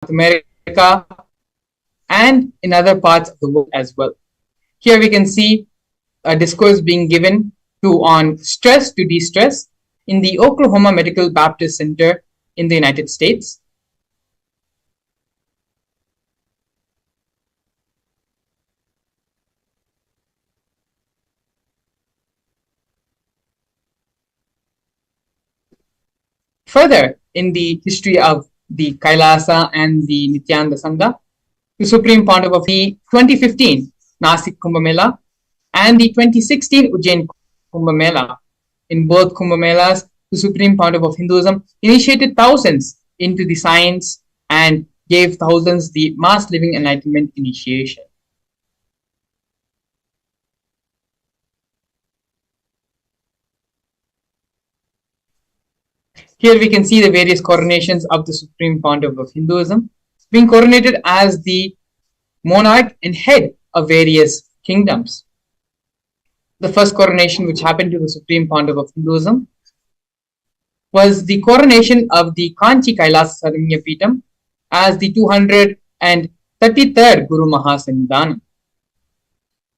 America, and in other parts of the world as well. Here we can see a discourse being given on stress to de-stress in the Oklahoma Medical Baptist Center in the United States. Further, in the history of the Kailasa and the Nithyananda Sangha, the Supreme Pontiff of the 2015 Nasik Kumbh Mela and the 2016 Ujjain Kumbh Mela. In both Kumbh Melas, the Supreme Pontiff of Hinduism initiated thousands into the science and gave thousands the mass living enlightenment initiation. Here we can see the various coronations of the Supreme Pontiff of Hinduism, being coronated as the monarch and head of various kingdoms. The first coronation which happened to the Supreme Pontiff of Hinduism was the coronation of the Kanchi Kailasa Saranya Peetham as the 233rd Guru Mahasannidhanam.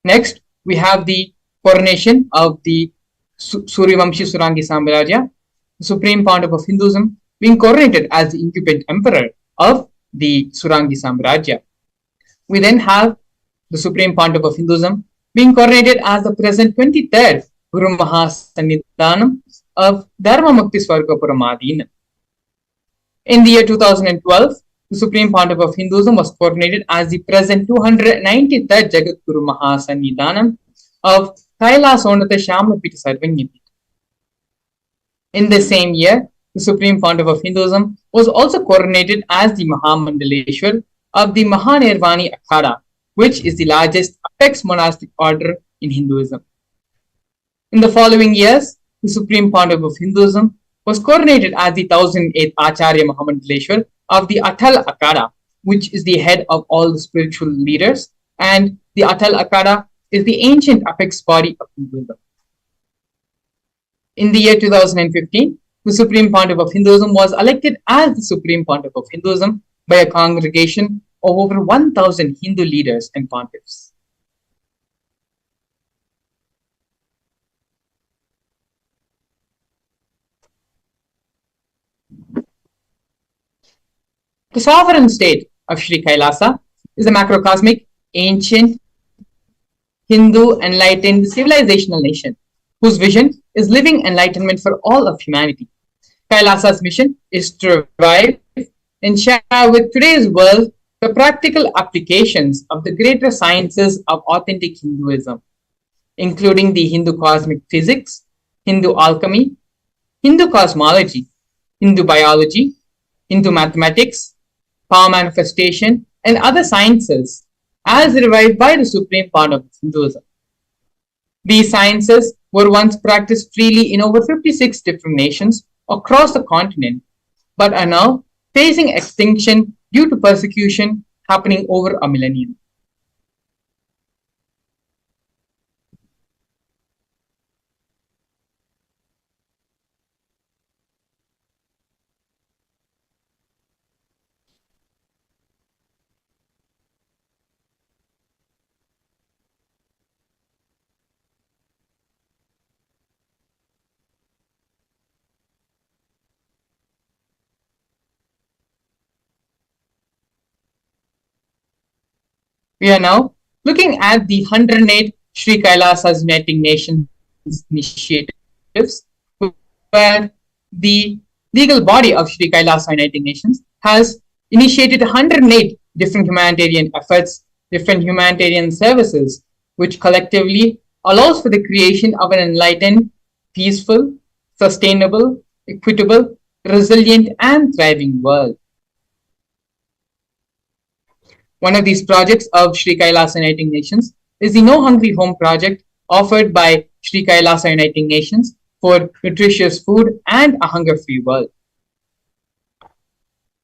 Next, we have the coronation of the Suryavamshi Surangi Samrajya, the Supreme Pontiff of Hinduism, being coronated as the incumbent emperor of the Surangi Samrajya. We then have the Supreme Pontiff of Hinduism being coronated as the present 23rd Guru Mahasannidhanam of Dharma Mukti Swarga Paramadina. In the year 2012, the Supreme Pontiff of Hinduism was coronated as the present 293rd Jagat Guru Mahasannidhanam of Kailasonatha Shamapita Sarvanyapita. In the same year, the Supreme Pontiff of Hinduism was also coronated as the Mahamandaleshwar of the Mahanirvani Akhada, which is the largest apex monastic order in Hinduism. In the following years, the Supreme Pontiff of Hinduism was coronated as the 1008th Acharya Mahamandaleshwar of the Atal Akhada, which is the head of all the spiritual leaders, and the Atal Akhada is the ancient apex body of Hinduism. In the year 2015, the Supreme Pontiff of Hinduism was elected as the Supreme Pontiff of Hinduism by a congregation of over 1,000 Hindu leaders and pontiffs. The sovereign state of Sri Kailasa is a macrocosmic, ancient, Hindu enlightened civilizational nation whose vision is living enlightenment for all of humanity. Kailasa's mission is to revive and share with today's world the practical applications of the greater sciences of authentic Hinduism, including the Hindu cosmic physics, Hindu alchemy, Hindu cosmology, Hindu biology, Hindu mathematics, power manifestation, and other sciences as revived by the Supreme Pontiff of Hinduism. These sciences were once practiced freely in over 56 different nations across the continent, but are now facing extinction due to persecution happening over a millennium. We are now looking at the 108 Sri Kailasa's Uniting Nations initiatives, where the legal body of Sri Kailasa Uniting Nations has initiated 108 different humanitarian efforts, different humanitarian services, which collectively allows for the creation of an enlightened, peaceful, sustainable, equitable, resilient, and thriving world. One of these projects of Sri Kailasa Uniting Nations is the No Hungry Home project offered by Sri Kailasa Uniting Nations for nutritious food and a hunger-free world.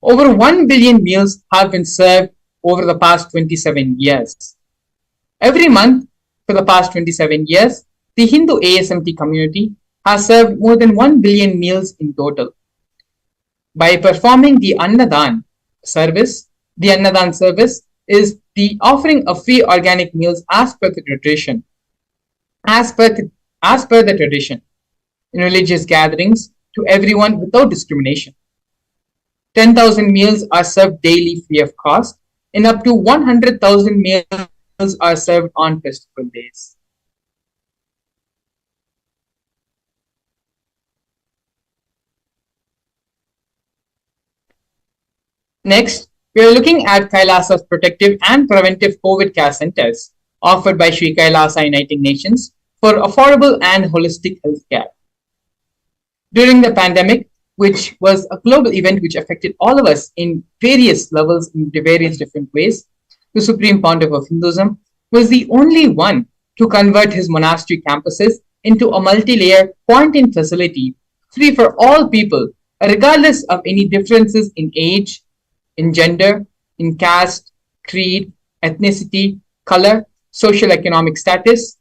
Over 1 billion meals have been served over the past 27 years. Every month for the past 27 years, the Hindu ASMT community has served more than 1 billion meals in total. By performing the Annadan service, The Annadan service is the offering of free organic meals as per the tradition. As per the, as per the tradition in religious gatherings to everyone without discrimination. 10,000 meals are served daily free of cost, and up to 100,000 meals are served on festival days. Next, we are looking at Kailasa's protective and preventive COVID care centers offered by Sri Kailasa Uniting Nations for affordable and holistic healthcare. During the pandemic, which was a global event which affected all of us in various levels, in various different ways, the Supreme Pontiff of Hinduism was the only one to convert his monastery campuses into a multi-layer quarantine facility free for all people, regardless of any differences in age, in gender, in caste, creed, ethnicity, color, social economic status,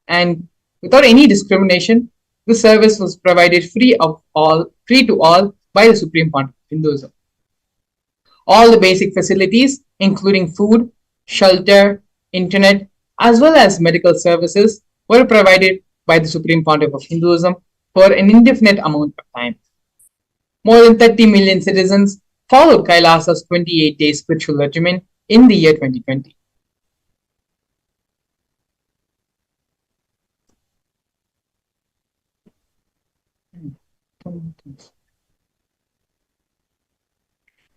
and without any discrimination, the service was provided free to all by the Supreme Pontiff of Hinduism. All the basic facilities, including food, shelter, internet, as well as medical services, were provided by the Supreme Pontiff of Hinduism for an indefinite amount of time. More than 30 million citizens followed Kailasa's 28-day spiritual regimen in the year 2020.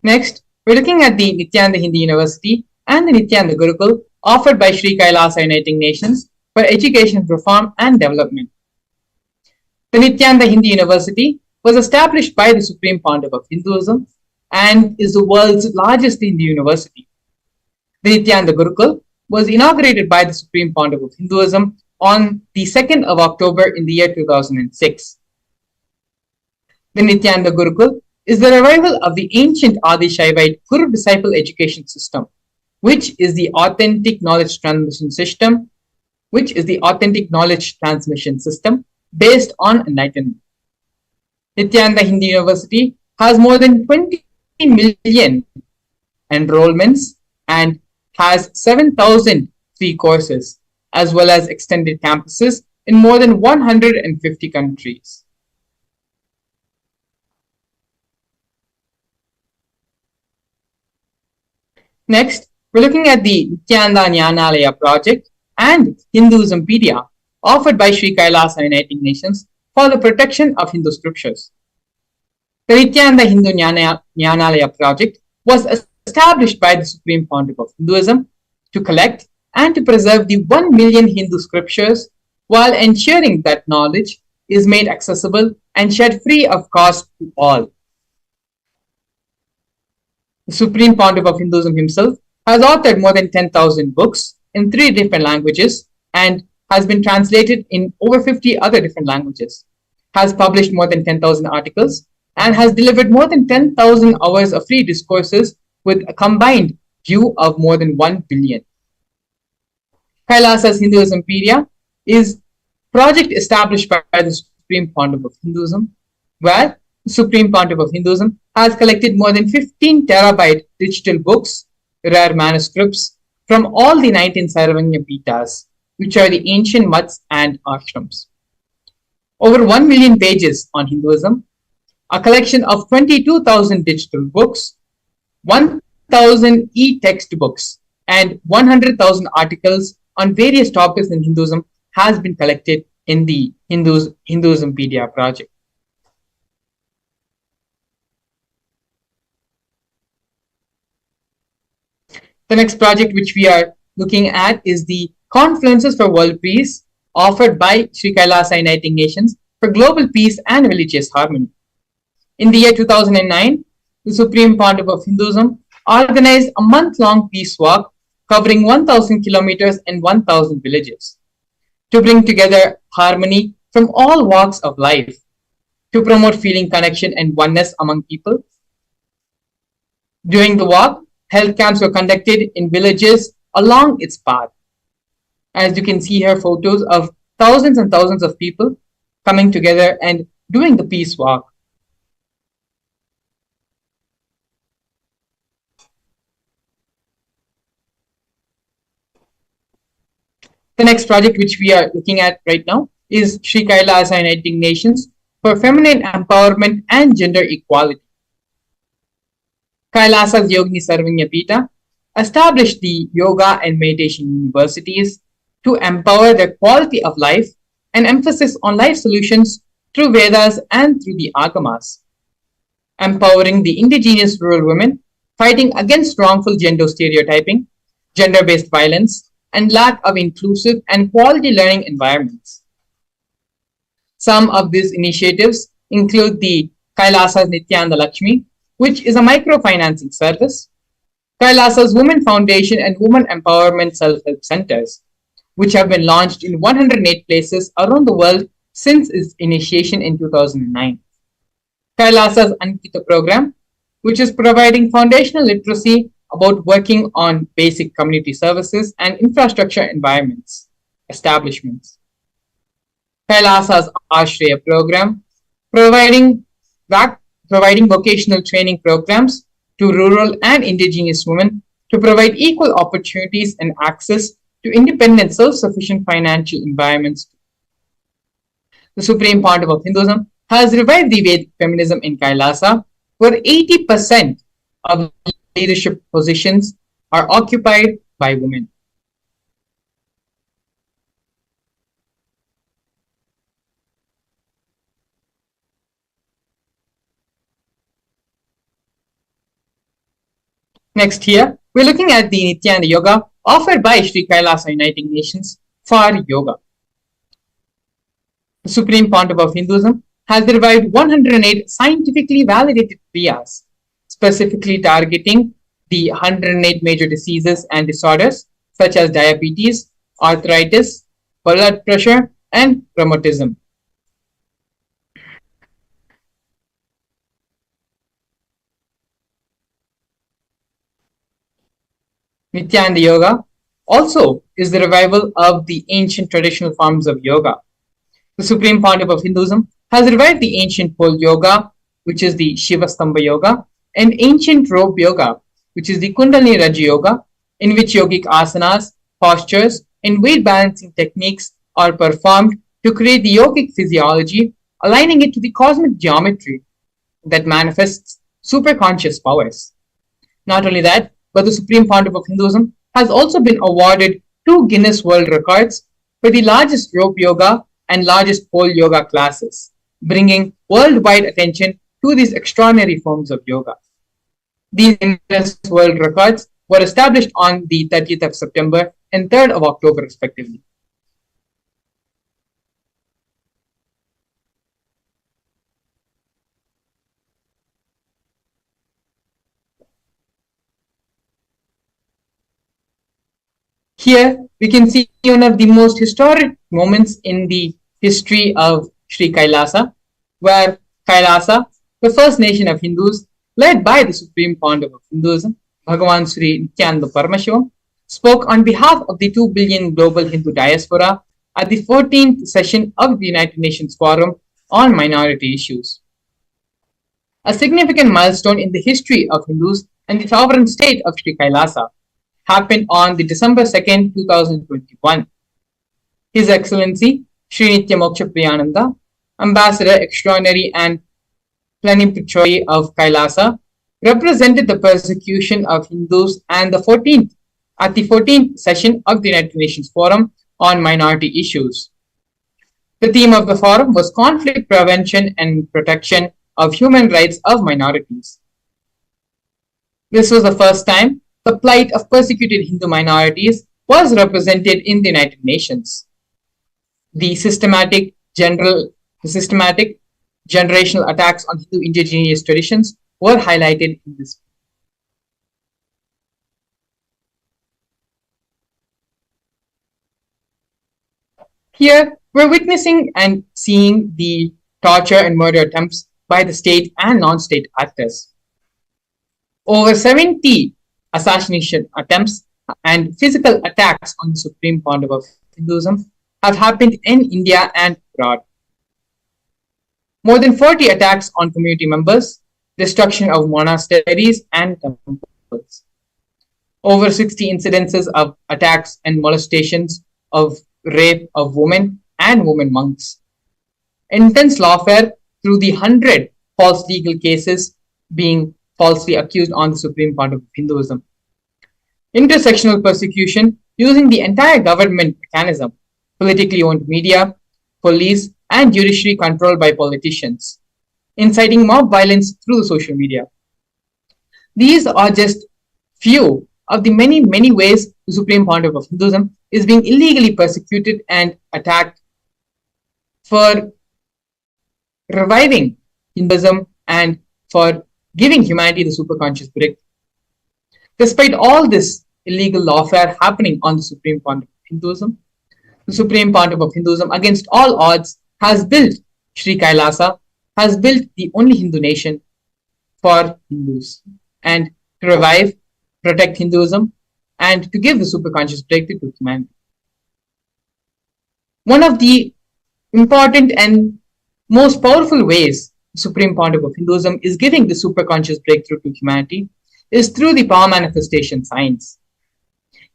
Next, we're looking at the Nithyananda Hindi University and the Nithyananda Gurukul offered by Sri Kailasa Uniting Nations for education reform and development. The Nithyananda Hindi University was established by the Supreme Pontiff of Hinduism and is the world's largest Hindu university. The Nithyananda Gurukul was inaugurated by the Supreme Pontiff of Hinduism on the 2nd of October in the year 2006. The Nithyananda Gurukul is the revival of the ancient Adi Shaivite Guru-disciple education system, which is the authentic knowledge transmission system, based on enlightenment. Nithyananda Hindi University has more than 20 million enrollments and has 7,000 free courses, as well as extended campuses in more than 150 countries. Next, we're looking at the Nithyananda Jnanalaya project and Hinduismpedia offered by Sri Kailasa Uniting Nations for the protection of Hindu scriptures. The Nithyananda Hindu Jnanalaya project was established by the Supreme Pontiff of Hinduism to collect and to preserve the 1 million Hindu scriptures while ensuring that knowledge is made accessible and shared free of cost to all. The Supreme Pontiff of Hinduism himself has authored more than 10,000 books in 3 different languages and has been translated in over 50 other different languages, has published more than 10,000 articles, and has delivered more than 10,000 hours of free discourses with a combined view of more than 1 billion. Kailasa's Hinduismpedia is a project established by the Supreme Pontiff of Hinduism, where the Supreme Pontiff of Hinduism has collected more than 15 terabyte digital books, rare manuscripts from all the 19 Saravanya Pitas, which are the ancient mutts and ashrams. Over 1 million pages on Hinduism, a collection of 22,000 digital books, 1,000 e-textbooks, and 100,000 articles on various topics in Hinduism has been collected in the Hinduismpedia project. The next project which we are looking at is the Confluences for World Peace offered by Sri Kailasa Uniting Nations for global peace and religious harmony. In the year 2009, the Supreme Pontiff of Hinduism organized a month-long peace walk covering 1,000 kilometers and 1,000 villages to bring together harmony from all walks of life, to promote feeling connection and oneness among people. During the walk, health camps were conducted in villages along its path. As you can see here, photos of thousands and thousands of people coming together and doing the peace walk. The next project which we are looking at right now is Sri Kailasa Uniting Nations for Feminine Empowerment and Gender Equality. Kailasa's Yogini Sarvanya Pita established the yoga and meditation universities to empower the quality of life and emphasis on life solutions through Vedas and through the Agamas, empowering the indigenous rural women, fighting against wrongful gender stereotyping, gender-based violence, and lack of inclusive and quality learning environments. Some of these initiatives include the Kailasa's Nithyananda Lakshmi, which is a microfinancing service, Kailasa's Women Foundation and Women Empowerment Self-Help Centers, which have been launched in 108 places around the world since its initiation in 2009. Kailasa's Ankita program, which is providing foundational literacy about working on basic community services and infrastructure establishments. Kailasa's Ashreya program, providing vocational training programs to rural and indigenous women to provide equal opportunities and access to independent, self-sufficient financial environments. The Supreme Pontiff of Hinduism has revived the Vedic feminism in Kailasa, where 80% of leadership positions are occupied by women. Next here, we're looking at the Nithyananda Yoga offered by Sri Kailasa Uniting Nations for yoga. The Supreme Pontiff of Hinduism has revived 108 scientifically validated kriyas, specifically targeting the 108 major diseases and disorders such as diabetes, arthritis, blood pressure, and rheumatism. Nithyananda Yoga also is the revival of the ancient traditional forms of yoga. The Supreme Pontiff of Hinduism has revived the ancient pole yoga, which is the Shiva Stambha yoga, and ancient rope yoga, which is the Kundalini Raja yoga, in which yogic asanas, postures, and weight balancing techniques are performed to create the yogic physiology, aligning it to the cosmic geometry that manifests superconscious powers. Not only that, but the Supreme Pontiff of Hinduism has also been awarded 2 Guinness World Records for the largest rope yoga and largest pole yoga classes, bringing worldwide attention to these extraordinary forms of yoga. These Guinness World Records were established on the 30th of September and 3rd of October, respectively. Here, we can see one of the most historic moments in the history of Sri Kailasa, where Kailasa, the first nation of Hindus, led by the Supreme Pontiff of Hinduism, Bhagavan Sri Nithyananda Paramashivam, spoke on behalf of the 2 billion global Hindu diaspora at the 14th session of the United Nations Forum on Minority Issues. A significant milestone in the history of Hindus and the sovereign state of Sri Kailasa happened on the December 2nd, 2021. His Excellency Sri Nitya Moksha Priyananda, Ambassador Extraordinary and Plenipotentiary of Kailasa, represented the persecution of Hindus at the 14th session of the United Nations Forum on Minority Issues. The theme of the forum was conflict prevention and protection of human rights of minorities. This was the first time the plight of persecuted Hindu minorities was represented in the United Nations. The systematic generational attacks on Hindu indigenous traditions were highlighted in this. Here, we're witnessing and seeing the torture and murder attempts by the state and non-state actors. Over 70 assassination attempts and physical attacks on the Supreme Pontiff of Hinduism have happened in India and abroad. More than 40 attacks on community members, destruction of monasteries and temples. Over 60 incidences of attacks and molestations of rape of women and women monks. Intense lawfare through the 100 false legal cases being falsely accused on the Supreme Court of Hinduism. Intersectional persecution using the entire government mechanism, politically owned media, police, and judiciary controlled by politicians, inciting mob violence through the social media. These are just few of the many, many ways the Supreme Pontiff of Hinduism is being illegally persecuted and attacked for reviving Hinduism and for giving humanity the superconscious break. Despite all this illegal lawfare happening on the Supreme Pontiff of Hinduism, the Supreme Pontiff of Hinduism, against all odds, has built Sri Kailasa, has built the only Hindu nation for Hindus, and to revive, protect Hinduism, and to give the superconscious breakthrough to humanity. One of the important and most powerful ways the Supreme Pontiff of Hinduism is giving the superconscious breakthrough to humanity is through the power manifestation science.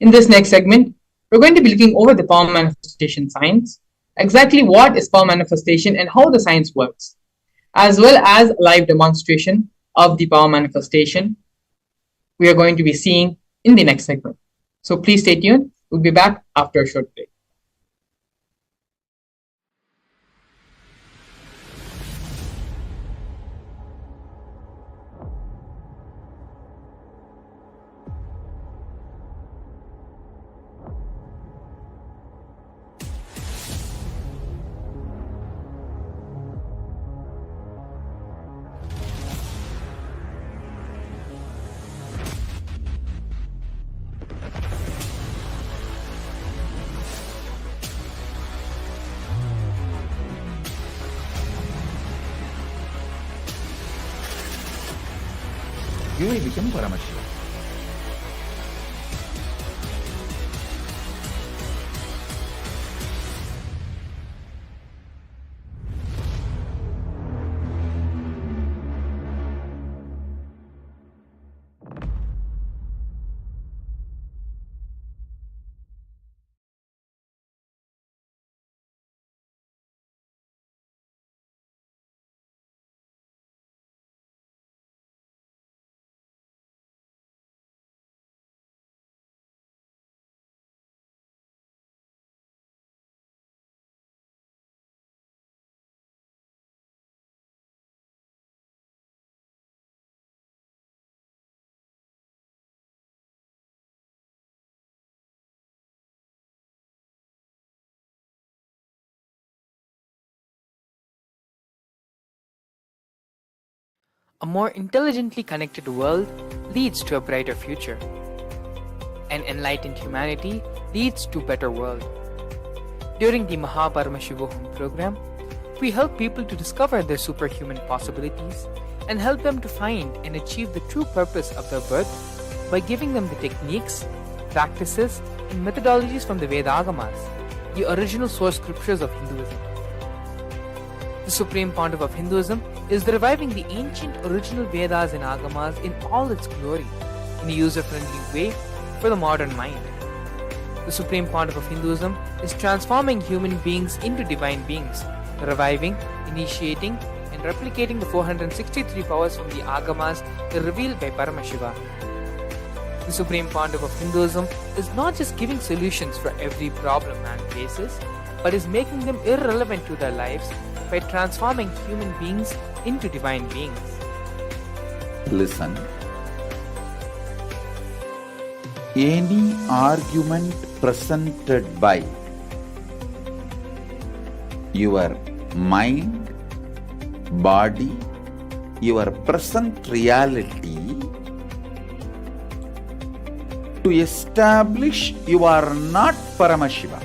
In this next segment, we're going to be looking over the power manifestation science, exactly what is power manifestation and how the science works, as well as a live demonstration of the power manifestation we are going to be seeing in the next segment. So please stay tuned. We'll be back after a short break. You will become Paramashivam. A more intelligently connected world leads to a brighter future. An enlightened humanity leads to a better world. During the Paramashivam program, we help people to discover their superhuman possibilities and help them to find and achieve the true purpose of their birth by giving them the techniques, practices, and methodologies from the Vedagamas, the original source scriptures of Hinduism. The Supreme Pontiff of Hinduism is reviving the ancient original Vedas and Agamas in all its glory, in a user-friendly way for the modern mind. The Supreme Pontiff of Hinduism is transforming human beings into divine beings, reviving, initiating, and replicating the 463 powers from the Agamas revealed by Paramashivam. The Supreme Pontiff of Hinduism is not just giving solutions for every problem man faces, but is making them irrelevant to their lives by transforming human beings into divine beings. Listen. Any argument presented by your mind, body, your present reality to establish you are not Paramashiva.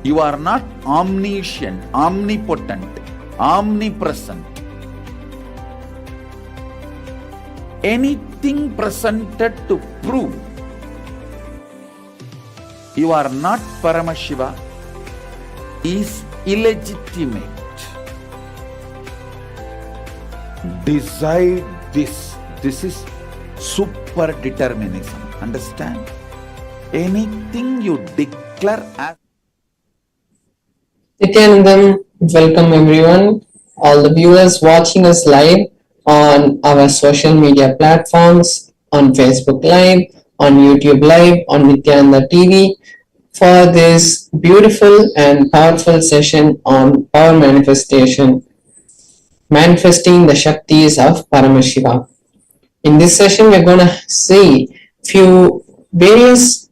You are not omniscient, omnipotent, omnipresent. Anything presented to prove you are not Paramashiva is illegitimate. Decide this. This is super determinism. Understand? Anything you declare as Nithyanandam, welcome everyone, all the viewers watching us live on our social media platforms, on Facebook Live, on YouTube Live, on Nithyananda TV for this beautiful and powerful session on power manifestation, manifesting the Shaktis of Paramashiva. In this session, we're going to see few various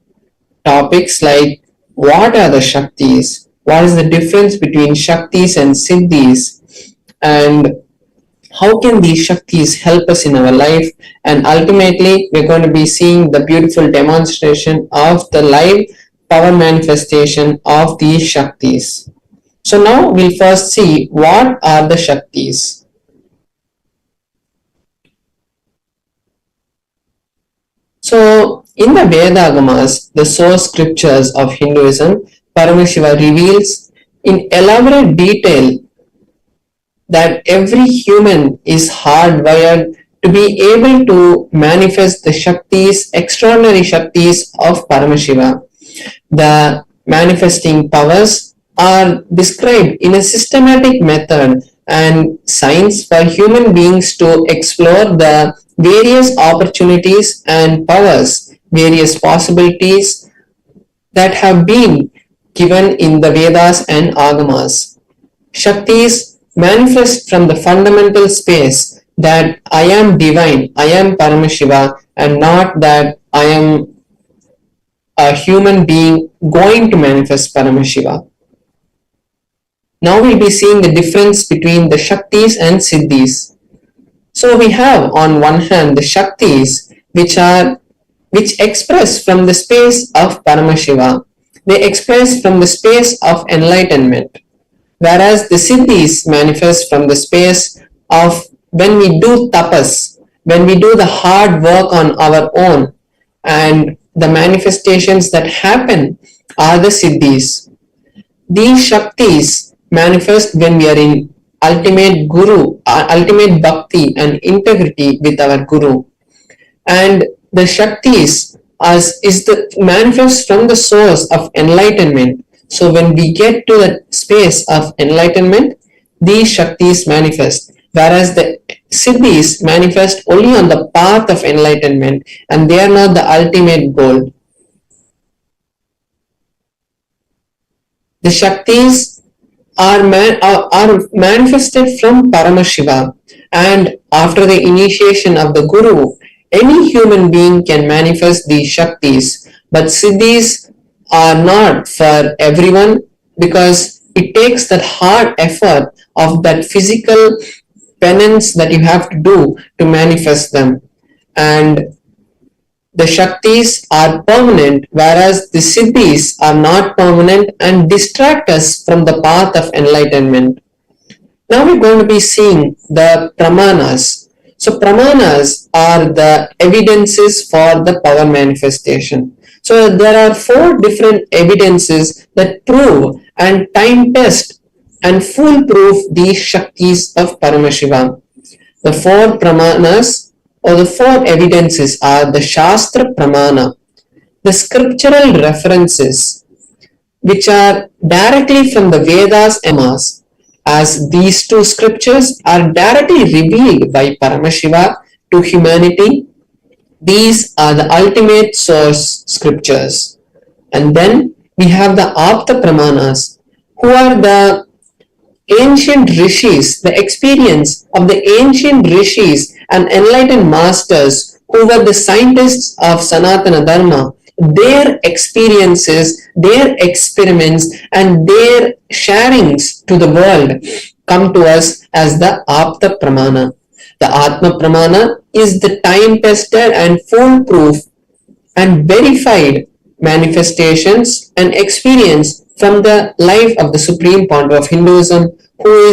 topics like what are the Shaktis, what is the difference between Shaktis and Siddhis, and how can these Shaktis help us in our life, and ultimately we're going to be seeing the beautiful demonstration of the live power manifestation of these Shaktis. So now we'll first see what are the Shaktis. So, in the Vedagamas, the source scriptures of Hinduism, Paramashiva reveals in elaborate detail that every human is hardwired to be able to manifest the Shaktis, extraordinary Shaktis of Paramashiva. The manifesting powers are described in a systematic method and science for human beings to explore the various opportunities and powers, various possibilities that have been given in the Vedas and Agamas. Shaktis manifest from the fundamental space that I am divine, I am Paramashiva, and not that I am a human being going to manifest Paramashiva. Now we'll be seeing the difference between the Shaktis and Siddhis. So we have on one hand the Shaktis which express from the space of Paramashiva. They express from the space of enlightenment. Whereas the Siddhis manifest from the space of when we do tapas, when we do the hard work on our own, and the manifestations that happen are the Siddhis. These Shaktis manifest when we are in ultimate Guru, ultimate Bhakti and integrity with our Guru. And the Shaktis is the manifest from the source of enlightenment. So when we get to the space of enlightenment, these Shaktis manifest. Whereas the Siddhis manifest only on the path of enlightenment and they are not the ultimate goal. The Shaktis are manifested from Paramashiva, and after the initiation of the Guru, any human being can manifest these Shaktis, but Siddhis are not for everyone because it takes that hard effort of that physical penance that you have to do to manifest them. And the Shaktis are permanent, whereas the Siddhis are not permanent and distract us from the path of enlightenment. Now we're going to be seeing the Pramanas. So Pramanas are the evidences for the power manifestation. So there are 4 different evidences that prove and time test and foolproof these Shaktis of Paramashiva. The 4 Pramanas or the 4 evidences are the Shastra Pramana, the scriptural references which are directly from the Vedas and Manas, as these 2 scriptures are directly revealed by Paramashiva to humanity. These are the ultimate source scriptures. And then we have the Apta Pramanas, who are the ancient rishis, the experience of the ancient rishis and enlightened masters who were the scientists of Sanatana Dharma. Their experiences, their experiments, and their sharings to the world come to us as the Apta Pramana. The Atma Pramana is the time-tested and foolproof and verified manifestations and experience from the life of the Supreme Pontiff of Hinduism, who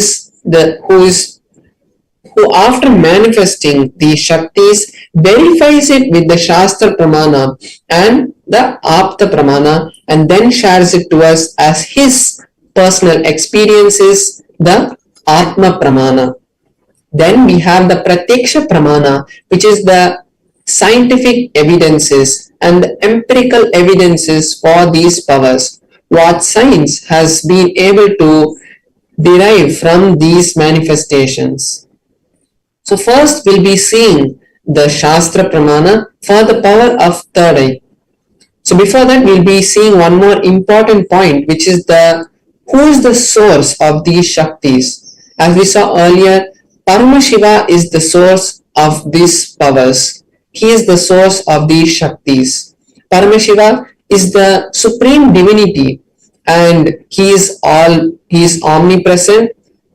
after manifesting these Shaktis verifies it with the Shastra Pramana and the Apta Pramana and then shares it to us as his personal experiences, the Atma Pramana. Then we have the Pratyaksha Pramana, which is the scientific evidences and the empirical evidences for these powers. what science has been able to derive from these manifestations. So first we'll be seeing the Shastra Pramana for the power of third eye. So before that we'll be seeing one more important point, which is who is the source of these Shaktis. As we saw earlier, Paramashiva is the source of these powers. He is the source of these Shaktis. Paramashiva is the supreme divinity, and he is omnipresent,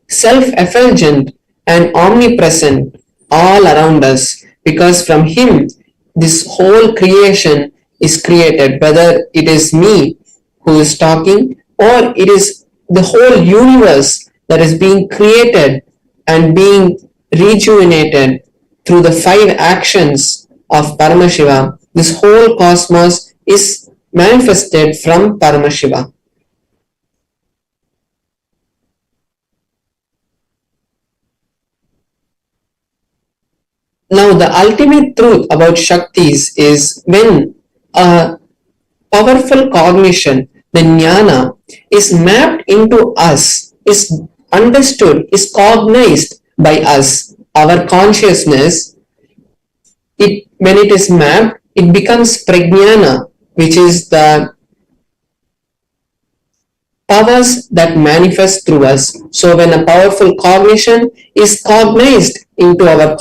self-effulgent, and omnipresent all around us, because from him this whole creation is created, whether it is me who is talking or it is the whole universe that is being created and being rejuvenated through the 5 actions of Paramashiva. This whole cosmos is manifested from Paramashiva. Now, the ultimate truth about Shaktis is when a powerful cognition, the jnana, is mapped into us, is understood, is cognized by us, our consciousness, when it is mapped, it becomes prajnana, which is the powers that manifest through us. So when a powerful cognition is cognized into our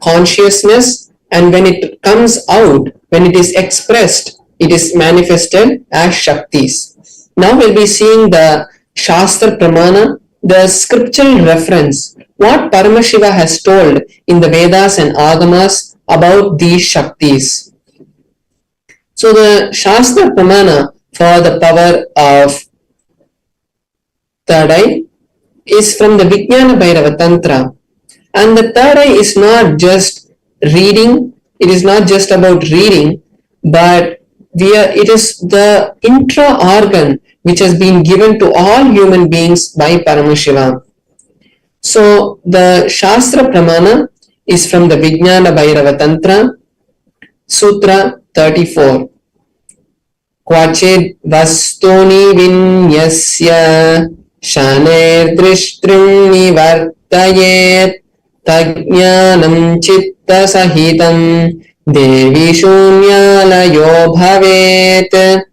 consciousness, and when it comes out, when it is expressed, it is manifested as Shaktis. Now we'll be seeing the Shastra Pramana, the scriptural reference, what Paramashiva has told in the Vedas and Agamas about these Shaktis. So the Shastra Pramana for the power of third eye is from the Vijnana Bhairava Tantra. And the third eye is not just reading, it is not just about reading, but it is the intra-organ which has been given to all human beings by Paramashiva. So the Shastra Pramana is from the Vijnana Bhairava Tantra, Sutra 34. Kvachid vastuni vinyasya shaner drishtrim nivartayet tajnanam chitta sahitam devi shunyalayo bhavet.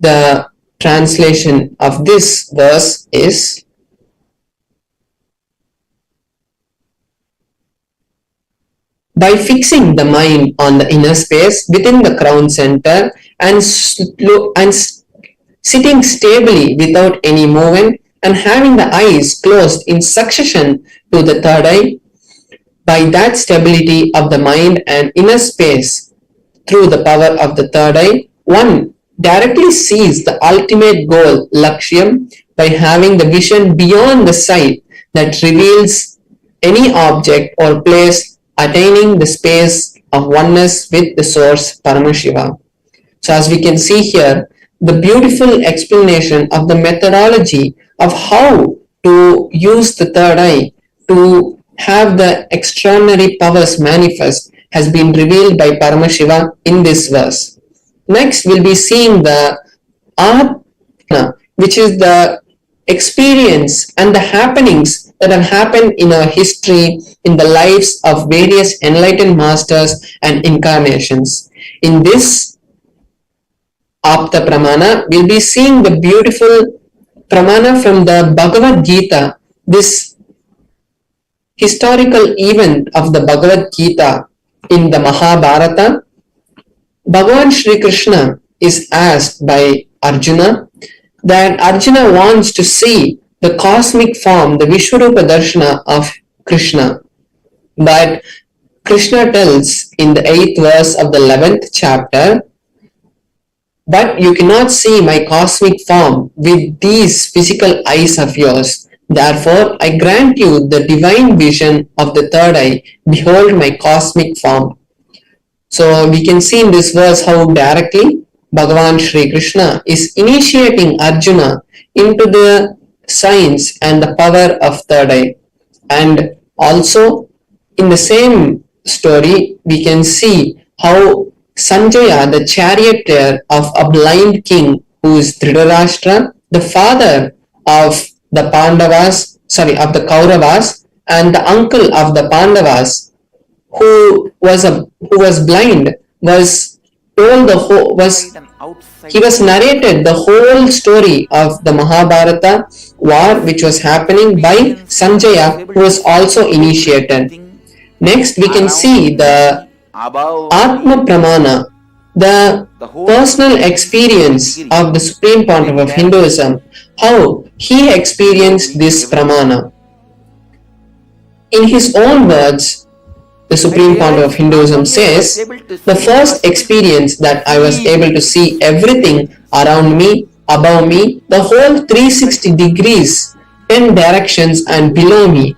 The translation of this verse is: by fixing the mind on the inner space within the crown center and sitting stably without any movement and having the eyes closed in succession to the third eye, by that stability of the mind and inner space through the power of the third eye, one directly sees the ultimate goal, Lakshyam, by having the vision beyond the sight that reveals any object or place, attaining the space of oneness with the source Paramashiva. So as we can see here, the beautiful explanation of the methodology of how to use the third eye to have the extraordinary powers manifest has been revealed by Paramashiva in this verse. Next, we'll be seeing the Atma, which is the experience and the happenings that have happened in our history, in the lives of various enlightened masters and incarnations. In this Apta Pramana, we'll be seeing the beautiful Pramana from the Bhagavad Gita, this historical event of the Bhagavad Gita in the Mahabharata. Bhagavan Shri Krishna is asked by Arjuna that Arjuna wants to see the cosmic form, the Vishwarupa Darshana of Krishna. But Krishna tells in the 8th verse of the 11th chapter, but you cannot see my cosmic form with these physical eyes of yours. Therefore, I grant you the divine vision of the third eye. Behold my cosmic form. So we can see in this verse how directly Bhagavan Shri Krishna is initiating Arjuna into the science and the power of third eye. And also in the same story, we can see how Sanjaya, the charioteer of a blind king who is Dhritarashtra, the father of the of the Kauravas, and the uncle of the Pandavas, who was blind, was told the whole was Inside and he outside was narrated the whole story of the Mahabharata war which was happening by experience, I was Sanjaya, able who to was see also initiated. everything Next, we can see around the me, above Atma me, Pramana, the the whole personal thing to a experience degree, of the Supreme to the Pontiff of entirety Hinduism, how he below experienced me, this everything. Pramana. In his own words, the I Supreme Pontiff of realized not Hinduism only I was says, able to the see, I first was able to experience that I was able to feel see his everything presence. around me, above me, the whole Felt 360 degrees, 10 directions and below me.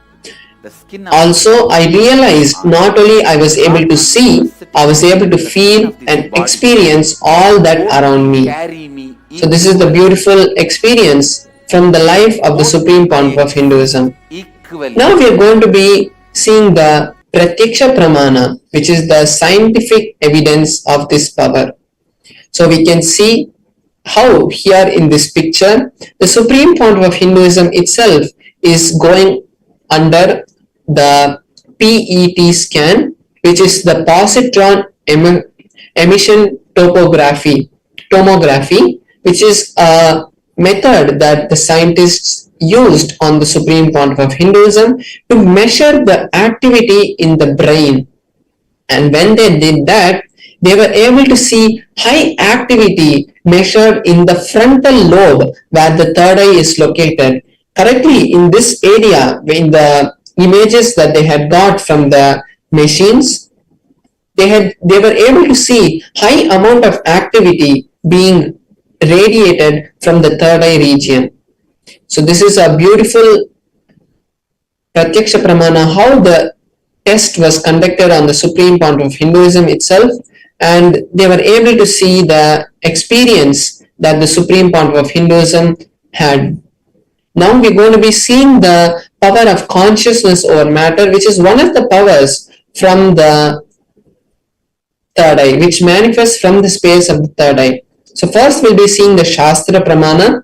the skin of Also, I realized not only I was able to Bhagwan see, was I sitting was able to in the skin feel of this and body, experience all that both to around me. carry me So this is the equally, beautiful experience from the life of the both Supreme to Pontiff of exist Hinduism. equally. Now we are going to be seeing the Pratyaksha Pramana, which is the scientific evidence of this power. So we can see how here in this picture, the Supreme Pontiff of Hinduism itself is going under the PET scan, which is the positron emission tomography, which is a method that the scientists used on the Supreme Pontiff of Hinduism to measure the activity in the brain. And when they did that, they were able to see high activity measured in the frontal lobe where the third eye is located. Correctly, in this area, in the images that they had got from the machines, they were able to see high amount of activity being radiated from the third eye region. So this is a beautiful Pratyaksha Pramana, how the test was conducted on the Supreme Pontiff of Hinduism itself, and they were able to see the experience that the Supreme Pontiff of Hinduism had. Now we're going to be seeing the power of consciousness over matter, which is one of the powers from the third eye, which manifests from the space of the third eye. So first we'll be seeing the Shastra Pramana.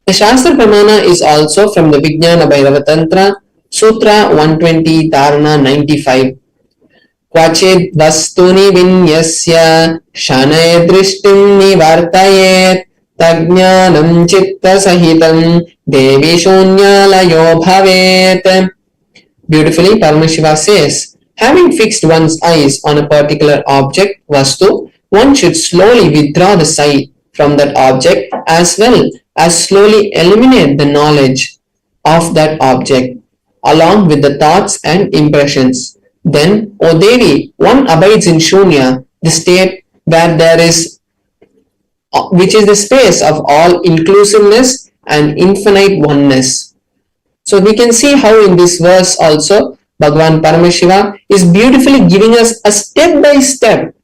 The Shastra Pramana is also from the Vijnana Bhairava Tantra, Sutra 120, Dharana 95. क्वचिद् वस्तुनि विन्यस्य शनैः दृष्टिं निवर्तयेत् तज्ज्ञानं चित्तसहितं देवि शून्यालयो भवेत्. Beautifully, Paramashiva says, having fixed one's eyes on a particular object, Vastu, one should slowly withdraw the sight from that object as well as slowly eliminate the knowledge of that object along with the thoughts and impressions. Then, O Devi, one abides in Shunya, the state where there is, which is the space of all inclusiveness and infinite oneness. So we can see how in this verse also Bhagavan Paramashiva is beautifully giving us a step-by-step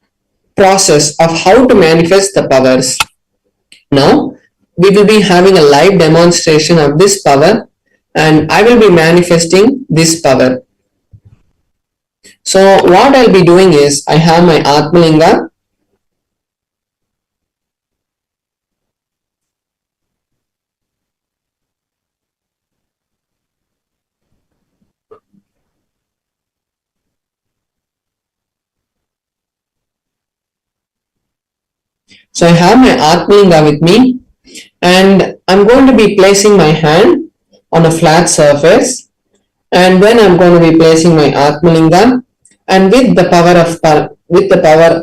process of how to manifest the powers. Now we will be having a live demonstration of this power and I will be manifesting this power. So what I'll be doing is I have my Atmalinga. So I have my Atmalinga with me and I'm going to be placing my hand on a flat surface and then I'm going to be placing my Atmalinga and with the power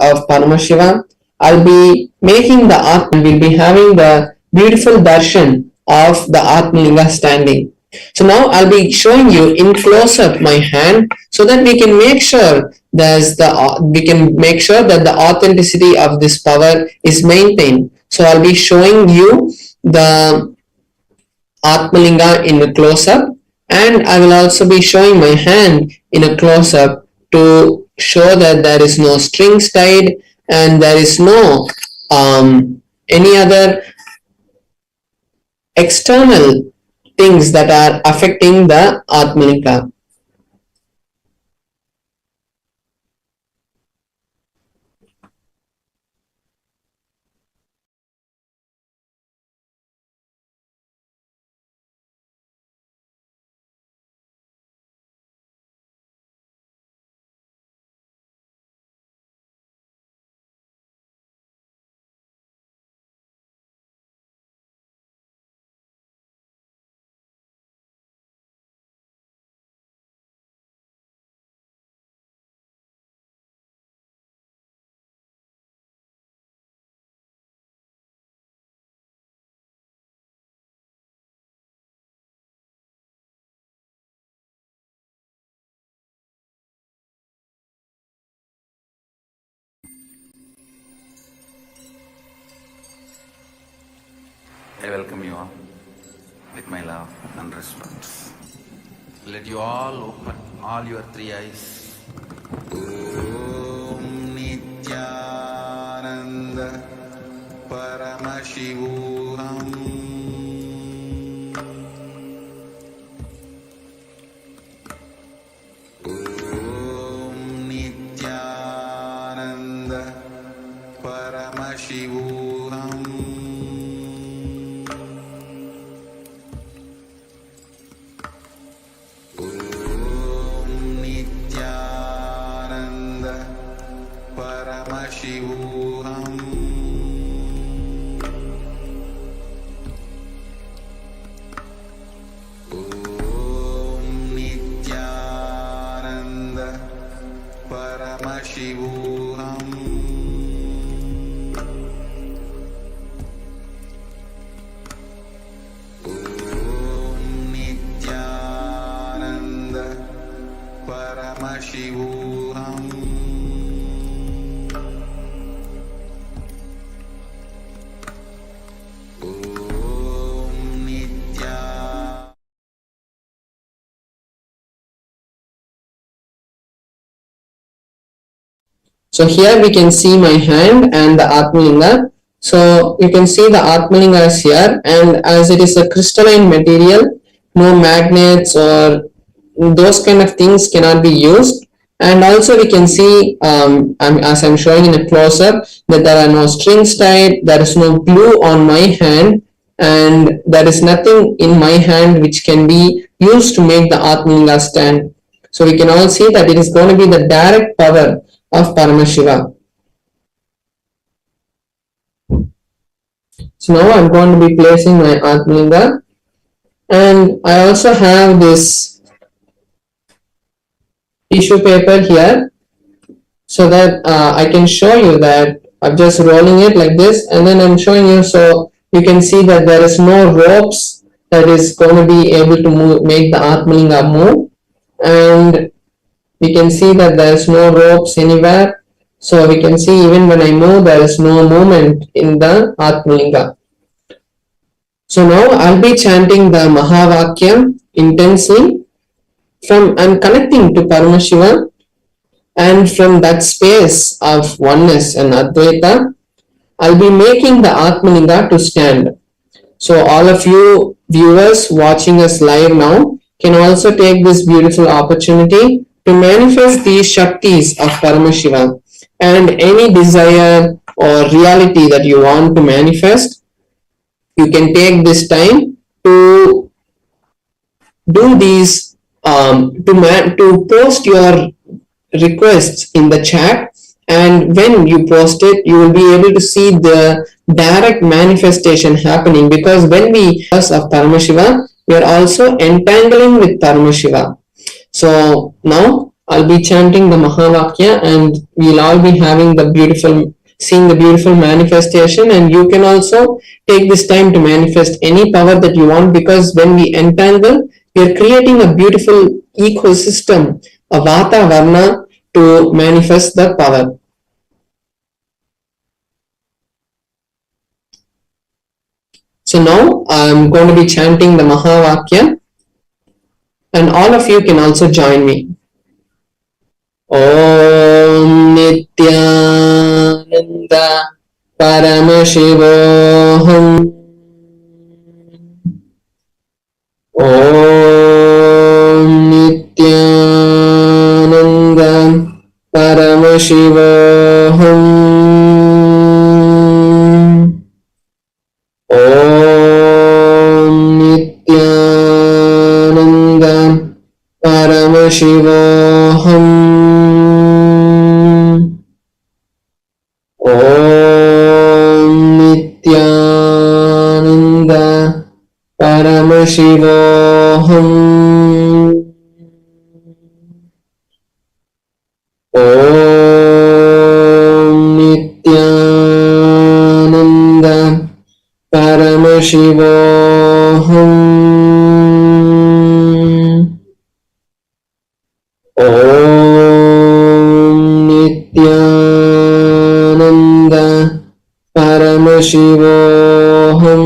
of Paramashiva, I'll be making the Atma, we'll be having the beautiful darshan of the Atmalinga standing. So now I'll be showing you in close up my hand so that we can make sure that the authenticity of this power is maintained. So I'll be showing you the Atmalinga in a close up and I will also be showing my hand in a close up to show that there is no strings tied and there is no any other external things that are affecting the Atmalinga. I welcome you all with my love and respect. Let you all open all your three eyes. Om Nithyananda Paramashivam. Om Nithyananda Paramashivam. Om Nithyananda Paramashivam. Om Nithyananda Paramashivam. Om Nithyananda Paramashivam. Om Nithyananda. So here we can see my hand and the Atmalinga. So you can see the Atmalinga is here, and as it is a crystalline material, no magnets or those kind of things cannot be used. And also we can see, as I'm showing in a close-up, that there are no strings tied, there is no glue on my hand, and there is nothing in my hand which can be used to make the Atmalinga stand. So we can all see that it is going to be the direct power of Paramashiva. So now I'm going to be placing my Atmalinga, and I also have this tissue paper here so that I can show you that I'm just rolling it like this, and then I'm showing you so you can see that there is no ropes that is going to be able to make the Atmalinga move, and we can see that there is no ropes anywhere. So we can see even when I move, there is no movement in the Atmalinga. So now I'll be chanting the Mahavakya intensely and connecting to Paramashiva, and from that space of oneness and Advaita, I'll be making the Atmalinga to stand. So all of you viewers watching us live now can also take this beautiful opportunity to manifest these Shaktis of Paramashiva, and any desire or reality that you want to manifest, you can take this time to do these, to post your requests in the chat, and when you post it, you will be able to see the direct manifestation happening, because when we of Paramashiva, we are also entangling with Paramashiva. So now I'll be chanting the Mahavakya, and we'll all be having seeing the beautiful manifestation, and you can also take this time to manifest any power that you want, because when we entangle, we are creating a beautiful ecosystem, a Vata Varna, to manifest the power. So now I'm going to be chanting the Mahavakya, and all of you can also join me. Om Nithyananda Paramashivoham. Om Nithyananda Paramashivoham. Om Nithyananda Paramashivoham. Om Nithyananda Paramashivoham. Om Nithyananda Paramashivoham. Om Nithyananda Paramashivoham.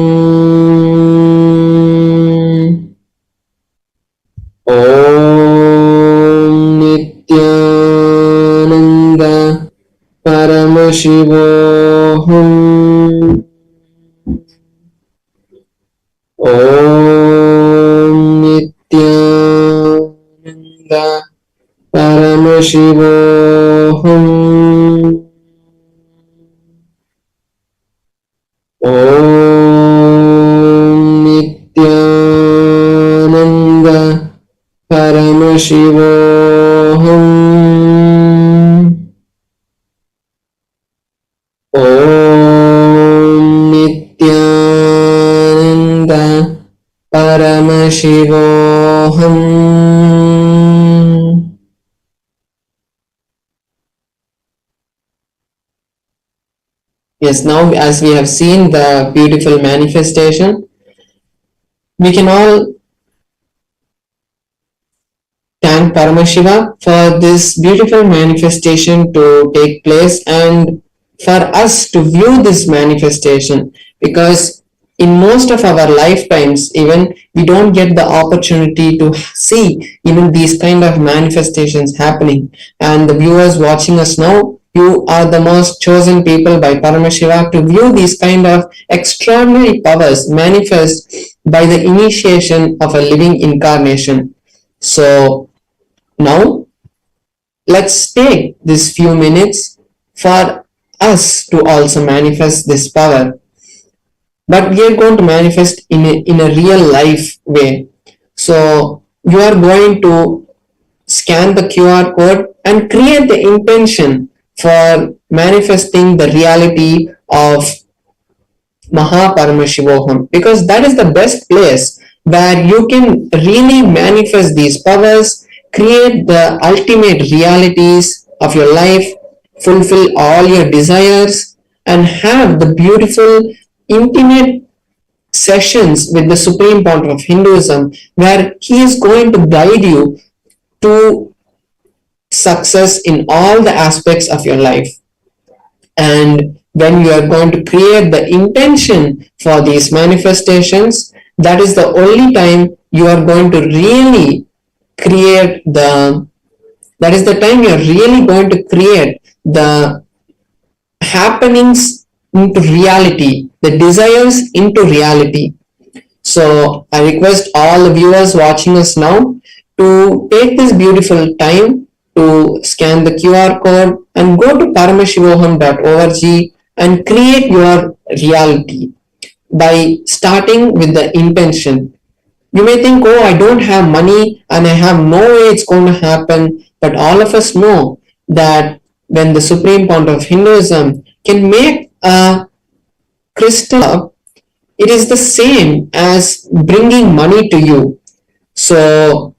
Paramashivoham. Om Nithyananda Paramashivoham. Om Nithyananda Paramashivoham. Om Nithyananda Paramashivoham. Yes, now as we have seen the beautiful manifestation, we can all thank Paramashiva for this beautiful manifestation to take place and for us to view this manifestation, because in most of our lifetimes even we don't get the opportunity to see even these kind of manifestations happening. And the viewers watching us now, you are the most chosen people by Paramashiva to view these kind of extraordinary powers manifest by the initiation of a living incarnation. So now let's take these few minutes for us to also manifest this power, but we are going to manifest in a real life way. So you are going to scan the QR code and create the intention for manifesting the reality of Paramashivoham, because that is the best place where you can really manifest these powers, create the ultimate realities of your life, fulfill all your desires, and have the beautiful, intimate sessions with the Supreme Founder of Hinduism, where he is going to guide you to success in all the aspects of your life. And when you are going to create the intention for these manifestations, that is the only time you are going to really create the that is the time you are really going to create the happenings into reality, the desires into reality. So I request all the viewers watching us now to take this beautiful time to scan the QR code and go to paramashivoham.org and create your reality by starting with the intention. You may think, oh, I don't have money and I have no way it's going to happen, but all of us know that when the Supreme Founder of Hinduism can make a crystal, it is the same as bringing money to you. So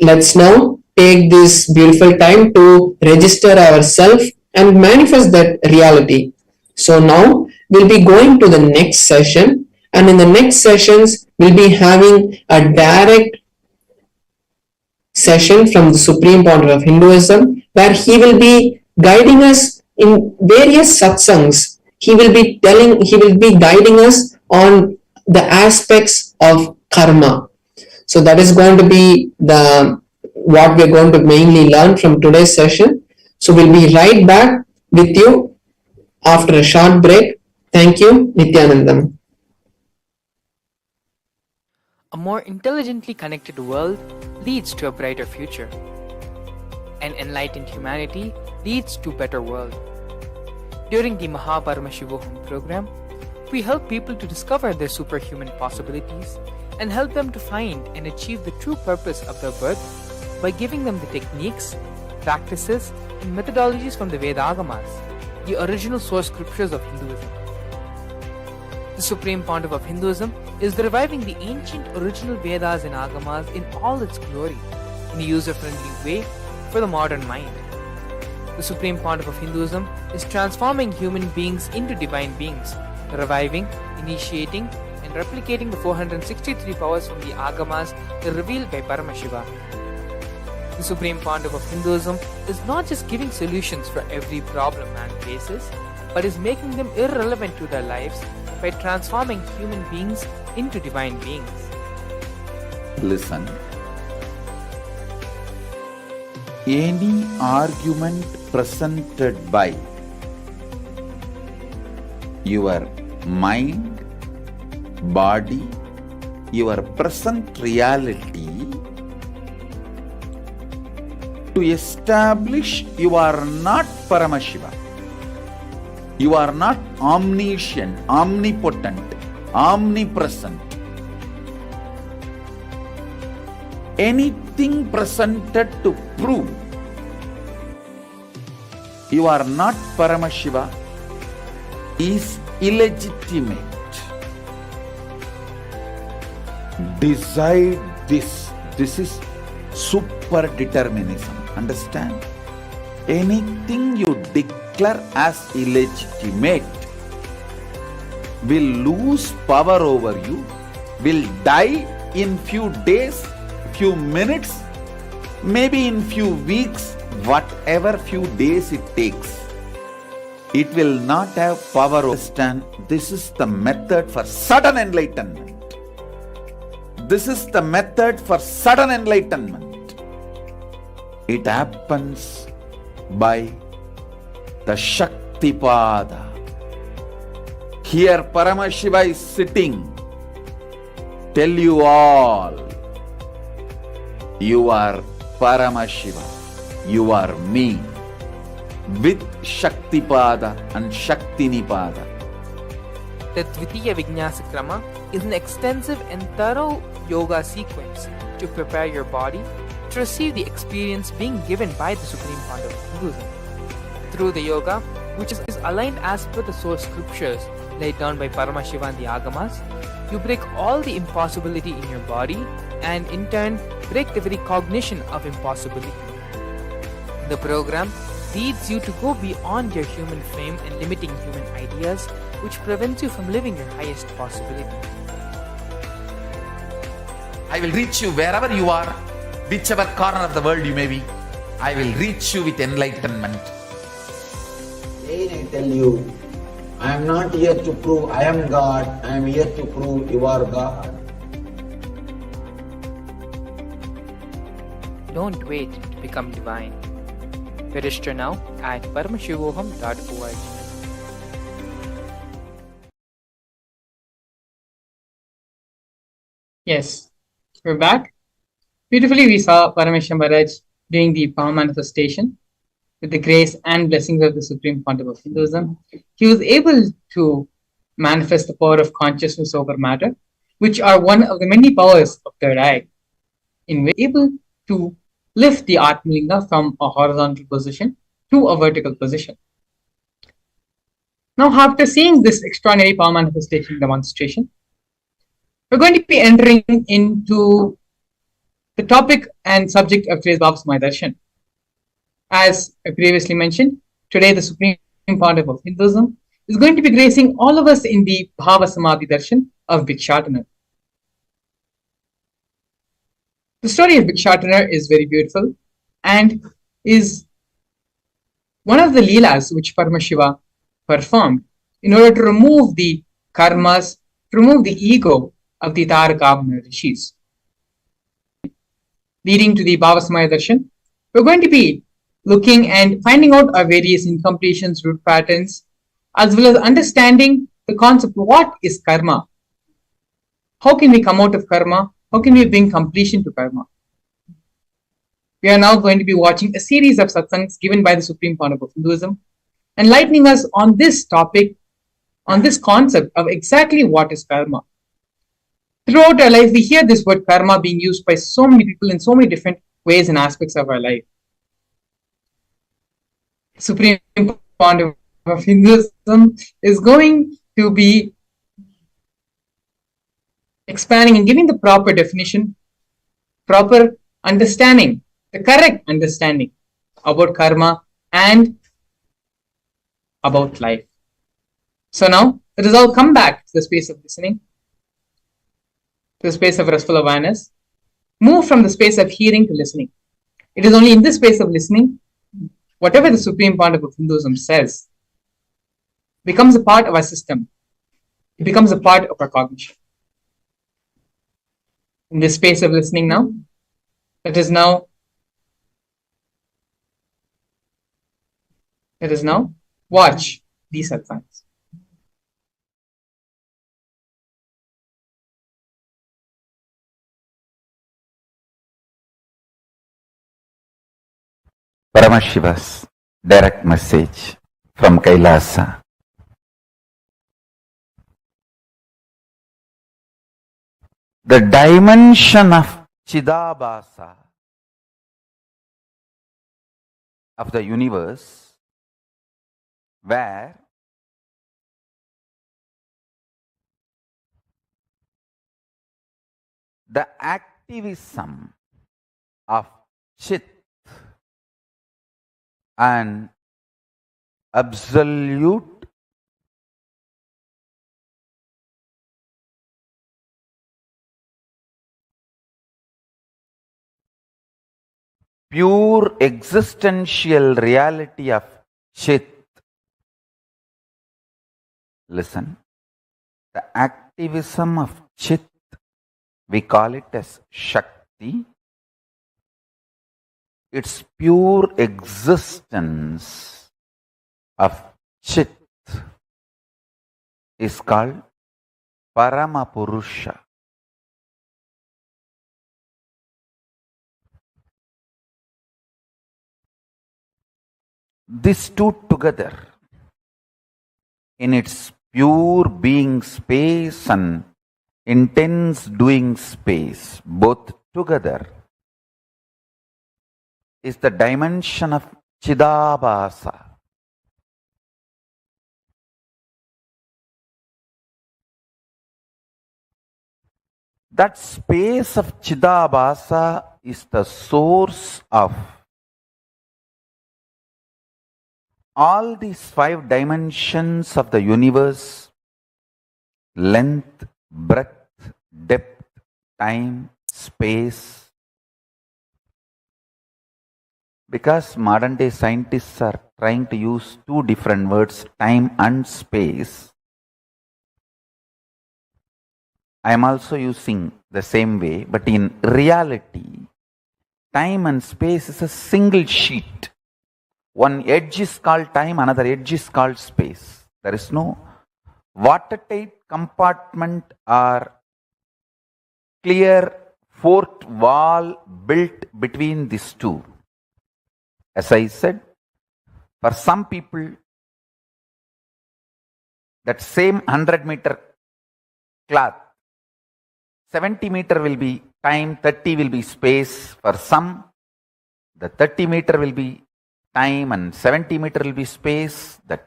let's now take this beautiful time to register ourselves and manifest that reality. So now we'll be going to the next session, and in the next sessions we'll be having a direct session from the Supreme Founder of Hinduism, where he will be guiding us in various satsangs. He will be guiding us on the aspects of karma. So that is going to be what we're going to mainly learn from today's session. So we'll be right back with you after a short break. Thank you, Nithyanandam. A more intelligently connected world leads to a brighter future. An enlightened humanity leads to a better world. During the Paramashivam program, we help people to discover their superhuman possibilities and help them to find and achieve the true purpose of their birth by giving them the techniques, practices, and methodologies from the Vedagamas, the original source scriptures of Hinduism. The Supreme Pontiff of Hinduism is reviving the ancient original Vedas and Agamas in all its glory, in a user-friendly way for the modern mind. The Supreme Pontiff of Hinduism is transforming human beings into divine beings, reviving, initiating, and replicating the 463 powers from the Agamas revealed by Paramashiva. The Supreme Pontiff of Hinduism is not just giving solutions for every problem man faces, but is making them irrelevant to their lives by transforming human beings into divine beings. Listen. Any argument presented by your mind, body, your present reality to establish you are not Paramashiva. You are not omniscient, omnipotent, omnipresent. Anything presented to prove you are not Paramashiva is illegitimate. Decide this. This is super determinism. Understand? Anything you declare as illegitimate will lose power over you, will die in few days, few minutes, maybe in few weeks, whatever few days it takes. It will not have power. Understand? This is the method for sudden enlightenment. This is the method for sudden enlightenment. It happens by the Shaktipada. Here Paramashiva is sitting. Tell you all, you are Paramashiva. You are me. With Shaktipada and Shaktinipada. The Dvitiya Vijnasa Krama is an extensive and thorough yoga sequence to prepare your body to receive the experience being given by the Supreme Founder of Hinduism. Through the yoga, which is aligned as per the source scriptures laid down by Paramashiva and the Agamas, you break all the impossibility in your body and in turn break the very cognition of impossibility. The program leads you to go beyond your human frame and limiting human ideas, which prevents you from living your highest possibility. I will reach you wherever you are, whichever corner of the world you may be. I will reach you with enlightenment. Again I tell you, I am not here to prove I am God, I am here to prove you are God. Don't wait to become divine. Register now at paramashivoham.org. Yes, we're back. Beautifully, we saw Paramashivam Maharaj doing the Bhava manifestation with the grace and blessings of the Supreme Pontiff of Hinduism. He was able to manifest the power of consciousness over matter, which are one of the many powers of third eye, in which able to lift the Atmalinga from a horizontal position to a vertical position. Now, after seeing this extraordinary power manifestation demonstration, we're going to be entering into the topic and subject of today's Bhava Samadhi Darshan. As I previously mentioned, today the Supreme Pontiff of Hinduism is going to be gracing all of us in the Bhava Samadhi Darshan of Bhikshatana. The story of Bhikshatana is very beautiful and is one of the Leelas which Paramashiva performed in order to remove the karmas, to remove the ego of the Tarakavana rishis. Leading to the Bhava Samadhi Darshan, we're going to be looking and finding out our various incompletions, root patterns, as well as understanding the concept of what is karma. How can we come out of karma? How can we bring completion to karma? We are now going to be watching a series of satsangs given by the Supreme Pontiff of Hinduism, enlightening us on this topic, on this concept of exactly what is karma. Throughout our life, we hear this word karma being used by so many people in so many different ways and aspects of our life. Supreme Pontiff of Hinduism is going to be expanding and giving the proper definition, proper understanding, the correct understanding about karma and about life. So now, let us all come back to the space of listening, to the space of restful awareness, move from the space of hearing to listening. It is only in this space of listening, whatever the Supreme Pontiff of Hinduism says becomes a part of our system. It becomes a part of our cognition. In this space of listening now, let us now watch these satsangs. Paramashiva's direct message from Kailasa. The dimension of Chidabhasa of the universe, where the activism of Chit and absolute pure existential reality of Chit. Listen, the activism of Chit, we call it as Shakti. Its pure existence of Chit is called Paramapurusha. These two together, in its pure being space and intense doing space, both together, is the dimension of Chidabhasa. That space of Chidabhasa is the source of all these 5 dimensions of the universe: length, breadth, depth, time, space. Because modern day scientists are trying to use 2 different words, time and space, I am also using the same way, but in reality, time and space is a single sheet. One edge is called time, another edge is called space. There is no watertight compartment or clear fourth wall built between these two. As I said, for some people, that same 100-meter cloth, 70-meter will be time, 30 will be space. For some, the 30-meter will be time and 70-meter will be space. That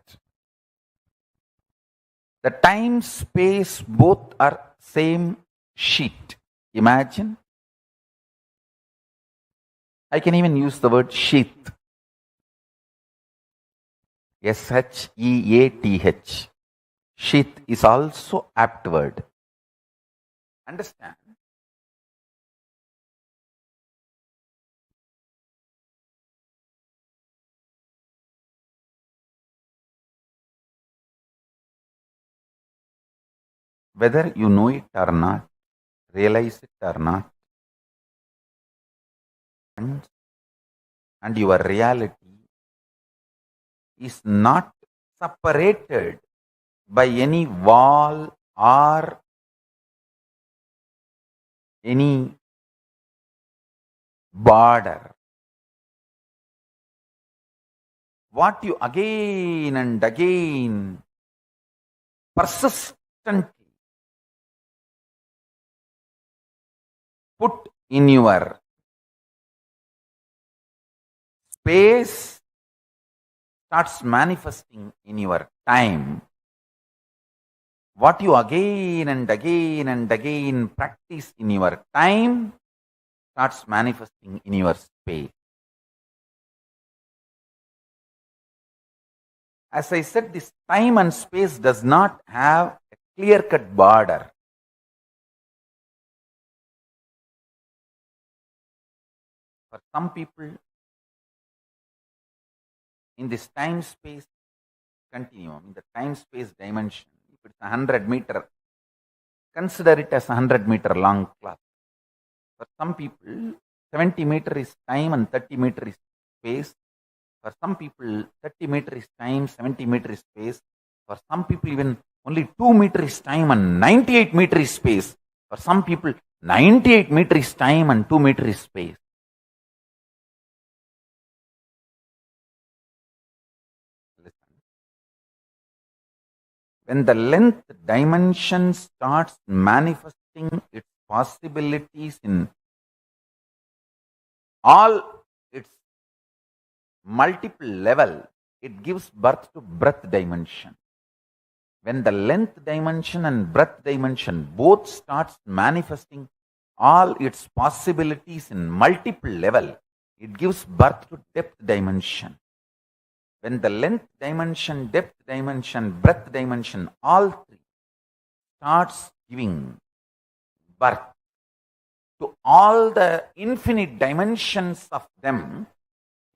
the time, space, both are same sheet. Imagine. I can even use the word sheath. Sheath. Sheath is also apt word. Understand? Whether you know it or not, realize it or not, and your reality is not separated by any wall or any border. What you again and again persistently put in your space starts manifesting in your time. What you again and again and again practice in your time starts manifesting in your space. As I said, this time and space does not have a clear-cut border. For some people, in this time-space continuum, in the time-space dimension, if it's 100-meter, consider it as 100-meter long cloth. For some people, 70-meter is time and 30-meter is space. For some people, 30-meter is time, 70-meter is space. For some people, even only 2-meter is time and 98-meter is space. For some people, 98-meter is time and 2-meter is space. When the length dimension starts manifesting its possibilities in all its multiple level, it gives birth to breadth dimension. When the length dimension and breadth dimension both starts manifesting all its possibilities in multiple level, it gives birth to depth dimension. When the length dimension, depth dimension, breadth dimension, all three starts giving birth to all the infinite dimensions of them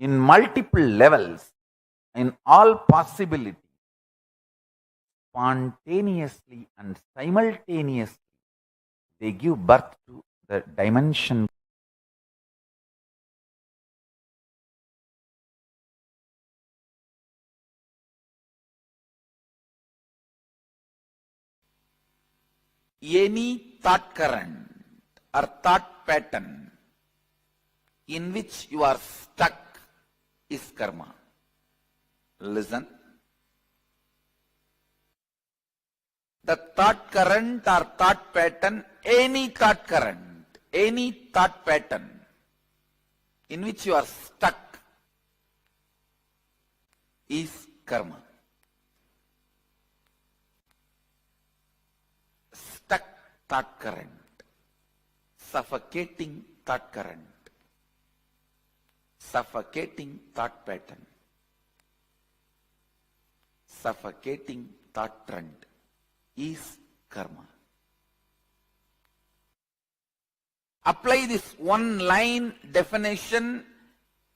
in multiple levels, in all possibilities, spontaneously and simultaneously, they give birth to the dimension. Any thought current or thought pattern in which you are stuck is karma. Listen. The thought current or thought pattern, any thought current, any thought pattern in which you are stuck is karma. Stuck thought current, suffocating thought current, suffocating thought pattern, suffocating thought trend is karma. Apply this one line definition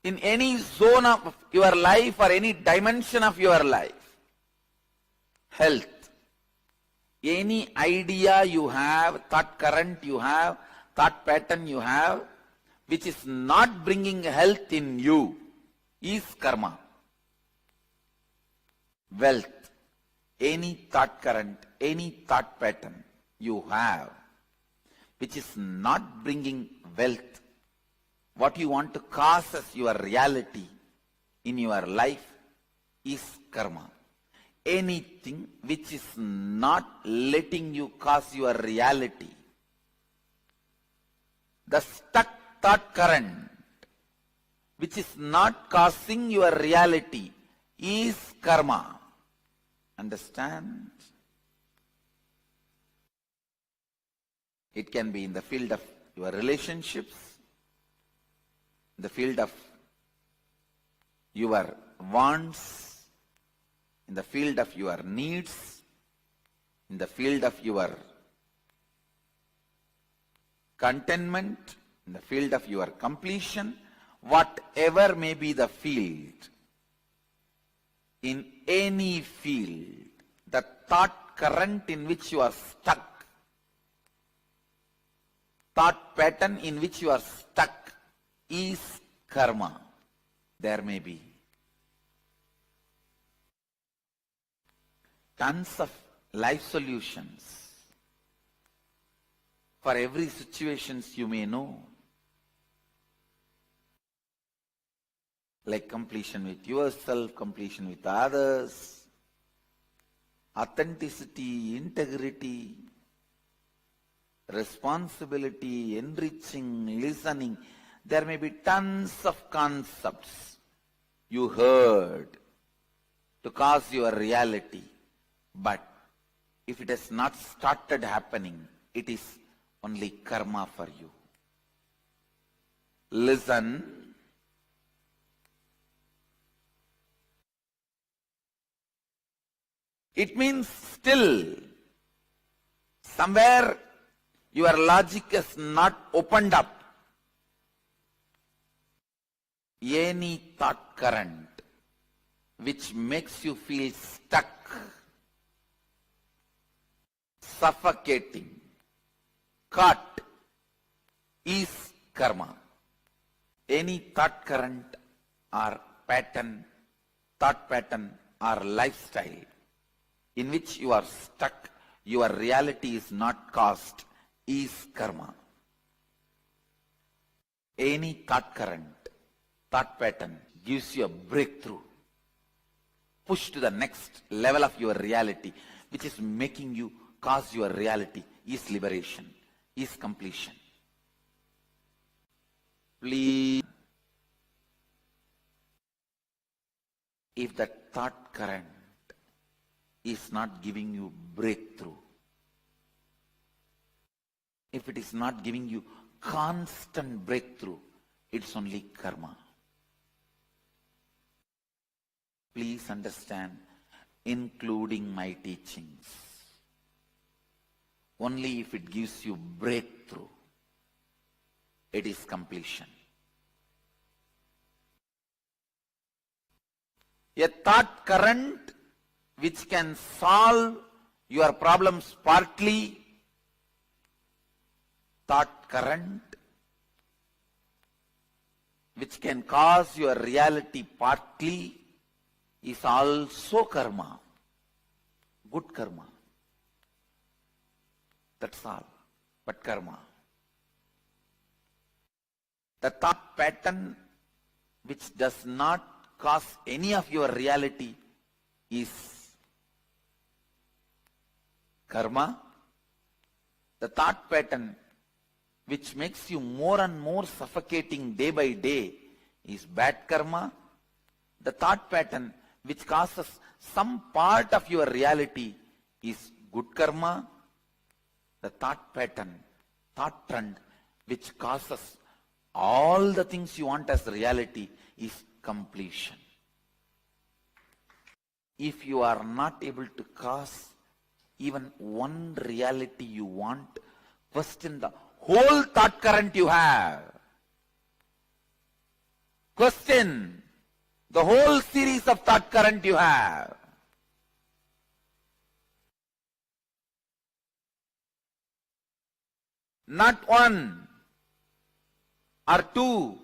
in any zone of your life or any dimension of your life. Health. Any idea you have, thought current you have, thought pattern you have, which is not bringing health in you, is karma. Wealth. Any thought current, any thought pattern you have, which is not bringing wealth, what you want to cause as your reality in your life, is karma. Anything which is not letting you cause your reality, the stuck thought current which is not causing your reality, is karma. Understand? It can be in the field of your relationships, the field of your wants, in the field of your needs, in the field of your contentment, in the field of your completion, whatever may be the field, in any field, the thought current in which you are stuck, thought pattern in which you are stuck, is karma. There may be tons of life solutions for every situations you may know, like completion with yourself, completion with others, authenticity, integrity, responsibility, enriching, listening. There may be tons of concepts you heard to cause your reality. But if it has not started happening, it is only karma for you. Listen. It means still somewhere your logic is not opened up. Any thought current which makes you feel stuck, suffocating, caught, is karma. Any thought current or pattern, thought pattern or lifestyle in which you are stuck, your reality is not caused, is karma. Any thought current, thought pattern gives you a breakthrough. push to the next level of your reality, which is making you cause your reality, is liberation, is completion. Please, if that thought current is not giving you breakthrough, if it is not giving you constant breakthrough, it's only karma. Please understand, including my teachings, only if it gives you breakthrough, it is completion. A thought current which can solve your problems partly, thought current which can cause your reality partly, is also karma, good karma. That's all, but karma. The thought pattern which does not cause any of your reality is karma. The thought pattern which makes you more and more suffocating day by day is bad karma. The thought pattern which causes some part of your reality is good karma. The thought pattern, thought trend which causes all the things you want as reality is completion. If you are not able to cause even one reality you want, question the whole thought current you have. Question the whole series of thought current you have. Not one or two.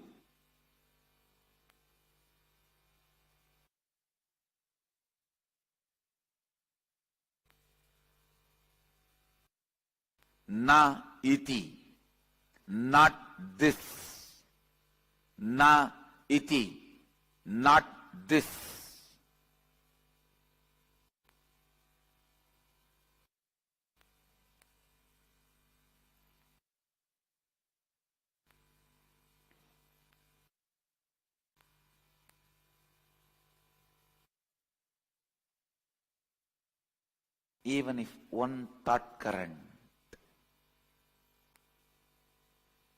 Na iti. Not this. Na iti. Not this. Even if one thought current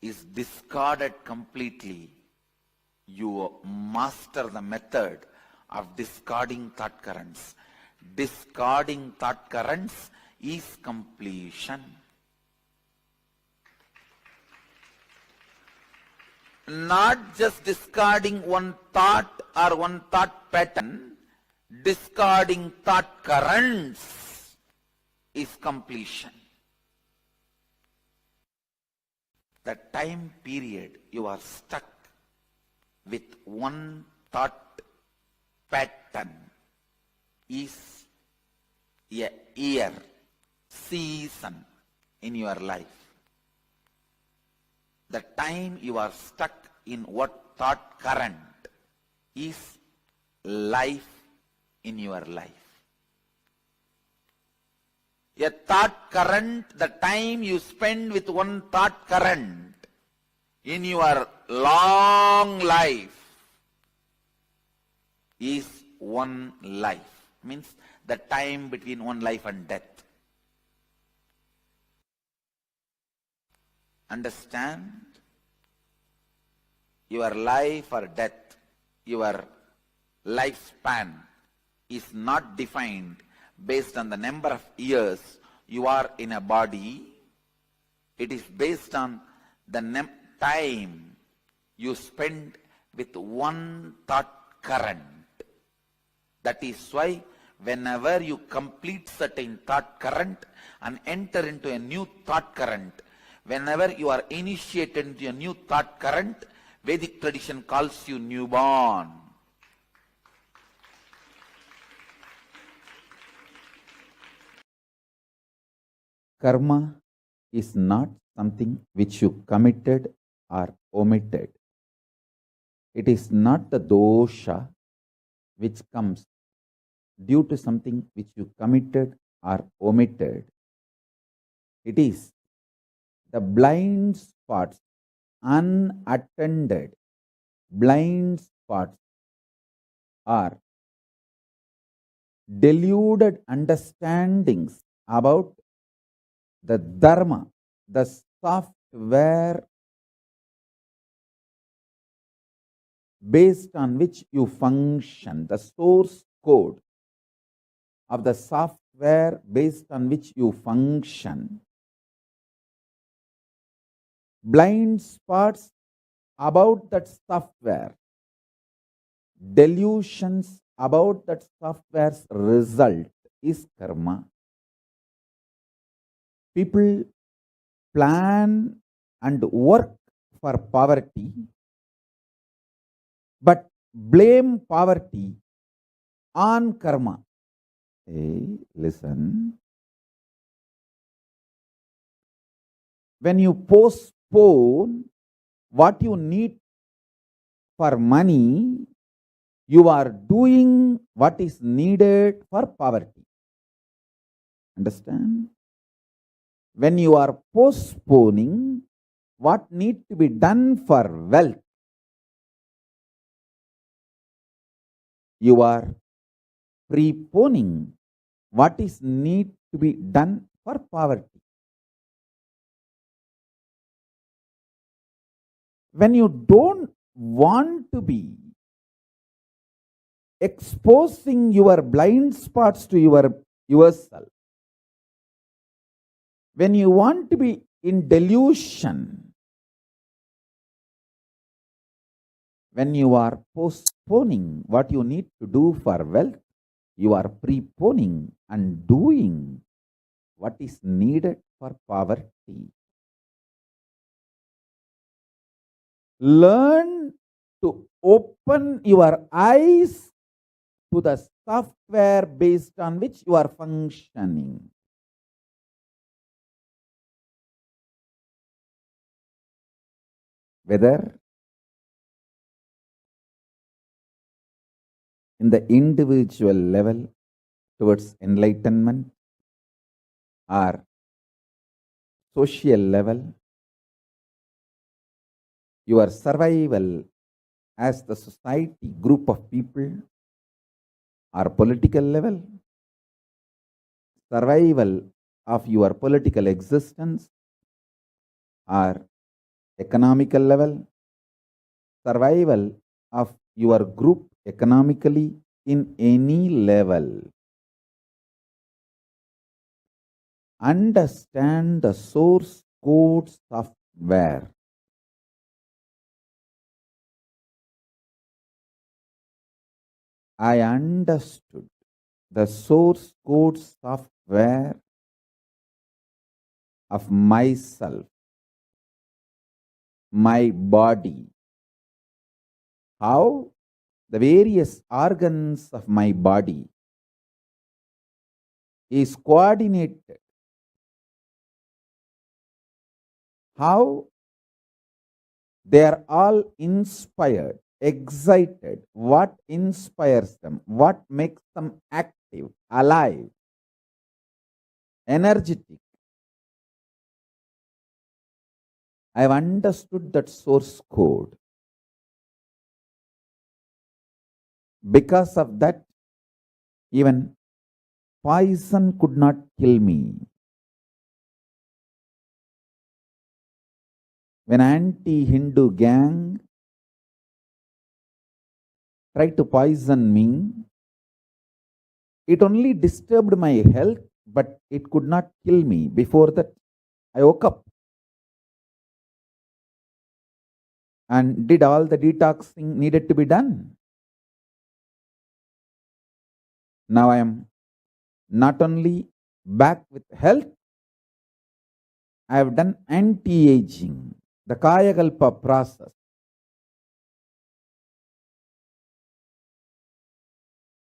is discarded completely, you master the method of discarding thought currents. Discarding thought currents is completion. Not just discarding one thought or one thought pattern, discarding thought currents is completion. The time period you are stuck with one thought pattern is a year, season in your life. The time you are stuck in what thought current is life in your life. A thought current, the time you spend with one thought current in your long life is one life. Means the time between one life and death. Understand? Your life or death, your lifespan is not defined based on the number of years you are in a body. It is based on the time you spend with one thought current. That is why whenever you complete certain thought current and enter into a new thought current, whenever you are initiated into a new thought current, Vedic tradition calls you newborn. Karma is not something which you committed or omitted. It is not the dosha which comes due to something which you committed or omitted. It is the blind spots, unattended blind spots, are deluded understandings about the dharma, the software based on which you function, the source code of the software based on which you function. Blind spots about that software, delusions about that software's result is karma. People plan and work for poverty, but blame poverty on karma. Hey, listen. When you postpone what you need for money, you are doing what is needed for poverty. Understand? When you are postponing what needs to be done for wealth, you are preponing what is need to be done for poverty. When you don't want to be exposing your blind spots to yourself, when you want to be in delusion, when you are postponing what you need to do for wealth, you are preponing and doing what is needed for poverty. Learn to open your eyes to the software based on which you are functioning. Whether in the individual level towards enlightenment or social level, your survival as the society group of people, or political level, survival of your political existence, or economical level, survival of your group economically in any level. Understand the source code software. I understood the source code software of myself, my body, how the various organs of my body is coordinated, how they are all inspired, excited, what inspires them, what makes them active, alive, energetic. I have understood that source code. Because of that, even poison could not kill me. When anti-Hindu gang tried to poison me, it only disturbed my health, but it could not kill me. Before that, I woke up and did all the detoxing needed to be done. Now I am not only back with health, I have done anti-aging, the Kayakalpa process.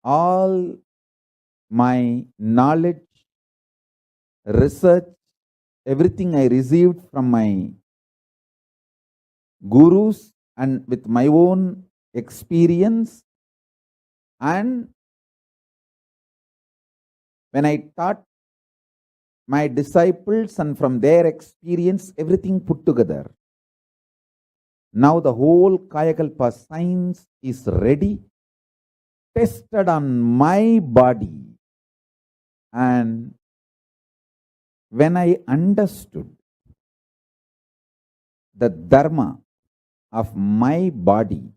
All my knowledge, research, everything I received from my gurus and with my own experience and when I taught my disciples and from their experience, everything put together. Now the whole Kayakalpa science is ready, tested on my body. And when I understood the dharma of my body,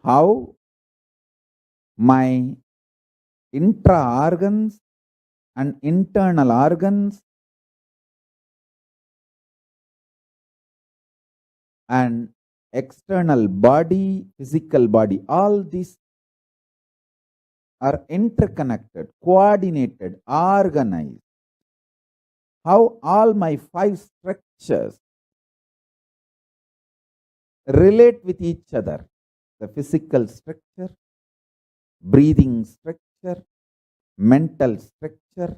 how my intra-organs and internal organs and external body, physical body, all these are interconnected, coordinated, organized. How all my 5 structures relate with each other. The physical structure, breathing structure, mental structure,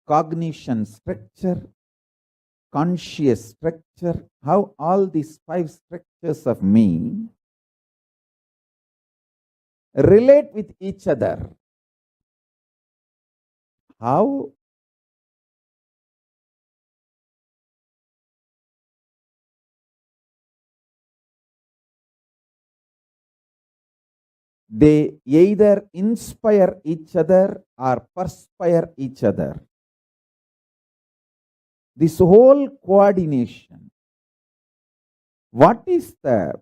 cognition structure, conscious structure, how all these 5 structures of me relate with each other. How they either inspire each other or perspire each other. This whole coordination, what is the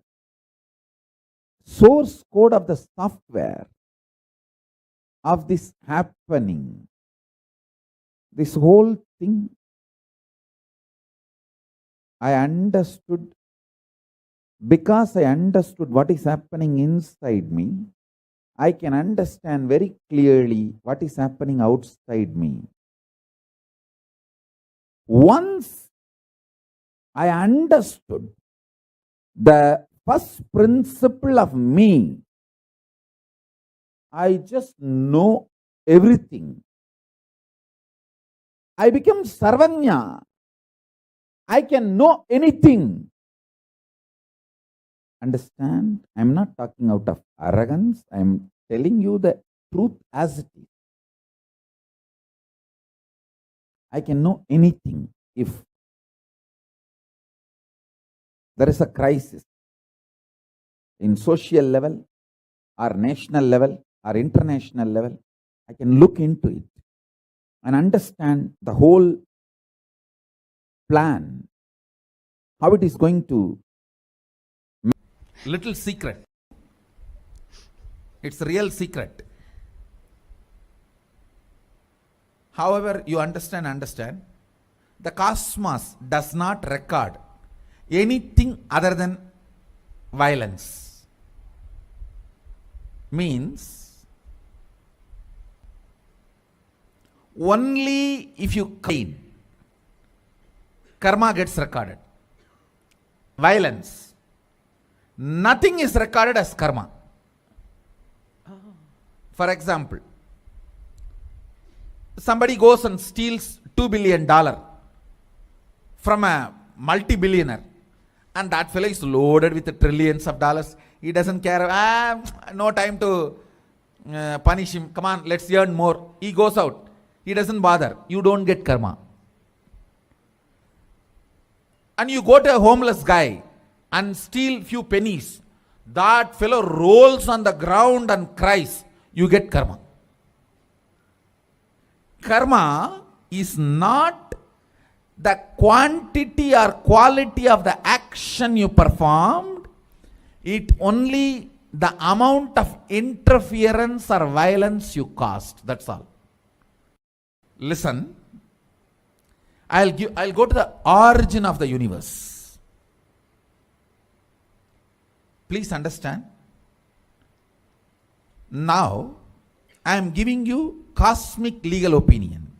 source code of the software of this happening? This whole thing, I understood, because I understood what is happening inside me, I can understand very clearly what is happening outside me. Once I understood the first principle of me, I just know everything. I become Sarvanya. I can know anything. Understand? I am not talking out of arrogance. I am telling you the truth as it is. I can know anything. If there is a crisis in social level or national level or international level, I can look into it and understand the whole plan, how it is going to. Little secret. It's a real secret. However, you understand, the cosmos does not record anything other than violence. Means, only if you clean, karma gets recorded. Violence, nothing is recorded as karma. For example, somebody goes and steals $2 billion from a multi-billionaire, and that fellow is loaded with trillions of dollars. He doesn't care. No time to punish him. Come on, let's earn more. He goes out. He doesn't bother. You don't get karma. And you go to a homeless guy and steal few pennies. That fellow rolls on the ground and cries. You get karma. Karma is not the quantity or quality of the action you performed. It only the amount of interference or violence you caused. That's all. Listen, I'll go to the origin of the universe. Please understand. Now, I am giving you cosmic legal opinion.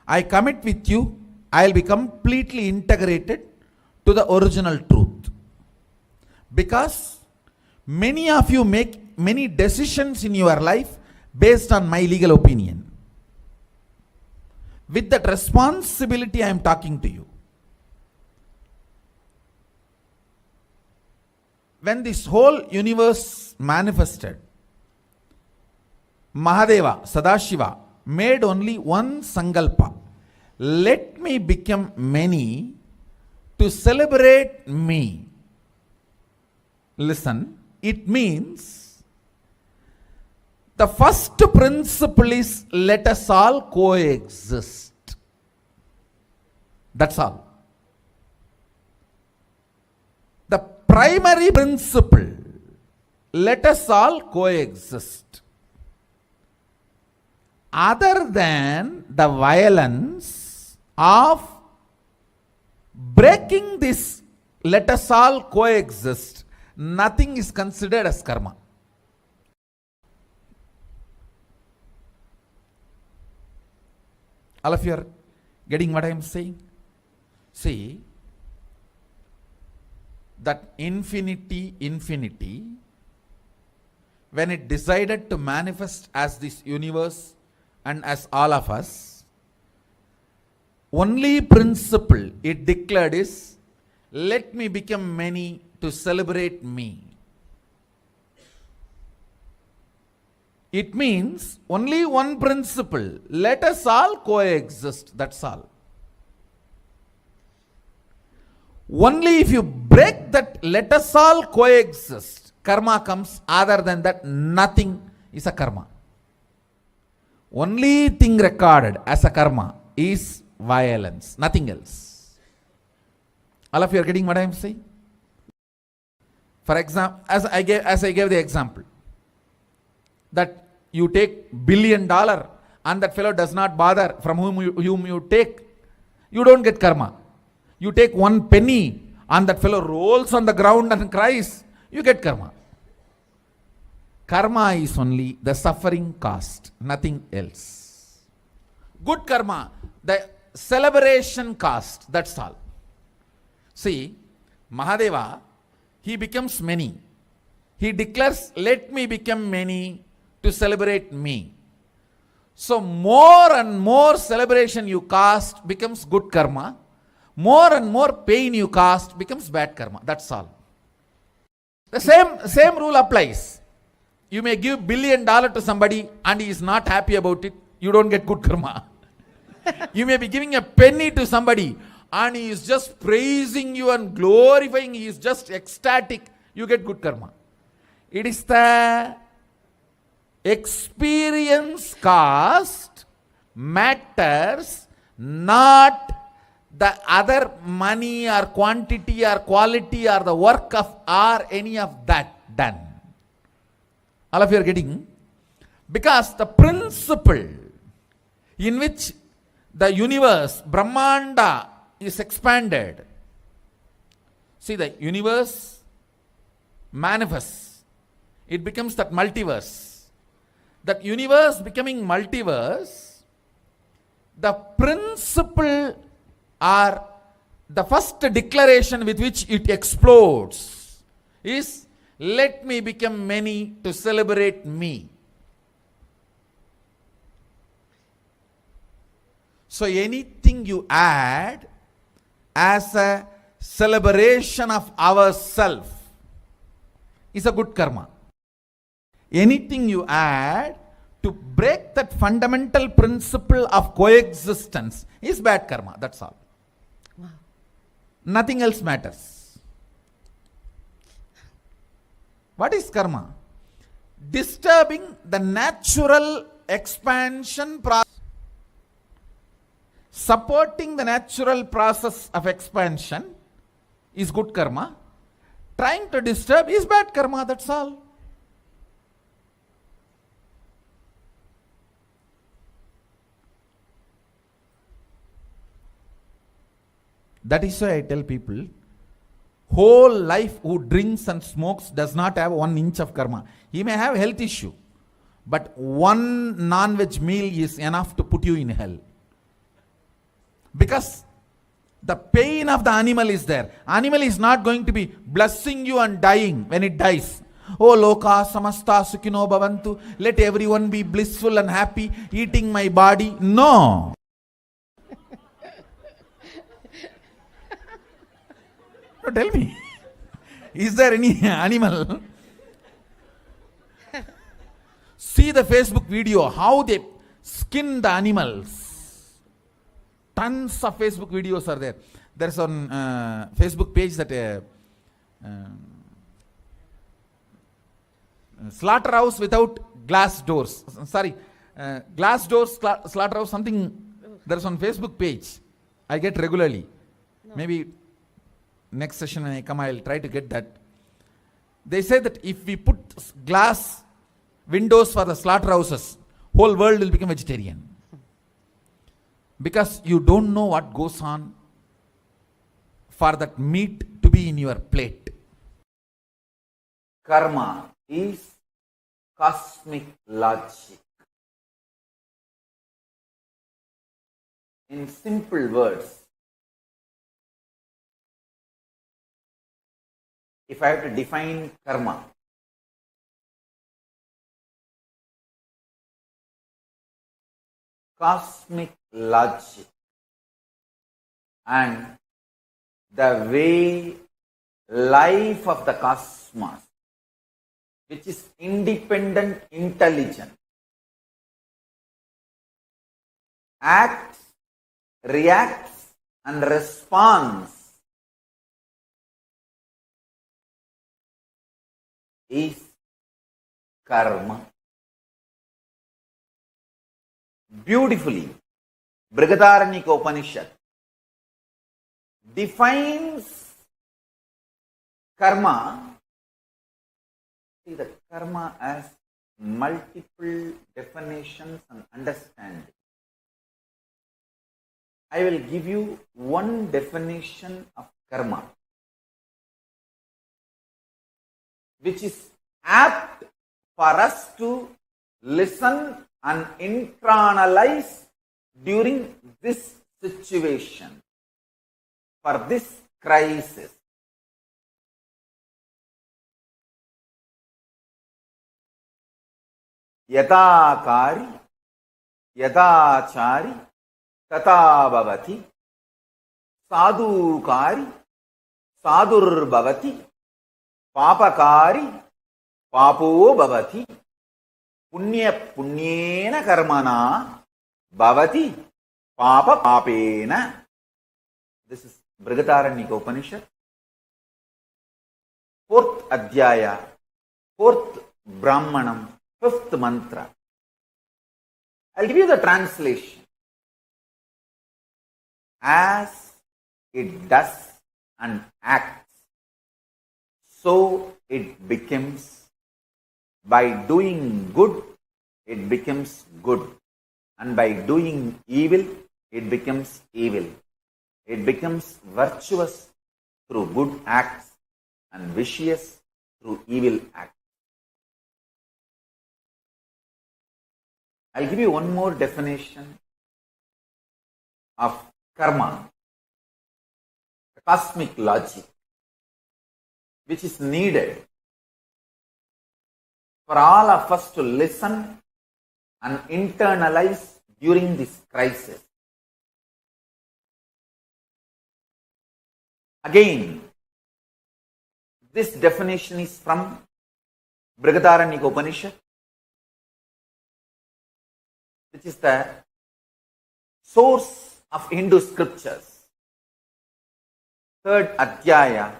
I commit with you, I will be completely integrated to the original truth. Because many of you make many decisions in your life based on my legal opinion. With that responsibility, I am talking to you. When this whole universe manifested, Mahadeva, Sadashiva, made only one Sankalpa. Let me become many to celebrate me. Listen, it means the first principle is let us all coexist. That's all. The primary principle, let us all coexist. Other than the violence of breaking this, let us all coexist, nothing is considered as karma. All of you are getting what I am saying? See, that infinity, when it decided to manifest as this universe and as all of us, only principle it declared is, let me become many to celebrate me. It means only one principle, let us all coexist, that's all. Only if you break that let us all coexist, karma comes. Other than that, nothing is a karma. Only thing recorded as a karma is violence, nothing else. All of you are getting what I am saying? For example, as I gave the example, that you take $1 billion and that fellow does not bother from whom you take, you don't get karma. You take 1 penny and that fellow rolls on the ground and cries, you get karma. Karma is only the suffering cost, nothing else. Good karma, the celebration cost, that's all. See, Mahadeva, he becomes many. He declares, let me become many to celebrate me. So more and more celebration you cast becomes good karma. More and more pain you cast becomes bad karma. That's all. The same rule applies. You may give $1 billion to somebody and he is not happy about it. You don't get good karma. You may be giving a penny to somebody and he is just praising you and glorifying. He is just ecstatic. You get good karma. It is the experience cost matters, not the other money or quantity or quality or the work of or any of that done. All of you are getting? Because the principle in which the universe, Brahmanda, is expanded. See, the universe manifests. It becomes that multiverse. That universe becoming multiverse, the principle or the first declaration with which it explodes is, let me become many to celebrate me. So anything you add as a celebration of ourself is a good karma. Anything you add to break that fundamental principle of coexistence is bad karma, that's all. Wow. Nothing else matters. What is karma? Disturbing the natural expansion process. Supporting the natural process of expansion is good karma. Trying to disturb is bad karma, that's all. That is why I tell people, whole life who drinks and smokes does not have 1 inch of karma. He may have health issue, but 1 non-veg meal is enough to put you in hell. Because the pain of the animal is there. Animal is not going to be blessing you and dying when it dies. Oh loka samasta sukhino bhavantu, let everyone be blissful and happy eating my body. No. No, tell me, is there any animal? See the Facebook video, how they skin the animals. Tons of Facebook videos are there. There's on Facebook page that slaughterhouse without glass doors. Sorry, glass doors, slaughterhouse, something. There's on Facebook page. I get regularly. Maybe next session when I come, I'll try to get that. They say that if we put glass windows for the slaughterhouses, whole world will become vegetarian. Because you don't know what goes on for that meat to be in your plate. Karma is cosmic logic. In simple words, if I have to define karma, cosmic logic and the way life of the cosmos, which is independent intelligence, acts, reacts and responds is karma. Beautifully, Brihadaranyaka Upanishad defines karma. See, the karma has multiple definitions and understanding. I will give you one definition of karma, which is apt for us to listen and internalize during this situation, for this crisis. Yadakari, yadachari, tata bhavati, sadhukari, sadhur bhavati, papakari, papo bhavati, punya punyena karmana bhavati, papa papena. This is Brihadaranyaka Upanishad, 4th Adhyaya, 4th Brahmanam, 5th mantra. I'll give you the translation. As it does and acts, so it becomes. By doing good, it becomes good. And by doing evil, it becomes evil. It becomes virtuous through good acts and vicious through evil acts. I'll give you one more definition of karma, the cosmic logic, which is needed for all of us to listen and internalize during this crisis. Again, this definition is from Brihadaranyaka Upanishad, which is the source of Hindu scriptures. 3rd Adhyaya,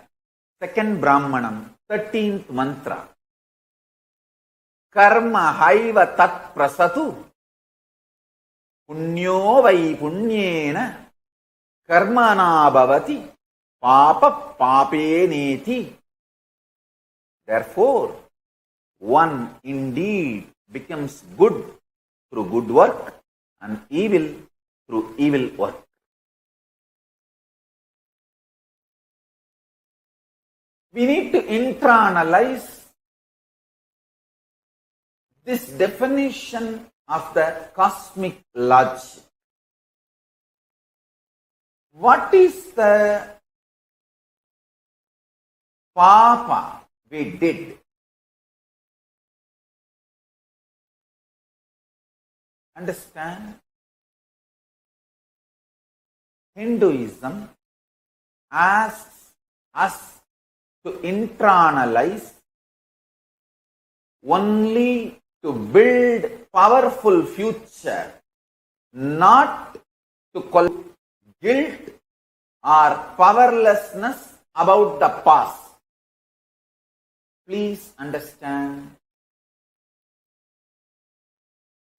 2nd Brahmanam, 13th mantra. Karma haiva tat prasatu punyo vai punyena karmana bhavati papa papeneti. Therefore, one indeed becomes good through good work and evil through evil work. We need to internalize this definition of the cosmic logic. What is the papa we did? Understand? Hinduism asks us to internalize only to build powerful future, not to guilt or powerlessness about the past. Please understand,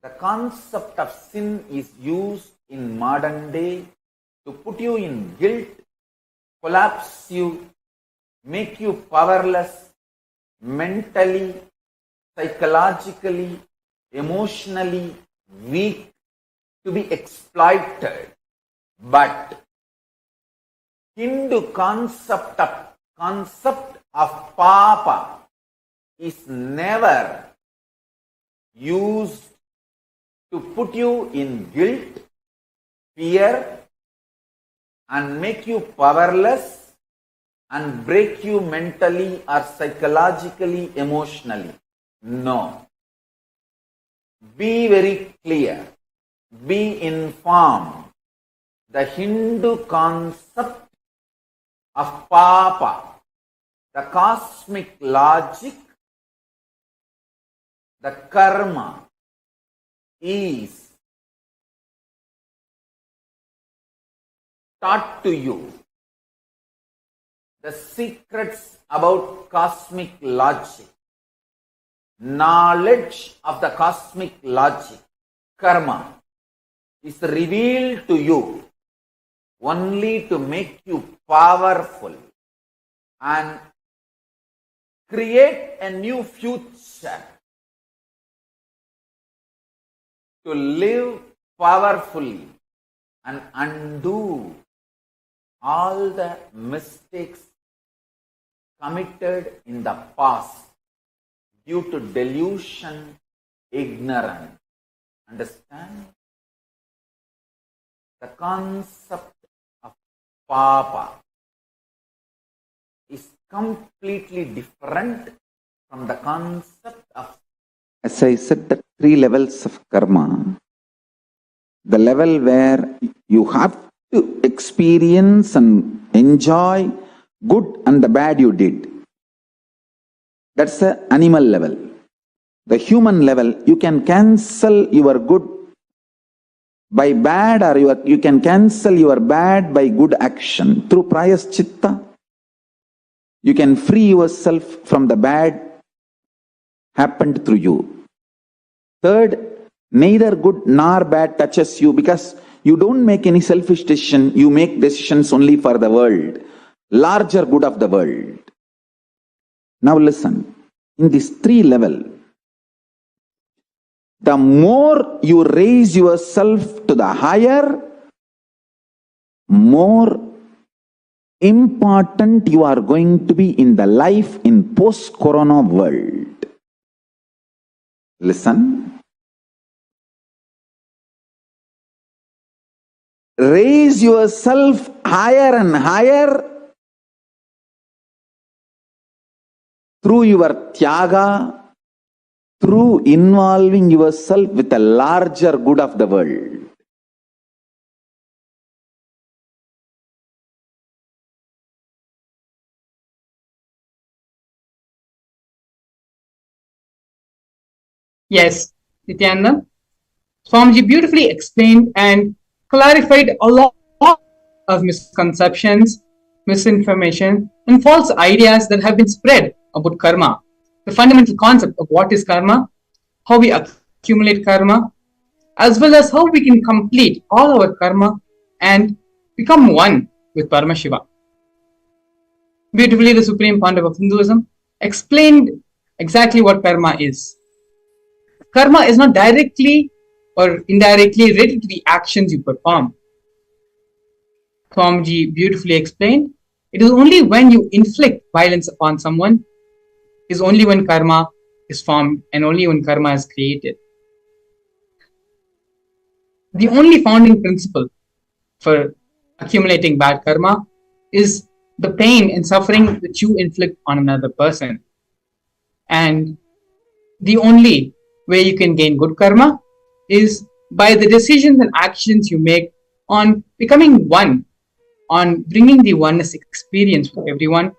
the concept of sin is used in modern day to put you in guilt, collapse you, make you powerless mentally, psychologically, emotionally weak, to be exploited. But Hindu concept of papa is never used to put you in guilt, fear, and make you powerless and break you mentally or psychologically, emotionally. No. Be very clear. Be informed. The Hindu concept of papa, the cosmic logic, the karma, is taught to you. The secrets about cosmic logic, knowledge of the cosmic logic, karma, is revealed to you only to make you powerful and create a new future, to live powerfully and undo all the mistakes committed in the past due to delusion, ignorance. Understand? The concept of papa is completely different from the concept of, as I said, the three levels of karma. The level where you have to experience and enjoy good and the bad you did. That's the animal level. The human level, you can cancel your good by bad, or you can cancel your bad by good action. Through prayaschitta, you can free yourself from the bad happened through you. Third, neither good nor bad touches you, because you don't make any selfish decision. You make decisions only for the world, larger good of the world. Now listen, in this three level, the more you raise yourself to the higher, more important you are going to be in the life in post-corona world. Listen. Raise yourself higher and higher through your tyaga, through involving yourself with the larger good of the world. Yes, Nithyananda. Swamiji beautifully explained and clarified a lot of misconceptions, misinformation, and false ideas that have been spread about karma. The fundamental concept of what is karma, how we accumulate karma, as well as how we can complete all our karma and become one with Paramashivam. Beautifully, the Supreme Pontiff of Hinduism explained exactly what karma is. Karma is not directly or indirectly related to the actions you perform. Swamiji beautifully explained, it is only when you inflict violence upon someone is only when karma is formed and only when karma is created. The only founding principle for accumulating bad karma is the pain and suffering that you inflict on another person. And the only way you can gain good karma is by the decisions and actions you make on becoming one, on bringing the oneness experience with everyone,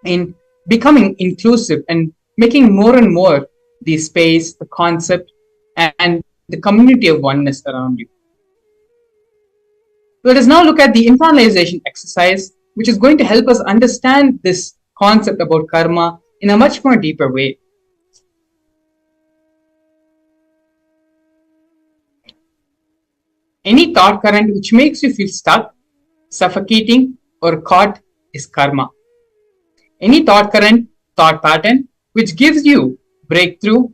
in becoming inclusive and making more and more the space, the concept, and the community of oneness around you. Let us now look at the internalization exercise, which is going to help us understand this concept about karma in a much more deeper way. Any thought current which makes you feel stuck, suffocating, or caught is karma. Any thought current, thought pattern, which gives you breakthrough,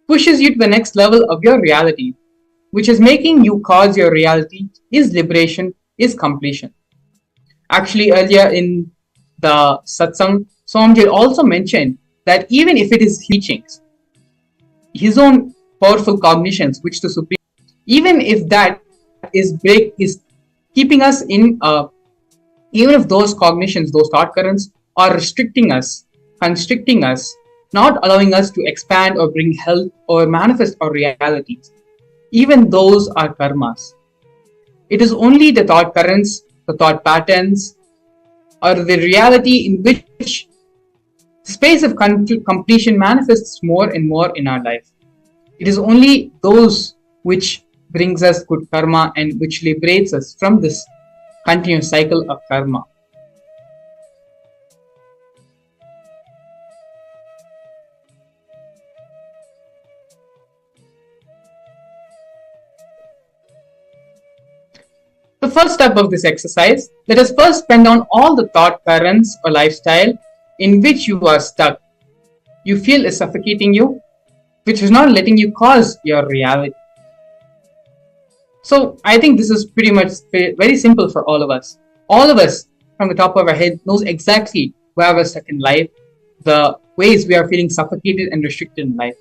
pushes you to the next level of your reality, which is making you cause your reality, is liberation, is completion. Actually, earlier in the satsang, Swamiji also mentioned that even if it is teachings, his own powerful cognitions, which the Supreme, even if that is keeping us in even if those cognitions, those thought currents are restricting us, constricting us, not allowing us to expand or bring health or manifest our realities, even those are karmas. It is only the thought currents, the thought patterns, or the reality in which the space of completion manifests more and more in our life. It is only those which brings us good karma and which liberates us from this continuous cycle of karma. The first step of this exercise, let us first pen down all the thought currents or lifestyle in which you are stuck. You feel is suffocating you, which is not letting you cause your reality. So I think this is pretty much very simple for all of us. All of us from the top of our head knows exactly where we're stuck in life, the ways we are feeling suffocated and restricted in life.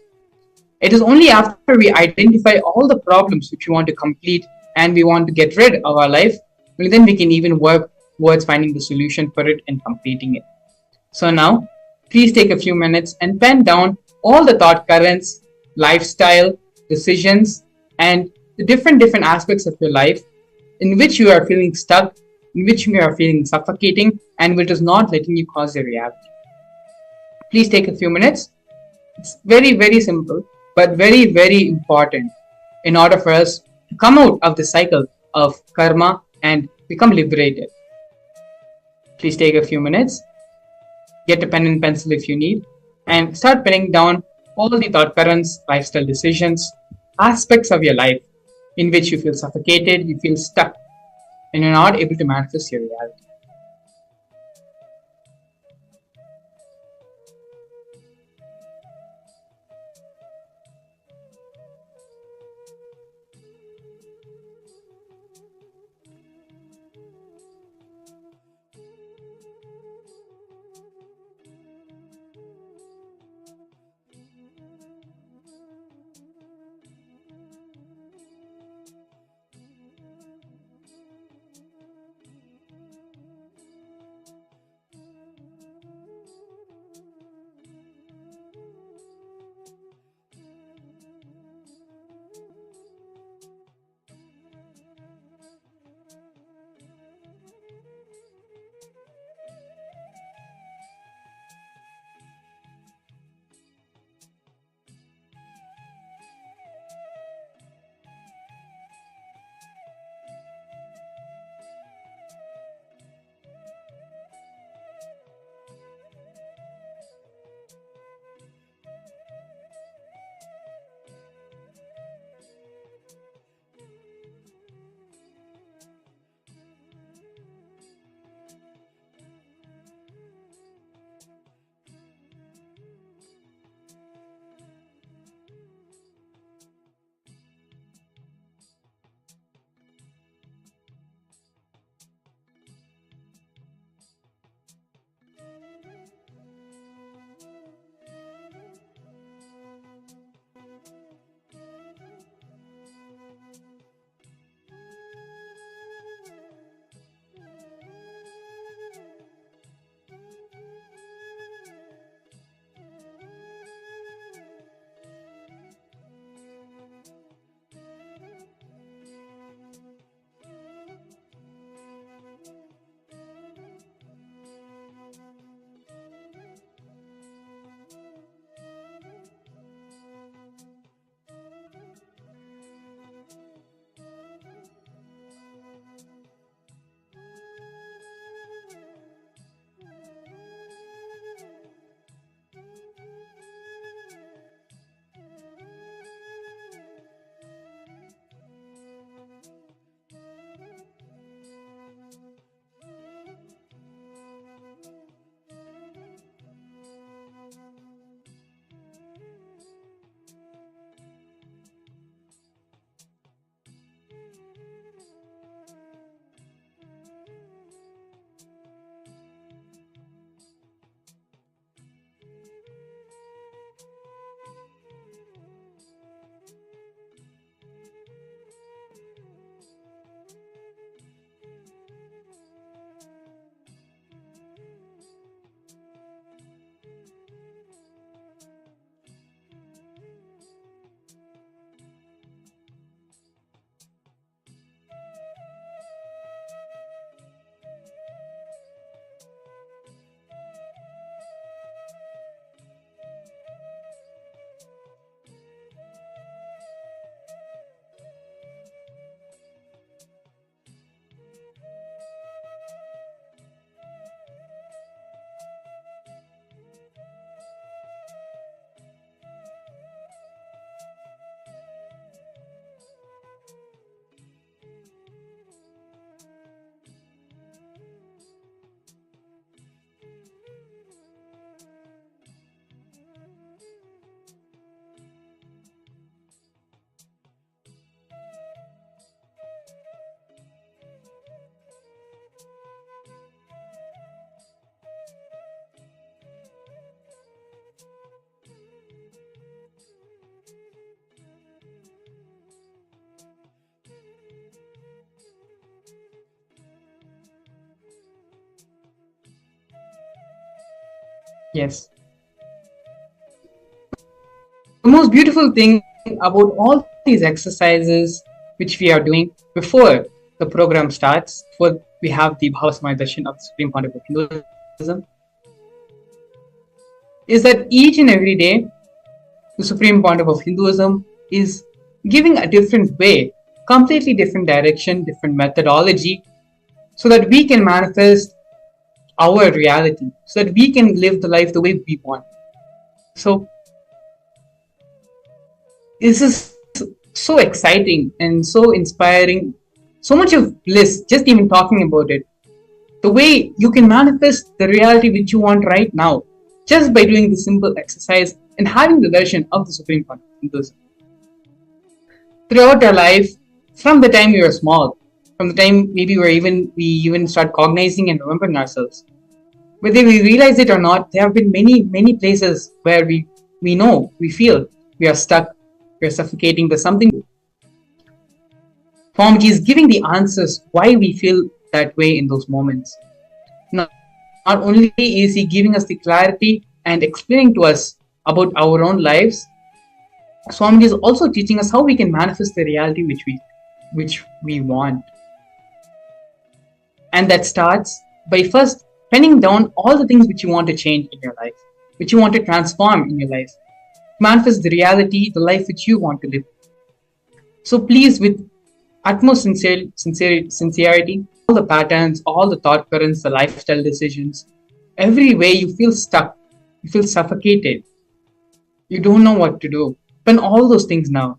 It is only after we identify all the problems which we want to complete and we want to get rid of our life, then we can even work towards finding the solution for it and completing it. So now, please take a few minutes and pen down all the thought currents, lifestyle, decisions, and the different aspects of your life in which you are feeling stuck, in which you are feeling suffocating, and which is not letting you cause your reality. Please take a few minutes. It's very, very simple, but very, very important in order for us to come out of the cycle of karma and become liberated. Please take a few minutes. Get a pen and pencil if you need, and start penning down all the thought currents, lifestyle decisions, aspects of your life in which you feel suffocated, you feel stuck, and you're not able to manifest your reality. Yes. The most beautiful thing about all these exercises which we are doing before the program starts, before we have the Bhava Darshan of the Supreme Pontiff of Hinduism, is that each and every day the Supreme Pontiff of Hinduism is giving a different way, completely different direction, different methodology, so that we can manifest our reality, so that we can live the life the way we want. So this is so exciting and so inspiring, so much of bliss just even talking about it. The way you can manifest the reality which you want right now just by doing this simple exercise and having the darshan of the Supreme Pontiff. Throughout our life, from the time we were small, from the time maybe we even start cognizing and remembering ourselves, whether we realize it or not, there have been many places where we know, we feel we are stuck, we are suffocating. There's something. Swamiji is giving the answers why we feel that way in those moments. Not only is he giving us the clarity and explaining to us about our own lives, Swamiji is also teaching us how we can manifest the reality which we want. And that starts by first penning down all the things which you want to change in your life, which you want to transform in your life. Manifest the reality, the life which you want to live. So please, with utmost sincerity, all the patterns, all the thought currents, the lifestyle decisions, every way you feel stuck, you feel suffocated, you don't know what to do. Pen all those things now.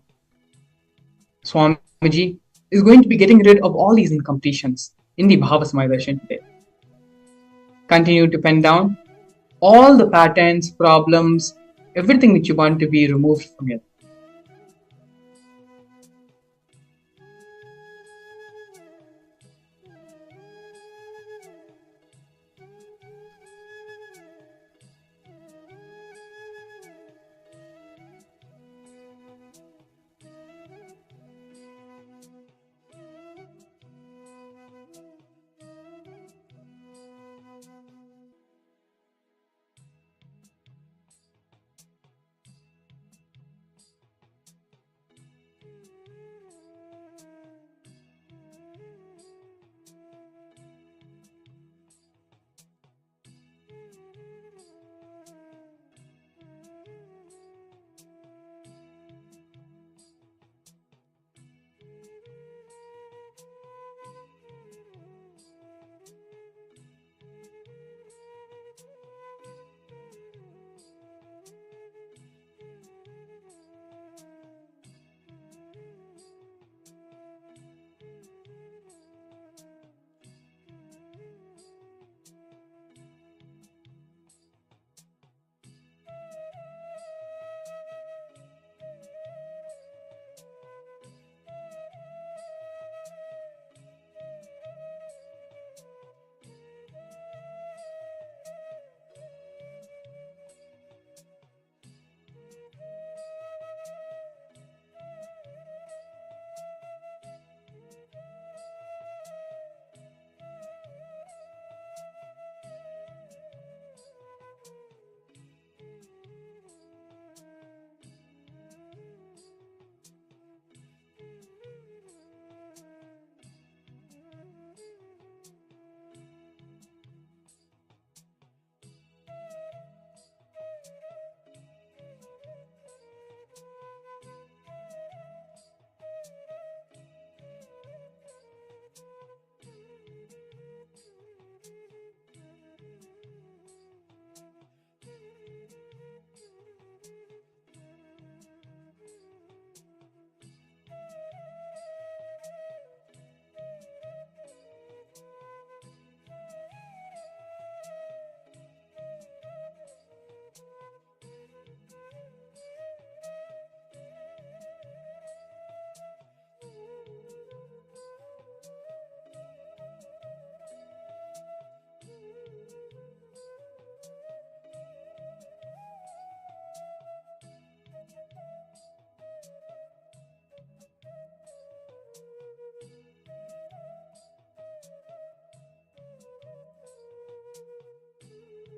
Swamiji is going to be getting rid of all these incompletions in the Bhava Darshan today. Continue to pen down all the patterns, problems, everything which you want to be removed from your life.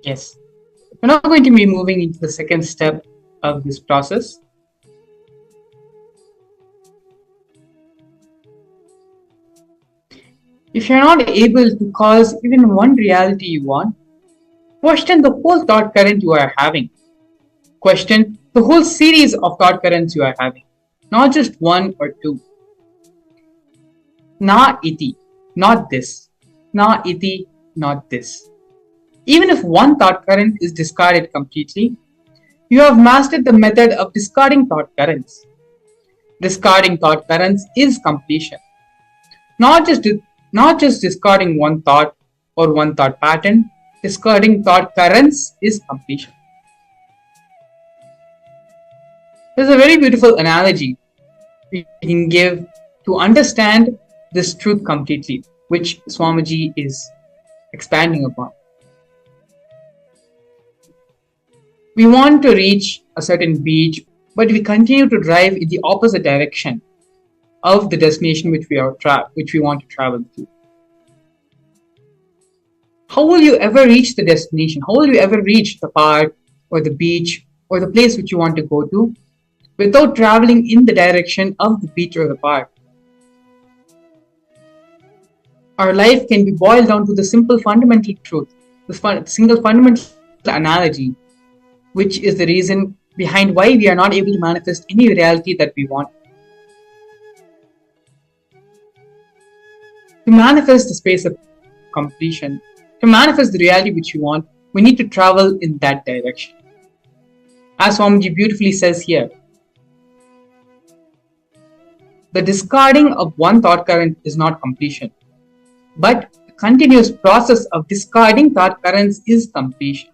Yes. We're now going to be moving into the second step of this process. If you're not able to cause even one reality you want, question the whole thought current you are having. Question the whole series of thought currents you are having, not just one or two. Na iti, not this. Na iti, not this. Even if one thought current is discarded completely, you have mastered the method of discarding thought currents. Discarding thought currents is completion. Not just discarding one thought or one thought pattern, discarding thought currents is completion. There's a very beautiful analogy we can give to understand this truth completely, which Swamiji is expanding upon. We want to reach a certain beach, but we continue to drive in the opposite direction of the destination which we want to travel to. How will you ever reach the destination? How will you ever reach the park or the beach or the place which you want to go to without traveling in the direction of the beach or the park? Our life can be boiled down to the simple fundamental truth, the single fundamental analogy, which is the reason behind why we are not able to manifest any reality that we want. To manifest the space of completion, to manifest the reality which we want, we need to travel in that direction. As Swamiji beautifully says here, the discarding of one thought current is not completion, but the continuous process of discarding thought currents is completion.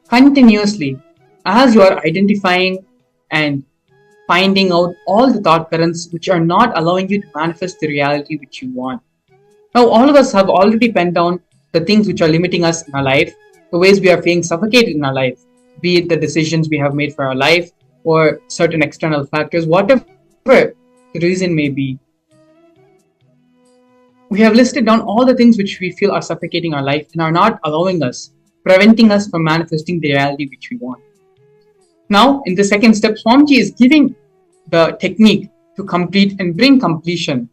Continuously, as you are identifying and finding out all the thought currents which are not allowing you to manifest the reality which you want. Now, all of us have already penned down the things which are limiting us in our life, the ways we are feeling suffocated in our life, be it the decisions we have made for our life or certain external factors, whatever the reason may be. We have listed down all the things which we feel are suffocating our life and are not allowing us, preventing us from manifesting the reality which we want. Now, in the second step, Swamiji is giving the technique to complete and bring completion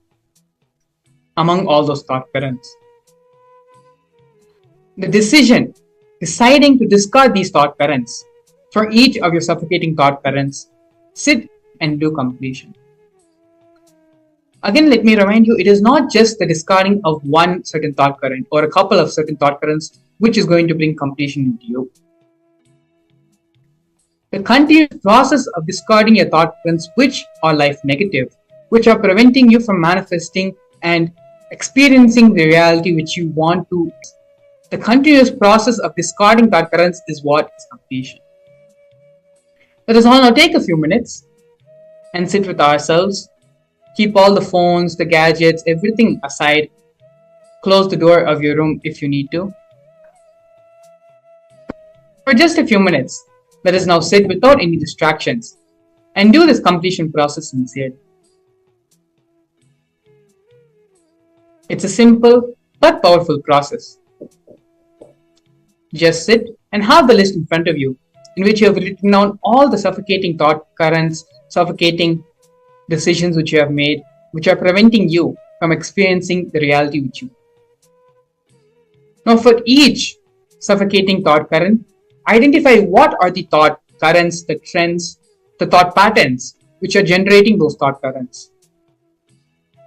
among all those thought currents. The deciding to discard these thought currents, for each of your suffocating thought currents, sit and do completion. Again, let me remind you, it is not just the discarding of one certain thought current or a couple of certain thought currents which is going to bring completion into you. The continuous process of discarding your thought currents which are life negative, which are preventing you from manifesting and experiencing the reality which you want to. The continuous process of discarding thought currents is what is completion. Let us all now take a few minutes and sit with ourselves. Keep all the phones, the gadgets, everything aside. Close the door of your room if you need to. For just a few minutes, let us now sit without any distractions and do this completion process sincerely. It's a simple but powerful process. Just sit and have the list in front of you in which you have written down all the suffocating thought currents, suffocating decisions which you have made, which are preventing you from experiencing the reality which you. Now, for each suffocating thought current, identify what are the thought currents, the trends, the thought patterns which are generating those thought currents.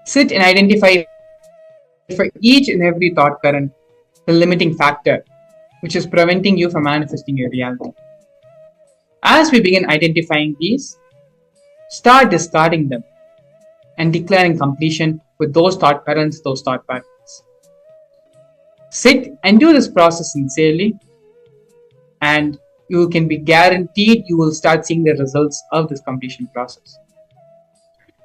Sit and identify for each and every thought current the limiting factor which is preventing you from manifesting your reality. As we begin identifying these, start discarding them and declaring completion with those thought currents, those thought patterns. Sit and do this process sincerely, and you can be guaranteed you will start seeing the results of this completion process.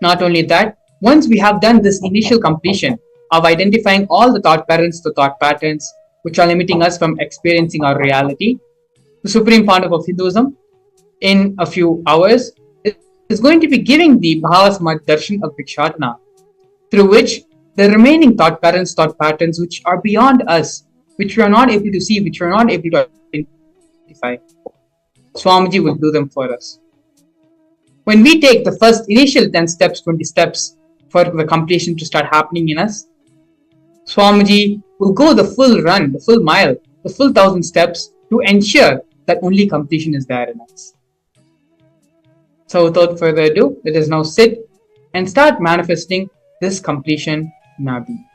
Not only that, once we have done this initial completion of identifying all the thought currents, the thought patterns, which are limiting us from experiencing our reality, the Supreme Pontiff of Hinduism, in a few hours, is going to be giving the Bhava Samadhi Darshan of Bhikshatana, through which the remaining thought currents, thought patterns, which are beyond us, which we are not able to see, which we are not able to identify, identify. Swamiji will do them for us. When we take the first initial 10 steps, 20 steps for the completion to start happening in us, Swamiji will go the full run, the full mile, the full 1,000 steps to ensure that only completion is there in us. So without further ado, let us now sit and start manifesting this completion in our being.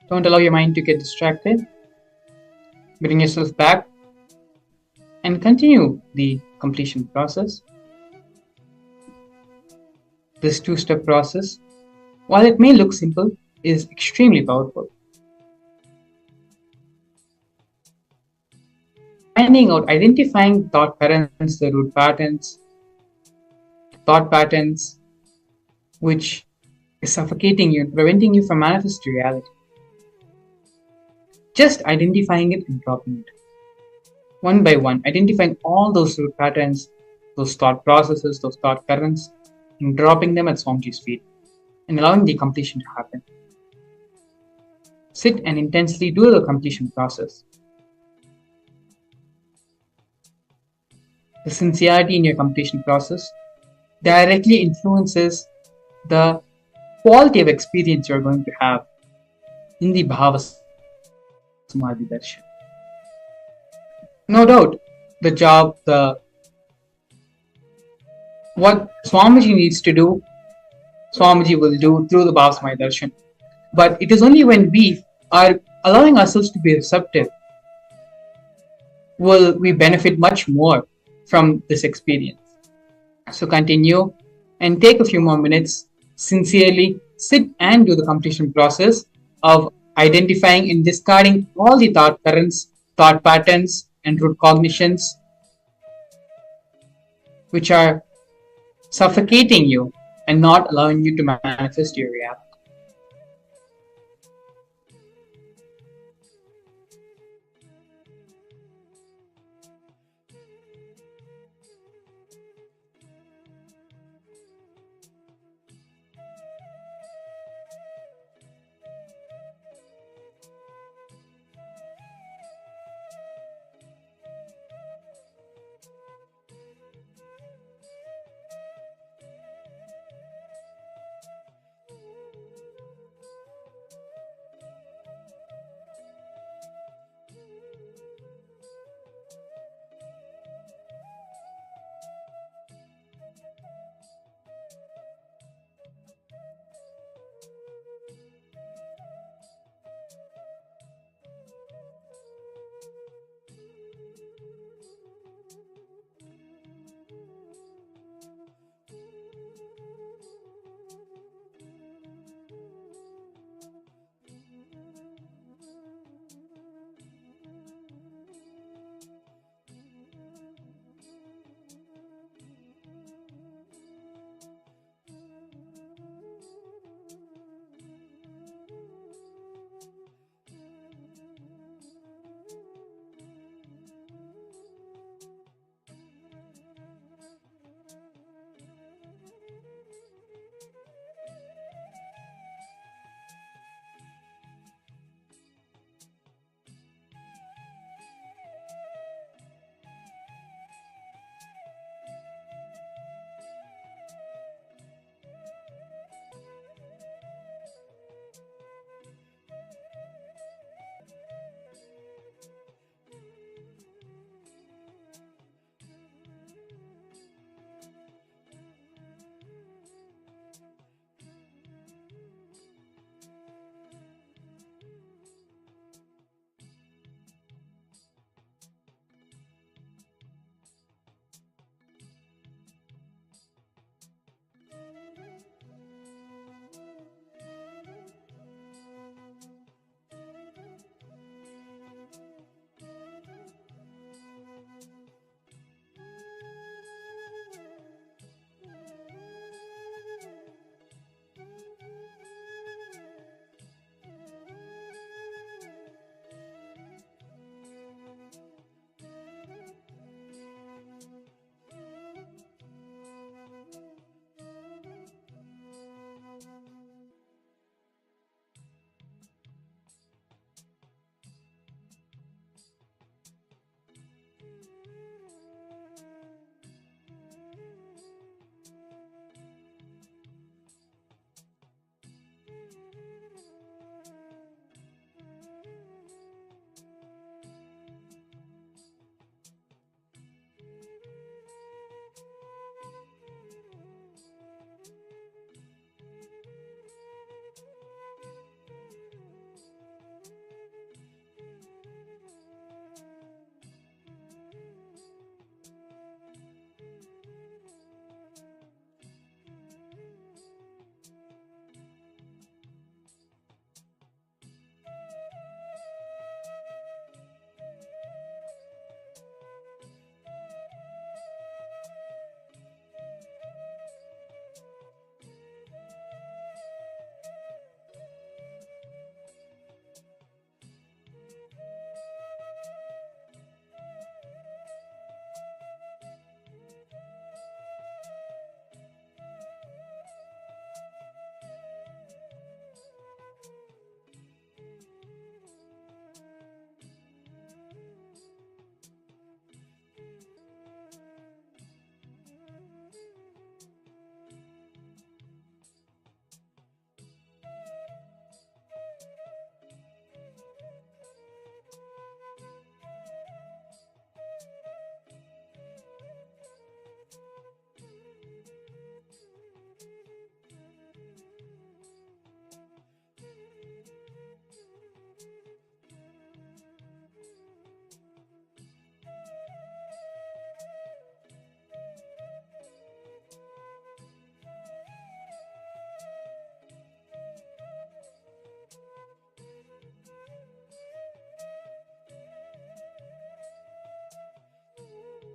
Don't allow your mind to get distracted. Bring yourself back and continue the completion process. This two-step process, while it may look simple, is extremely powerful. Finding out, identifying thought patterns, the root patterns, thought patterns, which is suffocating you and preventing you from manifesting reality. Just identifying it and dropping it. One by one, identifying all those root patterns, those thought processes, those thought currents, and dropping them at Swamiji's feet, and allowing the completion to happen. Sit and intensely do the completion process. The sincerity in your completion process directly influences the quality of experience you're going to have in the Bhava Samadhi Darshan. No doubt, the job, what Swamiji needs to do, Swamiji will do through the Bhava Samadhi Darshan. But it is only when we are allowing ourselves to be receptive will we benefit much more from this experience. So continue and take a few more minutes, sincerely sit and do the completion process of identifying and discarding all the thought currents, thought patterns, and root cognitions which are suffocating you and not allowing you to manifest your reality.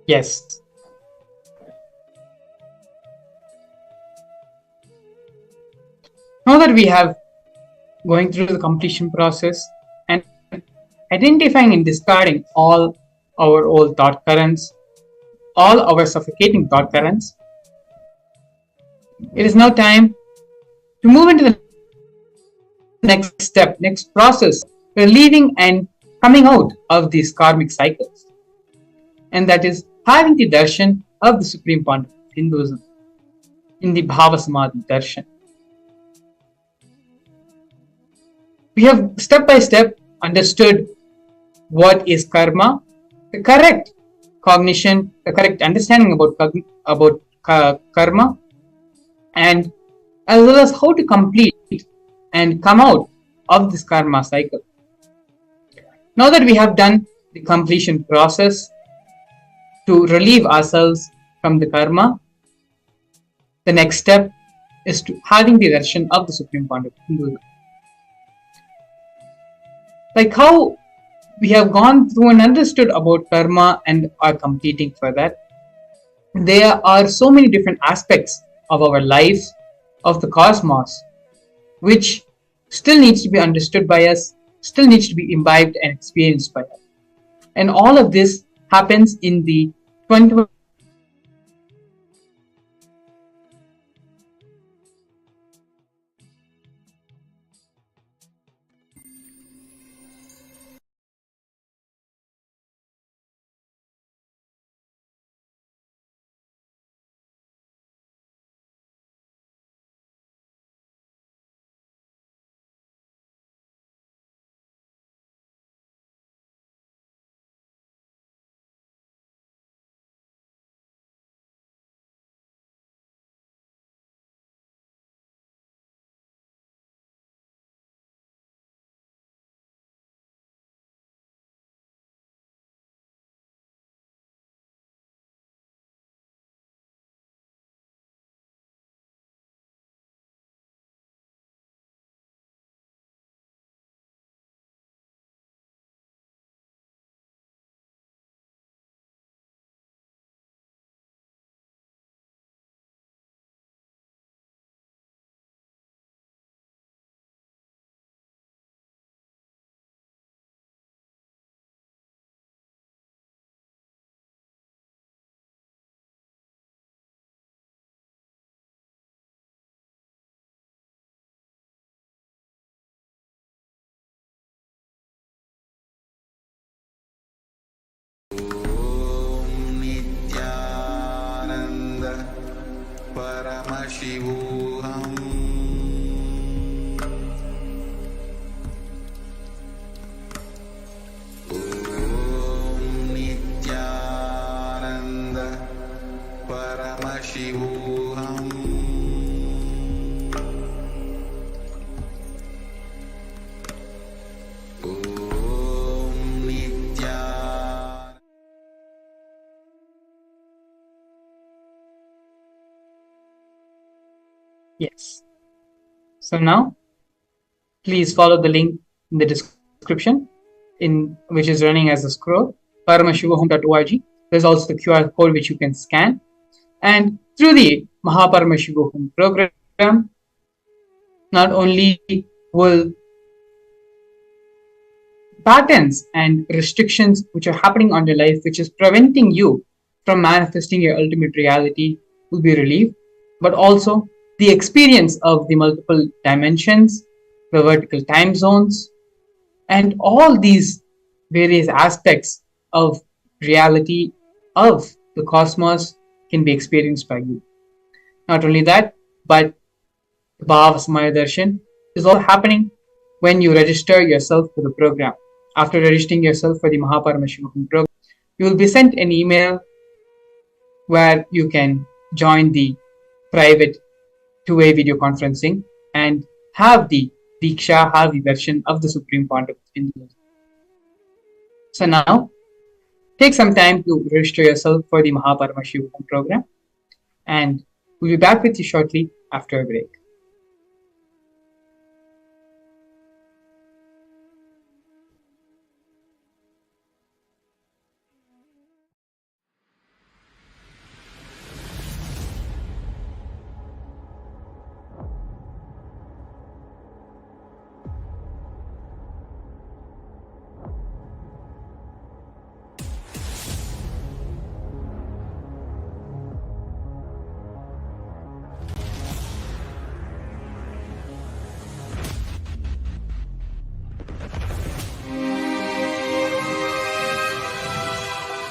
Yes. Now that we have going through the completion process and identifying and discarding all our old thought currents, all our suffocating thought currents, it is now time to move into the next step, next process, relieving and coming out of these karmic cycles. And that is having the darshan of the supreme point of Hinduism in the Bhava Samadhi darshan. We have step by step understood what is karma, the correct cognition, the correct understanding about karma, and as well as how to complete and come out of this karma cycle. Now that we have done the completion process to relieve ourselves from the karma, the next step is to having the darshan of the supreme point of Hinduism. Like how we have gone through and understood about karma and are completing for that, there are so many different aspects of our life, of the cosmos, which still needs to be understood by us, still needs to be imbibed and experienced by us. And all of this happens in the 20. Nithyananda Paramashivam Nithyananda Paramashivam Yes. So now, please follow the link in the description, in which is running as a scroll, paramashivahom.org. There's also the QR code which you can scan. And through the Mahaparamashivahom program, not only will patterns and restrictions which are happening on your life, which is preventing you from manifesting your ultimate reality, will be relieved, but also the experience of the multiple dimensions, the vertical time zones, and all these various aspects of reality of the cosmos can be experienced by you. Not only that, but the Bhava Samaya Darshan is also happening when you register yourself for the program. After registering yourself for the Mahaparamashivam program, you will be sent an email where you can join the private two-way video conferencing and have the Diksha, have the darshan of the Supreme Pontiff Hinduism. So now, take some time to register yourself for the Mahaparamashivam program, and we'll be back with you shortly after a break.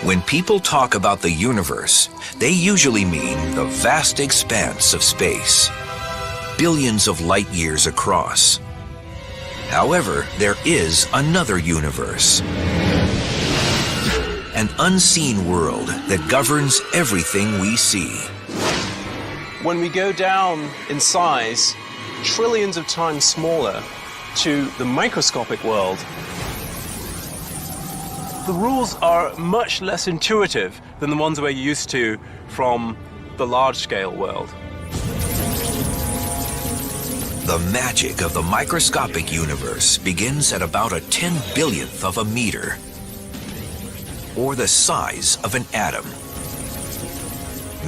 When people talk about the universe, they usually mean the vast expanse of space, billions of light years across. However, there is another universe, an unseen world that governs everything we see. When we go down in size, trillions of times smaller, to the microscopic world, the rules are much less intuitive than the ones we're used to from the large-scale world. The magic of the microscopic universe begins at about a 10/1000th of a meter, or the size of an atom.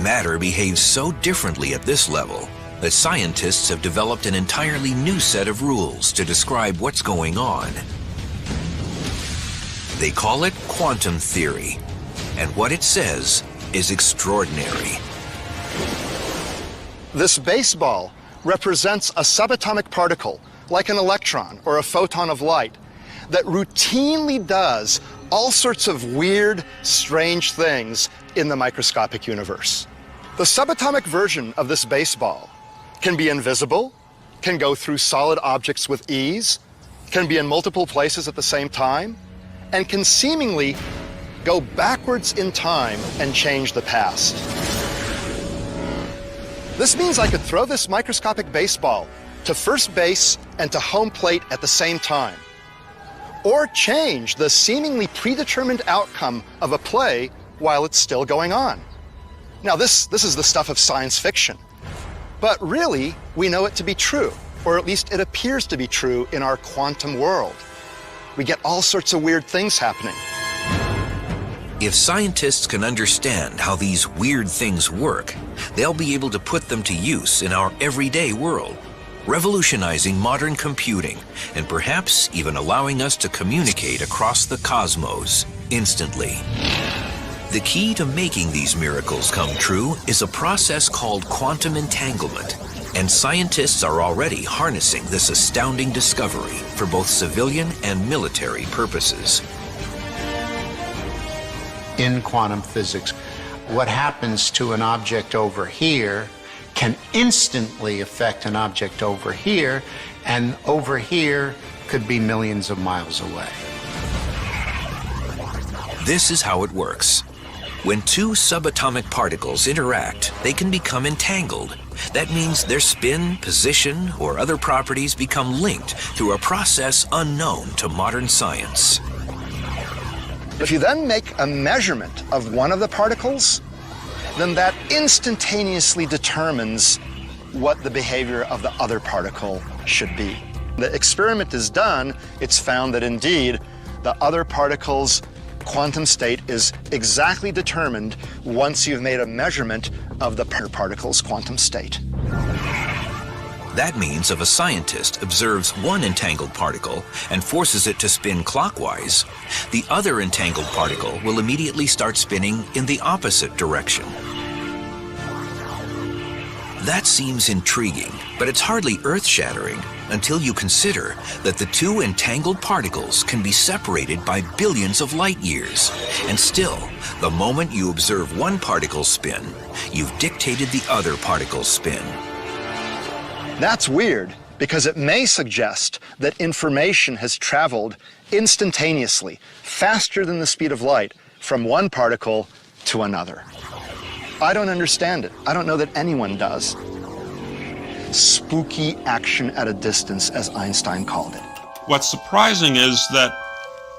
Matter behaves so differently at this level that scientists have developed an entirely new set of rules to describe what's going on. They call it quantum theory, and what it says is extraordinary. This baseball represents a subatomic particle, like an electron or a photon of light, that routinely does all sorts of weird, strange things in the microscopic universe. The subatomic version of this baseball can be invisible, can go through solid objects with ease, can be in multiple places at the same time, and can seemingly go backwards in time and change the past. This means I could throw this microscopic baseball to first base and to home plate at the same time, or change the seemingly predetermined outcome of a play while it's still going on. Now, this is the stuff of science fiction, but really, we know it to be true, or at least it appears to be true in our quantum world. We get all sorts of weird things happening. If scientists can understand how these weird things work, they'll be able to put them to use in our everyday world, revolutionizing modern computing and perhaps even allowing us to communicate across the cosmos instantly. The key to making these miracles come true is a process called quantum entanglement, and scientists are already harnessing this astounding discovery for both civilian and military purposes. In quantum physics, what happens to an object over here can instantly affect an object over here, and over here could be millions of miles away. This is how it works. When two subatomic particles interact, they can become entangled. That means their spin, position, or other properties become linked through a process unknown to modern science. If you then make a measurement of one of the particles, then that instantaneously determines what the behavior of the other particle should be. The experiment is done, it's found that indeed the other particle's quantum state is exactly determined once you've made a measurement of the particle's quantum state. That means if a scientist observes one entangled particle and forces it to spin clockwise, the other entangled particle will immediately start spinning in the opposite direction. That seems intriguing, but it's hardly earth-shattering until you consider that the two entangled particles can be separated by billions of light years. And still, the moment you observe one particle spin, you've dictated the other particle's spin. That's weird, because it may suggest that information has traveled instantaneously, faster than the speed of light, from one particle to another. I don't understand it. I don't know that anyone does. Spooky action at a distance, as Einstein called it. What's surprising is that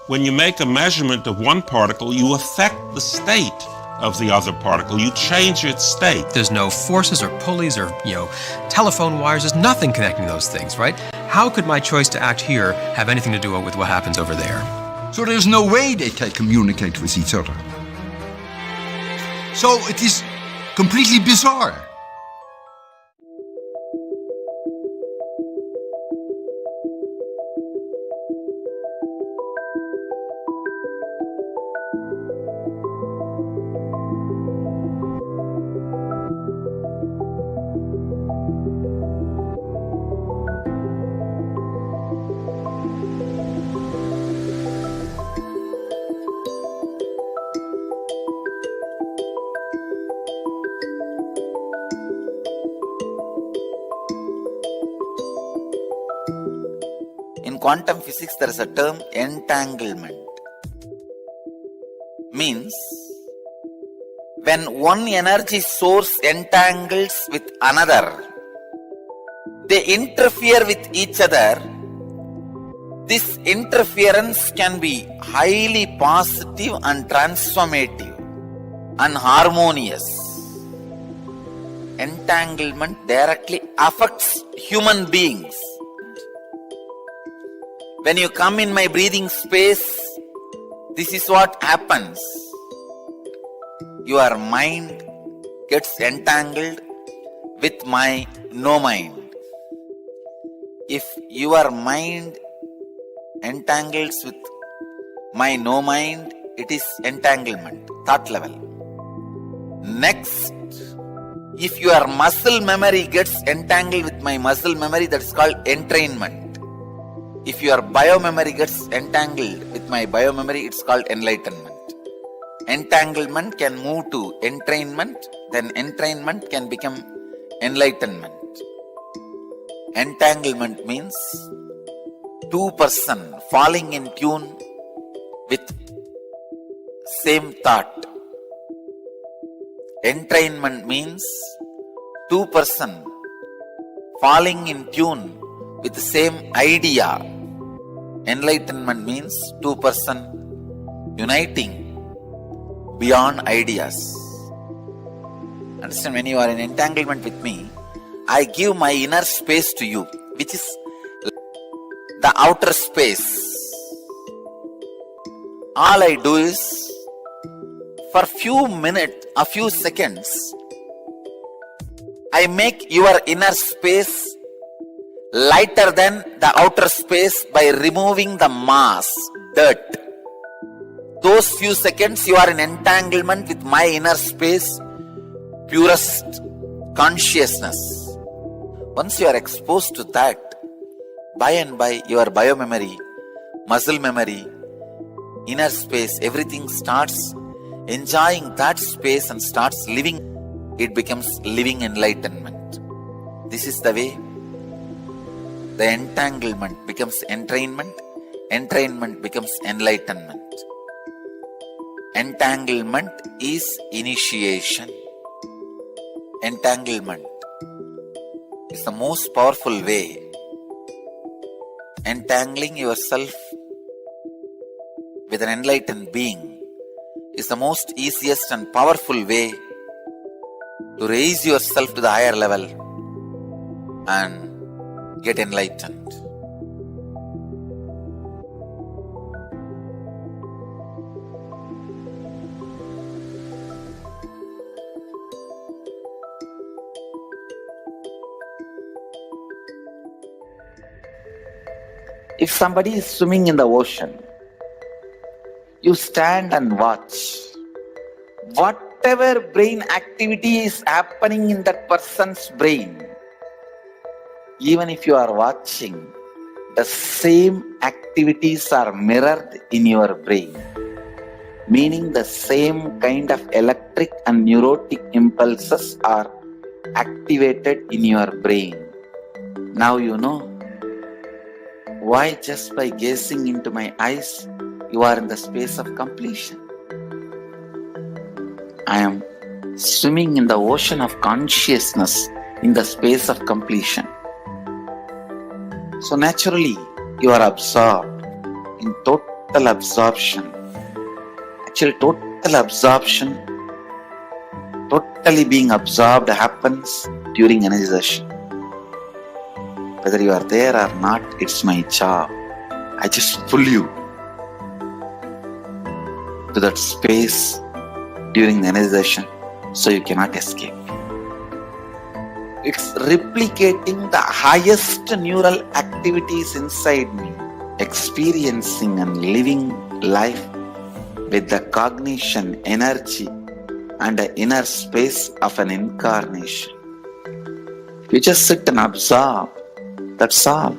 when you make a measurement of one particle, you affect the state of the other particle. You change its state. There's no forces or pulleys or, telephone wires. There's nothing connecting those things, right? How could my choice to act here have anything to do with what happens over there? So there's no way they can communicate with each other. So it is completely bizarre. quantum physics, there is a term entanglement. Means, when one energy source entangles with another, they interfere with each other. This interference can be highly positive and transformative and harmonious. Entanglement directly affects human beings. When you come in my breathing space, this is what happens. Your mind gets entangled with my no mind. If your mind entangles with my no mind, it is entanglement, thought level. Next, if your muscle memory gets entangled with my muscle memory, that is called entrainment. If your biomemory gets entangled with my biomemory, it's called enlightenment. Entanglement can move to entrainment, then entrainment can become enlightenment. Entanglement means two persons falling in tune with same thought. Entrainment means two persons falling in tune with the same idea. Enlightenment means two persons uniting beyond ideas. Understand, when you are in entanglement with me, I give my inner space to you, which is the outer space. All I do is, for few minutes, a few seconds, I make your inner space lighter than the outer space by removing the mass, dirt. Those few seconds you are in entanglement with my inner space, purest consciousness. Once you are exposed to that, by and by your biomemory, muscle memory, inner space, everything starts enjoying that space and starts living. It becomes living enlightenment. This is the way the entanglement becomes entrainment, entrainment becomes enlightenment. Entanglement is initiation. Entanglement is the most powerful way. Entangling yourself with an enlightened being is the most easiest and powerful way to raise yourself to the higher level and get enlightened. If somebody is swimming in the ocean, you stand and watch. Whatever brain activity is happening in that person's brain, even if you are watching, the same activities are mirrored in your brain. Meaning the same kind of electric and neurotic impulses are activated in your brain. Now you know why just by gazing into my eyes, you are in the space of completion. I am swimming in the ocean of consciousness in the space of completion. So naturally, you are absorbed in total absorption. Actually, total absorption, totally being absorbed happens during energization. Whether you are there or not, it's my job. I just pull you to that space during the energization so you cannot escape. It's replicating the highest neural activities inside me, experiencing and living life with the cognition, energy, and the inner space of an incarnation. You just sit and absorb. That's all.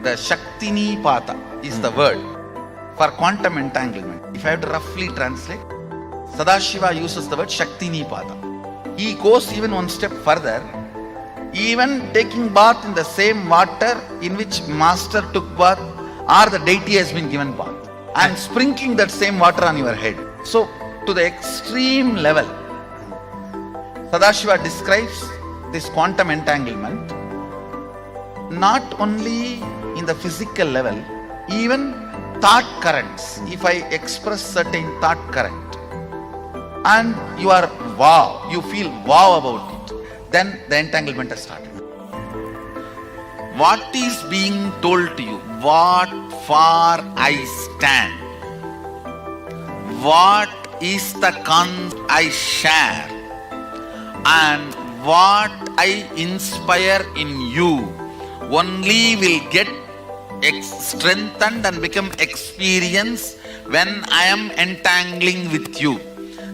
The Shaktini Pata is the word for quantum entanglement. If I have to roughly translate, Sadashiva uses the word Shaktinipada. He goes even one step further, even taking bath in the same water in which master took bath or the deity has been given bath, and sprinkling that same water on your head. So, to the extreme level, Sadashiva describes this quantum entanglement not only in the physical level, even thought currents. If I express certain thought current and you are wow, you feel wow about it, then the entanglement has started. What is being told to you? What for I stand? What is the concept I share? And what I inspire in you only will get strengthened and become experience when I am entangling with you.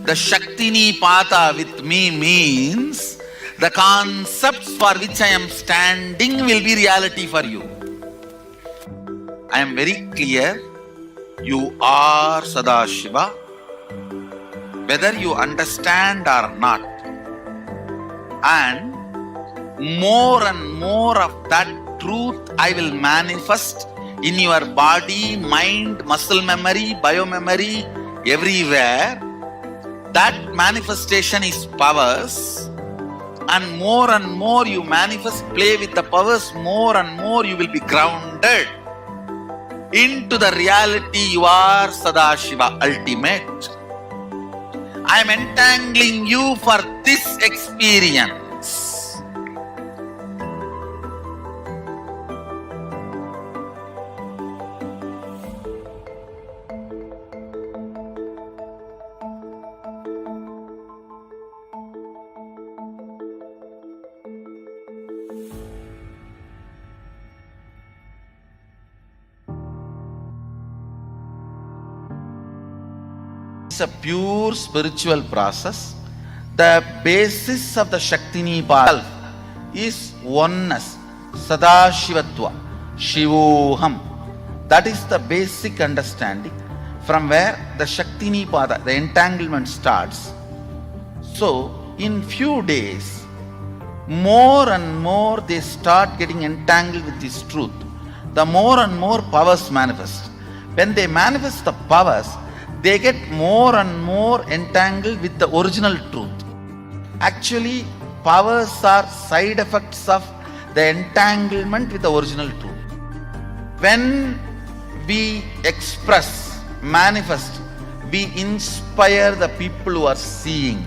The Shaktinipada with me means the concepts for which I am standing will be reality for you. I am very clear, you are Sadashiva, whether you understand or not. And more of that truth I will manifest in your body, mind, muscle memory, biomemory, everywhere. That manifestation is powers, and more you manifest, play with the powers, more and more you will be grounded into the reality you are Sadashiva, ultimate. I am entangling you for this experience. It's a pure spiritual process. The basis of the Shaktinipada is oneness, Sadashivatva, Shivoham. That is the basic understanding from where the Shaktinipada, the entanglement starts. So, in few days, more and more they start getting entangled with this truth. The more and more powers manifest. When they manifest the powers, they get more and more entangled with the original truth. Actually, powers are side effects of the entanglement with the original truth. When we express, manifest, we inspire the people who are seeing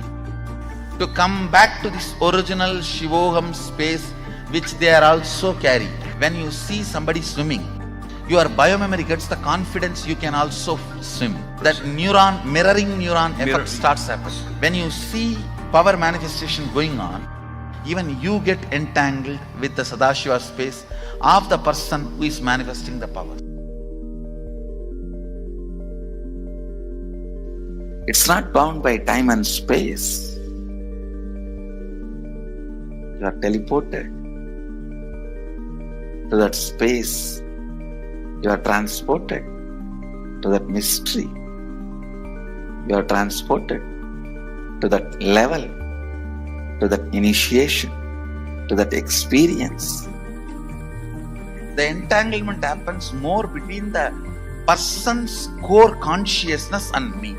to come back to this original Shivoham space which they are also carrying. When you see somebody swimming, your biomemory gets the confidence you can also swim. That neuron, mirroring neuron effect starts happening. When you see power manifestation going on, even you get entangled with the Sadashiva space of the person who is manifesting the power. It's not bound by time and space. You are teleported to that space. You are transported to that mystery. You are transported to that level, to that initiation, to that experience. The entanglement happens more between the person's core consciousness and me.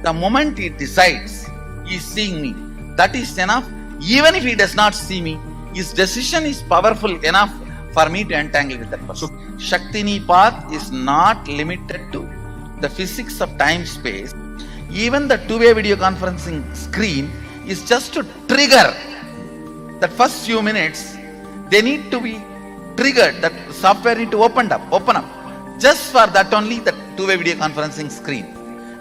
The moment he decides he is seeing me, that is enough. Even if he does not see me, his decision is powerful enough for me to entangle with that person. Shaktinipada is not limited to the physics of time-space. Even the two-way video conferencing screen is just to trigger that first few minutes. They need to be triggered. That software need to open up. Just for that only, that two-way video conferencing screen.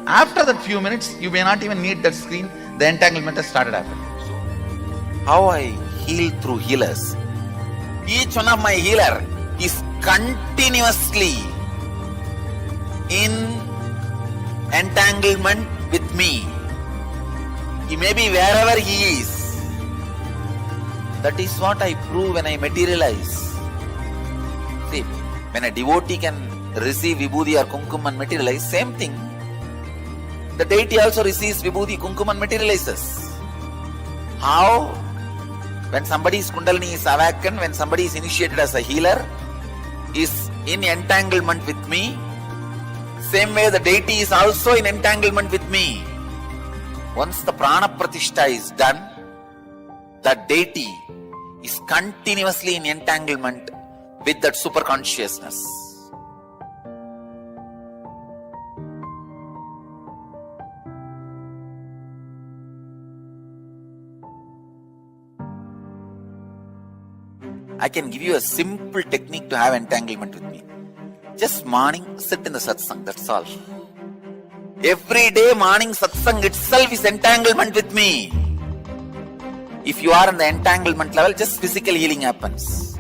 After that few minutes, you may not even need that screen. The entanglement has started happening. How I heal through healers. Each one of my healer is continuously in entanglement with me. He may be wherever he is. That is what I prove when I materialize. See, when a devotee can receive vibhuti or kumkum and materialize, same thing. the deity also receives vibhuti, kumkum and materializes. How? When somebody's kundalini is awakened, when somebody is initiated as a healer, is in entanglement with me, same way the deity is also in entanglement with me. Once the prana pratishtha is done, that deity is continuously in entanglement with that super consciousness. I can give you a simple technique to have entanglement with me. Just morning, sit in the satsang, that's all. Every day morning satsang itself is entanglement with me. If you are in the entanglement level, just physical healing happens.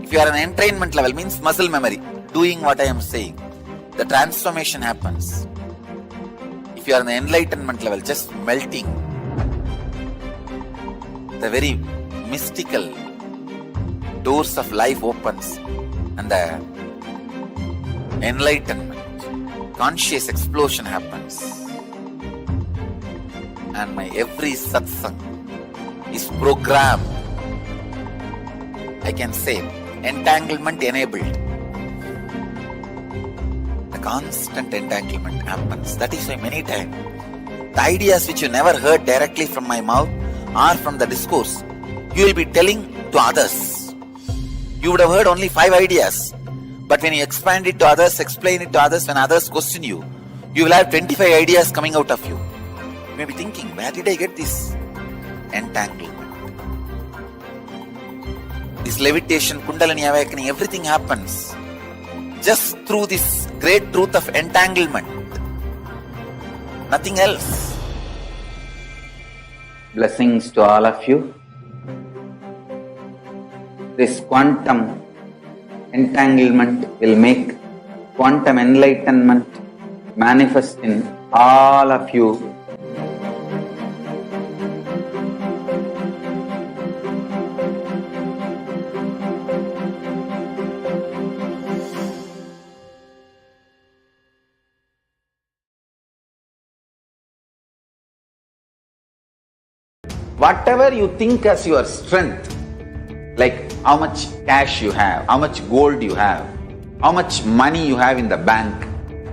If you are in the entrainment level, means muscle memory, doing what I am saying, the transformation happens. If you are in the enlightenment level, just melting, the very mystical doors of life opens and the enlightenment, conscious explosion happens. And my every satsang is programmed, I can say, entanglement enabled. The constant entanglement happens. That is why many times the ideas which you never heard directly from my mouth or from the discourse, you will be telling to others. You would have heard only 5 ideas, but when you expand it to others, explain it to others, when others question you, you will have 25 ideas coming out of you. You may be thinking, where did I get this entanglement? This levitation, kundalini awakening, everything happens just through this great truth of entanglement. Nothing else. Blessings to all of you. This quantum entanglement will make quantum enlightenment manifest in all of you. Whatever you think as your strength, like how much cash you have, how much gold you have, how much money you have in the bank,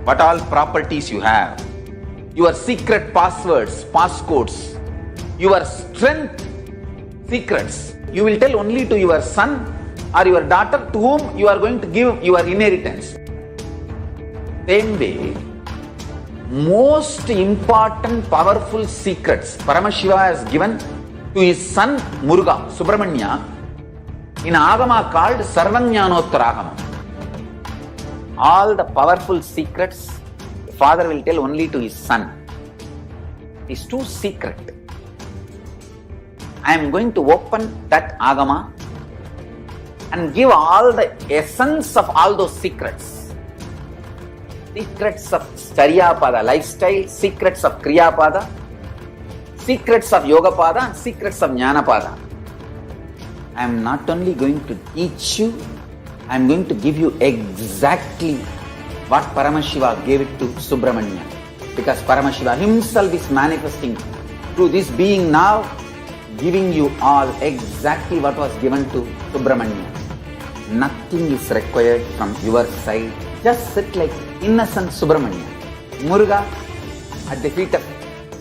what all properties you have, your secret passwords, passcodes, your strength secrets, you will tell only to your son or your daughter to whom you are going to give your inheritance. Same way, most important powerful secrets Paramashiva has given to his son Muruga, Subramanya, in Agama called Sarvajnanottara. All the powerful secrets the father will tell only to his son. It is too secret. I am going to open that Agama and give all the essence of all those secrets. Secrets of Charyapada lifestyle, secrets of Kriyapada, secrets of Yogapada, and secrets of Jnanapada. I am not only going to teach you, I am going to give you exactly what Paramashiva gave it to Subramanya. Because Paramashiva himself is manifesting through this being now, giving you all exactly what was given to Subramanya. Nothing is required from your side. Just sit like innocent Subramanya, Muruga at the feet of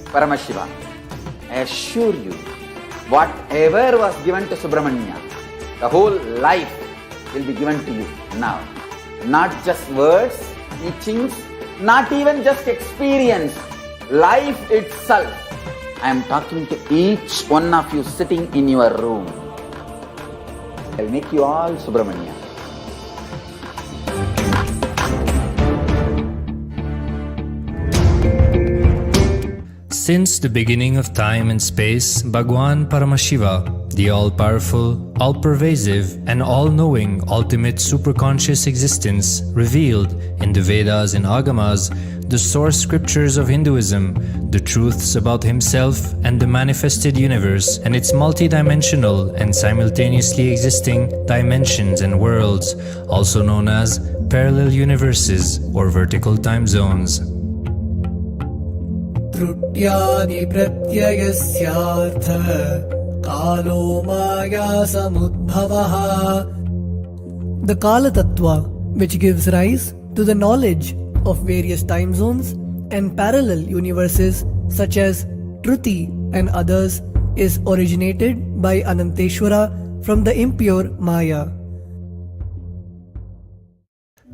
Paramashiva. I assure you, whatever was given to Subramanya, the whole life will be given to you now. Not just words, teachings, not even just experience, life itself. I am talking to each one of you sitting in your room. I will make you all Subramanya. Since the beginning of time and space, Bhagwan Paramashiva, the all-powerful, all-pervasive, and all-knowing ultimate superconscious existence, revealed in the Vedas and Agamas, the source scriptures of Hinduism, the truths about himself and the manifested universe and its multidimensional and simultaneously existing dimensions and worlds, also known as parallel universes or vertical time zones. त्रुट्यादि प्रत्ययस्यार्थ कालो माया samudbhavah. The Kala Tattva, which gives rise to the knowledge of various time zones and parallel universes such as Truti and others, is originated by Ananteshwara from the impure Maya.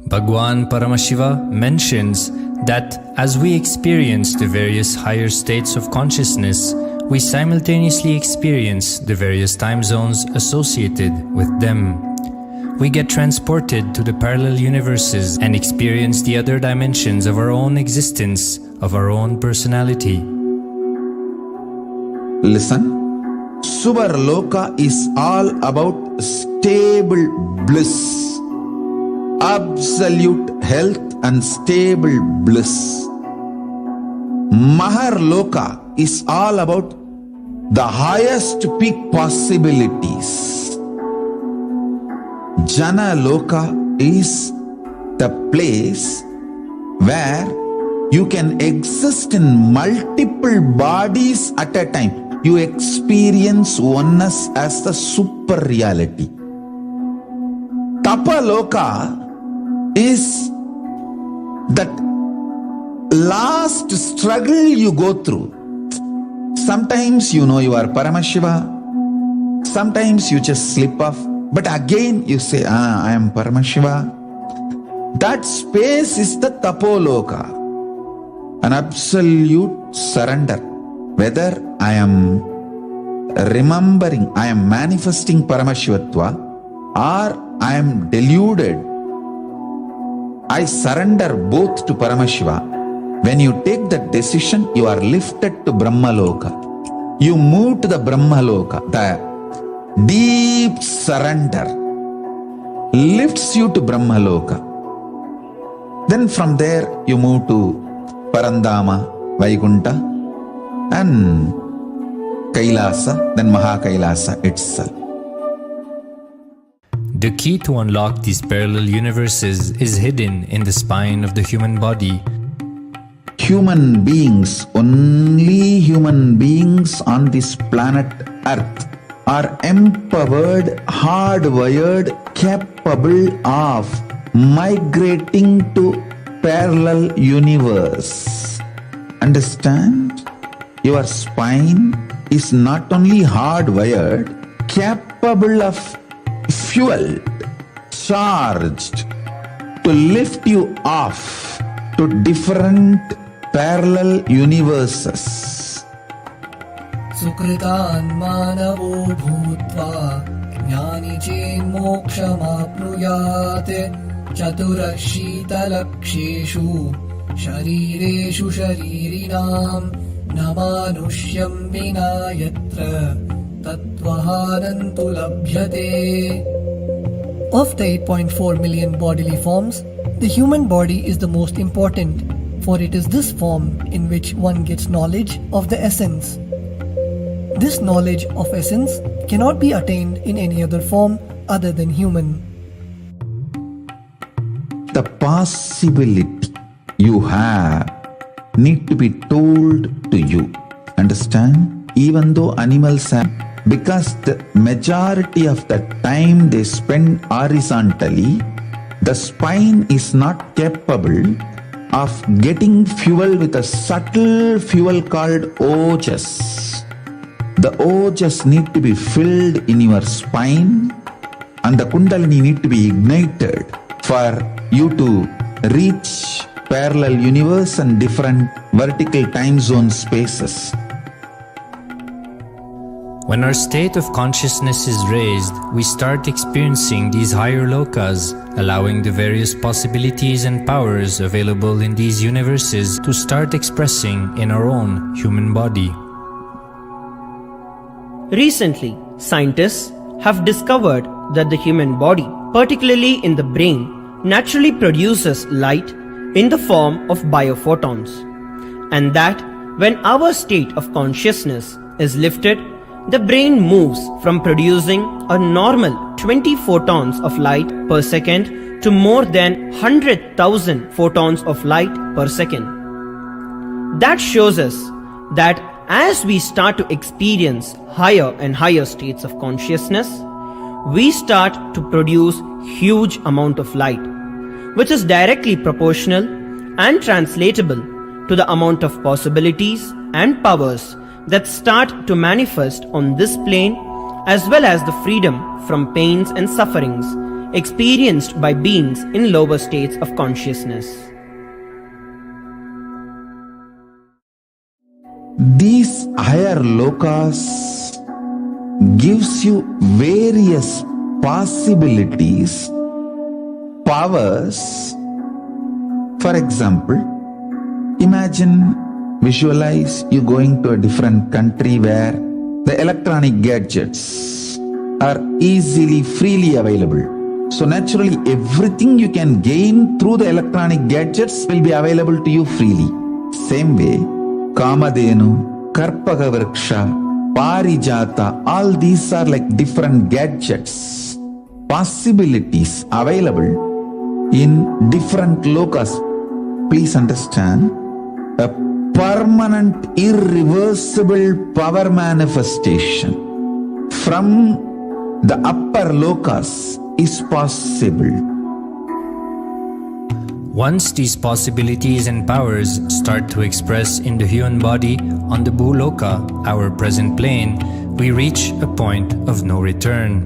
Bhagwan Paramashiva mentions that as we experience the various higher states of consciousness, we simultaneously experience the various time zones associated with them. We get transported to the parallel universes and experience the other dimensions of our own existence, of our own personality. Listen, Subarloka is all about stable bliss, absolute health and stable bliss. Maharloka is all about the highest peak possibilities. Jana Loka is the place where you can exist in multiple bodies at a time. You experience oneness as the super reality. Tapaloka is that last struggle you go through. Sometimes you know you are Paramashiva, sometimes you just slip off, but again you say, I am Paramashiva. That space is the Tapoloka, an absolute surrender. Whether I am remembering, I am manifesting Paramashivatva, or I am deluded, I surrender both to Paramashiva. When you take that decision, you are lifted to Brahmaloka. You move to the Brahmaloka. The deep surrender lifts you to Brahmaloka. Then from there you move to Parandama, Vaikunta, and Kailasa, then Mahakailasa itself. The key to unlock these parallel universes is hidden in the spine of the human body. Human beings, only human beings on this planet Earth are empowered, hardwired, capable of migrating to parallel universe. Understand? Your spine is not only hardwired, capable of fueled, charged to lift you off to different parallel universes. Sukritan manavo bhutva jnani chen mokshamapnuyat chaturashitalakshishu sharireshu sharirinam namanushyam vina yatra tattvahanantu labhyate. Of the 8.4 million bodily forms, the human body is the most important, for it is this form in which one gets knowledge of the essence. This knowledge of essence cannot be attained in any other form other than human. The possibility you have need to be told to you. Understand? Even though animals have, because the majority of the time they spend horizontally, the spine is not capable of getting fuel with a subtle fuel called ojas. The ojas need to be filled in your spine, and the kundalini need to be ignited for you to reach parallel universe and different vertical time zone spaces. When our state of consciousness is raised, we start experiencing these higher lokas, allowing the various possibilities and powers available in these universes to start expressing in our own human body. Recently, scientists have discovered that the human body, particularly in the brain, naturally produces light in the form of biophotons, and that when our state of consciousness is lifted, the brain moves from producing a normal 20 photons of light per second to more than 100,000 photons of light per second. That shows us that as we start to experience higher and higher states of consciousness, we start to produce huge amount of light, which is directly proportional and translatable to the amount of possibilities and powers that start to manifest on this plane, as well as the freedom from pains and sufferings experienced by beings in lower states of consciousness. These higher lokas gives you various possibilities, powers. For example, visualize you going to a different country where the electronic gadgets are easily, freely available. So naturally, everything you can gain through the electronic gadgets will be available to you freely. Same way, Kamadhenu, Karpaka Vriksha, Parijata, all these are like different gadgets, possibilities available in different lokas. Please understand, a permanent, irreversible power manifestation from the upper lokas is possible. Once these possibilities and powers start to express in the human body on the Bhuloka, our present plane, we reach a point of no return,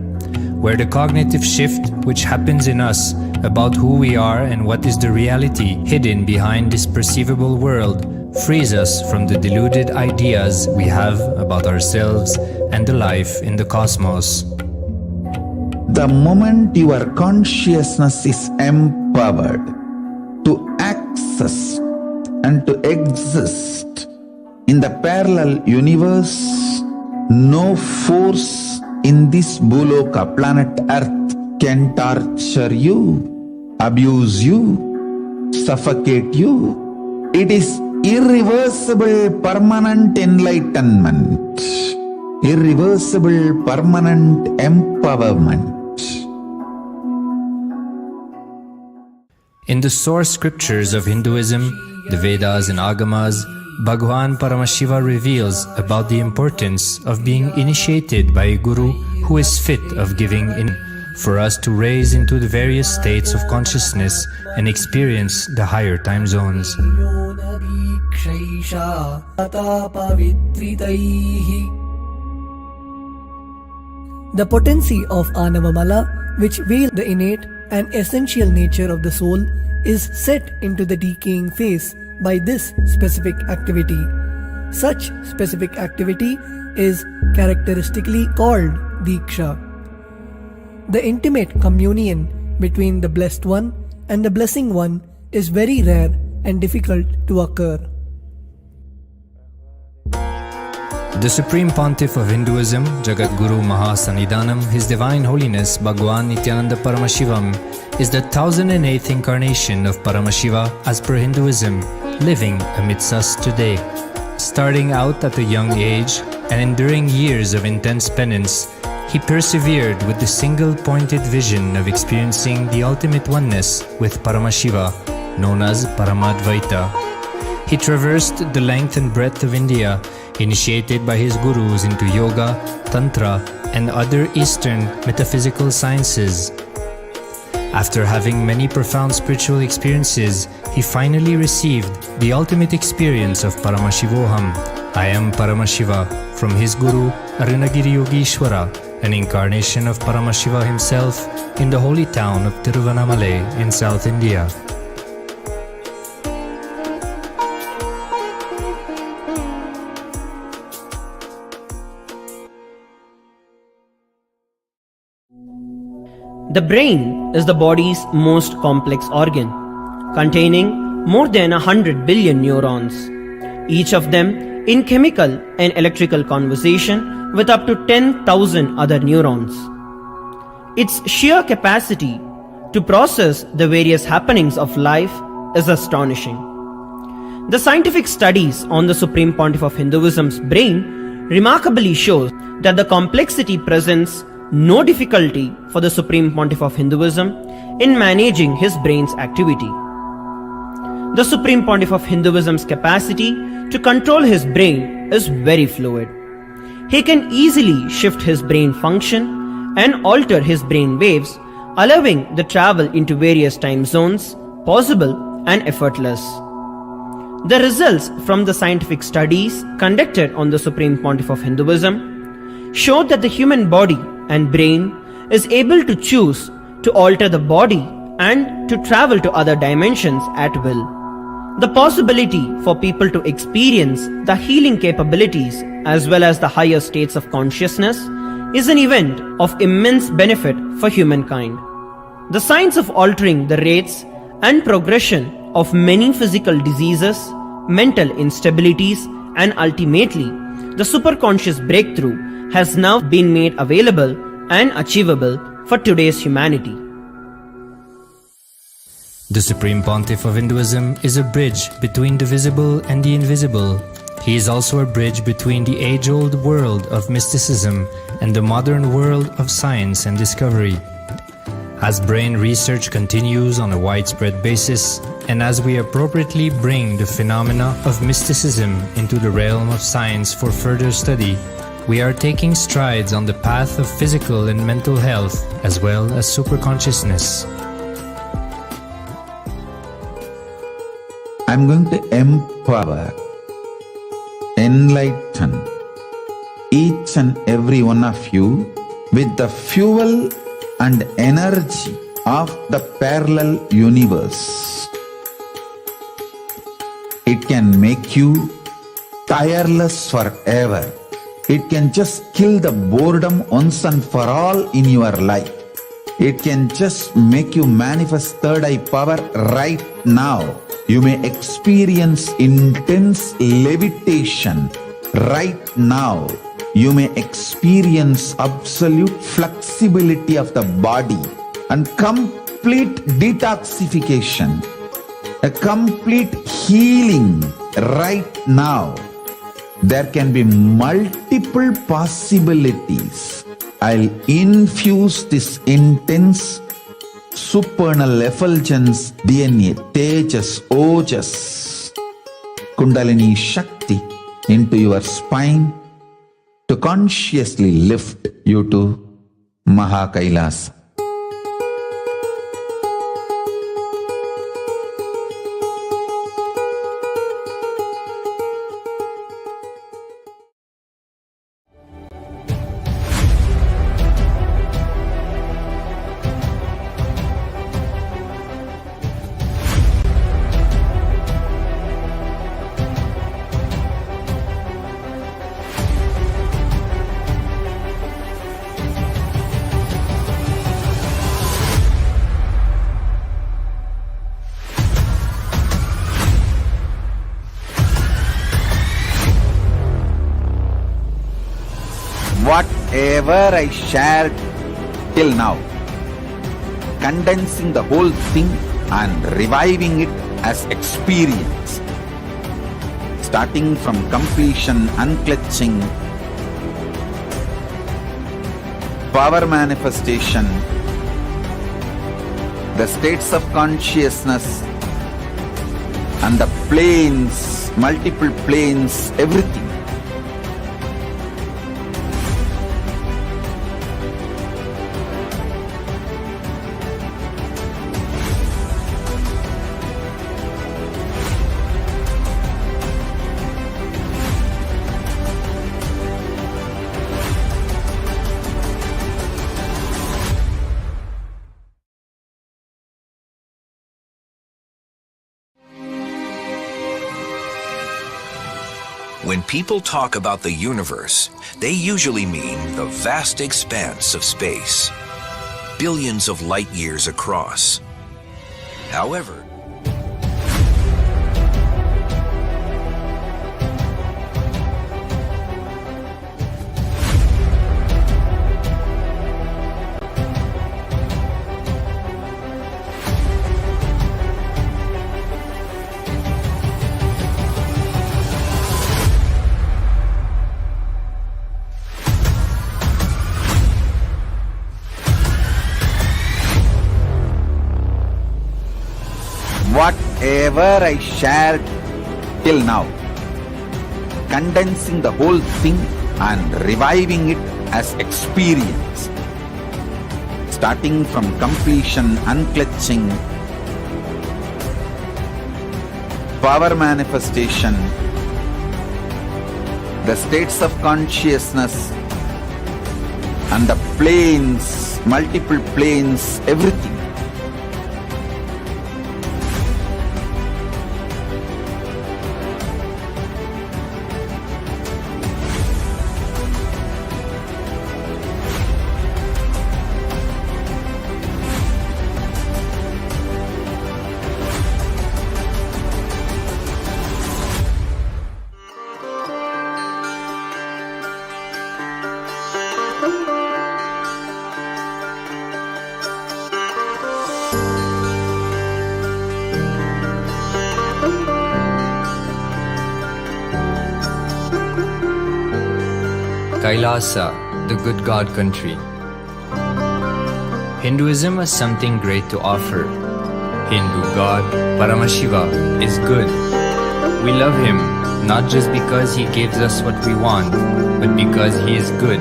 where the cognitive shift which happens in us about who we are and what is the reality hidden behind this perceivable world frees us from the deluded ideas we have about ourselves and the life in the cosmos. The moment your consciousness is empowered to access and to exist in the parallel universe, no force in this Bhuloka, planet Earth, can torture you, abuse you, suffocate you. It is irreversible, permanent enlightenment, irreversible, permanent empowerment. In the source scriptures of Hinduism, the Vedas and Agamas, Bhagwan Paramashiva reveals about the importance of being initiated by a guru who is fit of giving in for us to raise into the various states of consciousness and experience the higher time zones. The potency of Anavamala, which veils the innate and essential nature of the soul, is set into the decaying phase by this specific activity. Such specific activity is characteristically called Diksha. The intimate communion between the Blessed One and the Blessing One is very rare and difficult to occur. The Supreme Pontiff of Hinduism, Jagat Guru Mahasannidhanam, His Divine Holiness Bhagwan Nithyananda Paramashivam, is the 1008th incarnation of Paramashiva as per Hinduism, living amidst us today. Starting out at a young age and enduring years of intense penance, he persevered with the single-pointed vision of experiencing the ultimate oneness with Paramashiva, known as Paramadvaita. He traversed the length and breadth of India, initiated by his gurus into yoga, tantra, and other Eastern metaphysical sciences. After having many profound spiritual experiences, he finally received the ultimate experience of Paramashivoham, I am Paramashiva, from his guru Arunagiri Yogeshwara, an incarnation of Paramashiva himself in the holy town of Tiruvannamalai in South India. The brain is the body's most complex organ, containing more than 100 billion neurons, each of them in chemical and electrical conversation with up to 10,000 other neurons. Its sheer capacity to process the various happenings of life is astonishing. The scientific studies on the Supreme Pontiff of Hinduism's brain remarkably shows that the complexity presents no difficulty for the Supreme Pontiff of Hinduism in managing his brain's activity. The Supreme Pontiff of Hinduism's capacity to control his brain is very fluid. He can easily shift his brain function and alter his brain waves, allowing the travel into various time zones possible and effortless. The results from the scientific studies conducted on the Supreme Pontiff of Hinduism showed that the human body and brain is able to choose to alter the body and to travel to other dimensions at will. The possibility for people to experience the healing capabilities as well as the higher states of consciousness is an event of immense benefit for humankind. The science of altering the rates and progression of many physical diseases, mental instabilities, and ultimately the superconscious breakthrough has now been made available and achievable for today's humanity. The Supreme Pontiff of Hinduism is a bridge between the visible and the invisible. He is also a bridge between the age-old world of mysticism and the modern world of science and discovery. As brain research continues on a widespread basis, and as we appropriately bring the phenomena of mysticism into the realm of science for further study, we are taking strides on the path of physical and mental health as well as superconsciousness. I'm going to empower, enlighten each and every one of you with the fuel and energy of the parallel universe. It can make you tireless forever. It can just kill the boredom once and for all in your life. It can just make you manifest third eye power right now. You may experience intense levitation right now. You may experience absolute flexibility of the body and complete detoxification, a complete healing right now. There can be multiple possibilities. I'll infuse this intense supernal effulgence, DNA, Tejas, Ojas, Kundalini Shakti into your spine to consciously lift you to Mahakailasa. Whatever I shared till now, condensing the whole thing and reviving it as experience, starting from completion, unclutching, power manifestation, the states of consciousness and the planes, multiple planes, everything. When people talk about the universe, they usually mean the vast expanse of space, billions of light years across. However, whatever I shared till now, condensing the whole thing and reviving it as experience, starting from completion, unclutching, power manifestation, the states of consciousness and the planes, multiple planes, everything. Kailasa, the good God country. Hinduism has something great to offer. Hindu God, Paramashiva, is good. We love him not just because he gives us what we want, but because he is good,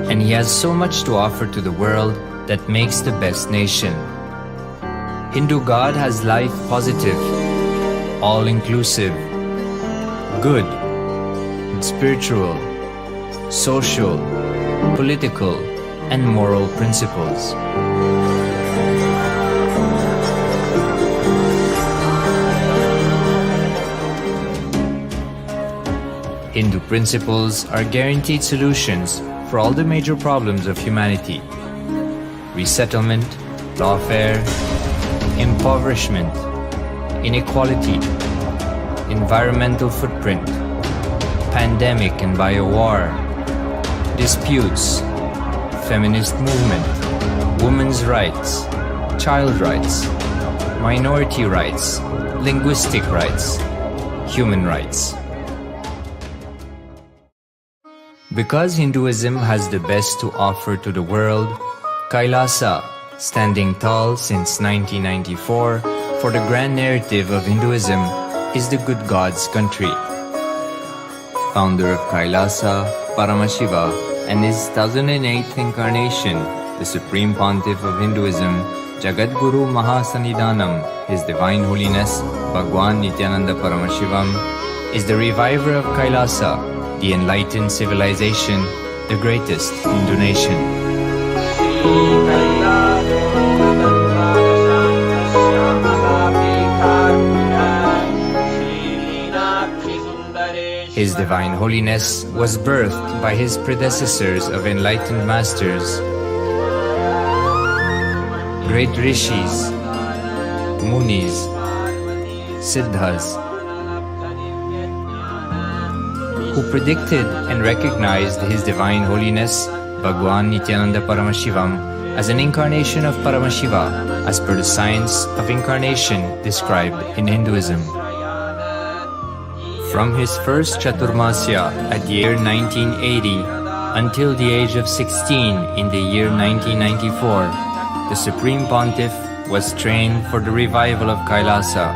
and he has so much to offer to the world that makes the best nation. Hindu God has life positive, all-inclusive, good, spiritual, social, political, and moral principles. Hindu principles are guaranteed solutions for all the major problems of humanity: resettlement, lawfare, impoverishment, inequality, environmental footprint, pandemic and biowar, disputes, feminist movement, women's rights, child rights, minority rights, linguistic rights, human rights. Because Hinduism has the best to offer to the world, Kailasa, standing tall since 1994 for the grand narrative of Hinduism, is the good God's country. Founder of Kailasa, Paramashiva, and his 1008th incarnation, the Supreme Pontiff of Hinduism, Jagadguru Mahasannidhanam, His Divine Holiness, Bhagwan Nithyananda Paramashivam, is the reviver of Kailasa, the enlightened civilization, the greatest Hindu nation. His Divine Holiness was birthed by his predecessors of enlightened masters, great rishis, munis, siddhas, who predicted and recognized His Divine Holiness, Bhagwan Nithyananda Paramashivam, as an incarnation of Paramashiva, as per the science of incarnation described in Hinduism. From his first Chaturmasya at the year 1980 until the age of 16 in the year 1994, the Supreme Pontiff was trained for the revival of Kailasa.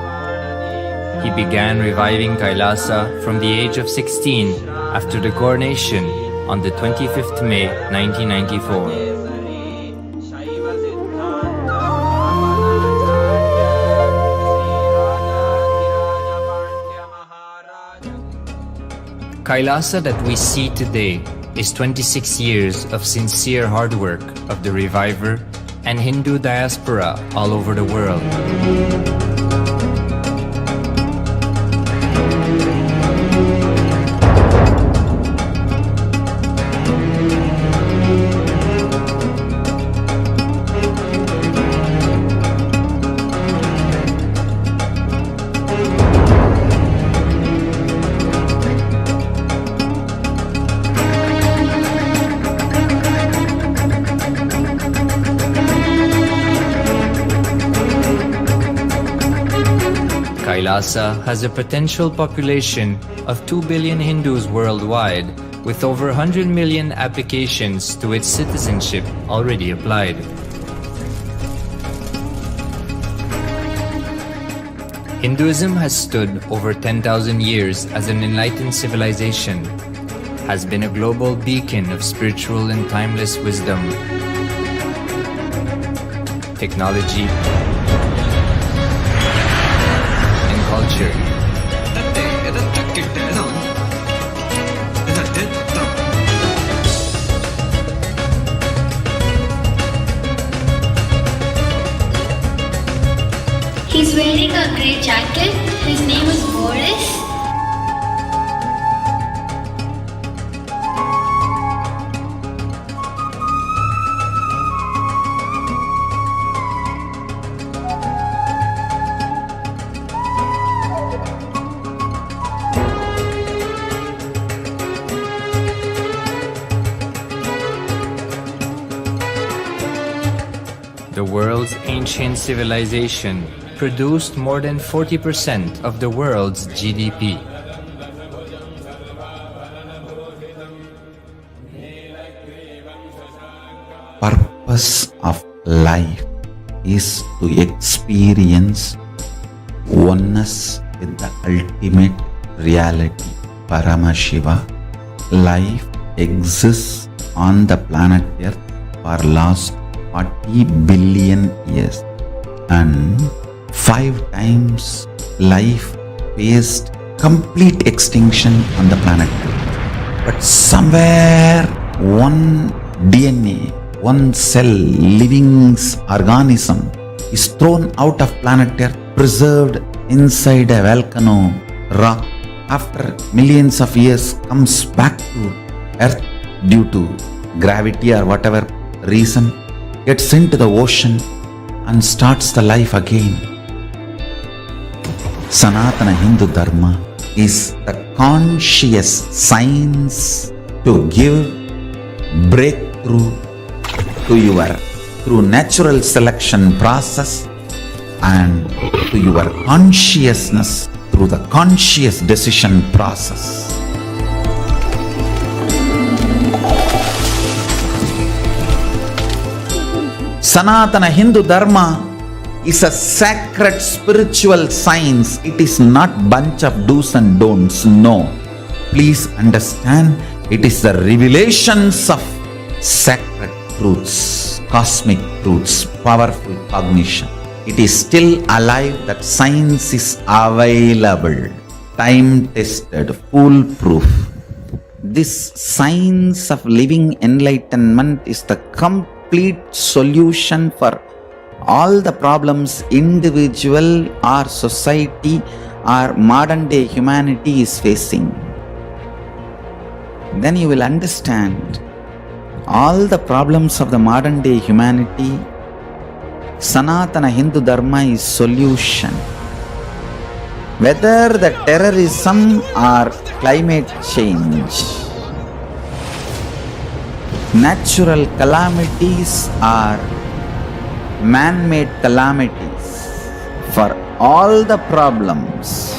He began reviving Kailasa from the age of 16 after the coronation on the 25th May 1994. Kailasa that we see today is 26 years of sincere hard work of the reviver and Hindu diaspora all over the world. Kailasa has a potential population of 2 billion Hindus worldwide, with over 100 million applications to its citizenship already applied. Hinduism has stood over 10,000 years as an enlightened civilization, has been a global beacon of spiritual and timeless wisdom, technology, and culture. He's wearing a grey jacket. His name is Boris. The world's ancient civilization produced more than 40% of the world's GDP. Purpose of life is to experience oneness with the ultimate reality, Paramashiva. Life exists on the planet Earth for last 40 billion years, and 5 times life faced complete extinction on the planet Earth. But somewhere one DNA, one cell, living organism is thrown out of planet Earth, preserved inside a volcano rock. After millions of years comes back to Earth due to gravity or whatever reason, gets into the ocean and starts the life again. Sanatana Hindu Dharma is the conscious science to give breakthrough to your through natural selection process and to your consciousness through the conscious decision process. Sanatana Hindu Dharma is a sacred spiritual science. It is not bunch of do's and don'ts. No. Please understand, it is the revelations of sacred truths, cosmic truths, powerful cognition. It is still alive, that science is available, time-tested, foolproof. This science of living enlightenment is the complete solution for all the problems individual or society or modern day humanity is facing. Then you will understand all the problems of the modern day humanity. Sanatana Hindu Dharma is solution. Whether the terrorism or climate change, natural calamities or man-made calamities, for all the problems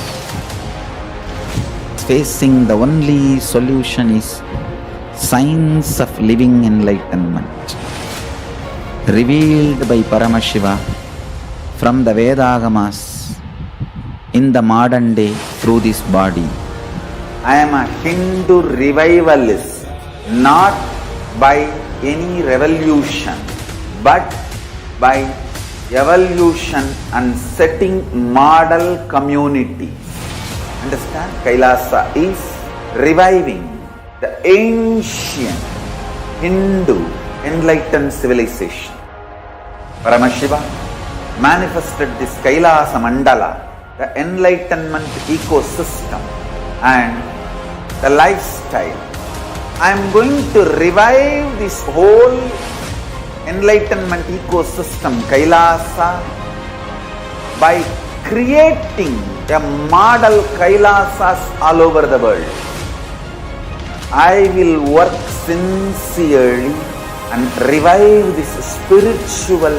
facing, the only solution is science of living enlightenment, revealed by Paramashiva from the Vedagamas in the modern day through this body. I am a Hindu revivalist, not by any revolution, but by evolution and setting model communities. Understand? Kailasa is reviving the ancient Hindu enlightened civilization. Paramashiva manifested this Kailasa Mandala, the enlightenment ecosystem and the lifestyle. I am going to revive this whole enlightenment ecosystem, Kailasa, by creating a model Kailasas all over the world. I will work sincerely and revive this spiritual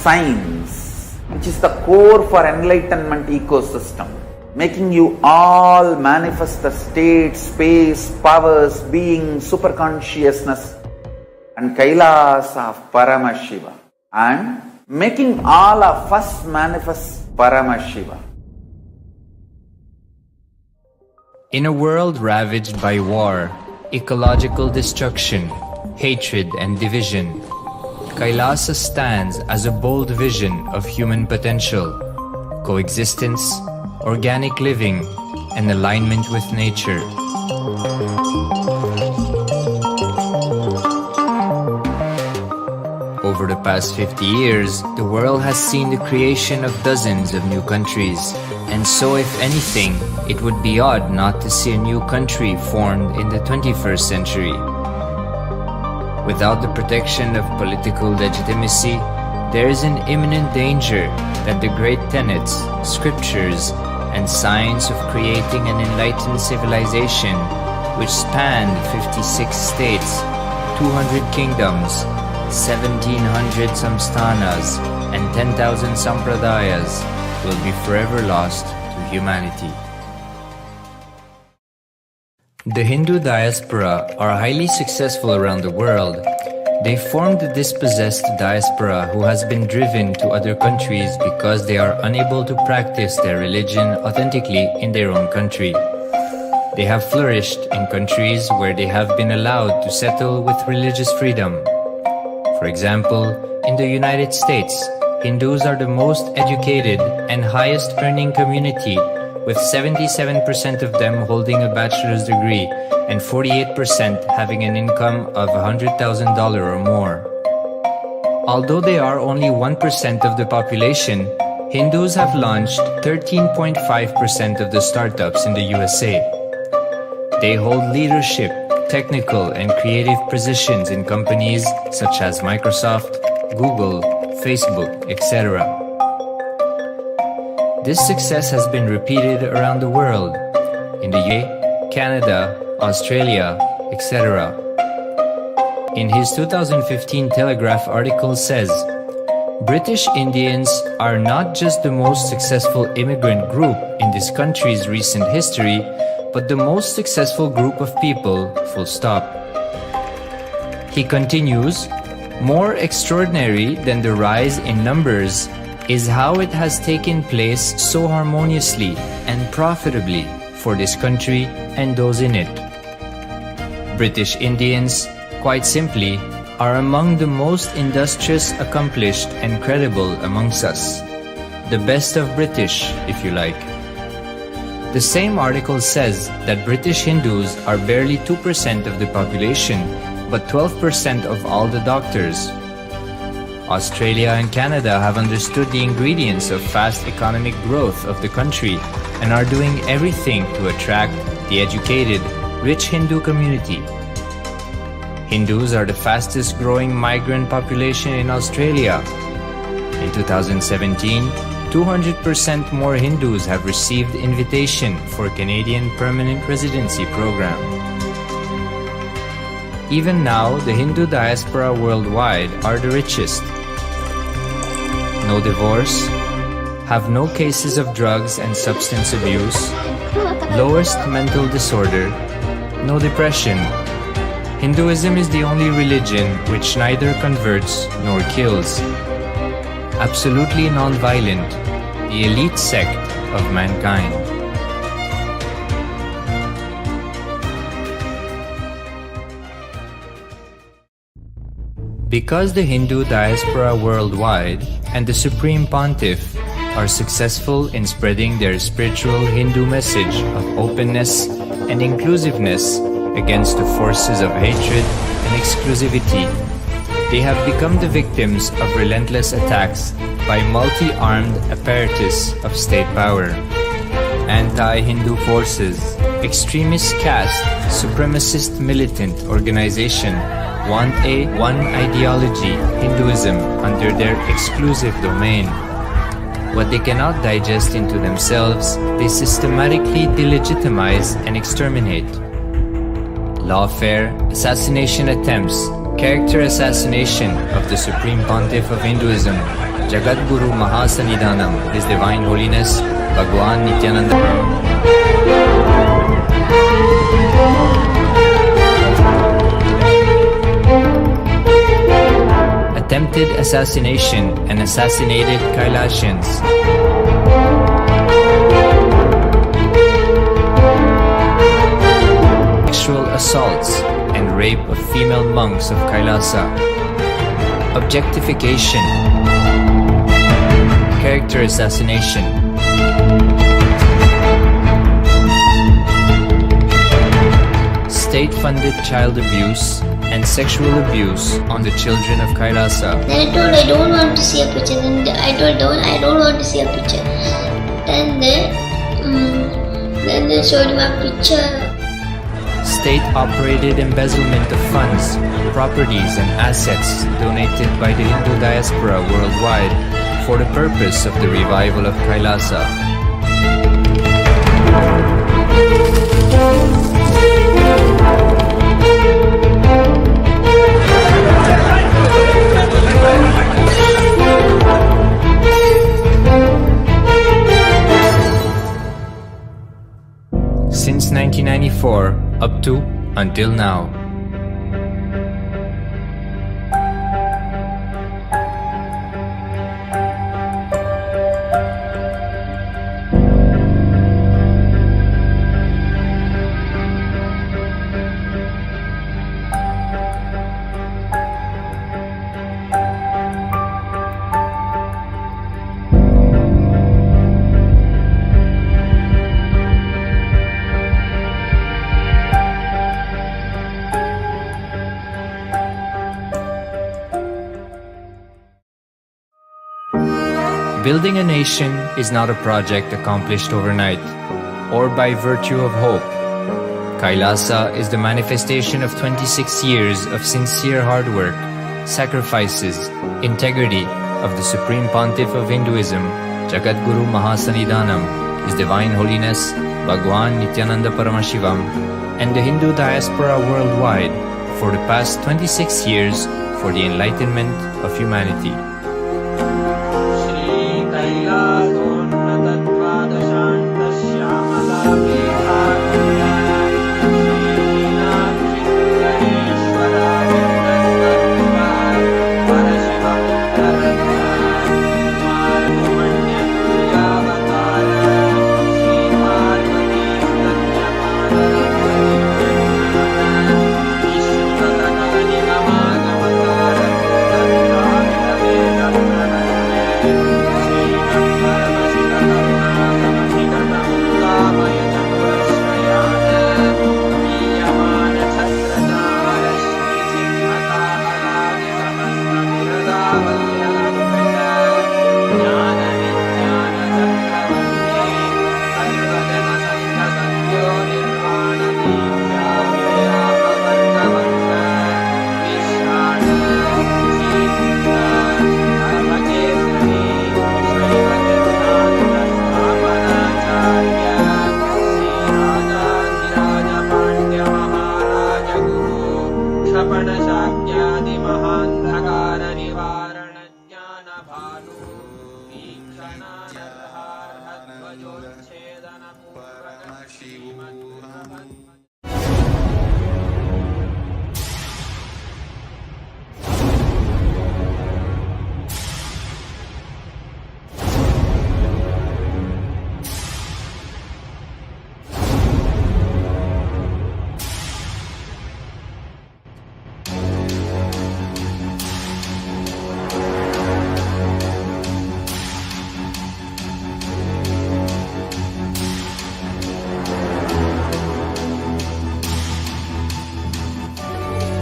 science, which is the core for enlightenment ecosystem, making you all manifest the state, space, powers, being, superconsciousness and Kailasa of Paramashiva, and making all of us manifest Paramashiva. In a world ravaged by war, ecological destruction, hatred and division, Kailasa stands as a bold vision of human potential, coexistence, organic living, and alignment with nature. Over the past 50 years, the world has seen the creation of dozens of new countries, and so if anything, it would be odd not to see a new country formed in the 21st century. Without the protection of political legitimacy, there is an imminent danger that the great tenets, scriptures, and science of creating an enlightened civilization, which spanned 56 states, 200 kingdoms, 1700 samsthanas, and 10,000 sampradayas, will be forever lost to humanity. The Hindu diaspora are highly successful around the world. They formed the dispossessed diaspora who has been driven to other countries because they are unable to practice their religion authentically in their own country. They have flourished in countries where they have been allowed to settle with religious freedom. For example, in the United States, Hindus are the most educated and highest earning community, with 77% of them holding a bachelor's degree and 48% having an income of $100,000 or more. Although they are only 1% of the population, Hindus have launched 13.5% of the startups in the USA. They hold leadership, technical and creative positions in companies such as Microsoft, Google, Facebook, etc. This success has been repeated around the world, in the UK, Canada, Australia, etc. In his 2015 Telegraph article says, British Indians are not just the most successful immigrant group in this country's recent history, but the most successful group of people, full stop. He continues, more extraordinary than the rise in numbers is how it has taken place so harmoniously and profitably for this country and those in it. British Indians, quite simply, are among the most industrious, accomplished and credible amongst us. The best of British, if you like. The same article says that British Hindus are barely 2% of the population, but 12% of all the doctors. Australia and Canada have understood the ingredients of fast economic growth of the country and are doing everything to attract the educated, rich Hindu community. Hindus are the fastest growing migrant population in Australia. In 2017, 200% more Hindus have received invitation for Canadian Permanent Residency Program. Even now, the Hindu diaspora worldwide are the richest. No divorce, have no cases of drugs and substance abuse, lowest mental disorder, no depression. Hinduism is the only religion which neither converts nor kills. Absolutely non-violent, the elite sect of mankind. Because the Hindu diaspora worldwide and the Supreme Pontiff are successful in spreading their spiritual Hindu message of openness and inclusiveness against the forces of hatred and exclusivity, they have become the victims of relentless attacks by multi-armed apparatus of state power. Anti-Hindu forces, extremist caste, supremacist militant organization want a one ideology, Hinduism, under their exclusive domain. What they cannot digest into themselves, they systematically delegitimize and exterminate. Lawfare, assassination attempts, character assassination of the Supreme Pontiff of Hinduism, Jagadguru Mahasannidhanam, His Divine Holiness, Bhagwan Nithyananda. Attempted assassination and assassinated Kailashans. assaults and rape of female monks of Kailasa, objectification, character assassination, state-funded child abuse and sexual abuse on the children of Kailasa. Then I told I don't want to see a picture. Then I told I don't want to see a picture. Then they showed me a picture. State-operated embezzlement of funds, properties and assets donated by the Hindu diaspora worldwide for the purpose of the revival of Kailasa. Since 1994 up to until now. Building a nation is not a project accomplished overnight or by virtue of hope. Kailasa is the manifestation of 26 years of sincere hard work, sacrifices, integrity of the Supreme Pontiff of Hinduism, Jagadguru Mahasanidhanam, His Divine Holiness, Bhagwan Nithyananda Paramashivam, and the Hindu diaspora worldwide for the past 26 years for the enlightenment of humanity.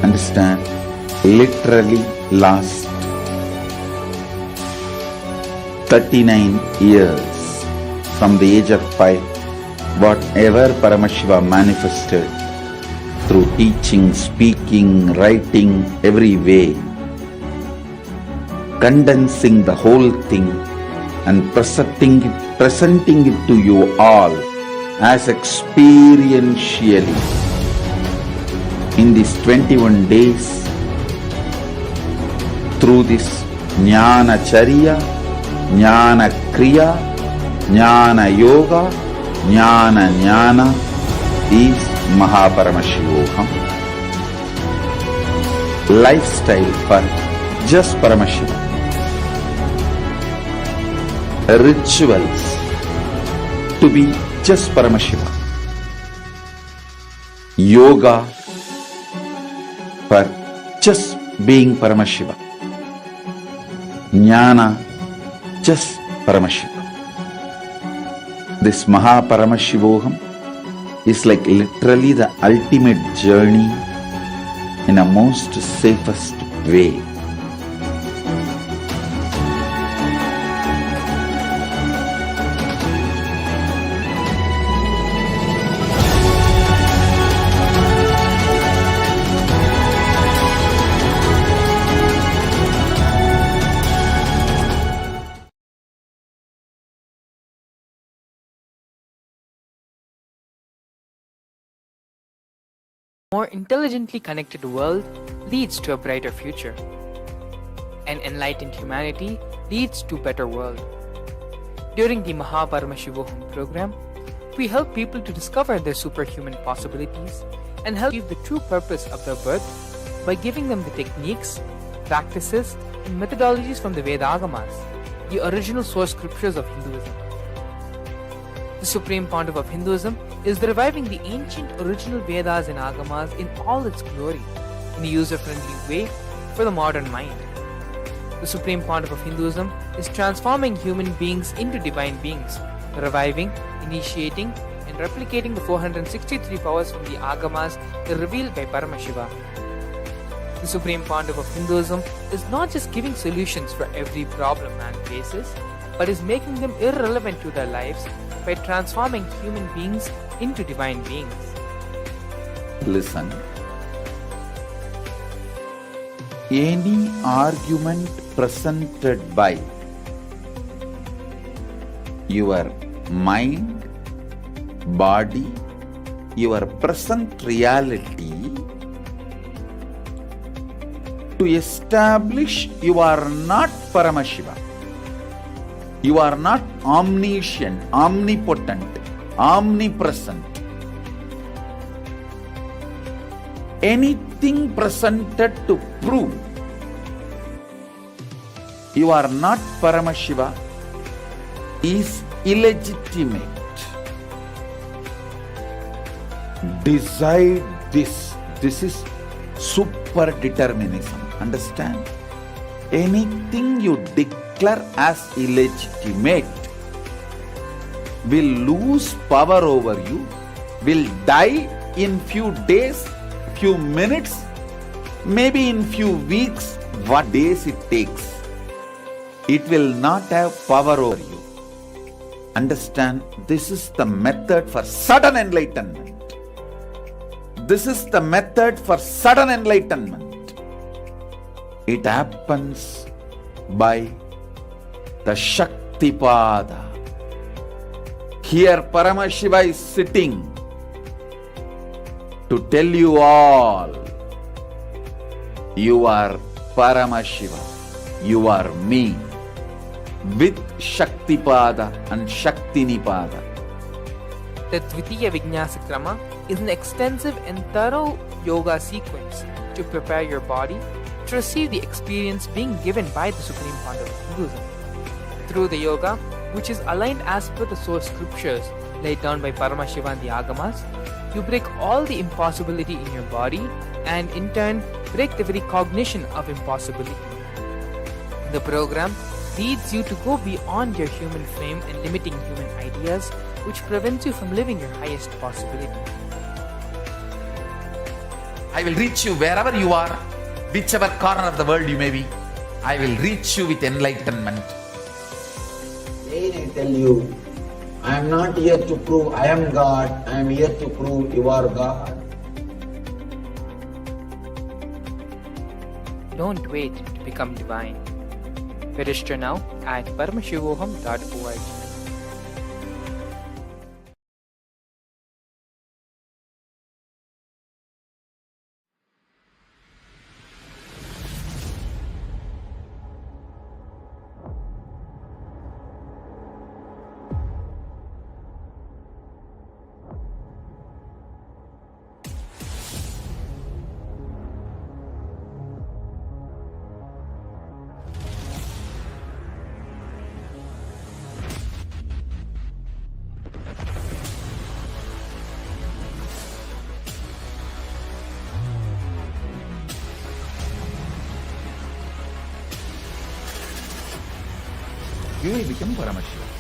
Understand, literally last 39 years from the age of 5, whatever Paramashiva manifested through teaching, speaking, writing, every way, condensing the whole thing and presenting it to you all as experientially in these 21 days through this Jnana Charya, Jnana Kriya, Jnana Yoga, Jnana Jnana is Mahaparamashivoham. Lifestyle for just Paramashiva. Rituals to be just Paramashiva. Yoga just being Paramashiva. Jnana, just Paramashiva. This Mahaparamashivoham is like literally the ultimate journey in a most safest way. A more intelligently connected world leads to a brighter future. An enlightened humanity leads to a better world. During the Mahaparamashivoham program, we help people to discover their superhuman possibilities and help achieve the true purpose of their birth by giving them the techniques, practices, and methodologies from the Vedagamas, the original source scriptures of Hinduism. The Supreme Pontiff of Hinduism is reviving the ancient original Vedas and Agamas in all its glory, in a user-friendly way for the modern mind. The Supreme Pontiff of Hinduism is transforming human beings into divine beings, reviving, initiating, and replicating the 463 powers from the Agamas revealed by Paramashiva. The Supreme Pontiff of Hinduism is not just giving solutions for every problem man faces, but is making them irrelevant to their lives by transforming human beings into divine beings. Listen. Any argument presented by your mind, body, your present reality to establish you are not Paramashiva. You are not omniscient, omnipotent, omnipresent. Anything presented to prove you are not Paramashiva is illegitimate. Decide this. This is super determinism. Understand? Anything you declare as illegitimate will lose power over you, will die in few days, few minutes, maybe in few weeks, what days it takes. It will not have power over you. Understand, this is the method for sudden enlightenment. This is the method for sudden enlightenment. It happens by the Shaktipada. Here Paramashiva is sitting to tell you all, you are Paramashiva, you are me, with Shaktipada and Shaktinipada. The Dvitiya Vijnasa Krama is an extensive and thorough yoga sequence to prepare your body to receive the experience being given by the Supreme Pontiff of Hinduism. Through the yoga, which is aligned as per the source scriptures laid down by Paramashiva and the Agamas, you break all the impossibility in your body and in turn break the very cognition of impossibility. The program leads you to go beyond your human frame and limiting human ideas, which prevents you from living your highest possibility. I will reach you wherever you are, whichever corner of the world you may be. I will reach you with enlightenment. Again I tell you, I am not here to prove I am God, I am here to prove you are God. Don't wait to become divine. Register now at paramashivoham.org. you will become Paramashivam.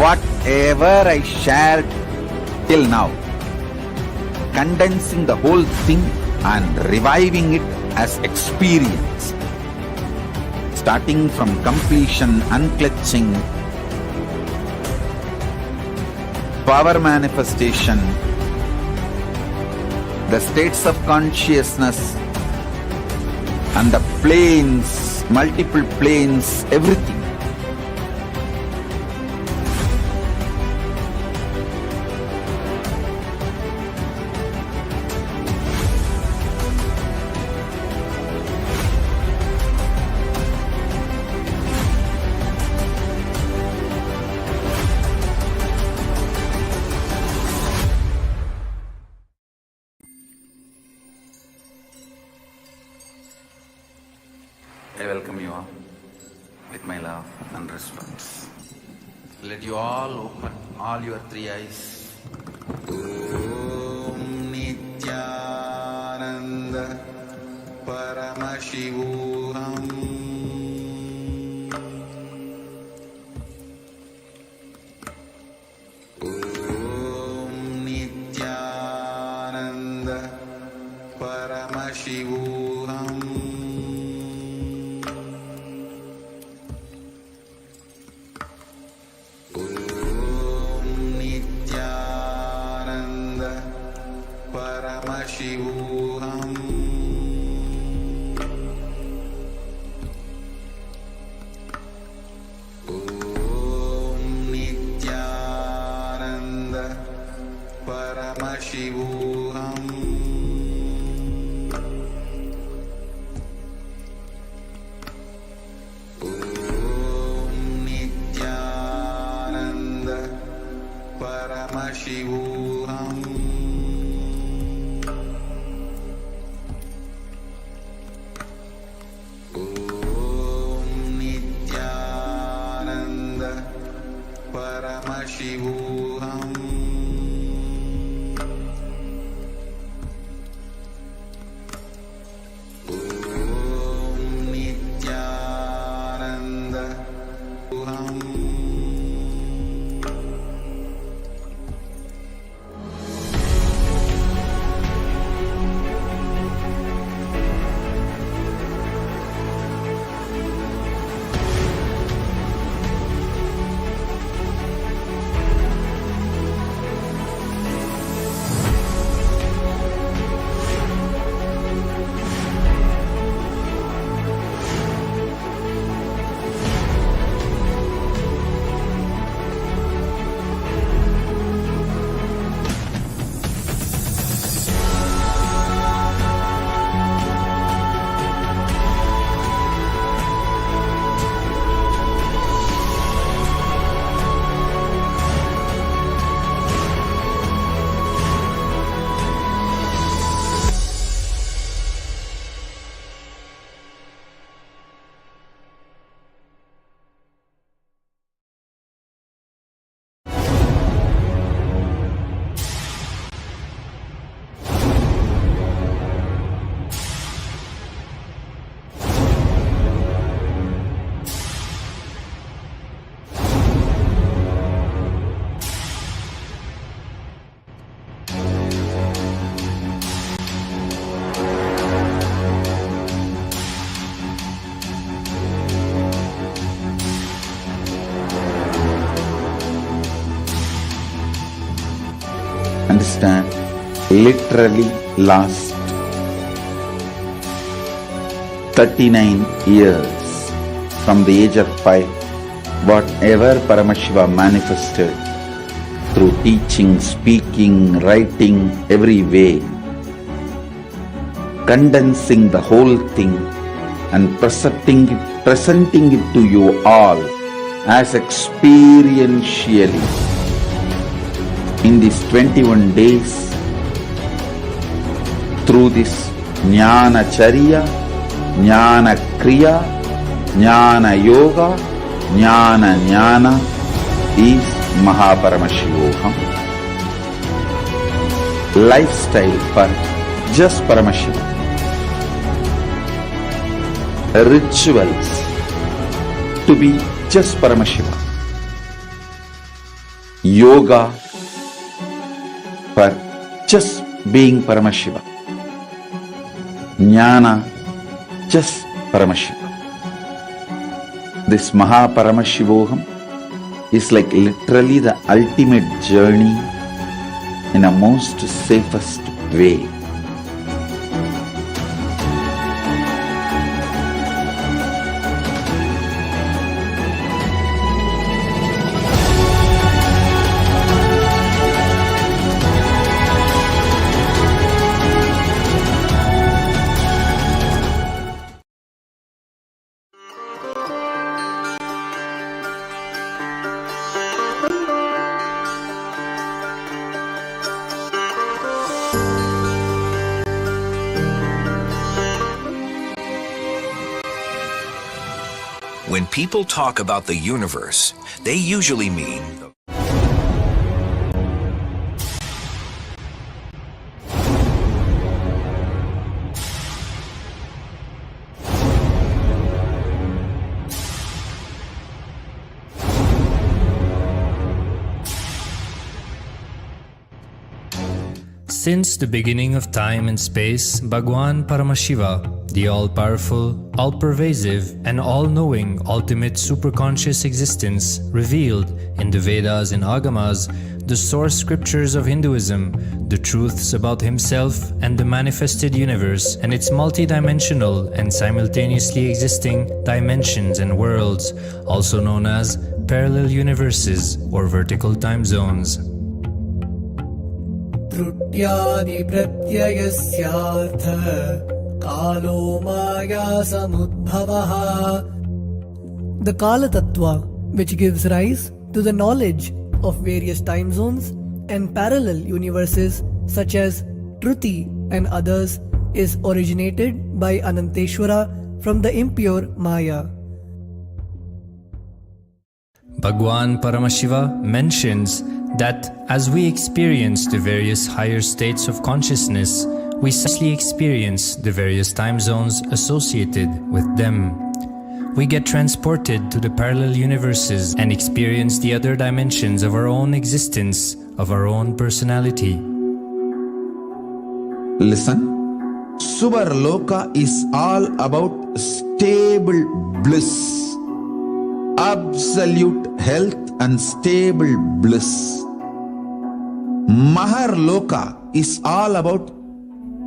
Whatever I shared till now, condensing the whole thing and reviving it as experience, starting from completion, unclutching, power manifestation, the states of consciousness and the planes, multiple planes, everything. I welcome you all with my love and response. Let you all open all your three eyes. Om Nithyananda Paramashivam. Om Nithyananda Paramashivam. Paramashivam. Om Nithyananda Paramashivam. Om Nithyananda Paramashivam. Paramashivam. Om Nithyananda Paramashivam. Understand? Literally lost. 39 years from the age of 5, whatever Paramashiva manifested through teaching, speaking, writing, every way, condensing the whole thing and presenting it to you all as experientially in these 21 days through this Jnana Charya, Jnana Kriya, Jnana Yoga, Jnana Jnana is Mahaparamashivoham. Lifestyle for just Paramashiva. Rituals to be just Paramashiva. Yoga for just being Paramashiva. Jnana just Paramashiva. This Mahaparamashivoham is like literally the ultimate journey in a most safest way. When people talk about the universe, they usually mean Since the beginning of time and space, Bhagwan Paramashiva, the all-powerful, all-pervasive, and all-knowing ultimate superconscious existence, revealed in the Vedas and Agamas, the source scriptures of Hinduism, the truths about himself and the manifested universe and its multidimensional and simultaneously existing dimensions and worlds, also known as parallel universes or vertical time zones. त्रुट्यादि प्रत्ययस्यार्थ कालो माया समुद्भवः. The Kala Tattva, which gives rise to the knowledge of various time zones and parallel universes such as Truti and others, is originated by Ananteshwara from the impure Maya. Bhagwan Paramashiva mentions that as we experience the various higher states of consciousness, we simply experience the various time zones associated with them. We get transported to the parallel universes and experience the other dimensions of our own existence, of our own personality. Listen, Suvarloka is all about stable bliss, absolute health and stable bliss. Maharloka is all about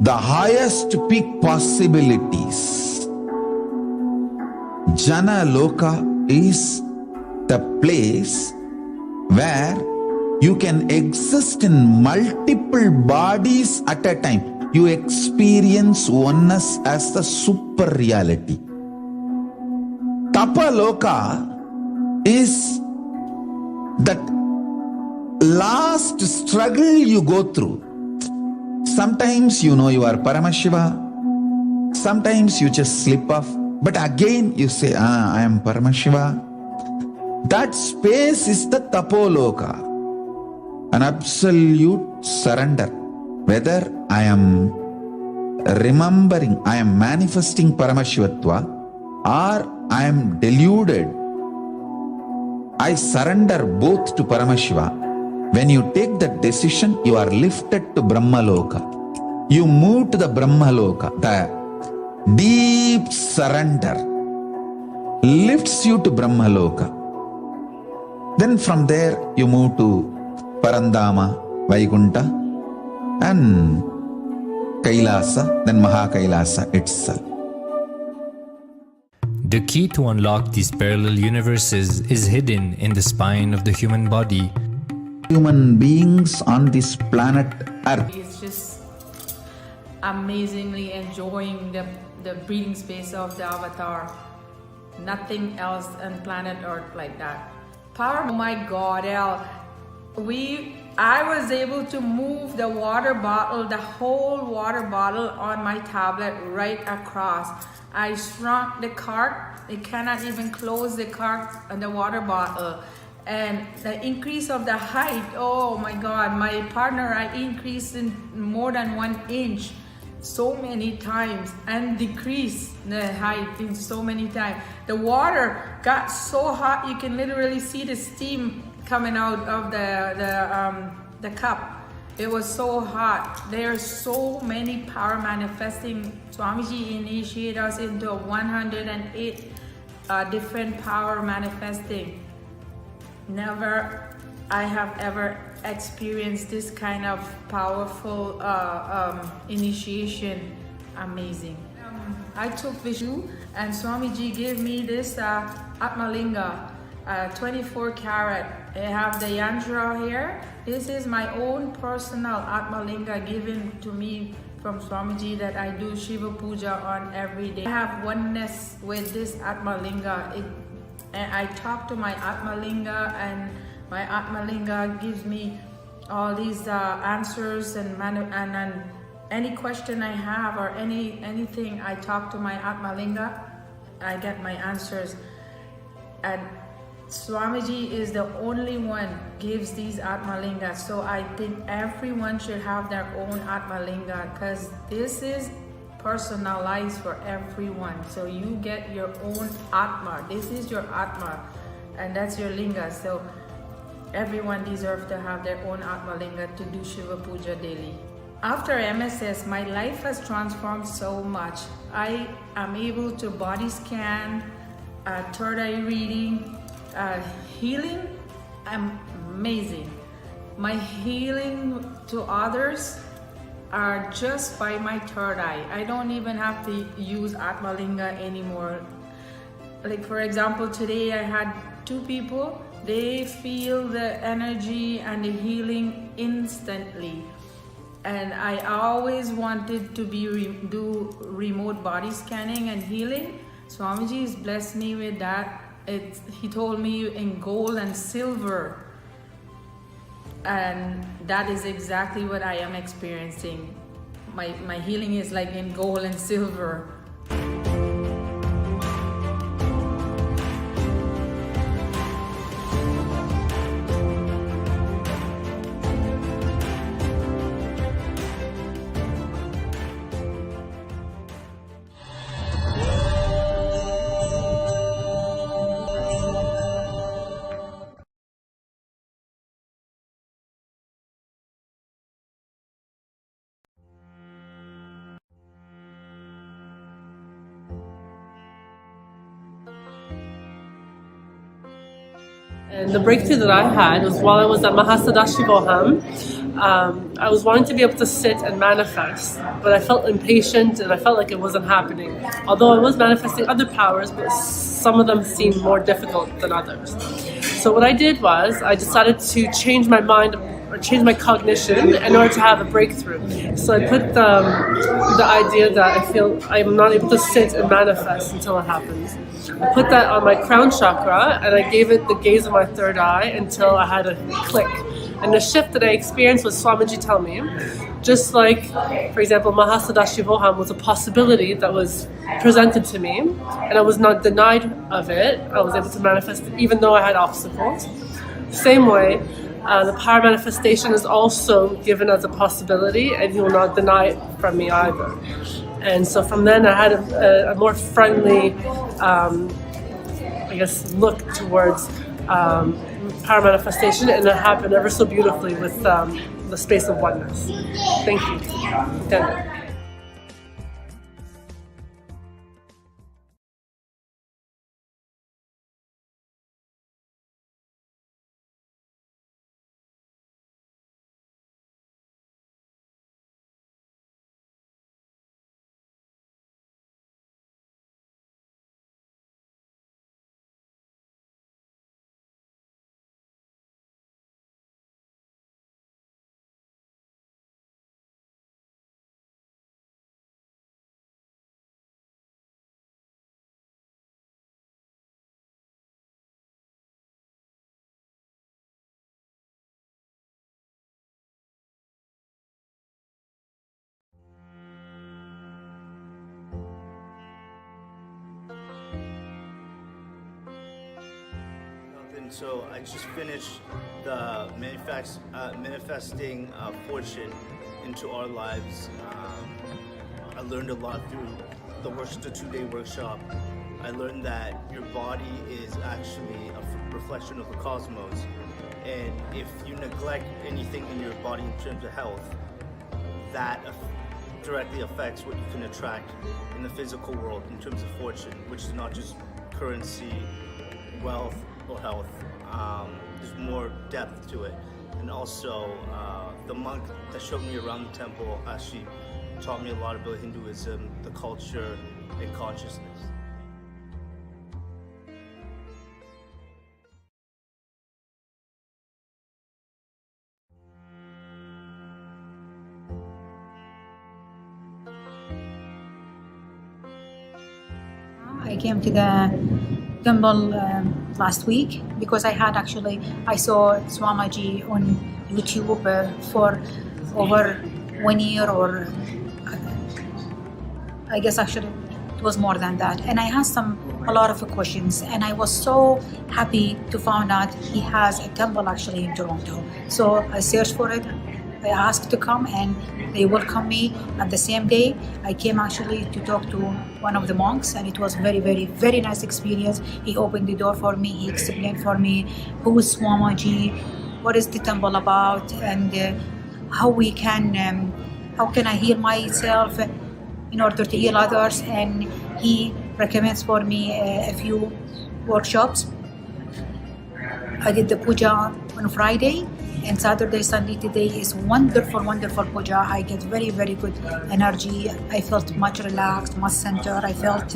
the highest peak possibilities. Jana Loka is the place where you can exist in multiple bodies at a time. You experience oneness as the super reality. Tapaloka is that last struggle you go through. Sometimes you know you are Paramashiva, sometimes you just slip off, but again you say, I am Paramashiva. That space is the Tapoloka, an absolute surrender. Whether I am remembering, I am manifesting Paramashivatva, or I am deluded, I surrender both to Paramashiva. When you take that decision, you are lifted to Brahmaloka. You move to the Brahmaloka. The deep surrender lifts you to Brahmaloka. Then from there, you move to Parandama, Vaikunta, and Kailasa, then Mahakailasa itself. The key to unlock these parallel universes is hidden in the spine of the human body. Human beings on this planet Earth. It's just amazingly enjoying the breathing space of the avatar. Nothing else on planet Earth like that. Power, oh my God, I was able to move the water bottle, the whole water bottle on my tablet right across. I shrunk the cart. It cannot even close the cart and the water bottle. And the increase of the height, oh my God, my partner, I increased in more than 1 inch so many times and decreased the height in so many times. The water got so hot you can literally see the steam coming out of the cup. It was so hot. There are so many power manifesting. Swamiji initiated us into 108 different power manifesting. Never I have ever experienced this kind of powerful initiation. Amazing. I took Vishu and Swamiji gave me this Atmalinga, 24 karat. I have the yantra here. This is my own personal Atmalinga given to me from Swamiji that I do Shiva Puja on every day. I have oneness with this Atmalinga. And I talk to my Atmalinga, and my Atmalinga gives me all these answers and any question I have or anything, I talk to my Atmalinga, I get my answers. And Swamiji is the only one gives these Atmalingas, so I think everyone should have their own Atmalinga because this is personalized for everyone. So you get your own Atma. This is your Atma and that's your Linga. So everyone deserves to have their own Atmalinga to do Shiva Puja daily. After MSS, my life has transformed so much. I am able to body scan, third eye reading, healing. Amazing. My healing to others are just by my third eye. I don't even have to use Atmalinga anymore. Like for example, today I had 2 people, they feel the energy and the healing instantly. And I always wanted to do remote body scanning and healing. Swamiji has blessed me with that. He told me in gold and silver. And that is exactly what I am experiencing. My healing is like in gold and silver. And the breakthrough that I had was while I was at Mahastadashivoham. I was wanting to be able to sit and manifest, but I felt impatient and I felt like it wasn't happening. Although I was manifesting other powers, but some of them seemed more difficult than others. So what I did was I decided to change my mind or change my cognition in order to have a breakthrough. So I put the idea that I feel I'm not able to sit and manifest until it happens. I put that on my crown chakra and I gave it the gaze of my third eye until I had a click. And the shift that I experienced was Swamiji tell me, just like, for example, Mahastadashivoham was a possibility that was presented to me and I was not denied of it. I was able to manifest it even though I had obstacles. Same way, the power manifestation is also given as a possibility and he will not deny it from me either. And so from then I had a more friendly, look towards power manifestation, and it happened ever so beautifully with the space of oneness. Thank you. Nithyananda. So I just finished the manifesting fortune into our lives. I learned a lot through the 2-day workshop. I learned that your body is actually a reflection of the cosmos. And if you neglect anything in your body in terms of health, that directly affects what you can attract in the physical world in terms of fortune, which is not just currency, wealth, or health. There's more depth to it. And also, the monk that showed me around the temple actually taught me a lot about Hinduism, the culture, and consciousness. I came to the temple last week because I saw Swamiji on YouTube for over 1 year, or I guess actually it was more than that. And I asked him a lot of questions, and I was so happy to find out he has a temple actually in Toronto. So I searched for it. I asked to come, and they welcomed me. At the same day, I came actually to talk to one of the monks, and it was very, very, very nice experience. He opened the door for me. He explained for me who is Swamiji, what is the temple about, and how can I heal myself in order to heal others. And he recommends for me a few workshops. I did the puja on Friday, and Saturday, Sunday today is wonderful, wonderful puja. I get very, very good energy. I felt much relaxed, much centered. I felt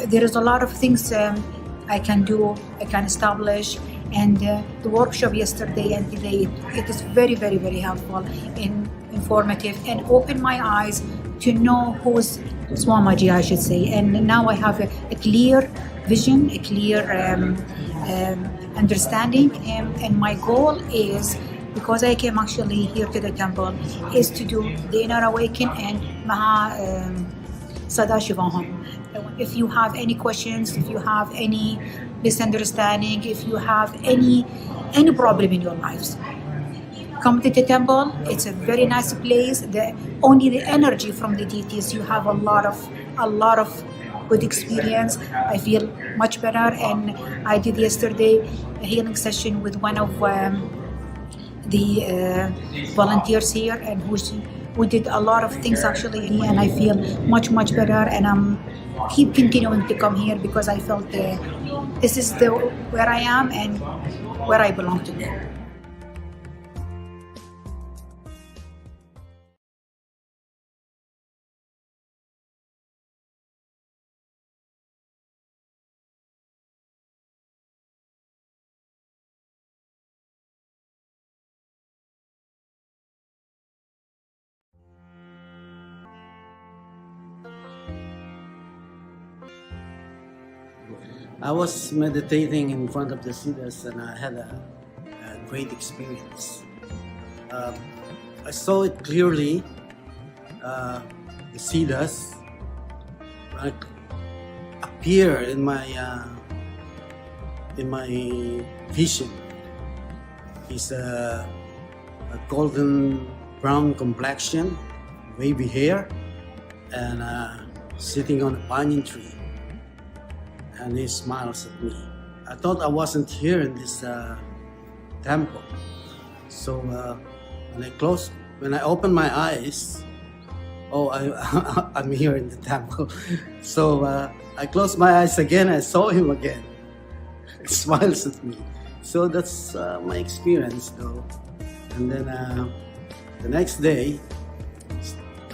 there is a lot of things I can do, I can establish. And the workshop yesterday and today, it is very, very, very helpful and informative, and opened my eyes to know who's Swamiji, I should say. And now I have a clear vision, a clear understanding. And my goal is, because I came actually here to the temple, is to do the inner awakening and Maha Sadashivam. If you have any questions, if you have any misunderstanding, if you have any problem in your lives, come to the temple. It's a very nice place. Only the energy from the deities, you have a lot of good experience. I feel much better. And I did yesterday a healing session with one of the volunteers here, and who did a lot of things actually, and I feel much better. And I'm keep continuing to come here because I felt this is where I am and where I belong to. I was meditating in front of the Siddhas, and I had a great experience. I saw it clearly, the Siddhas appear in my vision. He's a golden brown complexion, wavy hair, and sitting on a banyan tree. And he smiles at me. I thought I wasn't here in this temple. So when I opened my eyes, I'm here in the temple. So I closed my eyes again. I saw him again. He smiles at me. So that's my experience, though. And then the next day,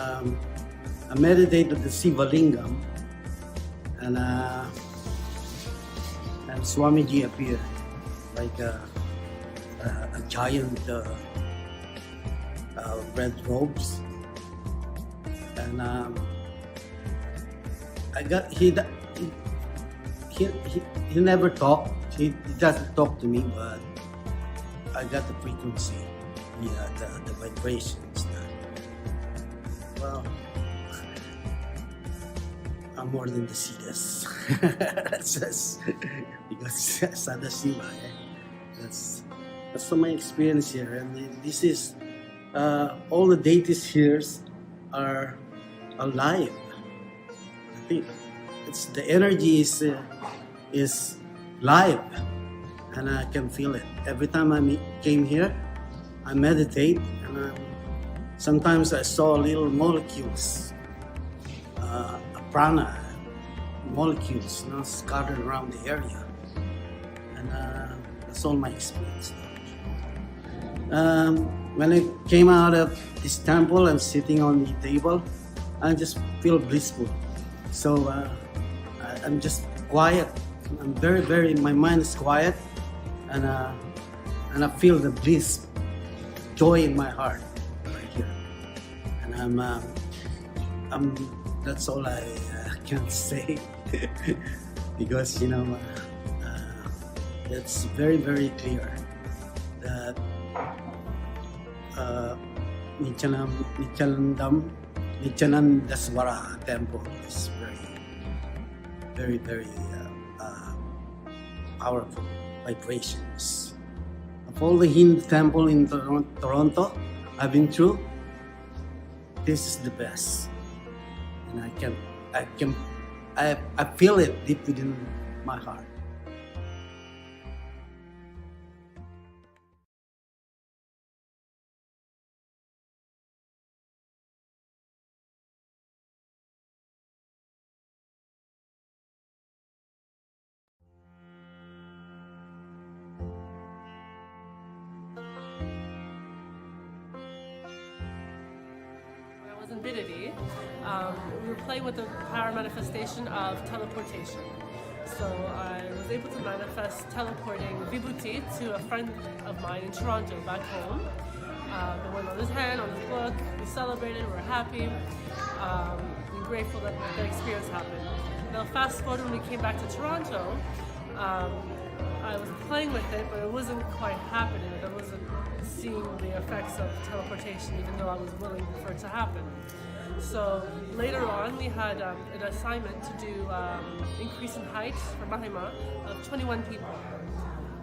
I meditated the Siva Lingam, and Swamiji appeared like a giant red robes, and he never talked. He doesn't talk to me, but I got the frequency, the vibrations. Well, I'm more than the Siddhas. That's just because Sadashiva. That's my experience here, and this is all the deities here are alive. I think it's the energy is live, and I can feel it every time I came here. I meditate, and sometimes I saw little molecules, prana molecules, scattered around the area, and that's all my experience. When I came out of this temple, I'm sitting on the table. I just feel blissful. So I'm just quiet. I'm very. My mind is quiet, and I feel the bliss, joy in my heart right here. And I'm. That's all I can say because it's very clear that Nithyanandaswara temple is very powerful vibrations. Of all the Hindu temple in Toronto I've been through, this is the best, and I feel it deep within my heart. In Bididi, we were playing with the power manifestation of teleportation. So I was able to manifest teleporting Vibhuti to a friend of mine in Toronto, back home. It went on his hand, on his book. We celebrated, we were happy, and grateful that the experience happened. Now fast forward, when we came back to Toronto, I was playing with it, but it wasn't quite happening. I wasn't seeing the effects of teleportation, even though I was willing for it to happen. So later on, we had an assignment to do increase in height for Mahima of 21 people.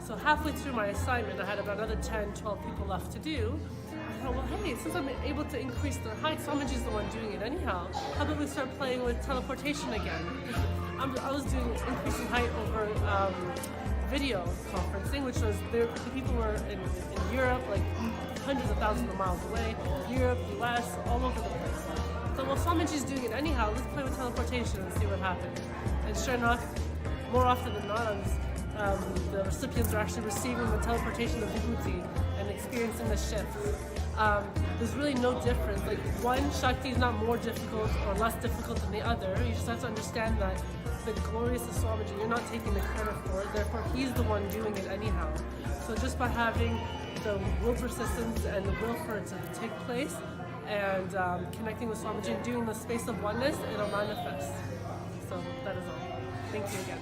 So halfway through my assignment, I had about another 10, 12 people left to do. I thought, well, hey, since I'm able to increase their height, Swamiji's the one doing it anyhow, how about we start playing with teleportation again? I was doing increase in height over video conferencing, which was the people were in Europe, like hundreds of thousands of miles away, Europe, US, all over the place. So, well, Swamiji's doing it anyhow, let's play with teleportation and see what happens. And sure enough, more often than not, the recipients are actually receiving the teleportation of Vibhuti and experiencing the shift. There's really no difference. Like, one Shakti is not more difficult or less difficult than the other. You just have to understand that the glorious of Swamiji, you're not taking the credit for it, therefore he's the one doing it anyhow. So just by having the will persistence and the will for it to take place and connecting with Swamiji and doing the space of oneness, it'll manifest. So that is all. Thank you again.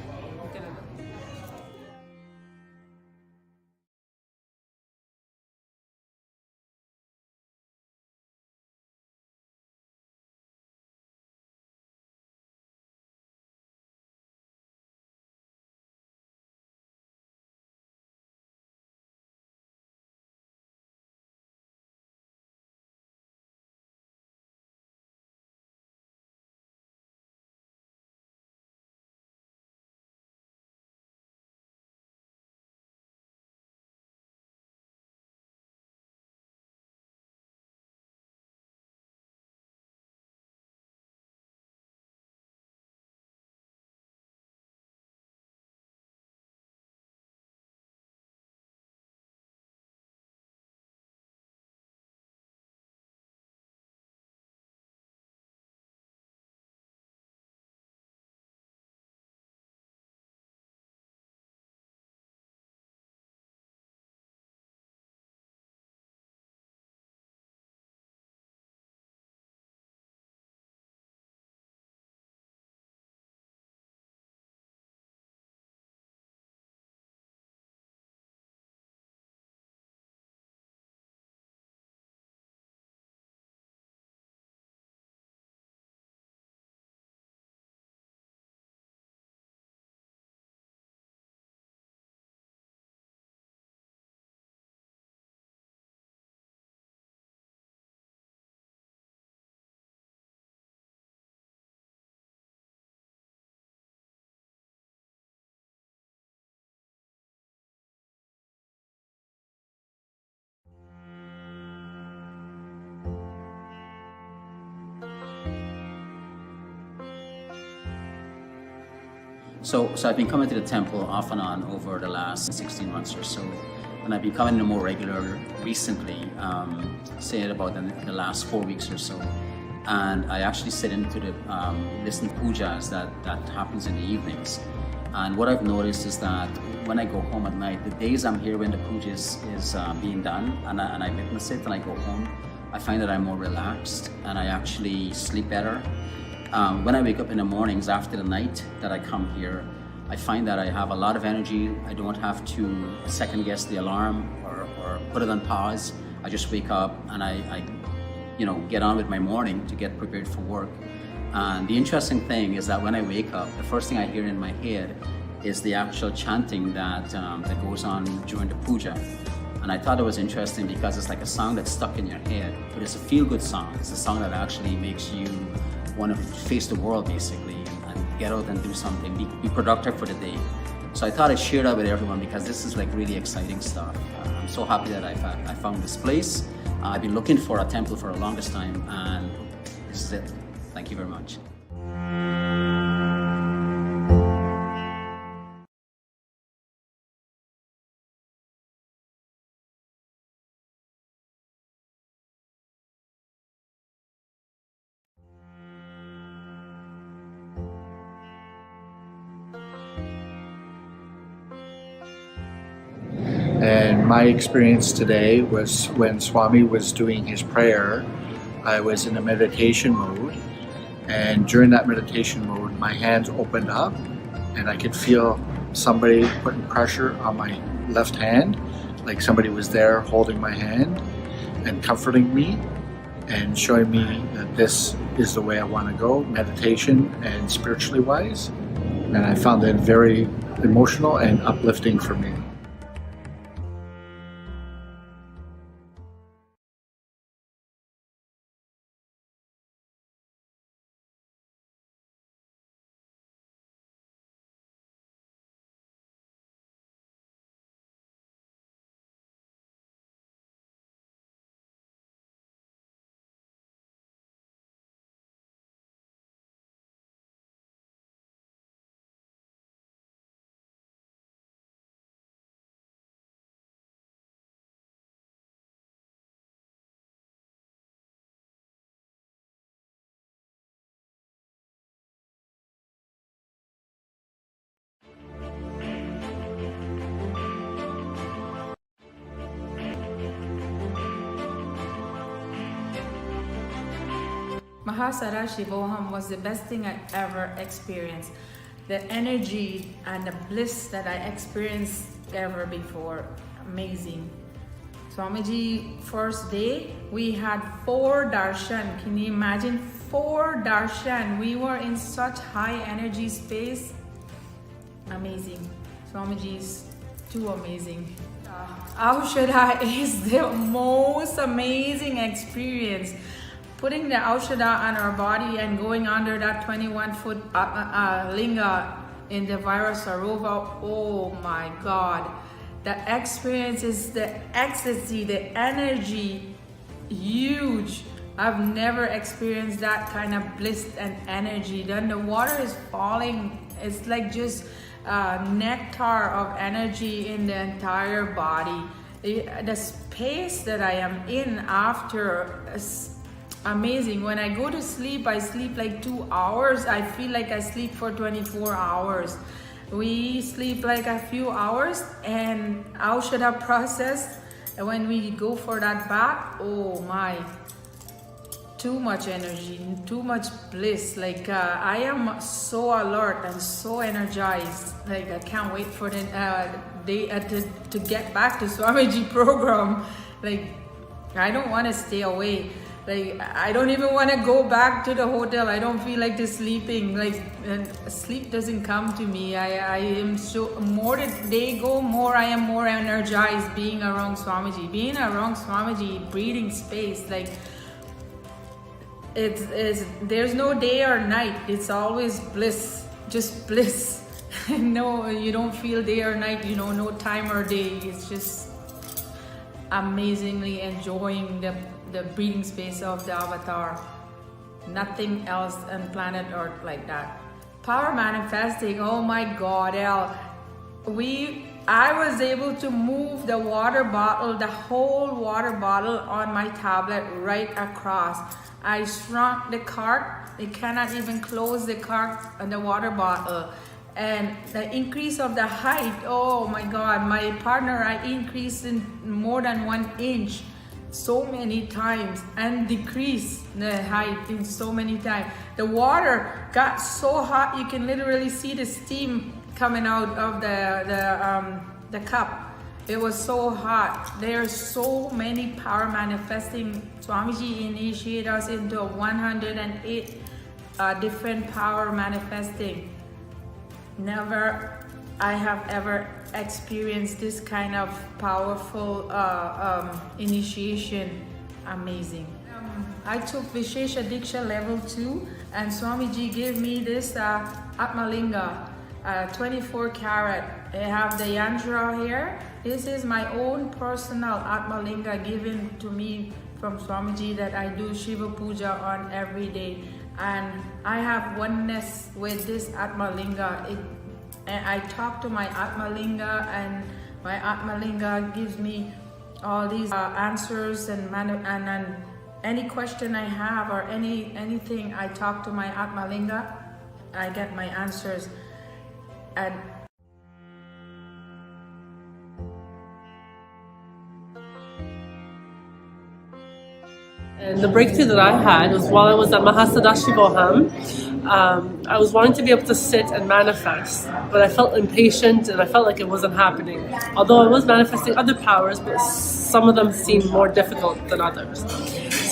So I've been coming to the temple off and on over the last 16 months or so. And I've been coming in more regular recently, say about in the last 4 weeks or so. And I actually sit into the listen to pujas that happens in the evenings. And what I've noticed is that when I go home at night, the days I'm here when the puja is being done and I witness it and I go home, I find that I'm more relaxed and I actually sleep better. When I wake up in the mornings after the night that I come here, I find that I have a lot of energy. I don't have to second guess the alarm or put it on pause. I just wake up and I get on with my morning to get prepared for work. And the interesting thing is that when I wake up, the first thing I hear in my head is the actual chanting that goes on during the puja. And I thought it was interesting because it's like a song that's stuck in your head, but it's a feel-good song. It's a song that actually makes you want to face the world basically and get out and do something, be productive for the day. So I thought I'd share that with everyone because this is like really exciting stuff. I'm so happy that I found this place. I've been looking for a temple for the longest time and this is it. Thank you very much. And my experience today was when Swami was doing his prayer, I was in a meditation mode. And during that meditation mode, my hands opened up and I could feel somebody putting pressure on my left hand, like somebody was there holding my hand and comforting me and showing me that this is the way I want to go, meditation and spiritually wise. And I found it very emotional and uplifting for me. Mahasadashivoham was the best thing I ever experienced. The energy and the bliss that I experienced ever before, amazing. Swamiji, first day, we had 4 darshan. Can you imagine 4 darshan? We were in such high energy space. Amazing. Swamiji is too amazing. Aushadha is the most amazing experience. Putting the Aushadha on our body and going under that 21-foot linga in the Vairasarova, oh my God. The experience is the ecstasy, the energy, huge. I've never experienced that kind of bliss and energy. Then the water is falling. It's like just nectar of energy in the entire body. The space that I am in after is amazing. When I go to sleep, I sleep like 2 hours. I feel like I sleep for 24 hours. We sleep like a few hours and Aushadha process. And when we go for that bath, oh my, too much energy, too much bliss. Like I am so alert and so energized. Like I can't wait for the day to get back to Swamiji program. Like I don't want to stay away. Like I don't even want to go back to the hotel. I don't feel like just sleeping. Like sleep doesn't come to me. I am so more the day go more. I am more energized being around Swamiji. Being around Swamiji, breathing space. Like it's there's no day or night. It's always bliss, just bliss. No, you don't feel day or night. You know, no time or day. It's just amazingly enjoying the breathing space of the avatar. Nothing else on planet Earth like that. Power manifesting, oh my God, I was able to move the water bottle, the whole water bottle on my tablet right across. I shrunk the cart. It cannot even close the cart and the water bottle. And the increase of the height, oh my God, my partner, I increased in more than 1 inch so many times and decreased the height in so many times. The water got so hot you can literally see the steam coming out of the cup. It was so hot. There are so many power manifesting. Swamiji initiated us into 108 different power manifesting. Never I have ever experienced this kind of powerful initiation. Amazing. I took Vishesha Diksha level 2 and Swamiji gave me this Atmalinga, 24 karat. I have the yantra here. This is my own personal Atmalinga given to me from Swamiji that I do Shiva Puja on every day. And I have oneness with this Atmalinga. And I talk to my Atmalinga, and my Atmalinga gives me all these answers and any question I have or anything I talk to my Atmalinga, I get my answers. And the breakthrough that I had was while I was at Mahasadashivoham. I was wanting to be able to sit and manifest, but I felt impatient and I felt like it wasn't happening. Although I was manifesting other powers, but some of them seemed more difficult than others.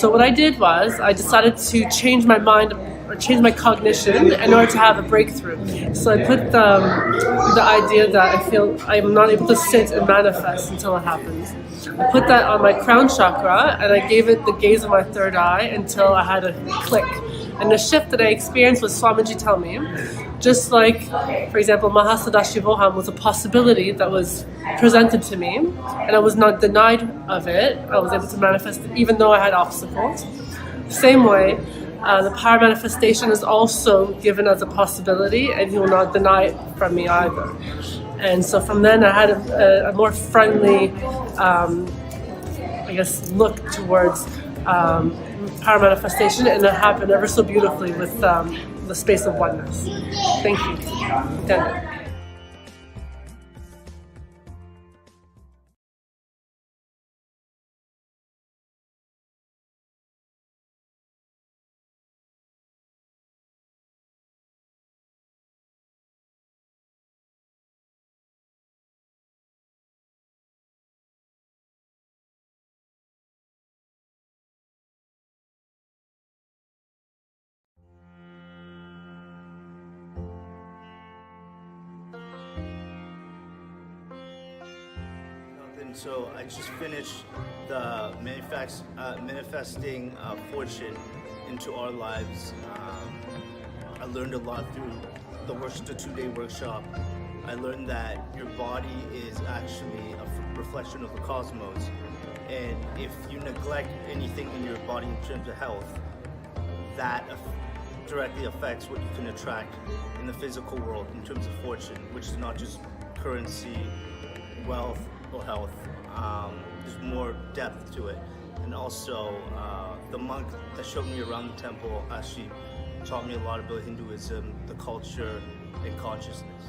So what I did was I decided to change my mind or change my cognition in order to have a breakthrough. So I put the idea that I feel I'm not able to sit and manifest until it happens. I put that on my crown chakra and I gave it the gaze of my third eye until I had a click. And the shift that I experienced was Swamiji tell me, just like, for example, Mahasadashivoham was a possibility that was presented to me and I was not denied of it. I was able to manifest it even though I had obstacles. Same way, the power manifestation is also given as a possibility and he will not deny it from me either. And so from then I had a more friendly, look towards power manifestation, and it happened ever so beautifully with the space of oneness. Thank you. Nithyananda. So I just finished the manifesting fortune into our lives. I learned a lot through the 2-day workshop. I learned that your body is actually a reflection of the cosmos, and if you neglect anything in your body in terms of health, that directly affects what you can attract in the physical world in terms of fortune, which is not just currency, wealth, or health. There's more depth to it. And also, the monk that showed me around the temple actually taught me a lot about Hinduism, the culture, and consciousness.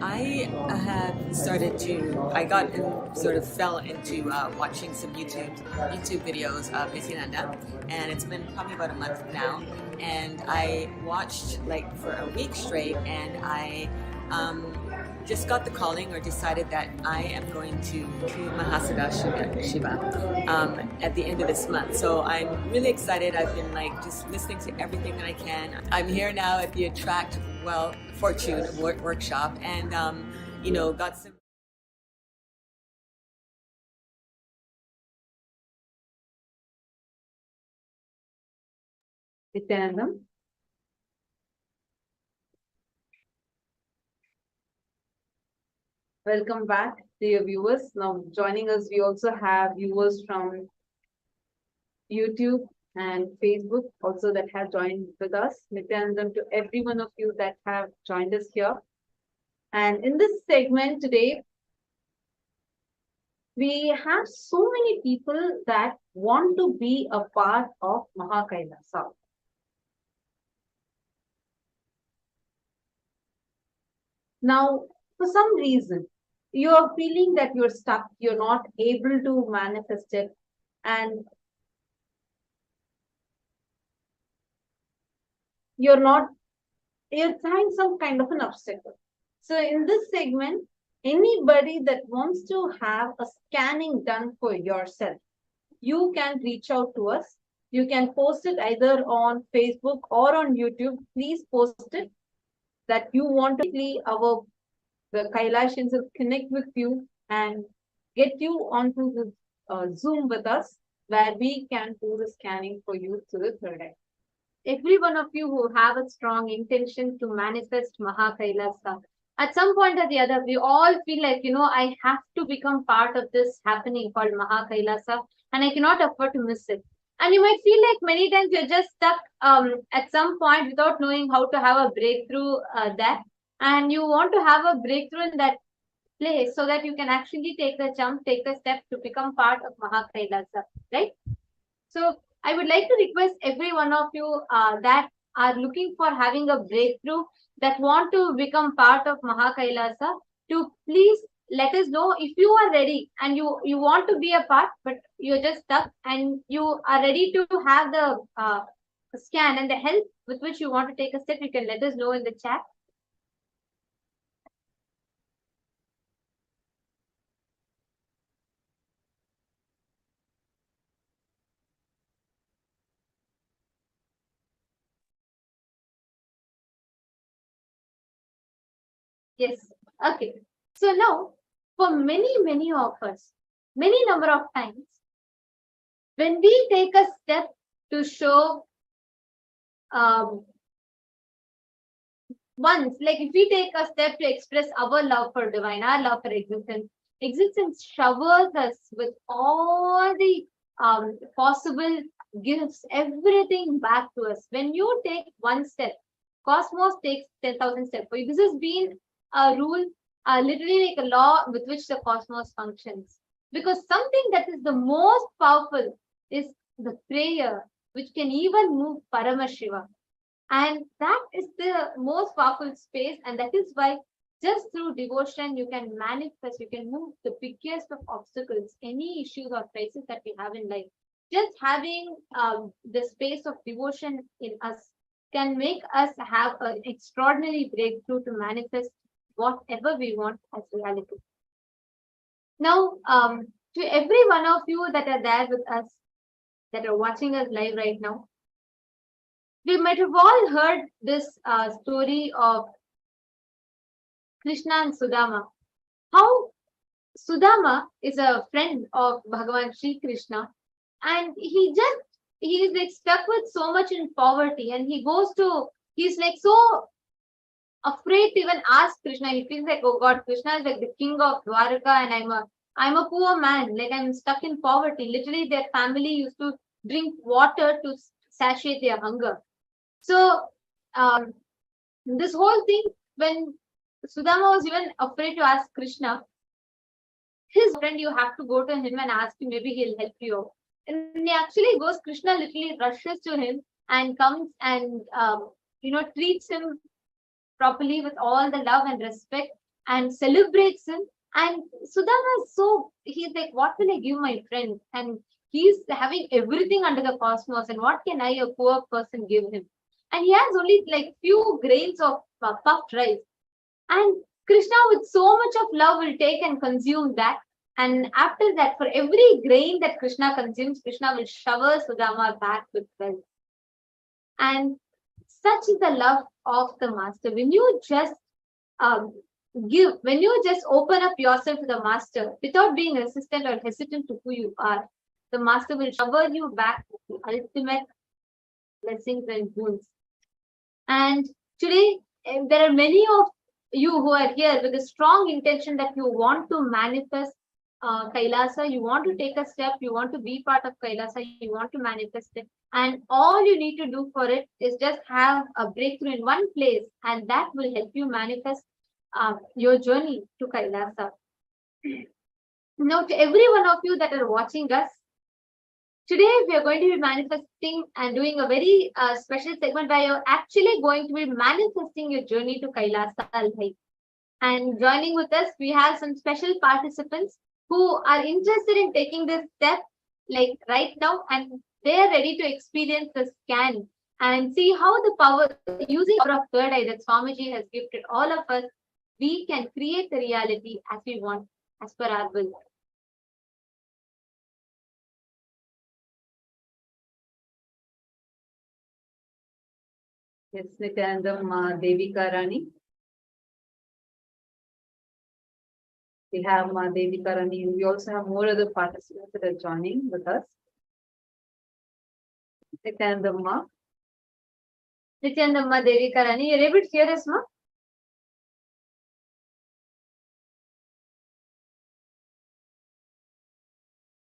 I fell into watching some YouTube videos of Nithyananda, and it's been probably about a month now. And I watched like for a week straight, and I just got the calling or decided that I am going to Mahasiddha at the end of this month. So I'm really excited. I've been like just listening to everything that I can. I'm here now at the Attract Fortune workshop, and got some. Nithyananda. Welcome back, dear viewers. Now joining us, we also have viewers from YouTube and Facebook also that have joined with us. Nithyananda to every one of you that have joined us here. And in this segment today, we have so many people that want to be a part of Mahakailasa. Now, for some reason, you are feeling that you're stuck, you're not able to manifest it, and you're trying some kind of an obstacle. So in this segment, anybody that wants to have a scanning done for yourself, you can reach out to us. You can post it either on Facebook or on YouTube. Please post it that you want to see the Kailashins will connect with you and get you onto the Zoom with us, where we can do the scanning for you to the third eye. Every one of you who have a strong intention to manifest Mahakailasa, at some point or the other, we all feel like, I have to become part of this happening called Mahakailasa, and I cannot afford to miss it. And you might feel like many times you're just stuck at some point without knowing how to have a breakthrough there. And you want to have a breakthrough in that place so that you can actually take the jump, take the step to become part of Mahakailasa, right? So I would like to request every one of you that are looking for having a breakthrough, that want to become part of Mahakailasa, to please let us know if you are ready and you want to be a part, but you're just stuck and you are ready to have the scan and the help with which you want to take a step. You can let us know in the chat. Yes. Okay. So now, for many of us, many number of times, when we take a step to show once, like if we take a step to express our love for divine, our love for existence showers us with all the possible gifts, everything back to us. When you take one step, Cosmos takes 10,000 steps for you. This has been a rule, literally like a law with which the cosmos functions. Because something that is the most powerful is the prayer, which can even move Paramashivam. And that is the most powerful space, and that is why just through devotion you can manifest, you can move the biggest of obstacles, any issues or crises that we have in life. Just having the space of devotion in us can make us have an extraordinary breakthrough to manifest whatever we want as reality. Now, to every one of you that are there with us, that are watching us live right now, we might have all heard this story of Krishna and Sudama. How Sudama is a friend of Bhagavan Sri Krishna, and he is like stuck with so much in poverty, and he's like so afraid to even ask Krishna. He feels like, oh God, Krishna is like the king of Dwaraka, and I'm a poor man, like I'm stuck in poverty. Literally, their family used to drink water to satiate their hunger. So this whole thing, when Sudama was even afraid to ask Krishna, his friend, you have to go to him and ask him, maybe he'll help you. And he actually goes, Krishna literally rushes to him and comes and treats him properly with all the love and respect, and celebrates him. And Sudama is so, he's like, what will I give my friend? And he's having everything under the cosmos, and what can I, a poor person, give him? And he has only like few grains of puffed rice. And Krishna, with so much of love, will take and consume that. And after that, for every grain that Krishna consumes, Krishna will shower Sudama back with wealth. And such is the love of the master. When you just give, when you just open up yourself to the master without being resistant or hesitant to who you are, the master will shower you back with the ultimate blessings and boons. And today, there are many of you who are here with a strong intention that you want to manifest Kailasa, you want to take a step, you want to be part of Kailasa, you want to manifest it. And all you need to do for it is just have a breakthrough in one place, and that will help you manifest your journey to Kailasa. Now, to every one of you that are watching us, today we are going to be manifesting and doing a very special segment where you're actually going to be manifesting your journey to Kailasa. And joining with us, we have some special participants who are interested in taking this step like right now, and they are ready to experience the scan and see how the power, using the power of third eye that Swamiji has gifted all of us, we can create the reality as we want, as per our will. Yes, Nithyananda, Devika Rani. We have Devika Rani, and we also have more other participants that are joining with us. Nithyananda, Devika Rani, you're able to hear us, ma?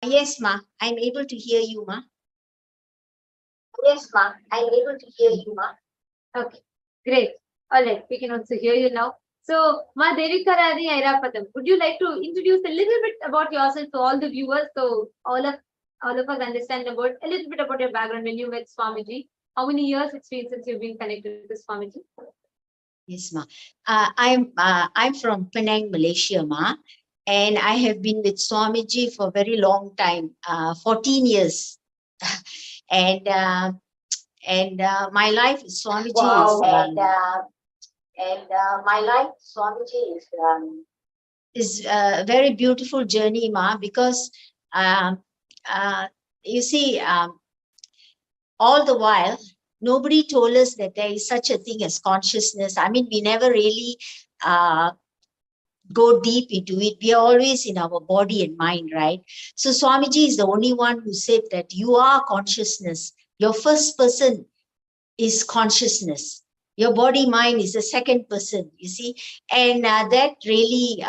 Yes, ma. I'm able to hear you, ma. Yes, ma. I'm able to hear you, ma. Okay, great. All right, we can also hear you now. So, Ma Devika Rani Airapatam, would you like to introduce a little bit about yourself to all the viewers, so all of us understand about a little bit about your background when you met Swamiji? How many years it's been since you've been connected with Swamiji? Yes, ma. I'm from Penang, Malaysia, ma, and I have been with Swamiji for a very long time, 14 years, and my life with Swamiji my life with Swamiji is a very beautiful journey, ma, because you see, all the while, nobody told us that there is such a thing as consciousness. I mean, we never really go deep into it. We are always in our body and mind, right? So Swamiji is the only one who said that you are consciousness. Your first person is consciousness. Your body mind is the second person, you see. And that really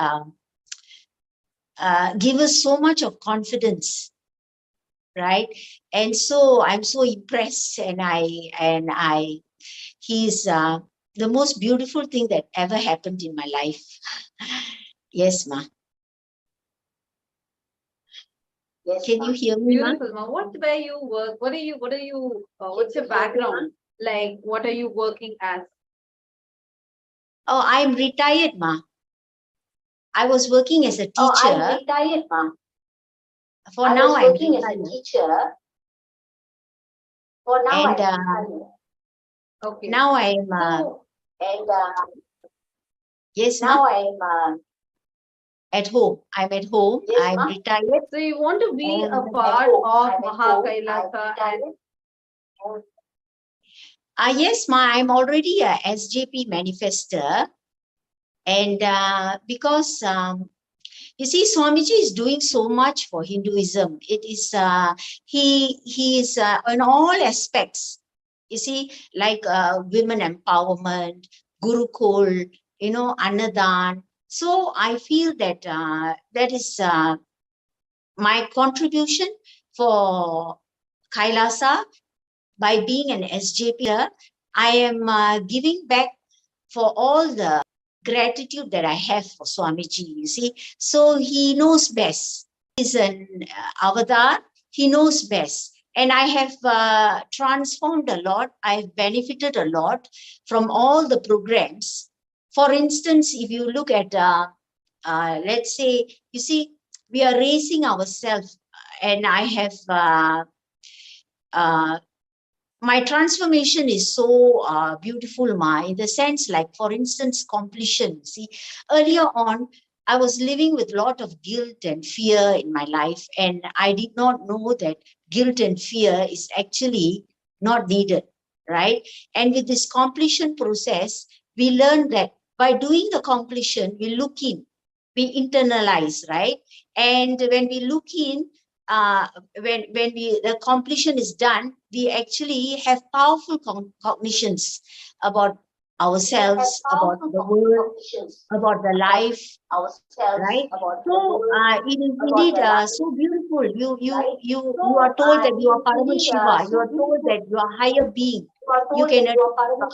gives us so much of confidence, right? And so I'm so impressed, and he's the most beautiful thing that ever happened in my life. Yes, ma. Yes, can you hear me, ma? Beautiful, ma. What where you work? What's your background? Like, what are you working as? Oh, I'm retired, ma. I was working as a teacher. Oh, I'm retired, ma. For now, I'm working as a teacher. For now, And okay. now I'm yes, now ma. I'm At home. I'm at home. Yes, I'm retired. So you want to be And a part of Mahakailasa and yes, ma. I'm already a SJP manifester, and because you see, Swamiji is doing so much for Hinduism. It is he is in all aspects. You see, like women empowerment, Gurukul, Annadan. So I feel that that is my contribution for Kailasa. By being an SJP, I am giving back for all the gratitude that I have for Swamiji, you see. So he knows best. He's an avatar. He knows best. And I have transformed a lot. I've benefited a lot from all the programs For instance, if you look at, let's say, you see, we are raising ourselves, and I have, my transformation is so beautiful, Ma, in the sense, like, for instance, completion. See, earlier on, I was living with a lot of guilt and fear in my life, and I did not know that guilt and fear is actually not needed, right? And with this completion process, we learn that by doing the completion, we look in, we internalize, right? And when we look in, uh, when the completion is done, we actually have powerful cognitions about ourselves, about the world, about the life, right? So it is indeed so beautiful. You are told that you are Paramashiva. You are told that you are higher being. You can achieve the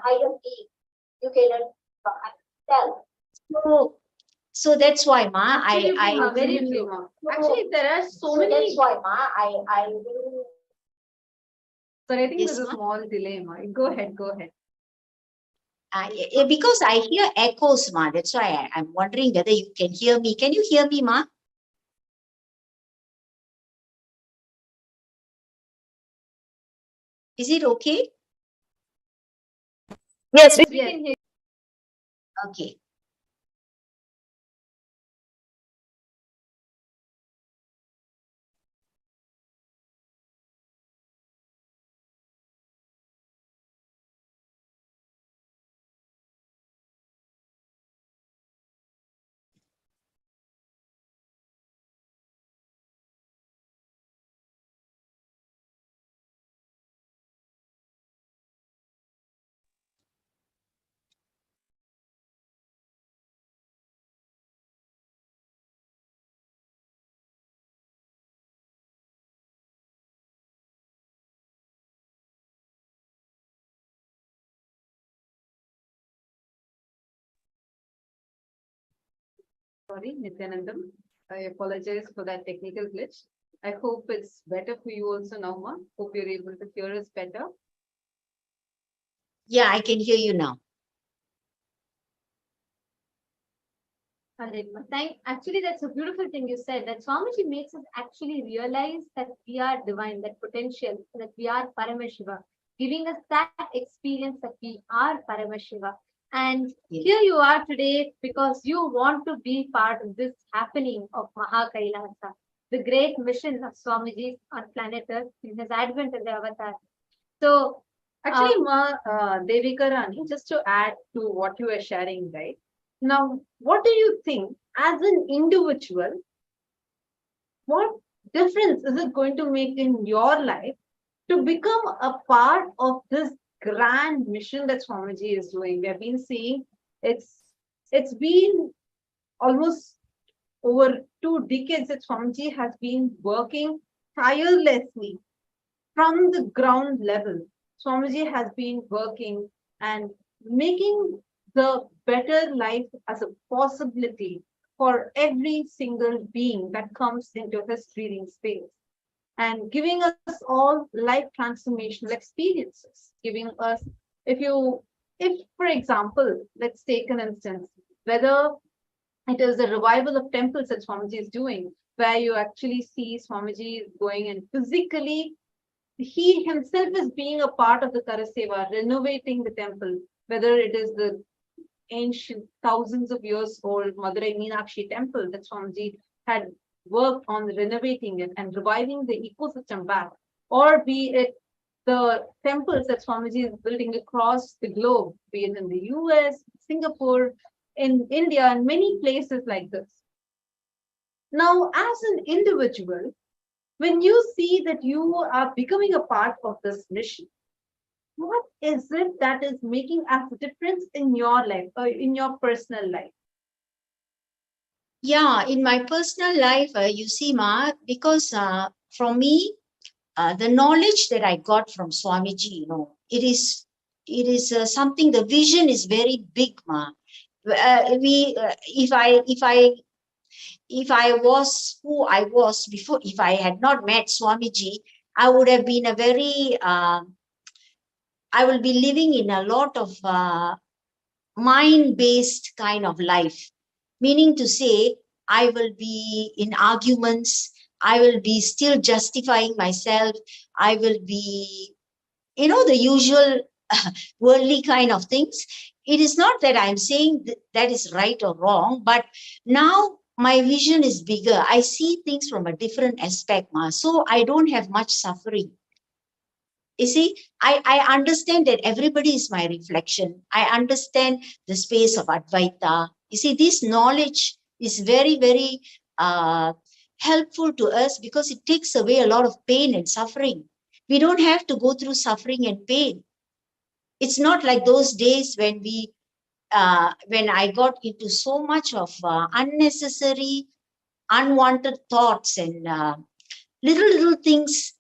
higher self. So so that's why, Ma, Absolutely, Ma, very really, true, Ma. Actually, there are so many. That's why, Ma, I really. Sorry, I think Yes, there's a Ma? small delay, Ma. Go ahead, go ahead. Because I hear echoes, Ma. That's why I'm wondering whether you can hear me. Can you hear me, Ma? Is it okay? Yes, we can hear. Okay. Sorry, Nithyanandam. I apologize for that technical glitch. I hope it's better for you also now, Ma. Hope you're able to hear us better. Yeah, I can hear you now. Actually, that's a beautiful thing you said, that Swamiji makes us actually realize that we are divine, that potential, that we are Paramashiva, giving us that experience that we are Paramashiva. And here you are today because you want to be part of this happening of Mahakailasa, the great mission of Swamiji on planet Earth in his advent as the avatar. So, actually, Devika Rani, just to add to what you were sharing, right? Now, what do you think as an individual? What difference is it going to make in your life to become a part of this grand mission that Swamiji is doing? We have been seeing it's been almost over 2 decades that Swamiji has been working tirelessly from the ground level. Swamiji has been working and making the better life as a possibility for every single being that comes into his breathing space, and giving us all life transformational experiences. Giving us, if for example, let's take an instance, whether it is the revival of temples that Swamiji is doing, where you actually see Swamiji going and physically he himself is being a part of the Karaseva, renovating the temple, whether it is the ancient, thousands of years old Madurai Meenakshi temple that Swamiji had worked on renovating it and reviving the ecosystem back, or be it the temples that Swamiji is building across the globe, be it in the US, Singapore, in India, and many places like this. Now, as an individual, when you see that you are becoming a part of this mission, what is it that is making a difference in your life or in your personal life? Yeah, in my personal life, you see, Ma, because from me, the knowledge that I got from Swamiji, it is something. The vision is very big, Ma. If I was who I was before, if I had not met Swamiji, I would have been I will be living in a lot of mind-based kind of life. Meaning to say, I will be in arguments, I will be still justifying myself, I will be, the usual worldly kind of things. It is not that I'm saying that is right or wrong, but now my vision is bigger. I see things from a different aspect, so I don't have much suffering. You see, I understand that everybody is my reflection. I understand the space of Advaita. You see, this knowledge is very, very helpful to us because it takes away a lot of pain and suffering. We don't have to go through suffering and pain. It's not like those days when when I got into so much of unnecessary, unwanted thoughts and little things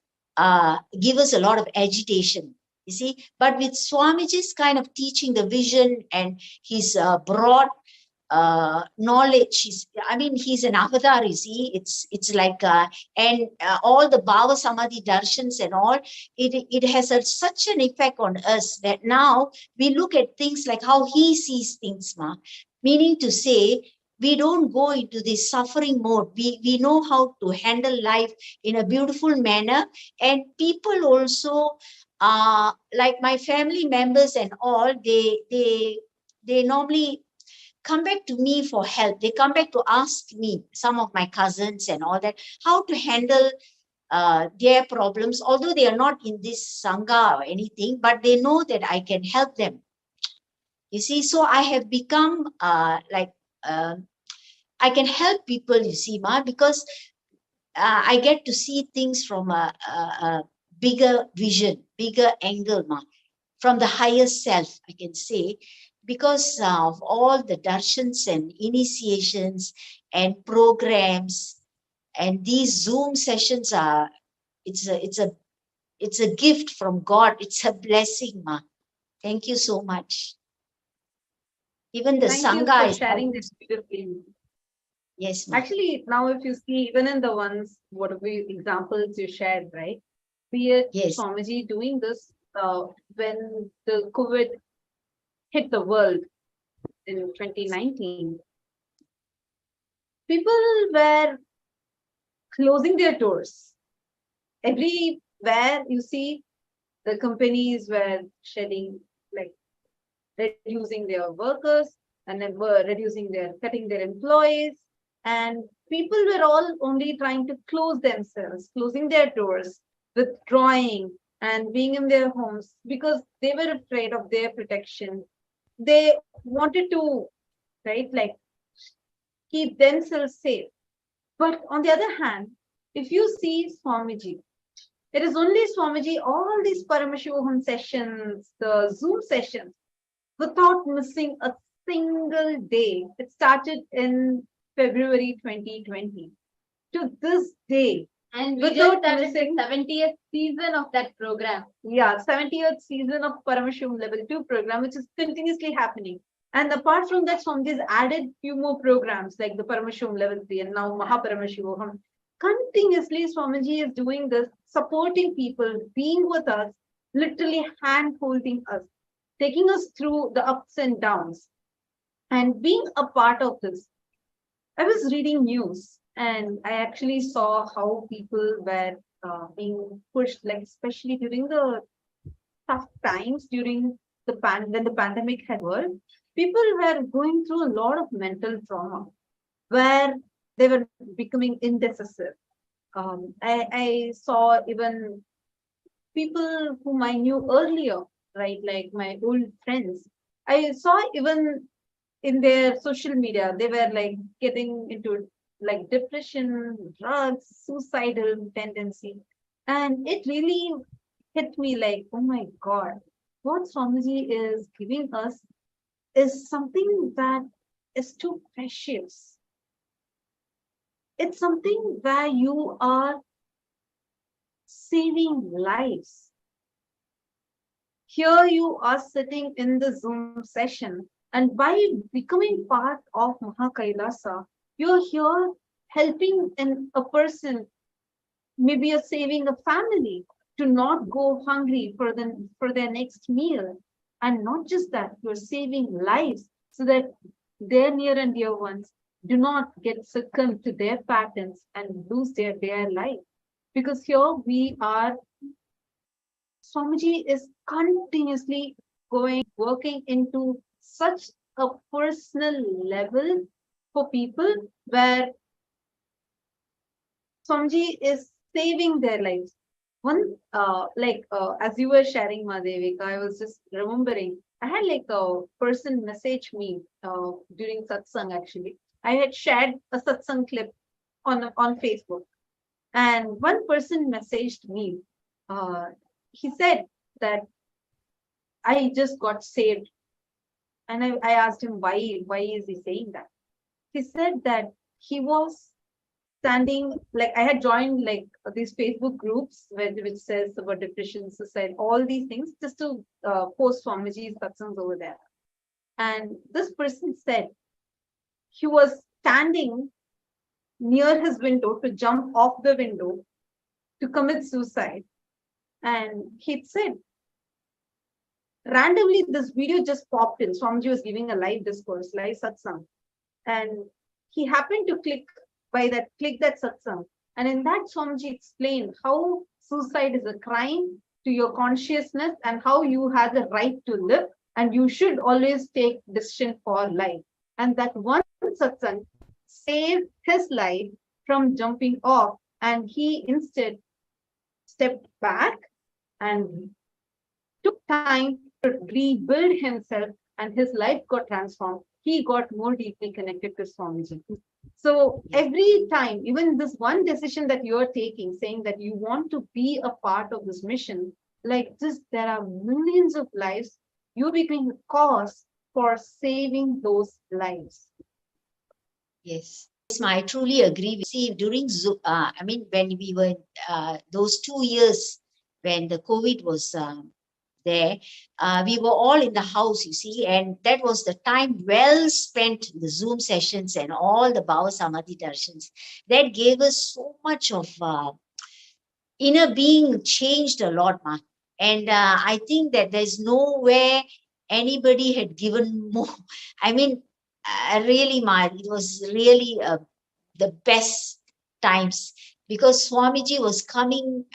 give us a lot of agitation, you see. But with Swamiji's kind of teaching, the vision and his broad knowledge, he's an avatar, you see. It's like, and all the Bhava Samadhi Darshans and all, it has such an effect on us that now we look at things like how he sees things, meaning to say, we don't go into this suffering mode. We know how to handle life in a beautiful manner. And people also, like my family members and all, they normally come back to me for help. They come back to ask me, some of my cousins and all that, how to handle their problems, although they are not in this Sangha or anything, but they know that I can help them. You see, so I have become I can help people, you see, because I get to see things from a bigger vision, bigger angle, from the higher self, I can say, because of all the darshans and initiations and programs, and these Zoom sessions are, it's a gift from God. It's a blessing, Thank you so much. Even the Thank you Sangha for is sharing this beautifully. Yes, actually, now if you see, even in the ones, whatever examples you shared, right? Be it Swamiji doing this when the COVID hit the world in 2019, people were closing their doors. Everywhere you see, the companies were shedding, like reducing their workers, and then were cutting their employees. And people were all only trying to close themselves, closing their doors, withdrawing and being in their homes because they were afraid of their protection. They wanted to, keep themselves safe. But on the other hand, if you see Swamiji, it is only Swamiji, all these Paramashivam sessions, the Zoom sessions, without missing a single day. It started in February 2020 to this day. And we just started the 70th season of that program. Yeah, 70th season of Paramashivam Level 2 program, which is continuously happening. And apart from that, Swamiji's added few more programs like the Paramashivam Level 3 and now Mahaparamashivam. Continuously, Swamiji is doing this, supporting people, being with us, literally hand-holding us, taking us through the ups and downs, and being a part of this. I was reading news and I actually saw how people were being pushed, like especially during the tough times, during the when the pandemic had worked, people were going through a lot of mental trauma where they were becoming indecisive. I saw even people whom I knew earlier, right, like my old friends. I saw even in their social media, they were like getting into like depression, drugs, suicidal tendency. And it really hit me like, oh my God, what Swamiji is giving us is something that is too precious. It's something where you are saving lives. Here you are sitting in the Zoom session, and by becoming part of Mahakailasa, you're here helping a person, maybe you're saving a family to not go hungry for their next meal. And not just that, you're saving lives so that their near and dear ones do not get succumbed to their patterns and lose their life. Because here we are, Swamiji is continuously working into such a personal level for people where Swamiji is saving their lives. One, as you were sharing, Madhevika, I was just remembering, I had like a person message me during satsang actually. I had shared a satsang clip on Facebook. And one person messaged me. He said that I just got saved. And I asked him why is he saying that? He said that he was standing, like I had joined like these Facebook groups which says about depression, suicide, all these things, just to post Swamiji's satsangs over there. And this person said he was standing near his window to jump off the window to commit suicide. And he said, randomly this video just popped in. Swamiji was giving a live discourse, live satsang. And he happened to click that satsang. And in that, Swamiji explained how suicide is a crime to your consciousness and how you have the right to live and you should always take decision for life. And that one satsang saved his life from jumping off, and he instead stepped back and took time to rebuild himself, and his life got transformed. He got more deeply connected to Swamiji. So every time, even this one decision that you're taking, saying that you want to be a part of this mission, like this, there are millions of lives. You become a cause for saving those lives. Yes. I truly agree. See, during when we were those 2 years when the COVID was there, we were all in the house, you see, and that was the time well spent, the Zoom sessions and all the Bhava Samadhi Darshans. That gave us so much of inner being changed a lot, ma. And I think that there's nowhere anybody had given more. I mean, really, ma, it was really the best times because Swamiji was coming